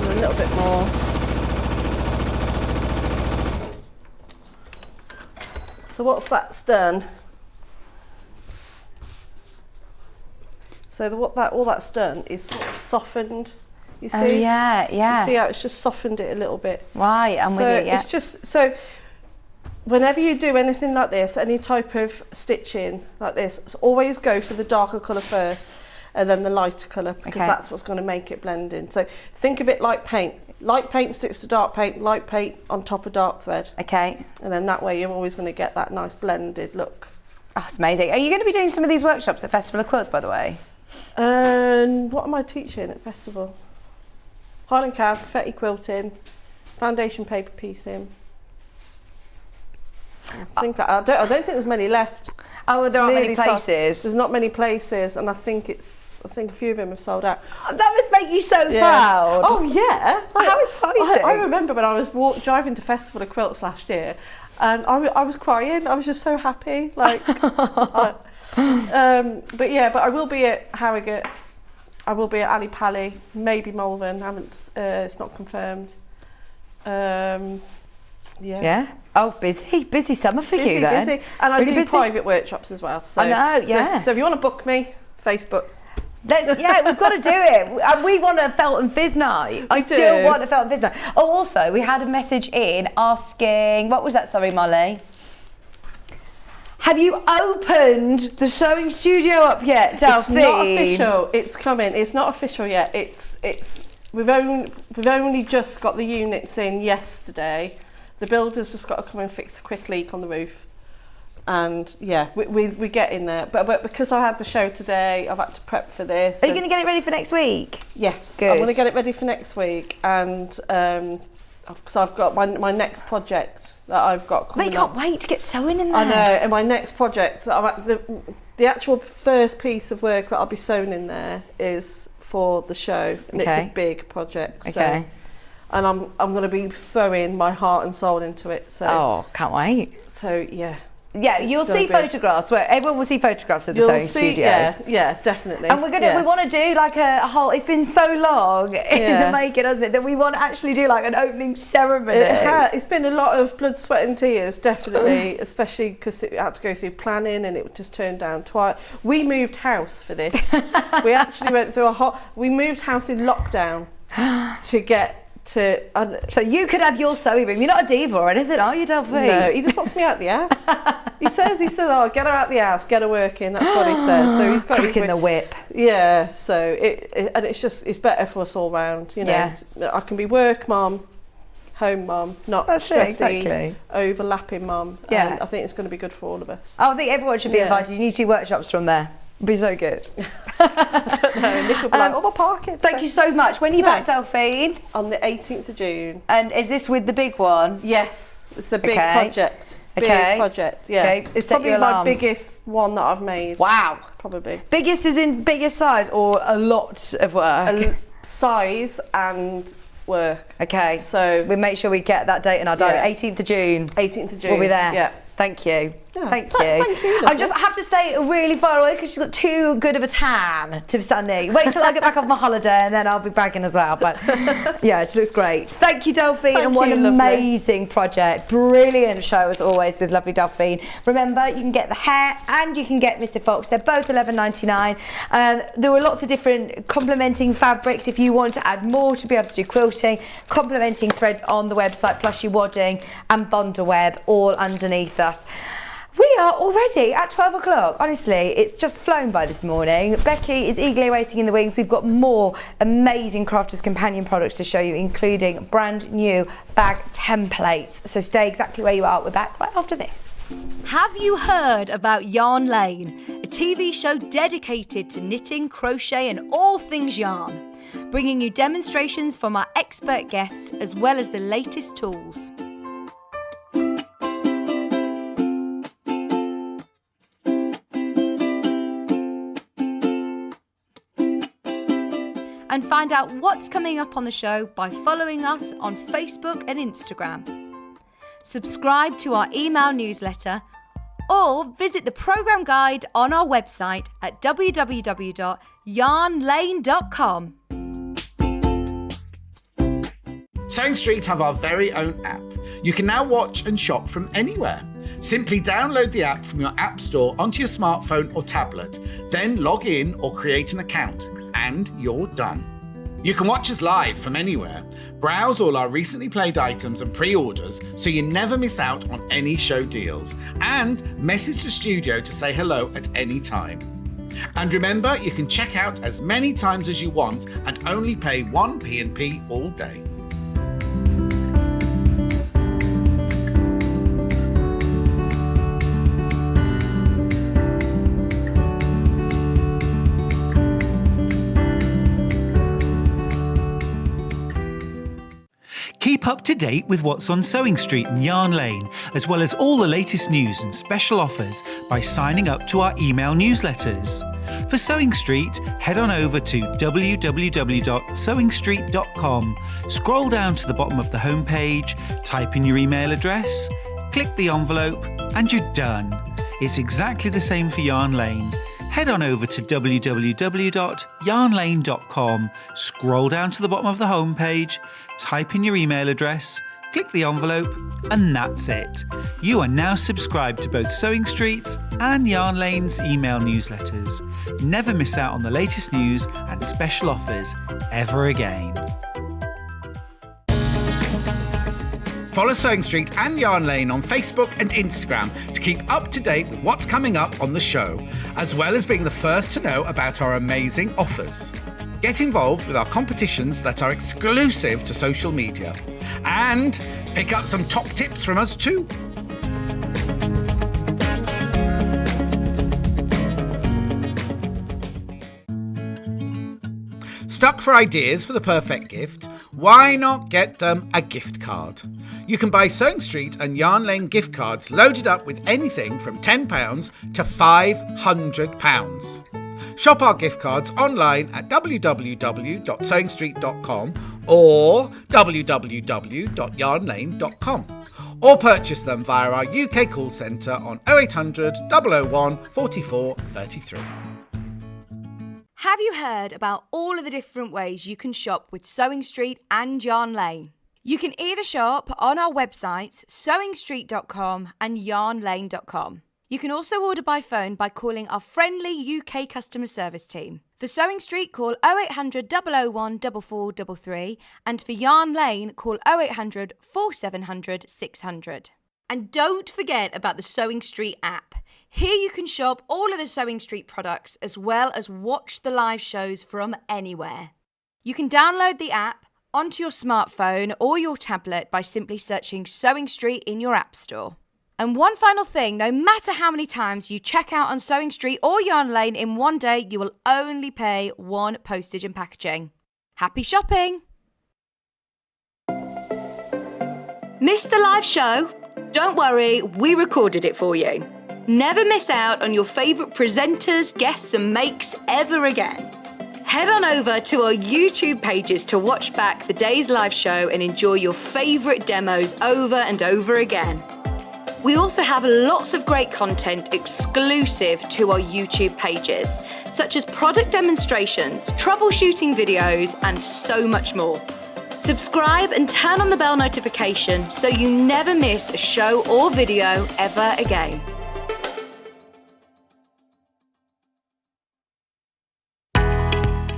A little bit more. So what's that's done? So all that's done is sort of softened. You see? Oh yeah, yeah. You see how it's just softened it a little bit. Right, I'm with you. Yeah. It's just so. Whenever you do anything like this, any type of stitching like this, always go for the darker colour first, and then the lighter colour, because that's what's going to make it blend in. So think of it like paint. Light paint sticks to dark paint, light paint on top of dark thread. Okay. And then that way you're always going to get that nice blended look. Oh, that's amazing. Are you going to be doing some of these workshops at Festival of Quilts, by the way? And what am I teaching at Festival? Highland Cow, confetti quilting, foundation paper piecing. I think that I don't think there's many left. Oh, there aren't many Nearly sold. places. There's not many places, and I think a few of them have sold out. That must make you so proud. Oh yeah! How exciting! I remember when I was driving to Festival of Quilts last year, and I was crying. I was just so happy. Like, but I will be at Harrogate. I will be at Ali Pally, maybe Malvern. It's not confirmed. Yeah. Oh, busy summer for you then. Busy. And I Really do busy? private workshops as well. So, I know, yeah. So if you want to book me, Facebook. We've got to do it. And we want a felt and fizz night. I still want a felt and fizz night. Oh, also, we had a message in asking, what was that, sorry, Molly? Have you opened the sewing studio up yet, Delphine? It's not official. It's coming. It's not official yet. We've only just got the units in yesterday. The builder's just got to come and fix a quick leak on the roof. And yeah, we get in there. But because I had the show today, I've had to prep for this. Are you going to get it ready for next week? Yes, Good. I want to get it ready for next week. And because I've got my next project that I've got coming But you can't wait to get sewing in there. I know, and my next project, the actual first piece of work that I'll be sewing in there is for the show. And it's a big project. Okay. And I'm going to be throwing my heart and soul into it. So. Oh, can't wait. So yeah. Yeah, you'll see photographs where everyone will see photographs of the sewing studio. Yeah, definitely. And we want to do like a whole. It's been so long in the making, hasn't it? That we want to actually do like an opening ceremony. It's been a lot of blood, sweat, and tears, definitely, especially because it had to go through planning and it just turned down twice. We moved house for this. We actually went through we moved house in lockdown to get. So you could have your sewing room. You're not a diva or anything, are you, Delphine? No, he just wants me out the house. He says, oh, get her out the house, get her working. That's what he says. So he's got cracking the whip. Yeah. So and it's better for us all round. You know, I can be work mum, home mum, not stressy, overlapping mum. Yeah. And I think it's going to be good for all of us. I think everyone should be invited. You need to do workshops from there. It'd be so good. I don't know. Nick will be like, my parking. Thank you so much. When are you back, Delphine? On the 18th of June. And is this with the big one? Yes, it's the big project. Big project, yeah. Okay. It's probably my biggest one that I've made. Wow. Probably. Biggest is in biggest size or a lot of work? Size and work. Okay. So we'll make sure we get that date in our diary. 18th of June. 18th of June. We'll be there. Yeah. Thank you. Yeah. Thank you. Thank you. I have to stay really far away because she's got too good of a tan to Sunday. Wait till I get back off my holiday and then I'll be bragging as well. But yeah, it looks great. Thank you, Delphine. And what an amazing project. Brilliant show as always with lovely Delphine. Remember, you can get the hair and you can get Mr. Fox. They're both $11.99. There were lots of different complementing fabrics if you want to add more to be able to do quilting. Complementing threads on the website, plus your wadding and bundle web all underneath us. We are already at 12 o'clock. Honestly, it's just flown by this morning. Becky is eagerly waiting in the wings. We've got more amazing Crafters Companion products to show you, including brand new bag templates. So stay exactly where you are. We're back right after this. Have you heard about Yarn Lane, a TV show dedicated to knitting, crochet and all things yarn, bringing you demonstrations from our expert guests as well as the latest tools. And find out what's coming up on the show by following us on Facebook and Instagram. Subscribe to our email newsletter or visit the programme guide on our website at www.yarnlane.com. Sewing Street have our very own app. You can now watch and shop from anywhere. Simply download the app from your app store onto your smartphone or tablet, then log in or create an account, and you're done. You can watch us live from anywhere, browse all our recently played items and pre-orders so you never miss out on any show deals, and message the studio to say hello at any time. And remember, you can check out as many times as you want and only pay 1 P&P all day. Keep up to date with what's on Sewing Street and Yarn Lane, as well as all the latest news and special offers by signing up to our email newsletters. For Sewing Street, head on over to www.sewingstreet.com, scroll down to the bottom of the homepage, type in your email address, click the envelope, and you're done. It's exactly the same for Yarn Lane. Head on over to www.yarnlane.com, scroll down to the bottom of the homepage, type in your email address, click the envelope, and that's it. You are now subscribed to both Sewing Street's and Yarn Lane's email newsletters. Never miss out on the latest news and special offers ever again. Follow Sewing Street and Yarn Lane on Facebook and Instagram to keep up to date with what's coming up on the show, as well as being the first to know about our amazing offers. Get involved with our competitions that are exclusive to social media, and pick up some top tips from us too. Stuck for ideas for the perfect gift? Why not get them a gift card? You can buy Sewing Street and Yarn Lane gift cards loaded up with anything from £10 to £500. Shop our gift cards online at www.sewingstreet.com or www.yarnlane.com, or purchase them via our UK call centre on 0800 001 44 33. Have you heard about all of the different ways you can shop with Sewing Street and Yarn Lane? You can either shop on our websites, sewingstreet.com and yarnlane.com. You can also order by phone by calling our friendly UK customer service team. For Sewing Street, call 0800 001 4433, and for Yarn Lane, call 0800 4700 600. And don't forget about the Sewing Street app. Here you can shop all of the Sewing Street products as well as watch the live shows from anywhere. You can download the app onto your smartphone or your tablet by simply searching Sewing Street in your app store. And one final thing, no matter how many times you check out on Sewing Street or Yarn Lane in one day, you will only pay 1 postage and packaging. Happy shopping! Missed the live show? Don't worry, we recorded it for you. Never miss out on your favourite presenters, guests and makes ever again. Head on over to our YouTube pages to watch back the day's live show and enjoy your favourite demos over and over again. We also have lots of great content exclusive to our YouTube pages, such as product demonstrations, troubleshooting videos, and so much more. Subscribe and turn on the bell notification so you never miss a show or video ever again.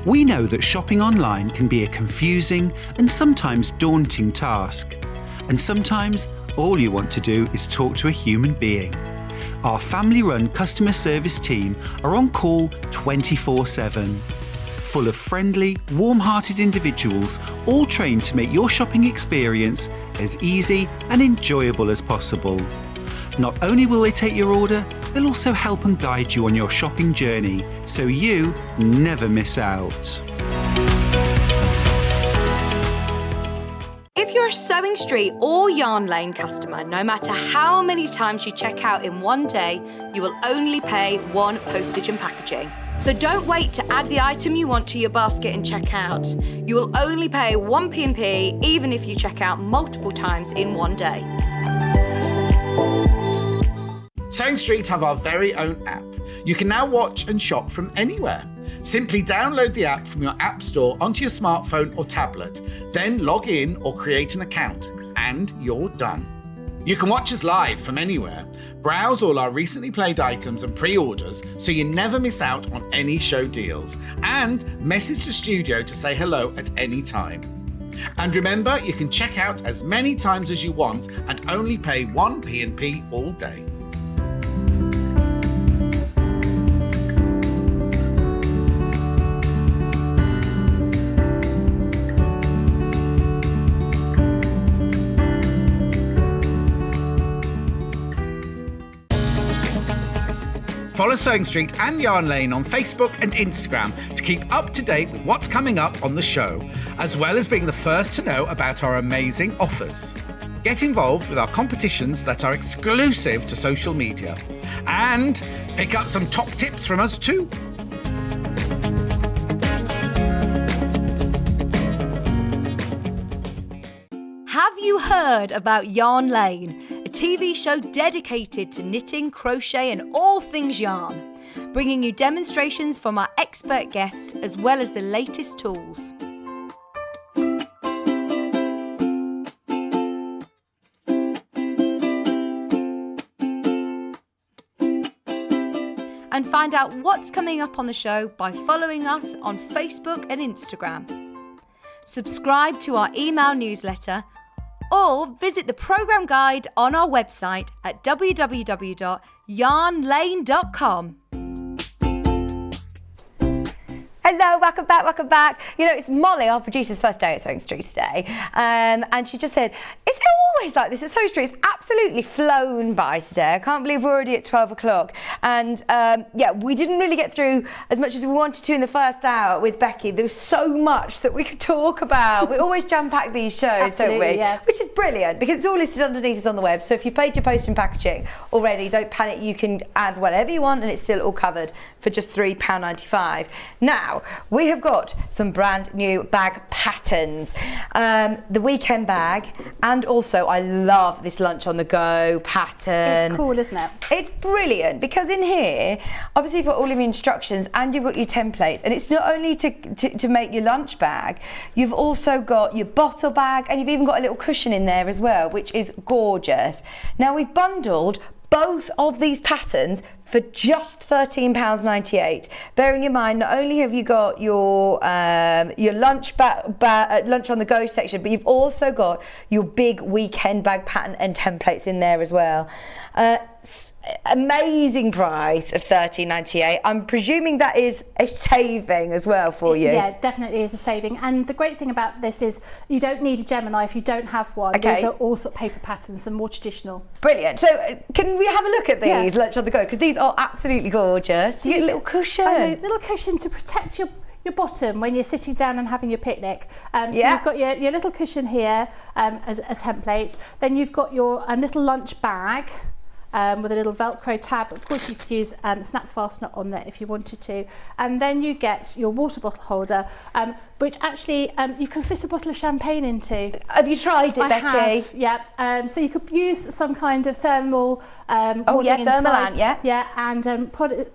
We know that shopping online can be a confusing and sometimes daunting task. And sometimes all you want to do is talk to a human being. Our family-run customer service team are on call 24/7. Full of friendly, warm-hearted individuals, all trained to make your shopping experience as easy and enjoyable as possible. Not only will they take your order, they'll also help and guide you on your shopping journey, so you never miss out. If you're a Sewing Street or Yarn Lane customer, no matter how many times you check out in one day, you will only pay one postage and packaging. So don't wait to add the item you want to your basket and check out. You will only pay one P&P even if you check out multiple times in one day. Sewing Street have our very own app. You can now watch and shop from anywhere. Simply download the app from your app store onto your smartphone or tablet, then log in or create an account, and you're done. You can watch us live from anywhere, browse all our recently played items and pre-orders so you never miss out on any show deals, and message the studio to say hello at any time. And remember, you can check out as many times as you want and only pay one P&P all day. Follow Sewing Street and Yarn Lane on Facebook and Instagram to keep up to date with what's coming up on the show, as well as being the first to know about our amazing offers. Get involved with our competitions that are exclusive to social media. And pick up some top tips from us too. Have you heard about Yarn Lane, a TV show dedicated to knitting, crochet and all things yarn, bringing you demonstrations from our expert guests as well as the latest tools. And find out what's coming up on the show by following us on Facebook and Instagram. Subscribe to our email newsletter or visit the programme guide on our website at www.yarnlane.com. Hello, welcome back. You know, it's Molly, our producer's first day at Sewing Street today. And she just said, is it always like this at Sewing Street? It's absolutely flown by today. I can't believe we're already at 12 o'clock. And yeah, we didn't really get through as much as we wanted to in the first hour with Becky. There was so much that we could talk about. We always jam-pack these shows, don't we? Yeah. Which is brilliant because it's all listed underneath us on the web. So if you've paid your post and packaging already, don't panic. You can add whatever you want and it's still all covered for just £3.95. Now, we have got some brand new bag patterns. The weekend bag, and also I love this lunch on the go pattern. It's cool, isn't it? It's brilliant because in here, obviously you've got all of your instructions and you've got your templates, and it's not only to make your lunch bag, you've also got your bottle bag and you've even got a little cushion in there as well, which is gorgeous. Now we've bundled both of these patterns for just £13.98. Bearing in mind, not only have you got your lunch on the go section, but you've also got your big weekend bag pattern and templates in there as well. Amazing price of £13.98. I'm presuming that is a saving as well for you. Yeah, definitely is a saving. And the great thing about this is you don't need a Gemini if you don't have one. Okay. These are all sort of paper patterns and more traditional. Brilliant. So can we have a look at these lunch on the go? Because these are absolutely gorgeous. You get a little cushion. A little cushion to protect your bottom when you're sitting down and having your picnic. So you've got your little cushion here as a template. Then you've got your little lunch bag. With a little Velcro tab. Of course you could use a snap fastener on there if you wanted to. And then you get your water bottle holder, which actually you can fit a bottle of champagne into. Have you tried it, Becky? I have, yeah. So you could use some kind of thermal wadding thermalant, inside. Yeah, and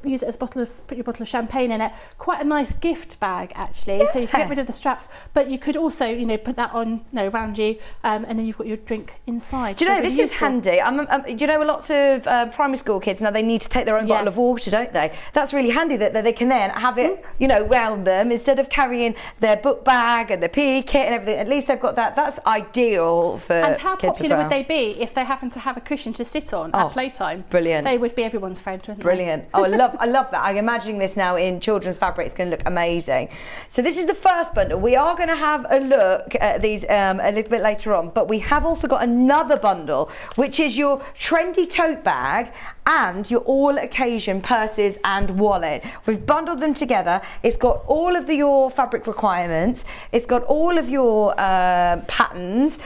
use it as put your bottle of champagne in it. Quite a nice gift bag actually. Yeah. So you can get rid of the straps, but you could also, put that on, around you, and then you've got your drink inside. Do you know, this is handy. Do you know, lots of primary school kids now, they need to take their own bottle of water, don't they? That's really handy that they can then have it, round them instead of carrying their their book bag and their PE kit and everything. At least they've got that. That's ideal for And how kids popular as well. would they be if they happen to have a cushion to sit on at playtime? Brilliant. They would be everyone's friend, wouldn't they? Brilliant. Oh, I love that. I'm imagining this now in children's fabric. It's going to look amazing. So this is the first bundle. We are going to have a look at these a little bit later on, but we have also got another bundle, which is your trendy tote bag and your all occasion purses and wallet. We've bundled them together. It's got all of your fabric requirements. It's got all of your patterns.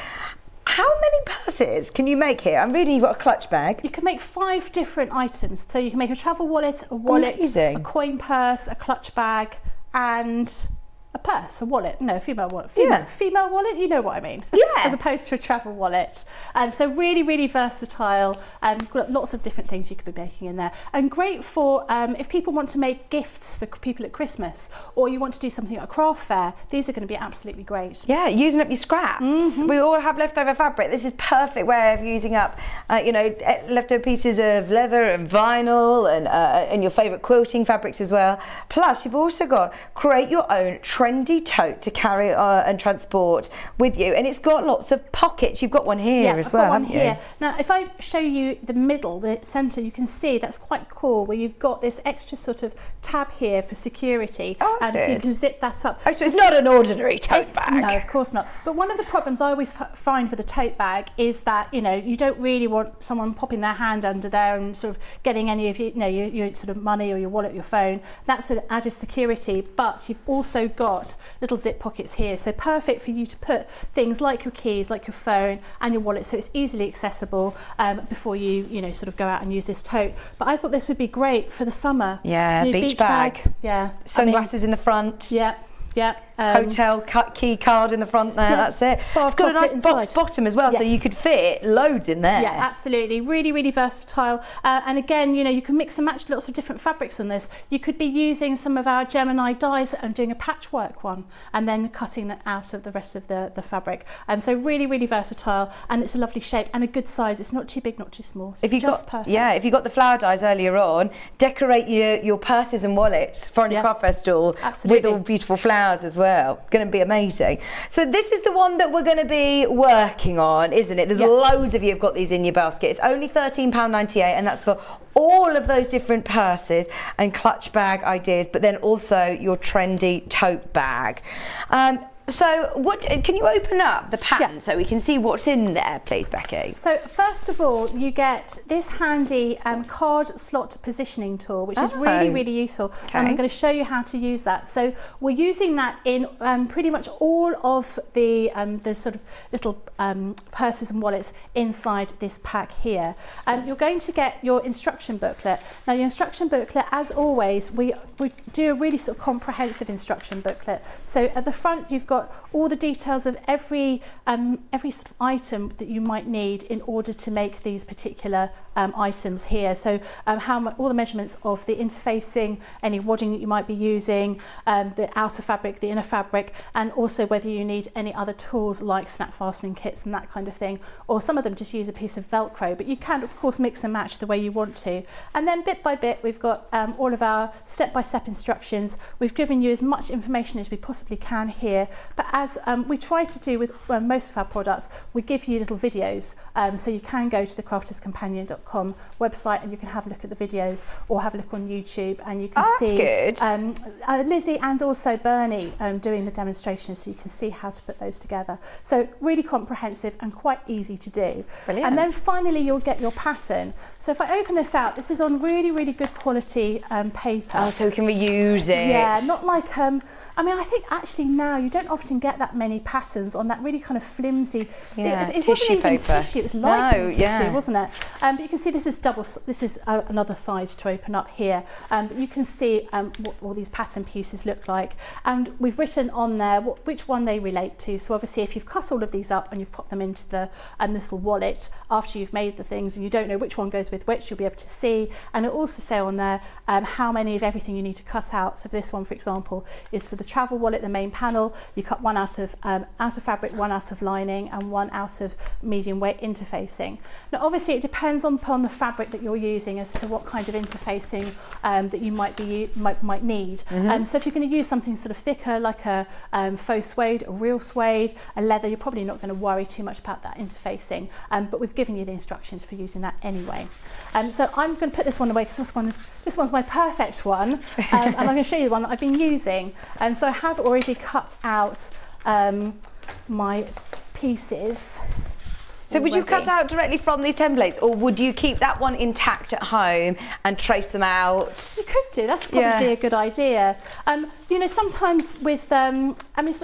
How many purses can you make here? I'm reading you've got a clutch bag. You can make 5 different items. So you can make a travel wallet, Amazing. a coin purse, a clutch bag, and a purse, a wallet. No, female wallet. Female wallet, you know what I mean. Yeah. As opposed to a travel wallet. And so really, really versatile, and got lots of different things you could be making in there. And great for if people want to make gifts for people at Christmas, or you want to do something at a craft fair, these are going to be absolutely great. Yeah, using up your scraps. We all have leftover fabric. This is perfect way of using up, leftover pieces of leather and vinyl and your favourite quilting fabrics as well. Plus, you've also got create your own trendy tote to carry and transport with you, and it's got lots of pockets. You've got one here as well, haven't you? Here. Now, if I show you the middle, the centre, you can see that's quite cool, where you've got this extra sort of tab here for security, that's so you good. can zip that up. Oh, so it's not an ordinary tote bag. No, of course not. But one of the problems I always find with a tote bag is that you don't really want someone popping their hand under there and sort of getting any of your sort of money or your wallet, your phone. That's an added security, but you've also got little zip pockets here, so perfect for you to put things like your keys, like your phone and your wallet, so it's easily accessible before you sort of go out and use this tote. But I thought this would be great for the summer. Yeah, beach bag. Yeah, Sunglasses in the front. Yeah. Hotel key card in the front there, that's it. It's got a nice box bottom as well, so you could fit loads in there. Yeah, absolutely. Really, really versatile. And again, you can mix and match lots of different fabrics on this. You could be using some of our Gemini dyes and doing a patchwork one and then cutting that out of the rest of the fabric. So really, really versatile, and it's a lovely shape and a good size. It's not too big, not too small. So perfect. Yeah, if you got the flower dyes earlier on, decorate your purses and wallets for your craft festival with all beautiful flowers as well. Going to be amazing. So this is the one that we're going to be working on, isn't it? There's loads of you have got these in your basket. It's only £13.98, and that's for all of those different purses and clutch bag ideas, but then also your trendy tote bag. So what can you open up the pattern so we can see what's in there, please, Becky? So first of all, you get this handy card slot positioning tool, which is really, really useful. And I'm going to show you how to use that. So we're using that in pretty much all of the sort of little purses and wallets inside this pack here. You're going to get your instruction booklet. Now, your instruction booklet, as always, we do a really sort of comprehensive instruction booklet. So at the front, you've got all the details of every sort of item that you might need in order to make these particular items here. So all the measurements of the interfacing, any wadding that you might be using, the outer fabric, the inner fabric, and also whether you need any other tools like snap fastening kits and that kind of thing, or some of them just use a piece of Velcro, but you can of course mix and match the way you want to. And then bit by bit we've got all of our step-by-step instructions. We've given you as much information as we possibly can here, but as we try to do with most of our products, we give you little videos, so you can go to the crafterscompanion.com website and you can have a look at the videos, or have a look on YouTube, and you can see Lizzie and also Bernie doing the demonstrations, so you can see how to put those together. So really comprehensive and quite easy to do. Brilliant. And then finally you'll get your pattern. So if I open this out, this is on really, really good quality paper. Oh, so we can reuse it. Yeah, not like I mean, I think actually now you don't often get that many patterns on that really kind of flimsy. It wasn't even tissue; it was lighting tissue, wasn't it? But you can see this is double. This is another side to open up here. But you can see what all these pattern pieces look like, and we've written on there which one they relate to. So obviously, if you've cut all of these up and you've popped them into the little wallet after you've made the things, and you don't know which one goes with which, you'll be able to see. And it'll also say on there how many of everything you need to cut out. So this one, for example, is for the travel wallet, the main panel, you cut one out of fabric, one out of lining, and one out of medium weight interfacing. Now obviously it depends upon the fabric that you're using as to what kind of interfacing that you might need. So if you're going to use something sort of thicker like a faux suede, a real suede, a leather, you're probably not going to worry too much about that interfacing, but we've given you the instructions for using that anyway. So I'm going to put this one away because this one's my perfect one, and I'm going to show you the one that I've been using. And so I have already cut out my pieces. So would you cut out directly from these templates, or would you keep that one intact at home and trace them out? You could do. That's probably a good idea. You know, sometimes with I mean,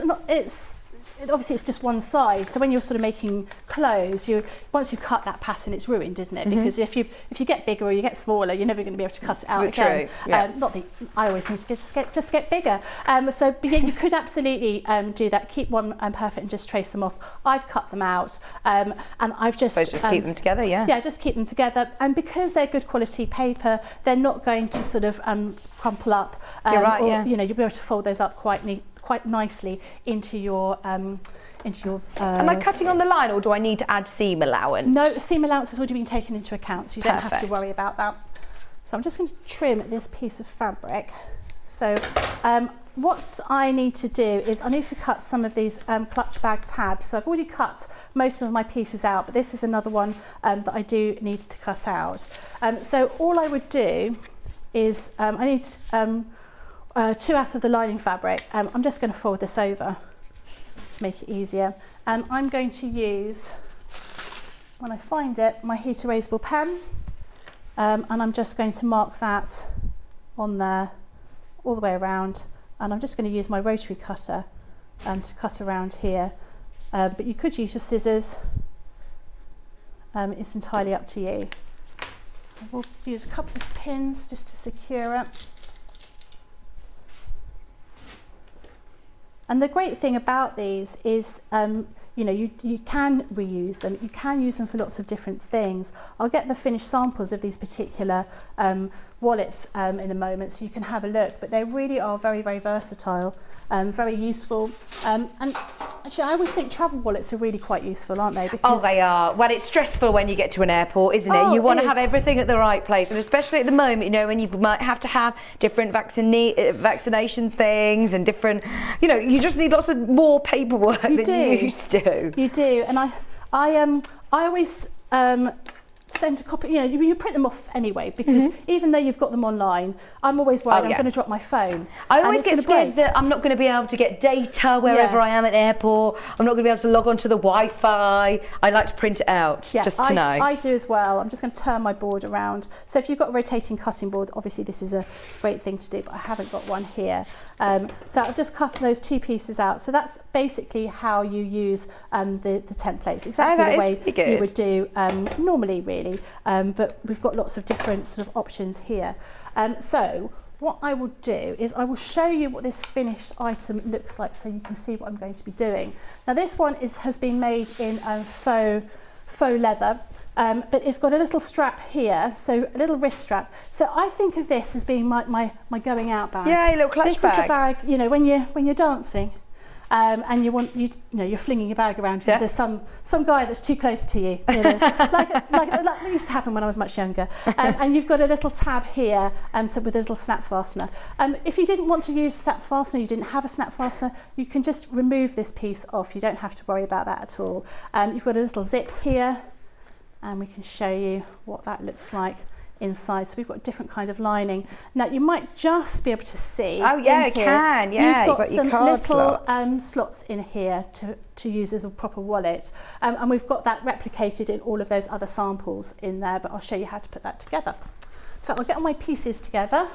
obviously it's just one size, so when you're sort of making clothes, once you cut that pattern, it's ruined, isn't it? Because if you get bigger or you get smaller, you're never going to be able to cut it out again. True. Yeah. Not that I always seem to just get bigger. But yeah, you could absolutely do that. Keep one perfect and just trace them off. I've cut them out, and I've just keep them together. Yeah, just keep them together. And because they're good quality paper, they're not going to sort of crumple up. You're right. Or, you know, you'll be able to fold those up quite nicely into your Am I cutting on the line, or do I need to add seam allowance? No, seam allowance has already been taken into account, so you don't have to worry about that. So I'm just going to trim this piece of fabric. So what I need to do is I need to cut some of these clutch bag tabs. So I've already cut most of my pieces out, but this is another one that I do need to cut out. So all I would do is I need 2 out of the lining fabric. I'm just going to fold this over to make it easier, and I'm going to use, when I find it, my heat erasable pen, and I'm just going to mark that on there all the way around, and I'm just going to use my rotary cutter to cut around here, but you could use your scissors. It's entirely up to you. We'll use a couple of pins just to secure it. And the great thing about these is, you know, you can reuse them. You can use them for lots of different things. I'll get the finished samples of these particular wallets in a moment, so you can have a look. But they really are very, very versatile, very useful. And actually, I always think travel wallets are really quite useful, aren't they? Because they are. Well, it's stressful when you get to an airport, isn't it? You want to have everything at the right place, and especially at the moment, you know, when you might have to have different vaccination things and different, you know, you just need lots of more paperwork than you used to. You do, and I always send a copy. You know, you print them off anyway, because even though you've got them online, I'm always worried I'm going to drop my phone. I always get scared that I'm not going to be able to get data wherever I am at an airport. I'm not going to be able to log onto the Wi-Fi. I like to print it out just to know. I do as well. I'm just going to turn my board around. So if you've got a rotating cutting board, obviously this is a great thing to do, but I haven't got one here. So I'll just cut those 2 pieces out. So that's basically how you use the templates, exactly the way you would do normally, really. But we've got lots of different sort of options here. So what I will do is I will show you what this finished item looks like, so you can see what I'm going to be doing. Now this one has been made in faux leather, but it's got a little strap here, so a little wrist strap. So I think of this as being my going out bag. Yeah, a little clutch bag. This is the bag, you know, when you're dancing. And you're flinging your bag around because there's some guy that's too close to you, you know, like used to happen when I was much younger. And you've got a little tab here, so with a little snap fastener. If you didn't want to use a snap fastener, you didn't have a snap fastener, you can just remove this piece off. You don't have to worry about that at all. You've got a little zip here, and we can show you what that looks like inside. So we've got a different kind of lining. Now you might just be able to see. Oh yeah, it can. Yeah, you've got some little slots. Slots in here to use as a proper wallet, and we've got that replicated in all of those other samples in there. But I'll show you how to put that together. So I'll get all my pieces together.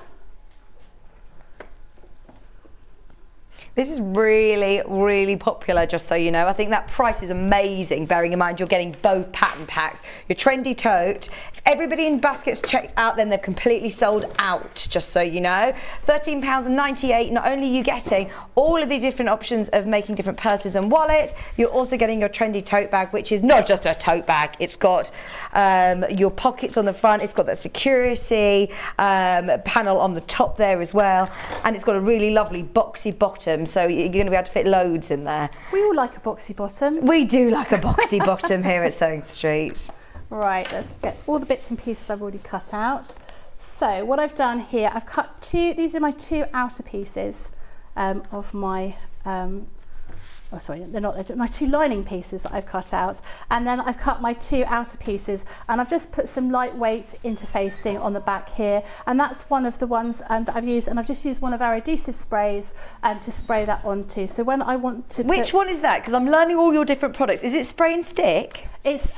This is really, really popular, just so you know. I think that price is amazing, bearing in mind you're getting both pattern packs. Your trendy tote. If everybody in basket's checked out, then they've completely sold out, just so you know. £13.98, not only are you getting all of the different options of making different purses and wallets, you're also getting your trendy tote bag, which is not just a tote bag. It's got your pockets on the front. It's got that security panel on the top there as well. and it's got a really lovely boxy bottom, so you're going to be able to fit loads in there. We all like a boxy bottom. We do like a boxy bottom here at Sewing Street. Right, let's get all the bits and pieces I've already cut out. So what I've done here, I've cut these are my 2 outer pieces of my, oh sorry, they're not, they're my 2 lining pieces that I've cut out, and then I've cut my 2 outer pieces, and I've just put some lightweight interfacing on the back here, and that's one of the ones that I've used, and I've just used one of our adhesive sprays to spray that onto. So when I want to Which one is that? Because I'm learning all your different products. Is it spray and stick? It's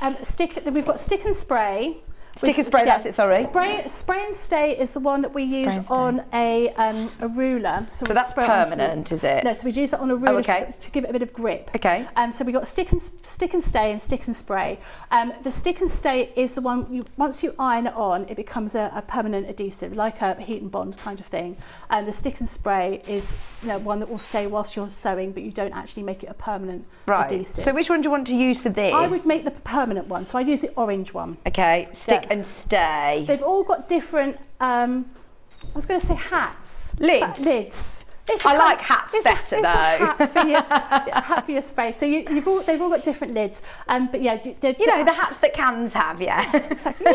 we've got stick and spray. Stick and spray, that's it, sorry. Spray and stay is the one that we use on a ruler. So that's permanent, is it? No, so we use it on a ruler to give it a bit of grip. Okay. So we got stick and stay and stick and spray. The stick and stay is the one, once you iron it on, it becomes a permanent adhesive, like a heat and bond kind of thing. And the stick and spray is one that will stay whilst you're sewing, but you don't actually make it a permanent adhesive. So which one do you want to use for this? I would make the permanent one, so I use the orange one. Okay, stick and stay. They've all got different, I was going to say hats. Lids. I like hats better though. Hat for your spray. So they've all got different lids. But yeah, the hats that cans have, yeah. Exactly.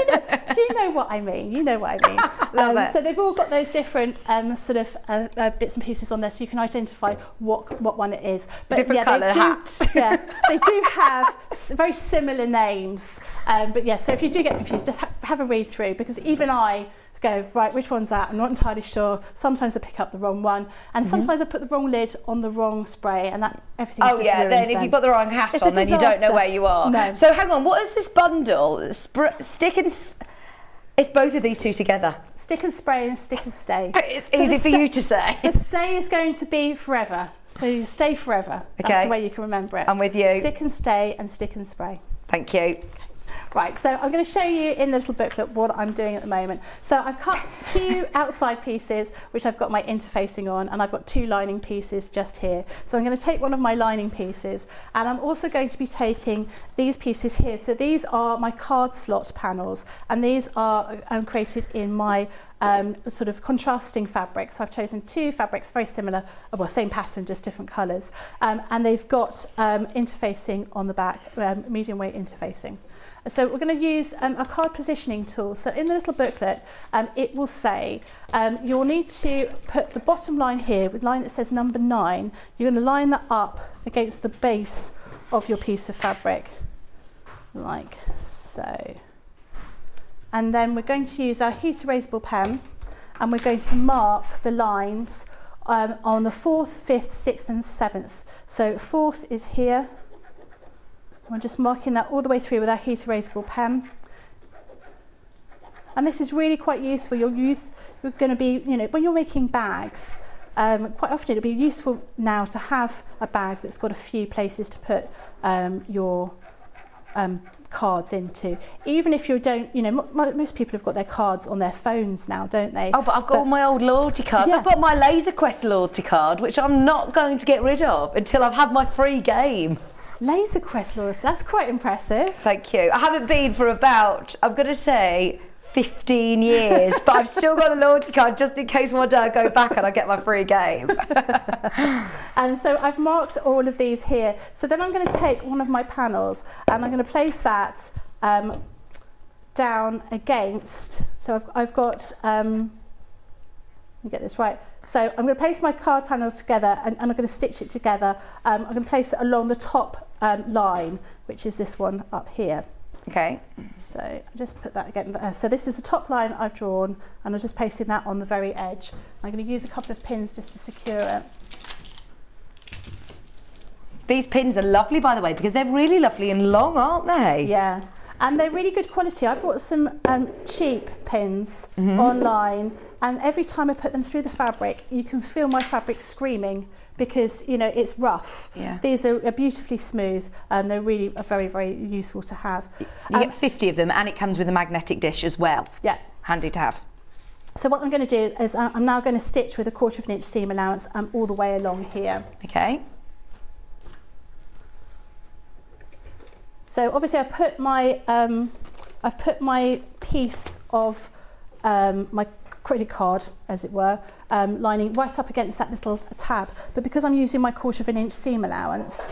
You know what I mean. You know what I mean. Love it. So they've all got those different sort of bits and pieces on there, so you can identify what one it is. But different colour hats. Yeah, they do have very similar names. But yeah, so if you do get confused, just have a read through, because even I go, right, which one's that? I'm not entirely sure. Sometimes I pick up the wrong one, and sometimes I put the wrong lid on the wrong spray, and that everything's just ruined. Then if you've got the wrong hat on, then you don't know where you are. No. So hang on, what is this bundle? Stick and... It's both of these two together. Stick and spray and stick and stay. It's easy for you to say. The stay is going to be forever. So you stay forever. That's the way you can remember it. I'm with you. Stick and stay and stick and spray. Thank you. Right, so I'm going to show you in the little booklet what I'm doing at the moment. So I've cut 2 outside pieces, which I've got my interfacing on, and I've got 2 lining pieces just here. So I'm going to take one of my lining pieces, and I'm also going to be taking these pieces here. So these are my card slot panels, and these are created in my sort of contrasting fabric. So I've chosen 2 fabrics, very similar, well, same pattern, just different colours, and they've got interfacing on the back, medium weight interfacing. So we're going to use a card positioning tool. So in the little booklet, it will say you'll need to put the bottom line here with line that says number 9. You're going to line that up against the base of your piece of fabric, like so. And then we're going to use our heat erasable pen, and we're going to mark the lines on the 4th, 5th, 6th and 7th. So 4th is here. We're just marking that all the way through with our heat erasable pen. And this is really quite useful. You're going to be, when you're making bags, quite often it'll be useful now to have a bag that's got a few places to put your cards into. Even if you don't, most people have got their cards on their phones now, don't they? Oh, but I've got all my old loyalty cards. Yeah. I've got my Laser Quest loyalty card, which I'm not going to get rid of until I've had my free game. Laser Quest loyalty, that's quite impressive. Thank you. I haven't been for about, I'm going to say, 15 years, but I've still got the loyalty card just in case one day I go back and I get my free game. And so I've marked all of these here. So then I'm going to take one of my panels and I'm going to place that down against, so I've got, let me get this right. So I'm going to place my card panels together and I'm going to stitch it together. I'm going to place it along the top line, which is this one up here. Okay. So I'll just put that again. So this is the top line I've drawn, and I'm just pasting that on the very edge. I'm going to use a couple of pins just to secure it. These pins are lovely, by the way, because they're really lovely and long, aren't they? Yeah. And they're really good quality. I bought some cheap pins online, and every time I put them through the fabric, you can feel my fabric screaming because it's rough. Yeah. These are beautifully smooth, and they're really very, very useful to have. You get 50 of them, and it comes with a magnetic dish as well. Yeah. Handy to have. So what I'm going to do is I'm now going to stitch with a 1/4 of an inch seam allowance all the way along here. Okay. So obviously I've put my piece of my credit card, as it were, lining right up against that little tab. But because I'm using my 1/4 inch seam allowance,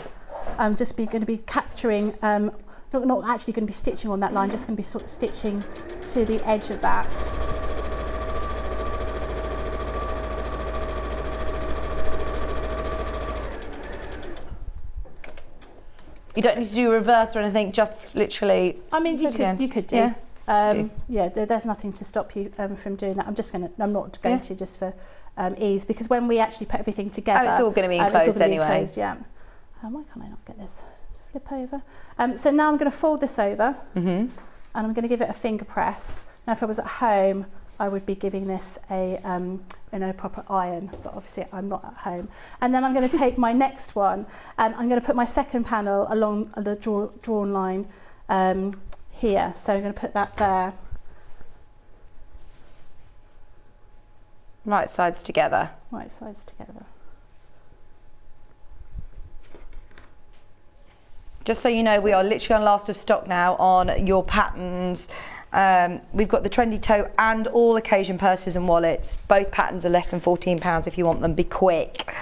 I'm just going to be capturing, not actually going to be stitching on that line, just going to be sort of stitching to the edge of that. You don't need to do reverse or anything, just literally. I mean, you could do. Yeah. There's nothing to stop you from doing that. I'm not going to, just for ease, because when we actually put everything together, it's all going to be enclosed anyway. Enclosed, yeah. Why can't I not get this to flip over? So now I'm going to fold this over, and I'm going to give it a finger press. Now, if I was at home, I would be giving this a proper iron, but obviously I'm not at home. And then I'm going to take my next one, and I'm going to put my second panel along the drawn line here. So I'm going to put that there. Right sides together. Right sides together. Just so you know, we are literally on last of stock now on your patterns. We've got the trendy tote and all occasion purses and wallets. Both patterns are less than £14 if you want them. Be quick.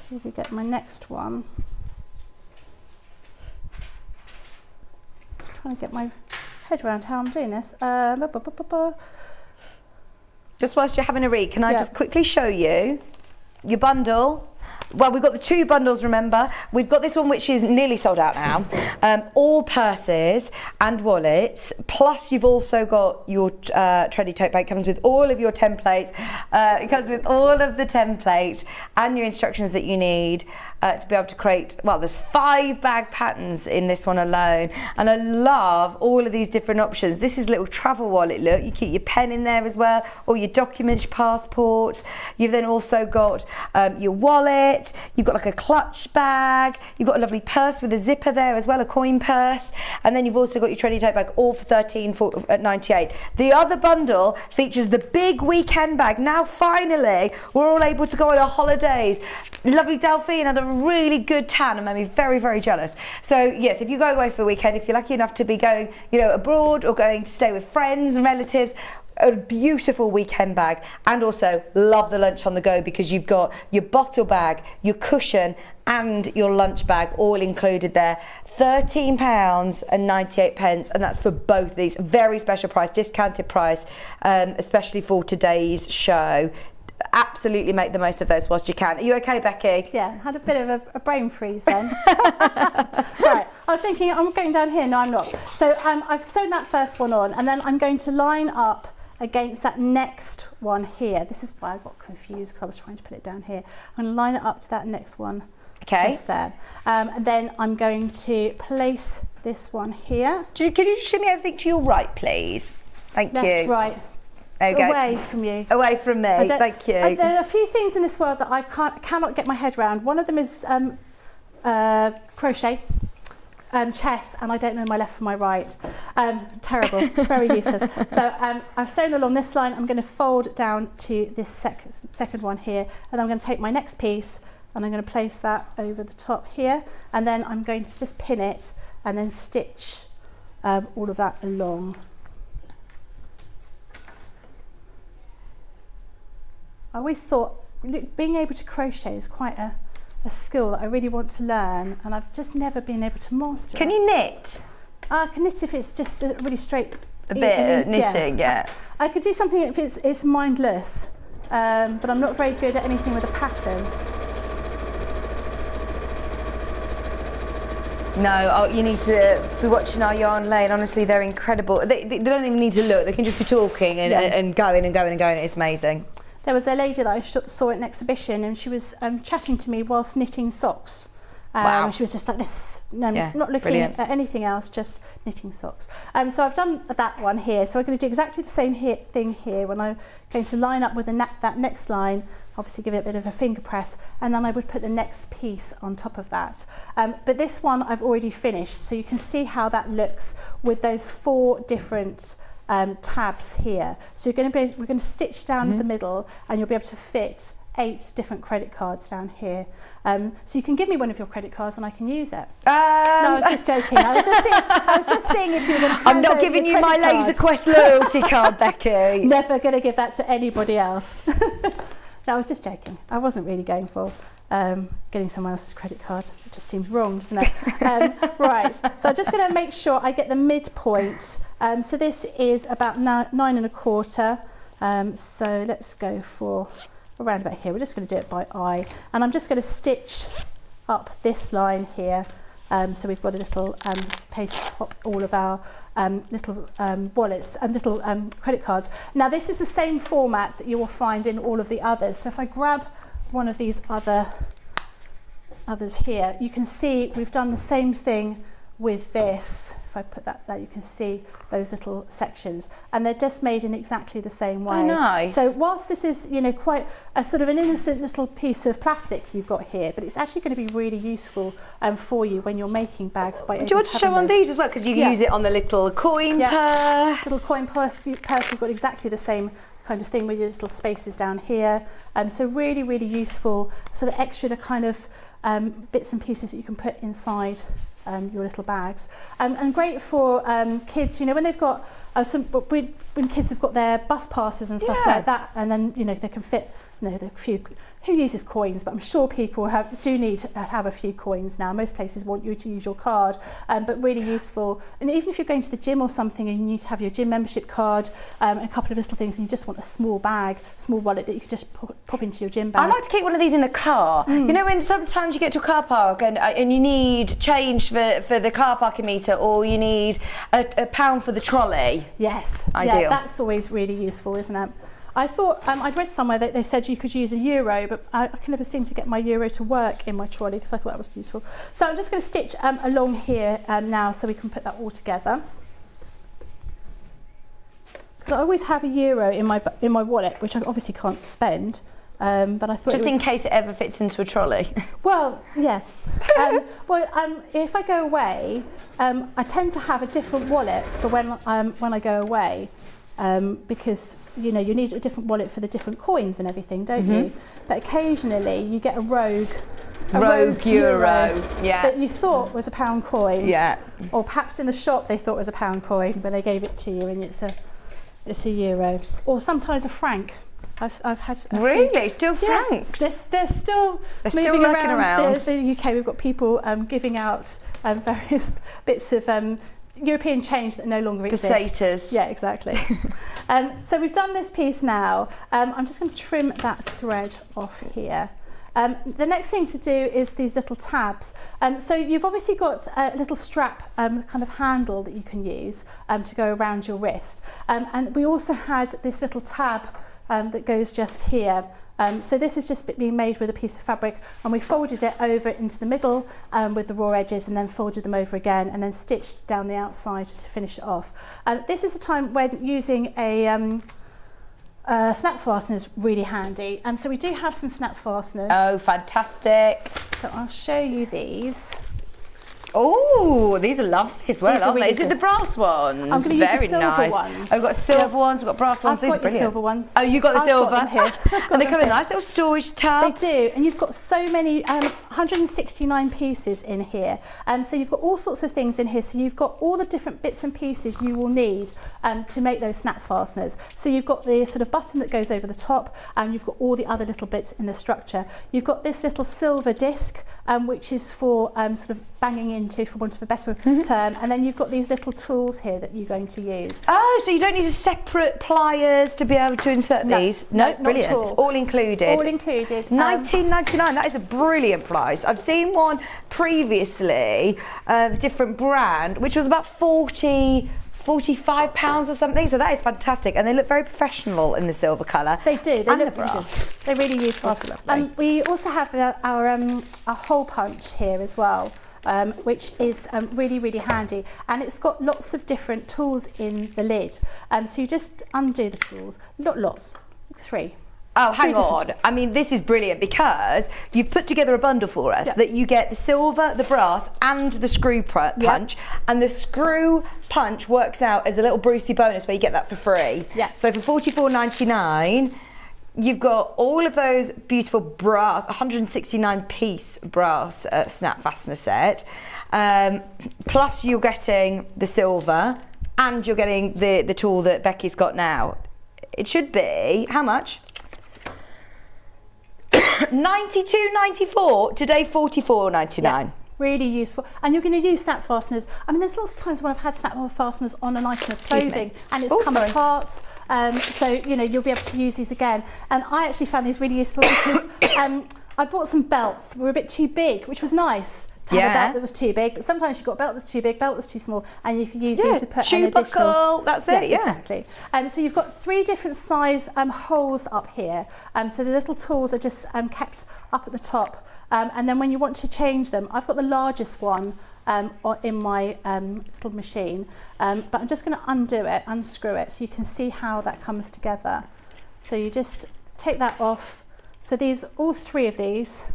So if we get my next one. Just trying to get my head around how I'm doing this. Just whilst you're having a read, can I just quickly show you your bundle? Well, we've got the 2 bundles, remember. We've got this one which is nearly sold out now. All purses and wallets, plus you've also got your trendy tote bag. It comes with all of your templates. It comes with all of the templates and your instructions that you need to be able to create, well, there's 5 bag patterns in this one alone. And I love all of these different options. This is a little travel wallet, look. You keep your pen in there as well, or your documents, your passport. You've then also got your wallet. You've got like a clutch bag. You've got a lovely purse with a zipper there as well, a coin purse. And then you've also got your trendy tote bag, all for $13.98. The other bundle features the big weekend bag. Now finally, we're all able to go on our holidays. Lovely Delphine had a really good tan and made me very, very jealous. So yes, if you go away for a weekend, if you're lucky enough to be going, abroad or going to stay with friends and relatives, a beautiful weekend bag. And also love the lunch on the go, because you've got your bottle bag, your cushion and your lunch bag all included there. £13.98, and that's for both these. Very special price, discounted price, especially for today's show. Absolutely make the most of those whilst you can. Are you okay, Becky? Yeah, had a bit of a brain freeze then. Right, I was thinking I'm going down here. No, I'm not. So I've sewn that first one on, and then I'm going to line up against that next one here. This is why I got confused, because I was trying to put it down here. I'm going to line it up to that next one. Okay. Just there. And then I'm going to place this one here. Can you just show me everything to your right, please? Thank you. Left, right. There you go. Away from you. Away from me. Thank you. There are a few things in this world that I cannot get my head around. One of them is crochet, chess, and I don't know my left from my right. Terrible, very useless. So I've sewn along this line. I'm going to fold down to this second one here, and then I'm going to take my next piece and I'm going to place that over the top here, and then I'm going to just pin it and then stitch all of that along. I always thought being able to crochet is quite a skill that I really want to learn, and I've just never been able to master it. Can you knit? I can knit if it's just really straight. A bit of knitting, yeah. I could do something if it's mindless, but I'm not very good at anything with a pattern. No, you need to be watching our yarn lane. Honestly, they're incredible. They don't even need to look. They can just be talking and going and going and going. It's amazing. There was a lady that I saw at an exhibition, and she was chatting to me whilst knitting socks. Wow. She was just like this, not looking at anything else, just knitting socks. So I've done that one here. So I'm going to do exactly the same thing here when I'm going to line up with that next line, obviously give it a bit of a finger press, and then I would put the next piece on top of that. But this one I've already finished, so you can see how that looks with those 4 different tabs here. So we're going to stitch down the middle, and you'll be able to fit 8 different credit cards down here. So you can give me one of your credit cards and I can use it. No, I was just joking. I was just seeing if you were going to hand I'm not over giving your you my credit Laser card. Quest loyalty card, Becky. Never going to give that to anybody else. No, I was just joking. I wasn't really going for getting someone else's credit card. It just seems wrong, doesn't it? Right, so I'm just going to make sure I get the midpoint. So this is about 9 1/4. So let's go for around about here. We're just going to do it by eye. And I'm just going to stitch up this line here. So we've got a little paste to pop all of our little wallets and little credit cards. Now this is the same format that you will find in all of the others. So if I grab one of these others here, you can see we've done the same thing with this. If I put that there, you can see those little sections, and they're just made in exactly the same way. Oh, nice. So whilst this is, you know, quite a sort of an innocent little piece of plastic you've got here, but it's actually going to be really useful for you when you're making bags. By Do you want to show on these as well? Because you can use it on the little coin purse. Little coin purse, you've got exactly the same kind of thing with your little spaces down here. So really, really useful, sort of extra kind of bits and pieces that you can put inside your little bags, and great for kids, you know, when they've got when kids have got their bus passes and stuff like that, and then, you know, they can fit, you know, the few, who uses coins, but I'm sure people do need to have a few coins now. Most places want you to use your card, but really useful. And even if you're going to the gym or something and you need to have your gym membership card, a couple of little things, and you just want a small bag, small wallet that you can just pop into your gym bag. I like to keep one of these in the car. You know, when sometimes you get to a car park and you need change for the car parking meter, or you need a £1 for the trolley. Yes, ideal. Yeah, that's always really useful, isn't it? I thought, I'd read somewhere that they said you could use a euro, but I can never seem to get my euro to work in my trolley, because I thought that was useful. So I'm just going to stitch along here now, so we can put that all together. Because I always have a euro in my wallet, which I obviously can't spend. But I thought just in case it ever fits into a trolley. Well, yeah. If I go away, I tend to have a different wallet for when I go away. Because, you know, you need a different wallet for the different coins and everything, don't you? But occasionally you get a rogue euro that you thought was a £1 coin. Yeah. Or perhaps in the shop they thought was a £1 coin, but they gave it to you and it's a euro. Or sometimes a franc. I've had really still francs. They're still moving around the UK. We've got people giving out various bits of European change that no longer exists. Pesetas. Yeah, exactly. So we've done this piece now. I'm just going to trim that thread off here. The next thing to do is these little tabs. So you've obviously got a little strap kind of handle that you can use to go around your wrist. And we also had this little tab that goes just here. So this is just being made with a piece of fabric, and we folded it over into the middle with the raw edges, and then folded them over again, and then stitched down the outside to finish it off. This is a time when using a snap fastener is really handy. So we do have some snap fasteners. Oh, fantastic. So I'll show you these. Oh, these are lovely as well, aren't they? Is it the brass ones? I'm going to use the silver ones. Oh, we've got silver ones, we've got brass ones. I've got brilliant. Silver ones. Oh, you got the silver? I've got them here. And they come in a nice little storage tub. They do, and you've got so many, 169 pieces in here. So you've got all sorts of things in here. So you've got all the different bits and pieces you will need to make those snap fasteners. So you've got the sort of button that goes over the top, and you've got all the other little bits in the structure. You've got this little silver disc, which is for sort of banging into, for want of a better term, and then you've got these little tools here that you're going to use. Oh, so you don't need a separate pliers to be able to insert these? No, brilliant. Not at all. It's all included. All included. $19.99. That is a brilliant price. I've seen one previously, different brand, which was about £45 or something, so that is fantastic, and they look very professional in the silver colour. They do. They and look the brass. really good. They're really useful. We also have our hole punch here as well. Which is really, really handy, and it's got lots of different tools in the lid. So you just undo the tools, not lots, 3. Oh, hang on. I mean, this is brilliant because you've put together a bundle for us that you get the silver, the brass, and the screw punch. And the screw punch works out as a little Brucey bonus where you get that for free. Yeah. So for $44.99, You've got all of those beautiful brass, 169-piece brass snap fastener set. Plus you're getting the silver and you're getting the tool that Becky's got now. It should be, how much? $92.94, today $44.99. Yeah, really useful. And you're going to use snap fasteners. I mean, there's lots of times when I've had snap fasteners on an item of clothing and it's come apart. So, you know, you'll be able to use these again. And I actually found these really useful because I bought some belts that were a bit too big, which was nice to have a belt that was too big. But sometimes you've got a belt that's too big, belt that's too small, and you can use these to put an additional... buckle, that's it, yeah. Exactly. So you've got 3 different size holes up here. So the little tools are just kept up at the top. And then when you want to change them, I've got the largest one in my little machine, but I'm just going to unscrew it, so you can see how that comes together. So you just take that off. So all 3 of these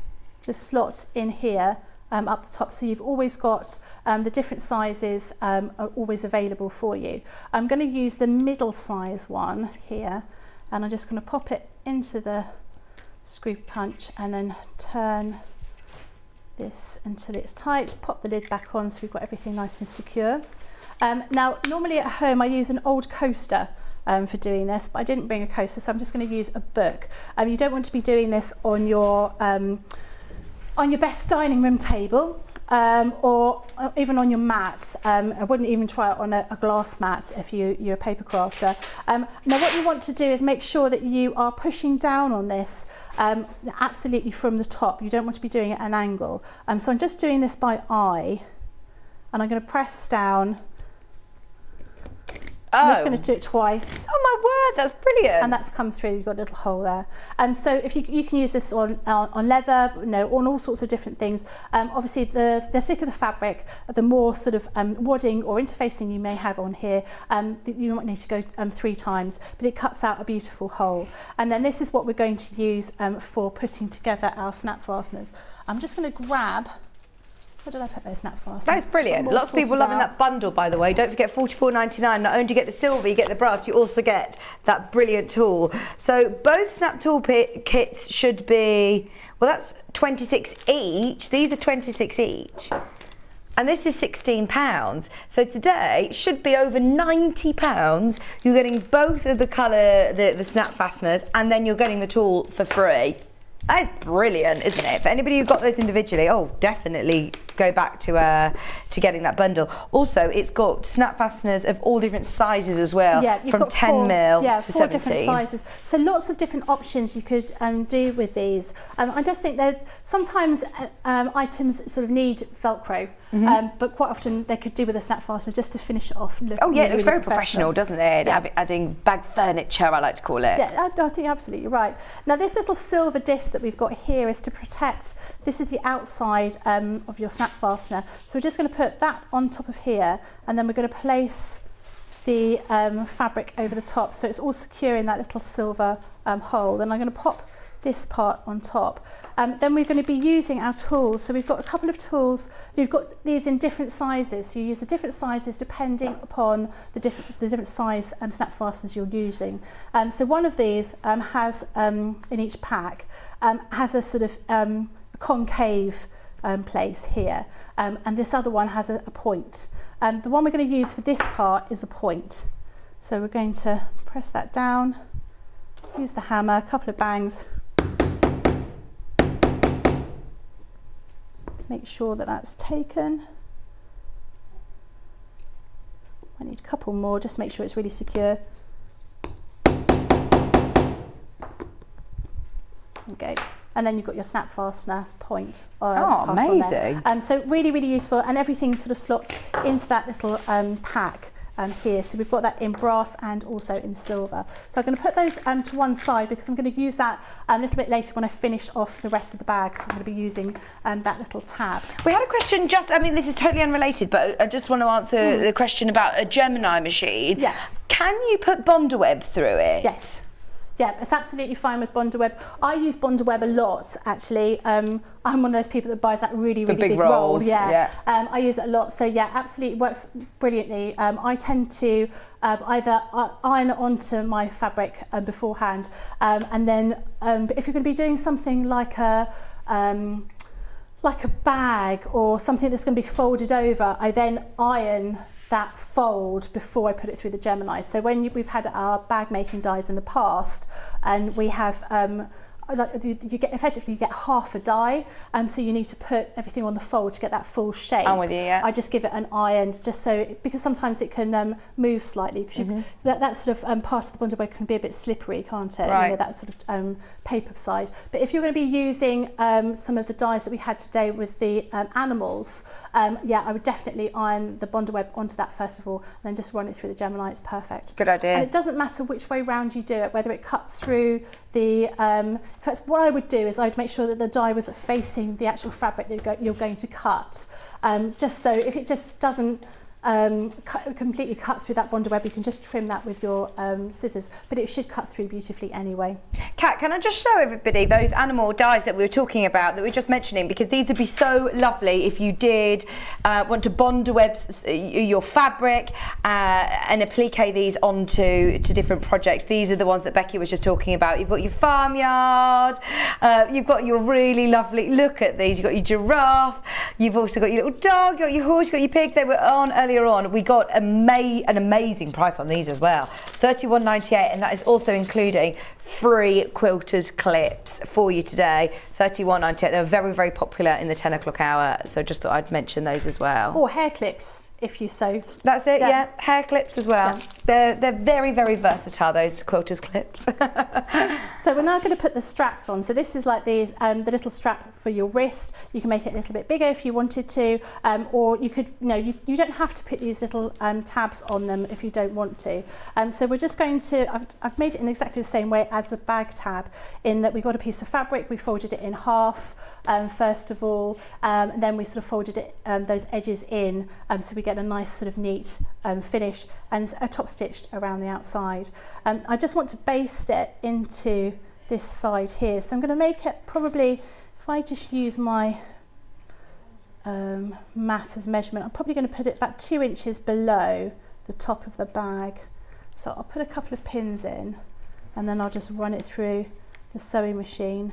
just slot in here up the top, so you've always got the different sizes are always available for you. I'm going to use the middle size one here, and I'm just going to pop it into the screw punch and then turn this until it's tight, pop the lid back on so we've got everything nice and secure. Now normally at home I use an old coaster for doing this, but I didn't bring a coaster, so I'm just going to use a book. You don't want to be doing this on your best dining room table or even on your mat. I wouldn't even try it on a glass mat if you're a paper crafter. Now what you want to do is make sure that you are pushing down on this absolutely from the top. You don't want to be doing it at an angle. So I'm just doing this by eye, and I'm going to press down. I'm just going to do it twice. Oh my word, that's brilliant. And that's come through, you've got a little hole there. So if you can use this on leather, on all sorts of different things. Obviously the thicker the fabric, the more sort of wadding or interfacing you may have on here. You might need to go 3 times, but it cuts out a beautiful hole. And then this is what we're going to use for putting together our snap fasteners. I'm just going to grab... Where did I put those snap fasteners? That's brilliant. Lots of people loving that bundle, by the way. Don't forget $44.99. Not only do you get the silver, you get the brass, you also get that brilliant tool. So both snap tool kits should be, well, that's 26 each. These are 26 each. And this is £16. So today should be over £90. You're getting both of the colour, the snap fasteners, and then you're getting the tool for free. That is brilliant, isn't it? For anybody who got those individually, definitely go back to getting that bundle. Also, it's got snap fasteners of all different sizes as well, from 10 mil to 17. 4 different sizes. So lots of different options you could do with these. I just think that sometimes items sort of need Velcro, but quite often they could do with a snap fastener just to finish it off. It looks very professional, doesn't it? Yeah. Adding bag furniture, I like to call it. Yeah, I think you're absolutely right. Now this little silver disc that we've got here is to protect, this is the outside of your snap fastener. So we're just going to put that on top of here, and then we're going to place the fabric over the top, so it's all secure in that little silver hole. Then I'm going to pop this part on top. Then we're going to be using our tools. So we've got a couple of tools. You've got these in different sizes. So you use the different sizes depending upon the different size snap fasteners you're using. So one of these has, in each pack, has a sort of concave place here, and this other one has a point. The one we're going to use for this part is a point. So we're going to press that down, use the hammer, a couple of bangs, to make sure that that's taken. I need a couple more just to make sure it's really secure. Okay. And then you've got your snap fastener point. Amazing. So really, really useful, and everything sort of slots into that little pack here. So we've got that in brass and also in silver. So I'm going to put those to one side because I'm going to use that a little bit later when I finish off the rest of the bag. So I'm going to be using that little tab. We had a question this is totally unrelated, but I just want to answer the question about a Gemini machine. Yeah. Can you put bondweb through it? Yes. Yeah, it's absolutely fine with Bondaweb. I use Bondaweb a lot, actually. I'm one of those people that buys that really big roll. Yeah. I use it a lot. So yeah, absolutely works brilliantly. I tend to either iron it onto my fabric beforehand, and then if you're going to be doing something like a bag or something that's going to be folded over, I then iron that fold before I put it through the Gemini. So when we've had our bag making dies in the past, and we have you get half a die, so you need to put everything on the fold to get that full shape. I'm with you, yeah. I just give it an iron, just so, because sometimes it can move slightly, because that sort of part of the Bondaweb can be a bit slippery, can't it? Right. You know, that sort of paper side. But if you're going to be using some of the dies that we had today with the animals, yeah, I would definitely iron the Bondaweb onto that first of all, and then just run it through the Gemini. It's perfect. Good idea. And it doesn't matter which way round you do it, whether it cuts through the, in fact, what I would do is I'd make sure that the die was facing the actual fabric that you're going to cut. Just so if it just doesn't completely cut through that Bondaweb, you can just trim that with your scissors, but it should cut through beautifully anyway. Kat, can I just show everybody those animal dies that we were talking about, that we were just mentioning, because these would be so lovely if you did want to Bondaweb your fabric and applique these onto different projects. These are the ones that Becky was just talking about. You've got your farmyard, you've got your really lovely, look at these, you've got your giraffe, you've also got your little dog, you've got your horse, you've got your pig. They were on earlier on. We got an amazing price on these as well, £31.98, and that is also including free quilters clips for you today. £31.98. They were very popular in the 10 o'clock hour, so just thought I'd mention those as well. Or hair clips, if you so. That's it, yeah. Hair clips as well. Yeah. They're very versatile, those quilters clips. So we're now going to put the straps on. So this is like the little strap for your wrist. You can make it a little bit bigger if you wanted to, or you could, you don't have to put these little tabs on them if you don't want to. So we're just going to, I've made it in exactly the same way as the bag tab, in that we got a piece of fabric, we folded it in half first of all, and then we sort of folded it those edges in, so we get a nice sort of neat finish, and a top stitched around the outside. I just want to baste it into this side here, so I'm going to make it probably, if I just use my mat as measurement, I'm probably going to put it about 2 inches below the top of the bag. So I'll put a couple of pins in, and then I'll just run it through the sewing machine.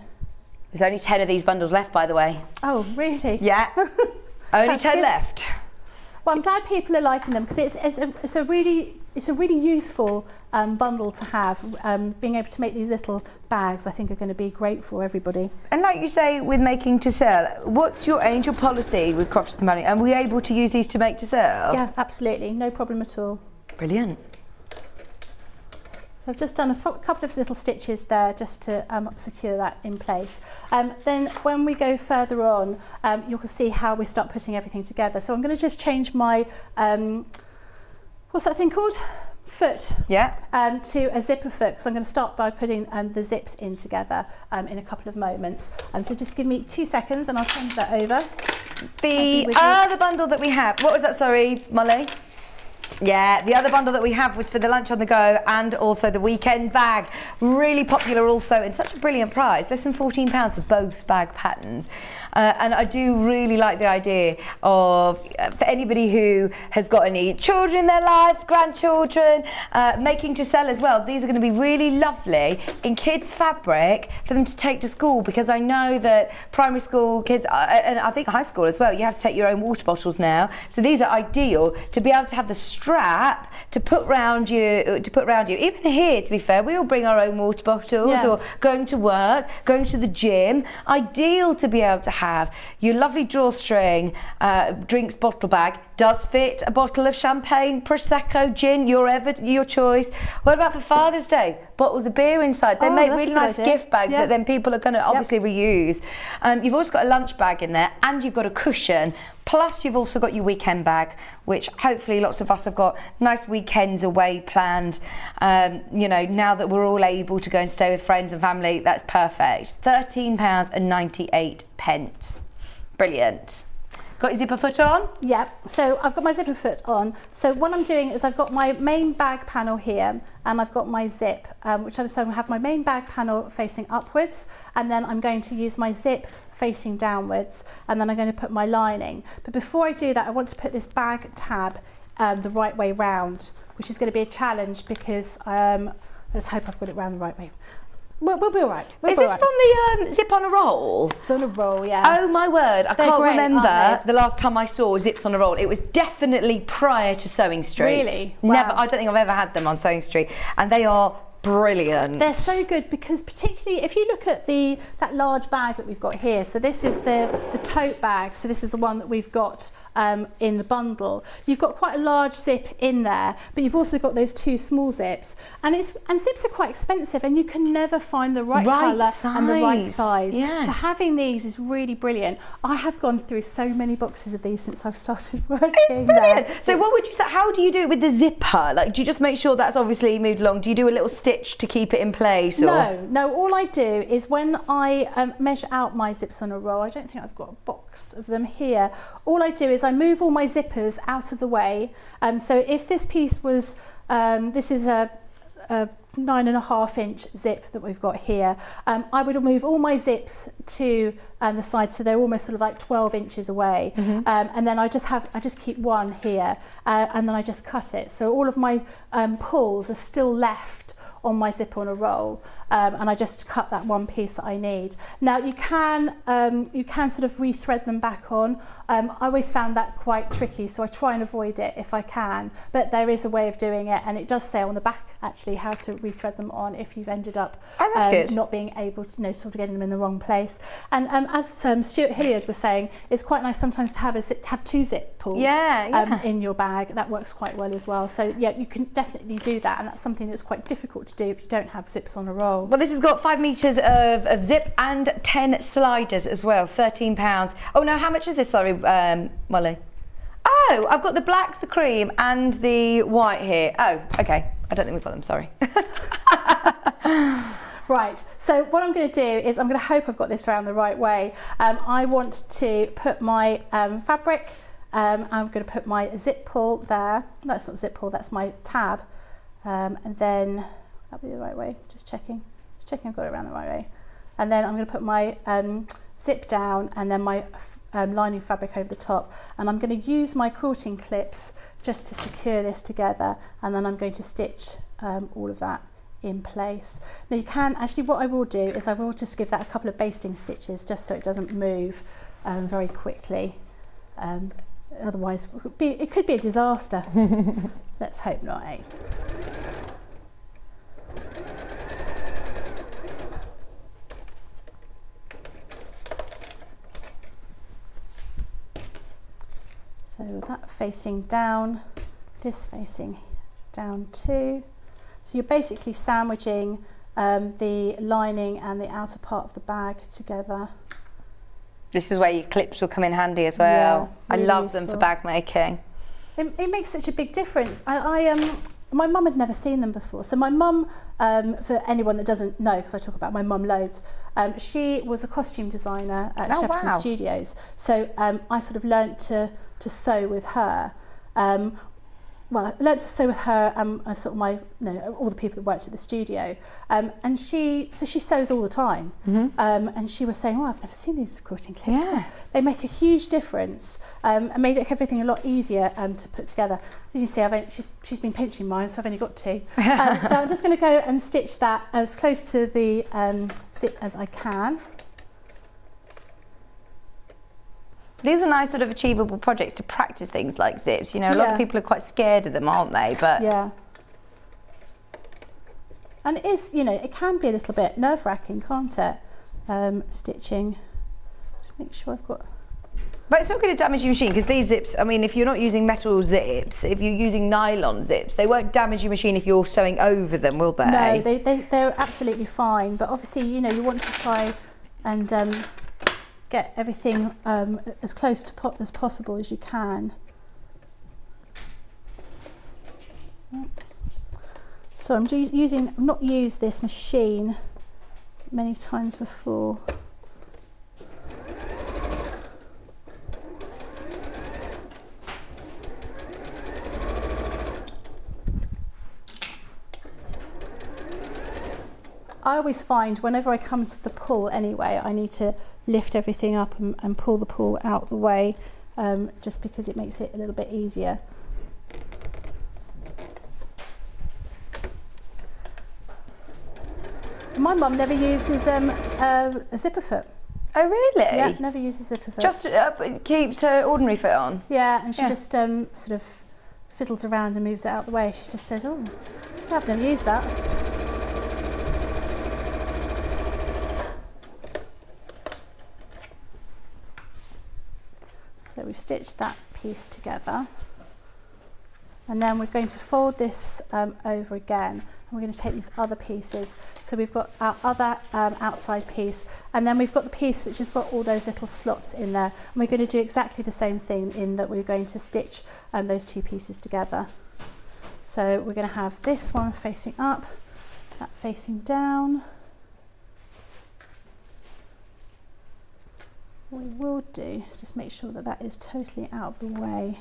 There's only 10 of these bundles left, by the way. Oh, really? Yeah. Only 10 good. Left. Well, I'm glad people are liking them, because it's a really useful bundle to have. Being able to make these little bags, I think, are going to be great for everybody. And like you say, with making to sell, what's your angel policy with Crofts the Money? Are we able to use these to make to sell? Yeah, absolutely, no problem at all. Brilliant. So I've just done a couple of little stitches there just to secure that in place. Then when we go further on, you can see how we start putting everything together. So I'm going to just change my, what's that thing called? Foot. Yeah. To a zipper foot, because I'm going to start by putting the zips in together in a couple of moments. So just give me 2 seconds and I'll change that over. The other bundle that we have, what was that, sorry, Molly? Yeah, the other bundle that we have was for the lunch on the go and also the weekend bag. Really popular also, and such a brilliant price. Less than £14 for both bag patterns. And I do really like the idea of, for anybody who has got any children in their life, grandchildren, making to sell as well. These are going to be really lovely in kids' fabric for them to take to school, because I know that primary school kids, and I think high school as well, you have to take your own water bottles now. So these are ideal to be able to have the strap to put round you. Even here, to be fair, we all bring our own water bottles, or going to work, going to the gym. Ideal to be able to have your lovely drawstring drinks bottle bag. Does fit a bottle of champagne, prosecco, gin, your choice. What about for Father's Day? Bottles of beer inside. They make really nice gift bags that then people are going to obviously reuse. You've also got a lunch bag in there, and you've got a cushion. Plus, you've also got your weekend bag, which hopefully lots of us have got nice weekends away planned. Now that we're all able to go and stay with friends and family, that's perfect. £13.98. Brilliant. Got your zipper foot on? Yeah, so I've got my zipper foot on. So what I'm doing is I've got my main bag panel here, and I've got my zip, which I'm going to have my main bag panel facing upwards, and then I'm going to use my zip facing downwards, and then I'm going to put my lining. But before I do that, I want to put this bag tab the right way round, which is going to be a challenge because let's hope I've got it round the right way. We'll be all right. Is this from the Zip on a Roll? It's on a roll, yeah. Oh my word, I They're can't great, remember aren't they? the last time I saw Zips on a Roll. It was definitely prior to Sewing Street. Really? Never. Wow. I don't think I've ever had them on Sewing Street, and they are brilliant. They're so good because particularly if you look at that large bag that we've got here, so this is the tote bag, so this is the one that we've got in the bundle. You've got quite a large zip in there, but you've also got those 2 small zips, and zips are quite expensive, and you can never find the right colour and the right size. Yeah. So having these is really brilliant. I have gone through so many boxes of these since I've started working. It's brilliant. So what would you say? How do you do it with the zipper? Like, do you just make sure that's obviously moved along? Do you do a little stitch to keep it in place? Or? No. All I do is when I measure out my zips on a roll, I don't think I've got a box of them here. All I do is I move all my zippers out of the way. So if this piece was, this is a 9.5 inch zip that we've got here, I would move all my zips to the side, so they're almost sort of like 12 inches away. And then I just keep one here, and then I just cut it. So all of my pulls are still left on my zip on a roll, and I just cut that one piece that I need. Now you can sort of rethread them back on. I always found that quite tricky, so I try and avoid it if I can, but there is a way of doing it, and it does say on the back actually how to rethread them on if you've ended up not being able to, sort of getting them in the wrong place. And as Stuart Hilliard was saying, it's quite nice sometimes to have 2 zip pulls in your bag. That works quite well as well. So yeah, you can definitely do that, and that's something that's quite difficult to do if you don't have zips on a roll. Well, this has got 5 metres of zip and 10 sliders as well, £13. Oh no, how much is this? Sorry, Molly. Oh, I've got the black, the cream, and the white here. Oh, okay. I don't think we've got them. Sorry. Right, so what I'm going to do is I'm going to hope I've got this around the right way. I want to put my fabric, I'm going to put my zip pull there. No, it's not zip pull, that's my tab. And then, that'll be the right way, just checking I've got it around the right way. And then I'm going to put my zip down, and then my lining fabric over the top. And I'm going to use my quilting clips just to secure this together, and then I'm going to stitch all of that in place. Now you can actually, what I will do is I will just give that a couple of basting stitches just so it doesn't move very quickly. Otherwise it could be a disaster. Let's hope not, eh? So that facing down, this facing down too. So you're basically sandwiching the lining and the outer part of the bag together. This is where your clips will come in handy as well. Yeah, really I love useful. them for bag making. It makes such a big difference. My mum had never seen them before. So my mum, for anyone that doesn't know, because I talk about my mum loads, she was a costume designer at Shepperton Studios. So I sort of learnt to sew with her. Well, I learnt to sew with her and sort of my, all the people that worked at the studio. And she sews all the time. And she was saying, I've never seen these quilting clips. Yeah. They make a huge difference and made everything a lot easier to put together. As you see, she's been pinching mine, so I've only got 2. So I'm just going to go and stitch that as close to the zip as I can. These are nice sort of achievable projects to practice things like zips. A lot of people are quite scared of them, aren't they? But yeah. And it is, it can be a little bit nerve-wracking, can't it? Stitching. Just make sure I've got... But it's not going to damage your machine, because these zips, I mean, if you're not using metal zips, if you're using nylon zips, they won't damage your machine if you're sewing over them, will they? No, they're absolutely fine. But obviously, you want to try and get everything as close to as possible as you can. So I've not used this machine many times before. I always find whenever I come to the pull anyway, I need to lift everything up and pull the pull out the way, just because it makes it a little bit easier. My mum never uses a zipper foot. Oh, really? Yeah, never uses a zipper foot. Just keeps her ordinary foot on? Yeah, and she just sort of fiddles around and moves it out the way. She just says, oh, I've never used that. So we've stitched that piece together. And then we're going to fold this over again. We're going to take these other pieces. So we've got our other outside piece, and then we've got the piece which has got all those little slots in there. And we're going to do exactly the same thing in that we're going to stitch those two pieces together. So we're going to have this one facing up, that facing down. What we will do is just make sure that that is totally out of the way.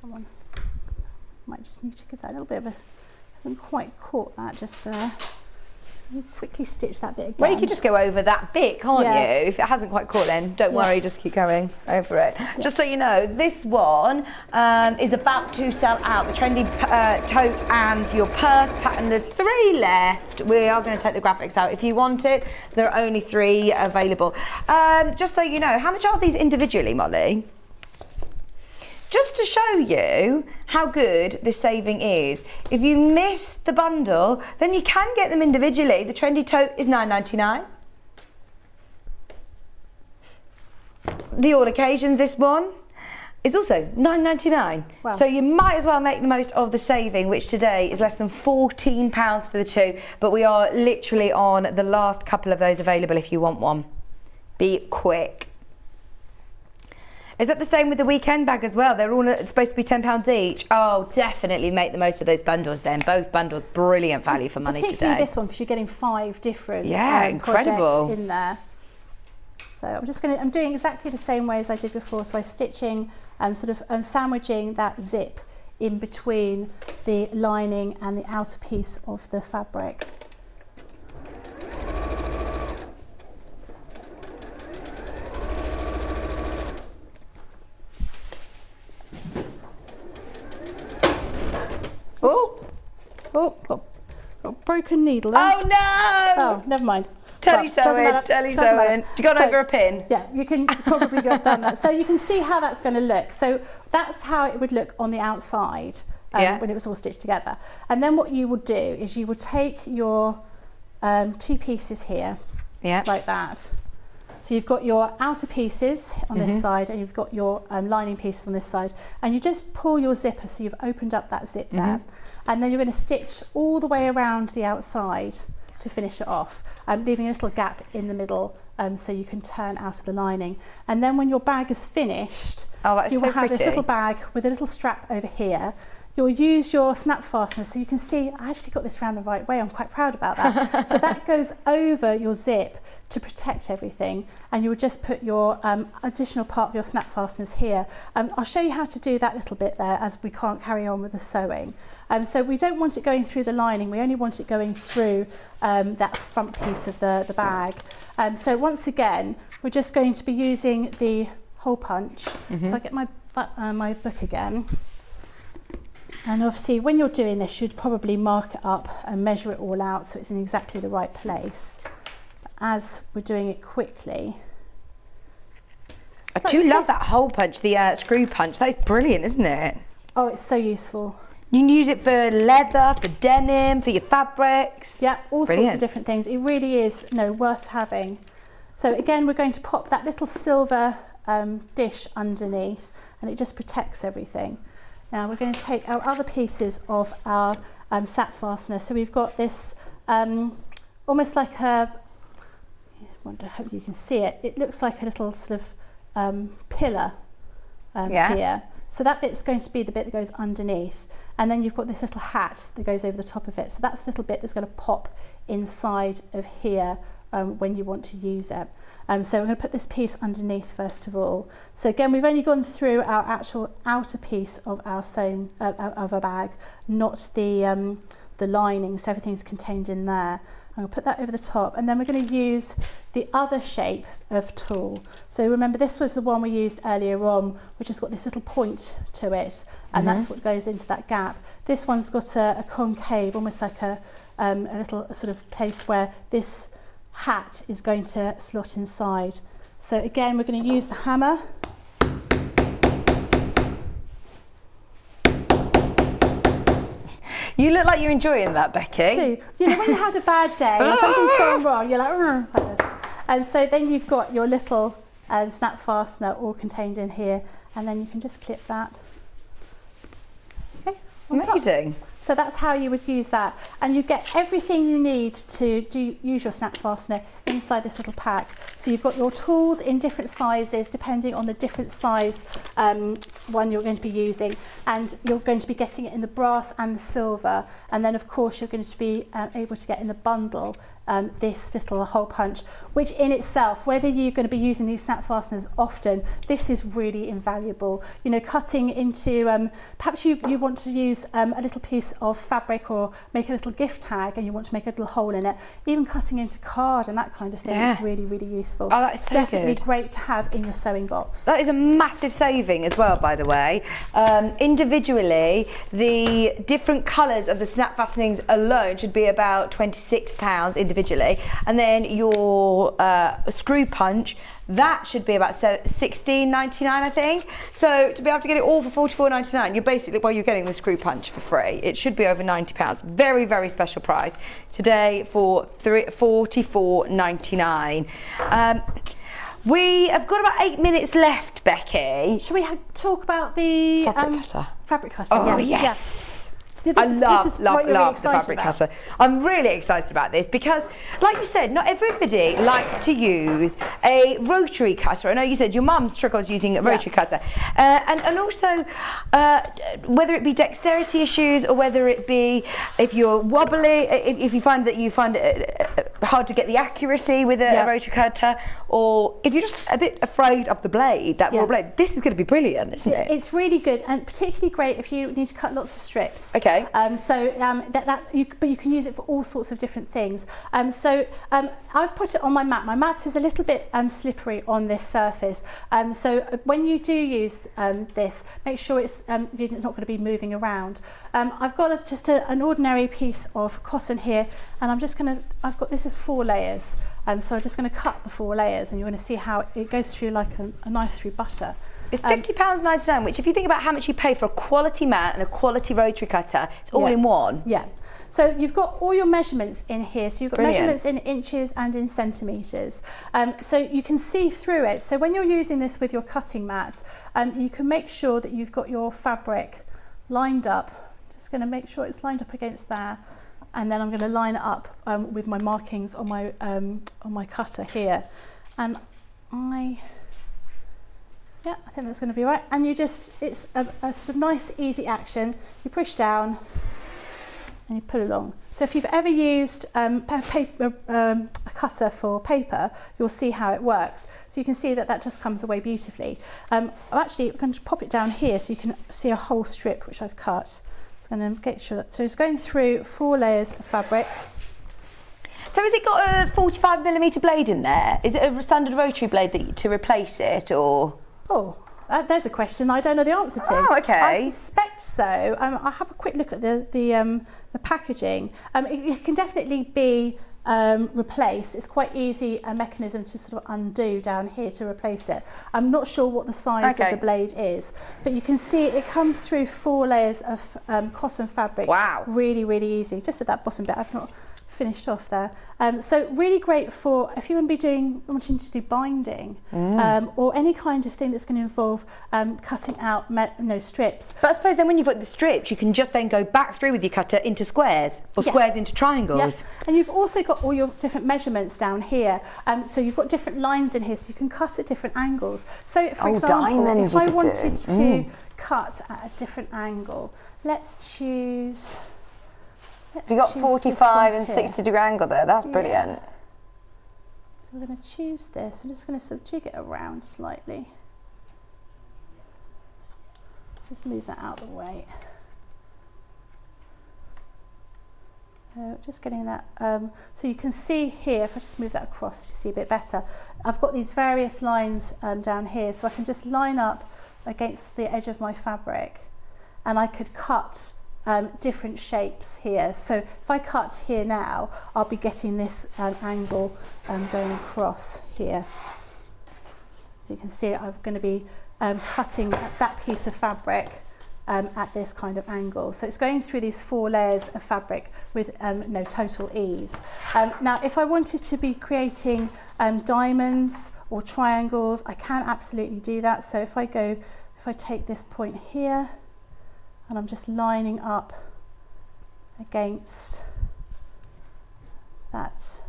Come on. Might just need to give that a little bit of a, hasn't quite caught that just there. You quickly stitch that bit again. Well, you could just go over that bit, can't you? If it hasn't quite caught then, don't worry, just keep going over it. Just so you know, this one is about to sell out. The trendy tote and your purse pattern, there's 3 left. We are going to take the graphics out. If you want it, there are only 3 available. Just so you know, how much are these individually, Molly? Just to show you how good this saving is, if you miss the bundle, then you can get them individually. The trendy tote is £9.99. The all occasions, this one, is also £9.99. Wow. So you might as well make the most of the saving, which today is less than £14 for the 2, but we are literally on the last couple of those available if you want one. Be quick. Is that the same with the weekend bag as well? They're all supposed to be £10 each. Oh, definitely make the most of those bundles then. Both bundles, brilliant value for money today. Particularly this one, because you're getting 5 different incredible projects in there. So I'm doing exactly the same way as I did before. So I'm stitching and sandwiching that zip in between the lining and the outer piece of the fabric. Oh, got a broken needle there. Oh no! Oh, never mind. Telly sewing. You got over a pin? Yeah, you can probably get done that. So you can see how that's going to look. So that's how it would look on the outside when it was all stitched together. And then what you would do is you would take your 2 pieces here, like that. So you've got your outer pieces on this side, and you've got your lining pieces on this side, and you just pull your zipper, so you've opened up that zip there, and then you're going to stitch all the way around the outside to finish it off, leaving a little gap in the middle so you can turn out of the lining. And then when your bag is finished, you will have this little bag with a little strap over here. You'll use your snap fastener, so you can see I actually got this round the right way. I'm quite proud about that. So that goes over your zip to protect everything, and you'll just put your additional part of your snap fasteners here. I'll show you how to do that little bit there, as we can't carry on with the sewing. So we don't want it going through the lining, we only want it going through that front piece of the bag. So once again, we're just going to be using the hole punch. So I get my book again. And obviously when you're doing this, you'd probably mark it up and measure it all out so it's in exactly the right place. But as we're doing it quickly. I do love that hole punch, the screw punch. That is brilliant, isn't it? Oh, it's so useful. You can use it for leather, for denim, for your fabrics. Yeah, all sorts of different things. It really is worth having. So again, we're going to pop that little silver dish underneath, and it just protects everything. Now we're going to take our other pieces of our sap fastener. So we've got this almost like a, I hope you can see it. It looks like a little sort of pillar here. So that bit's going to be the bit that goes underneath. And then you've got this little hat that goes over the top of it. So that's a little bit that's going to pop inside of here when you want to use it. So we're going to put this piece underneath first of all. So again, we've only gone through our actual outer piece of our sewn of our bag, not the lining. So everything's contained in there. I'm going to put that over the top, and then we're going to use the other shape of tool. So remember, this was the one we used earlier on, which has got this little point to it, and that's what goes into that gap. This one's got a concave, almost like a little sort of place where this hat is going to slot inside. So again, we're going to use the hammer. You look like you're enjoying that, Becky. Do you know when you had a bad day or something's gone wrong, you're like this. And so then you've got your little snap fastener all contained in here, and then you can just clip that. Okay, on Amazing. top. So that's how you would use that, and you get everything you need to use your snap fastener inside this little pack. So you've got your tools in different sizes depending on the different size one you're going to be using, and you're going to be getting it in the brass and the silver, and then of course you're going to be able to get in the bundle this little hole punch, which in itself, whether you're going to be using these snap fasteners often, this is really invaluable. You know, cutting into perhaps you want to use a little piece of fabric or make a little gift tag and you want to make a little hole in it, even cutting into card and that kind of thing is really, really useful. Oh, that's so definitely good. Great to have in your sewing box. That is a massive saving as well, by the way. Individually, the different colours of the snap fastenings alone should be about £26 individually, and then your screw punch, that should be about $16.99, I think. So to be able to get it all for $44.99, you're basically, well, you're getting the screw punch for free. It should be over £90. Very, very special price today for $44.99. We have got about 8 minutes left, Becky. Shall we talk about the fabric cutter? Oh, yeah. yes. Yeah, I love the fabric cutter. I'm really excited about this because, like you said, not everybody likes to use a rotary cutter. I know you said your mum struggles using a rotary cutter. And also, whether it be dexterity issues or whether it be if you're wobbly, if you find it hard to get the accuracy with a rotary cutter, or if you're just a bit afraid of the blade, that raw blade, this is going to be brilliant, isn't it? It's really good, and particularly great if you need to cut lots of strips. Okay. But you can use it for all sorts of different things. I've put it on my mat. My mat is a little bit slippery on this surface. So when you do use this, make sure it's not going to be moving around. I've got just an ordinary piece of cotton here, and this is 4 layers. So I'm just going to cut the 4 layers, and you're going to see how it goes through like a knife through butter. It's £50.99, which if you think about how much you pay for a quality mat and a quality rotary cutter, it's all in one. Yeah. So you've got all your measurements in here. So you've got measurements in inches and in centimetres. So you can see through it. So when you're using this with your cutting mat, you can make sure that you've got your fabric lined up. Just going to make sure it's lined up against there. And then I'm going to line it up with my markings on my cutter here. And I think that's going to be right. And it's a sort of nice, easy action. You push down and you pull along. So if you've ever used a cutter for paper, you'll see how it works. So you can see that just comes away beautifully. I'm actually going to pop it down here so you can see a whole strip which I've cut. So I'm going to get sure so it's going through 4 layers of fabric. So has it got a 45mm blade in there? Is it a standard rotary blade to replace it, or...? Oh, there's a question I don't know the answer to. Oh, okay. I suspect so. I'll have a quick look at the packaging. It can definitely be replaced. It's quite easy a mechanism to sort of undo down here to replace it. I'm not sure what the size of the blade is, but you can see it comes through 4 layers of cotton fabric. Wow. Really, really easy. Just at that bottom bit, I've not finished off there. So really great for if you want to be wanting to do binding or any kind of thing that's going to involve cutting out strips. But I suppose then when you've got the strips, you can just then go back through with your cutter into squares, or squares into triangles. Yeah. And you've also got all your different measurements down here. So you've got different lines in here, so you can cut at different angles. So for example, if I wanted to cut at a different angle, let's choose... You've got 45 and 60 degree angle there, that's brilliant. So we're going to choose this. I'm just going to sort of jig it around slightly. Just move that out of the way. Just getting that, so you can see here, if I just move that across to see a bit better, I've got these various lines down here, so I can just line up against the edge of my fabric, and I could cut different shapes here. So if I cut here now, I'll be getting this angle going across here. So you can see I'm going to be cutting that piece of fabric at this kind of angle. So it's going through these 4 layers of fabric with no total ease. Now if I wanted to be creating diamonds or triangles, I can absolutely do that. So if I take this point here and I'm just lining up against that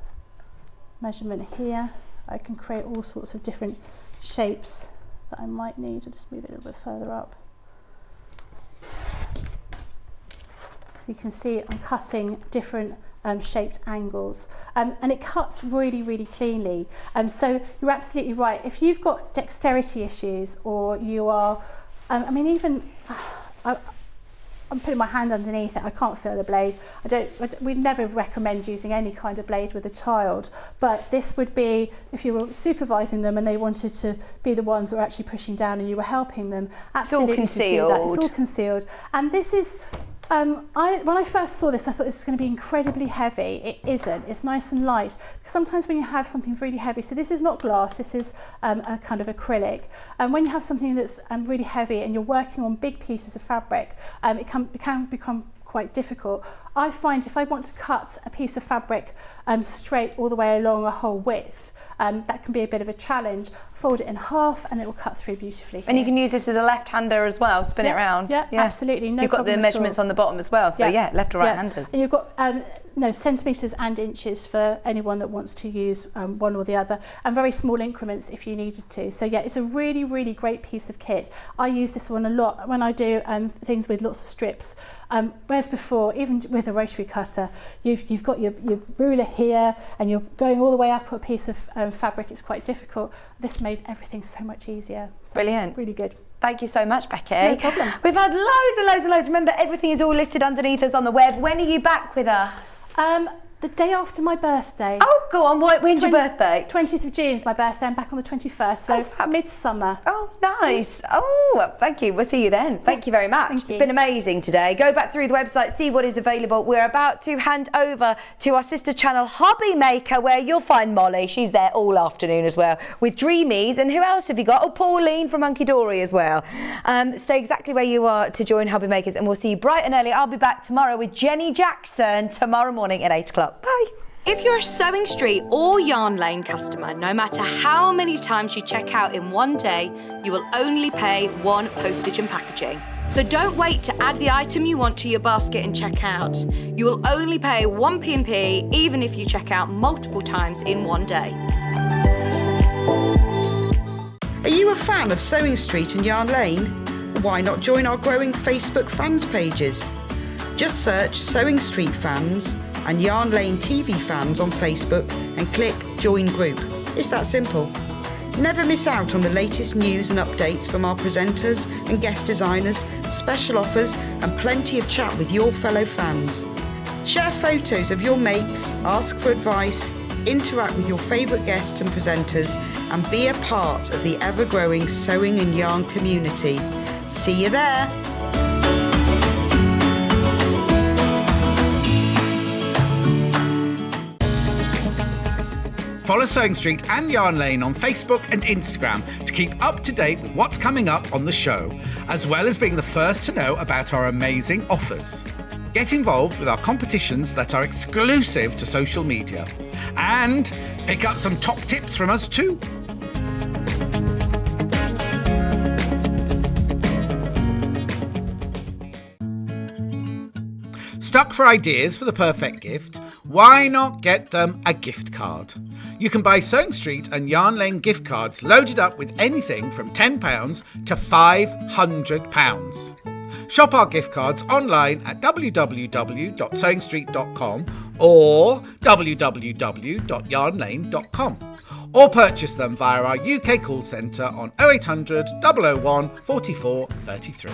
measurement here, I can create all sorts of different shapes that I might need. I'll just move it a little bit further up. So you can see I'm cutting different shaped angles, and it cuts really, really cleanly. So you're absolutely right. If you've got dexterity issues, or you are, I mean, even I'm putting my hand underneath it, I can't feel the blade. We'd never recommend using any kind of blade with a child, but this would be if you were supervising them and they wanted to be the ones who were actually pushing down and you were helping them. Absolutely, it's all concealed. It's all concealed, and this is. When I first saw this, I thought this was going to be incredibly heavy. It isn't. It's nice and light. Because sometimes when you have something really heavy, so this is not glass, this is a kind of acrylic. And when you have something that's really heavy and you're working on big pieces of fabric, it can become quite difficult. I find if I want to cut a piece of fabric straight all the way along a whole width, that can be a bit of a challenge. Fold it in half and it will cut through beautifully here. And you can use this as a left-hander as well, spin it around. Yeah, absolutely. No, you've got the measurements on the bottom as well, so left or right handers. And you've got centimetres and inches for anyone that wants to use one or the other, and very small increments if you needed to. So yeah, it's a really, really great piece of kit. I use this one a lot when I do things with lots of strips. Whereas before, even with a rotary cutter, you've got your ruler here and you're going all the way up a piece of fabric. It's quite difficult. This made everything so much easier. So brilliant. Really good. Thank you so much, Becky. No problem. We've had loads and loads and loads. Remember, everything is all listed underneath us on the web. When are you back with us? The day after my birthday. Oh, go on. When's your birthday? 20th of June is my birthday. I'm back on the 21st, so midsummer. Oh, nice. Oh, thank you. We'll see you then. Thank you very much. Thank you. It's been amazing today. Go back through the website, see what is available. We're about to hand over to our sister channel, Hobby Maker, where you'll find Molly. She's there all afternoon as well, with Dreamies. And who else have you got? Oh, Pauline from Monkey Dory as well. Stay exactly where you are to join Hobby Makers, and we'll see you bright and early. I'll be back tomorrow with Jenny Jackson tomorrow morning at 8 o'clock. Bye. If you're a Sewing Street or Yarn Lane customer, no matter how many times you check out in one day, you will only pay 1 postage and packaging. So don't wait to add the item you want to your basket and check out. You will only pay 1 P&P even if you check out multiple times in one day. Are you a fan of Sewing Street and Yarn Lane? Why not join our growing Facebook fans pages? Just search Sewing Street Fans and Yarn Lane TV Fans on Facebook and click Join Group. It's that simple. Never miss out on the latest news and updates from our presenters and guest designers, special offers and plenty of chat with your fellow fans. Share photos of your makes, ask for advice, interact with your favourite guests and presenters, and be a part of the ever-growing sewing and yarn community. See you there! Follow Sewing Street and Yarn Lane on Facebook and Instagram to keep up to date with what's coming up on the show, as well as being the first to know about our amazing offers. Get involved with our competitions that are exclusive to social media, and pick up some top tips from us too. Stuck for ideas for the perfect gift? Why not get them a gift card? You can buy Sewing Street and Yarn Lane gift cards loaded up with anything from £10 to £500. Shop our gift cards online at www.sewingstreet.com or www.yarnlane.com, or purchase them via our UK call centre on 0800 001 44 33.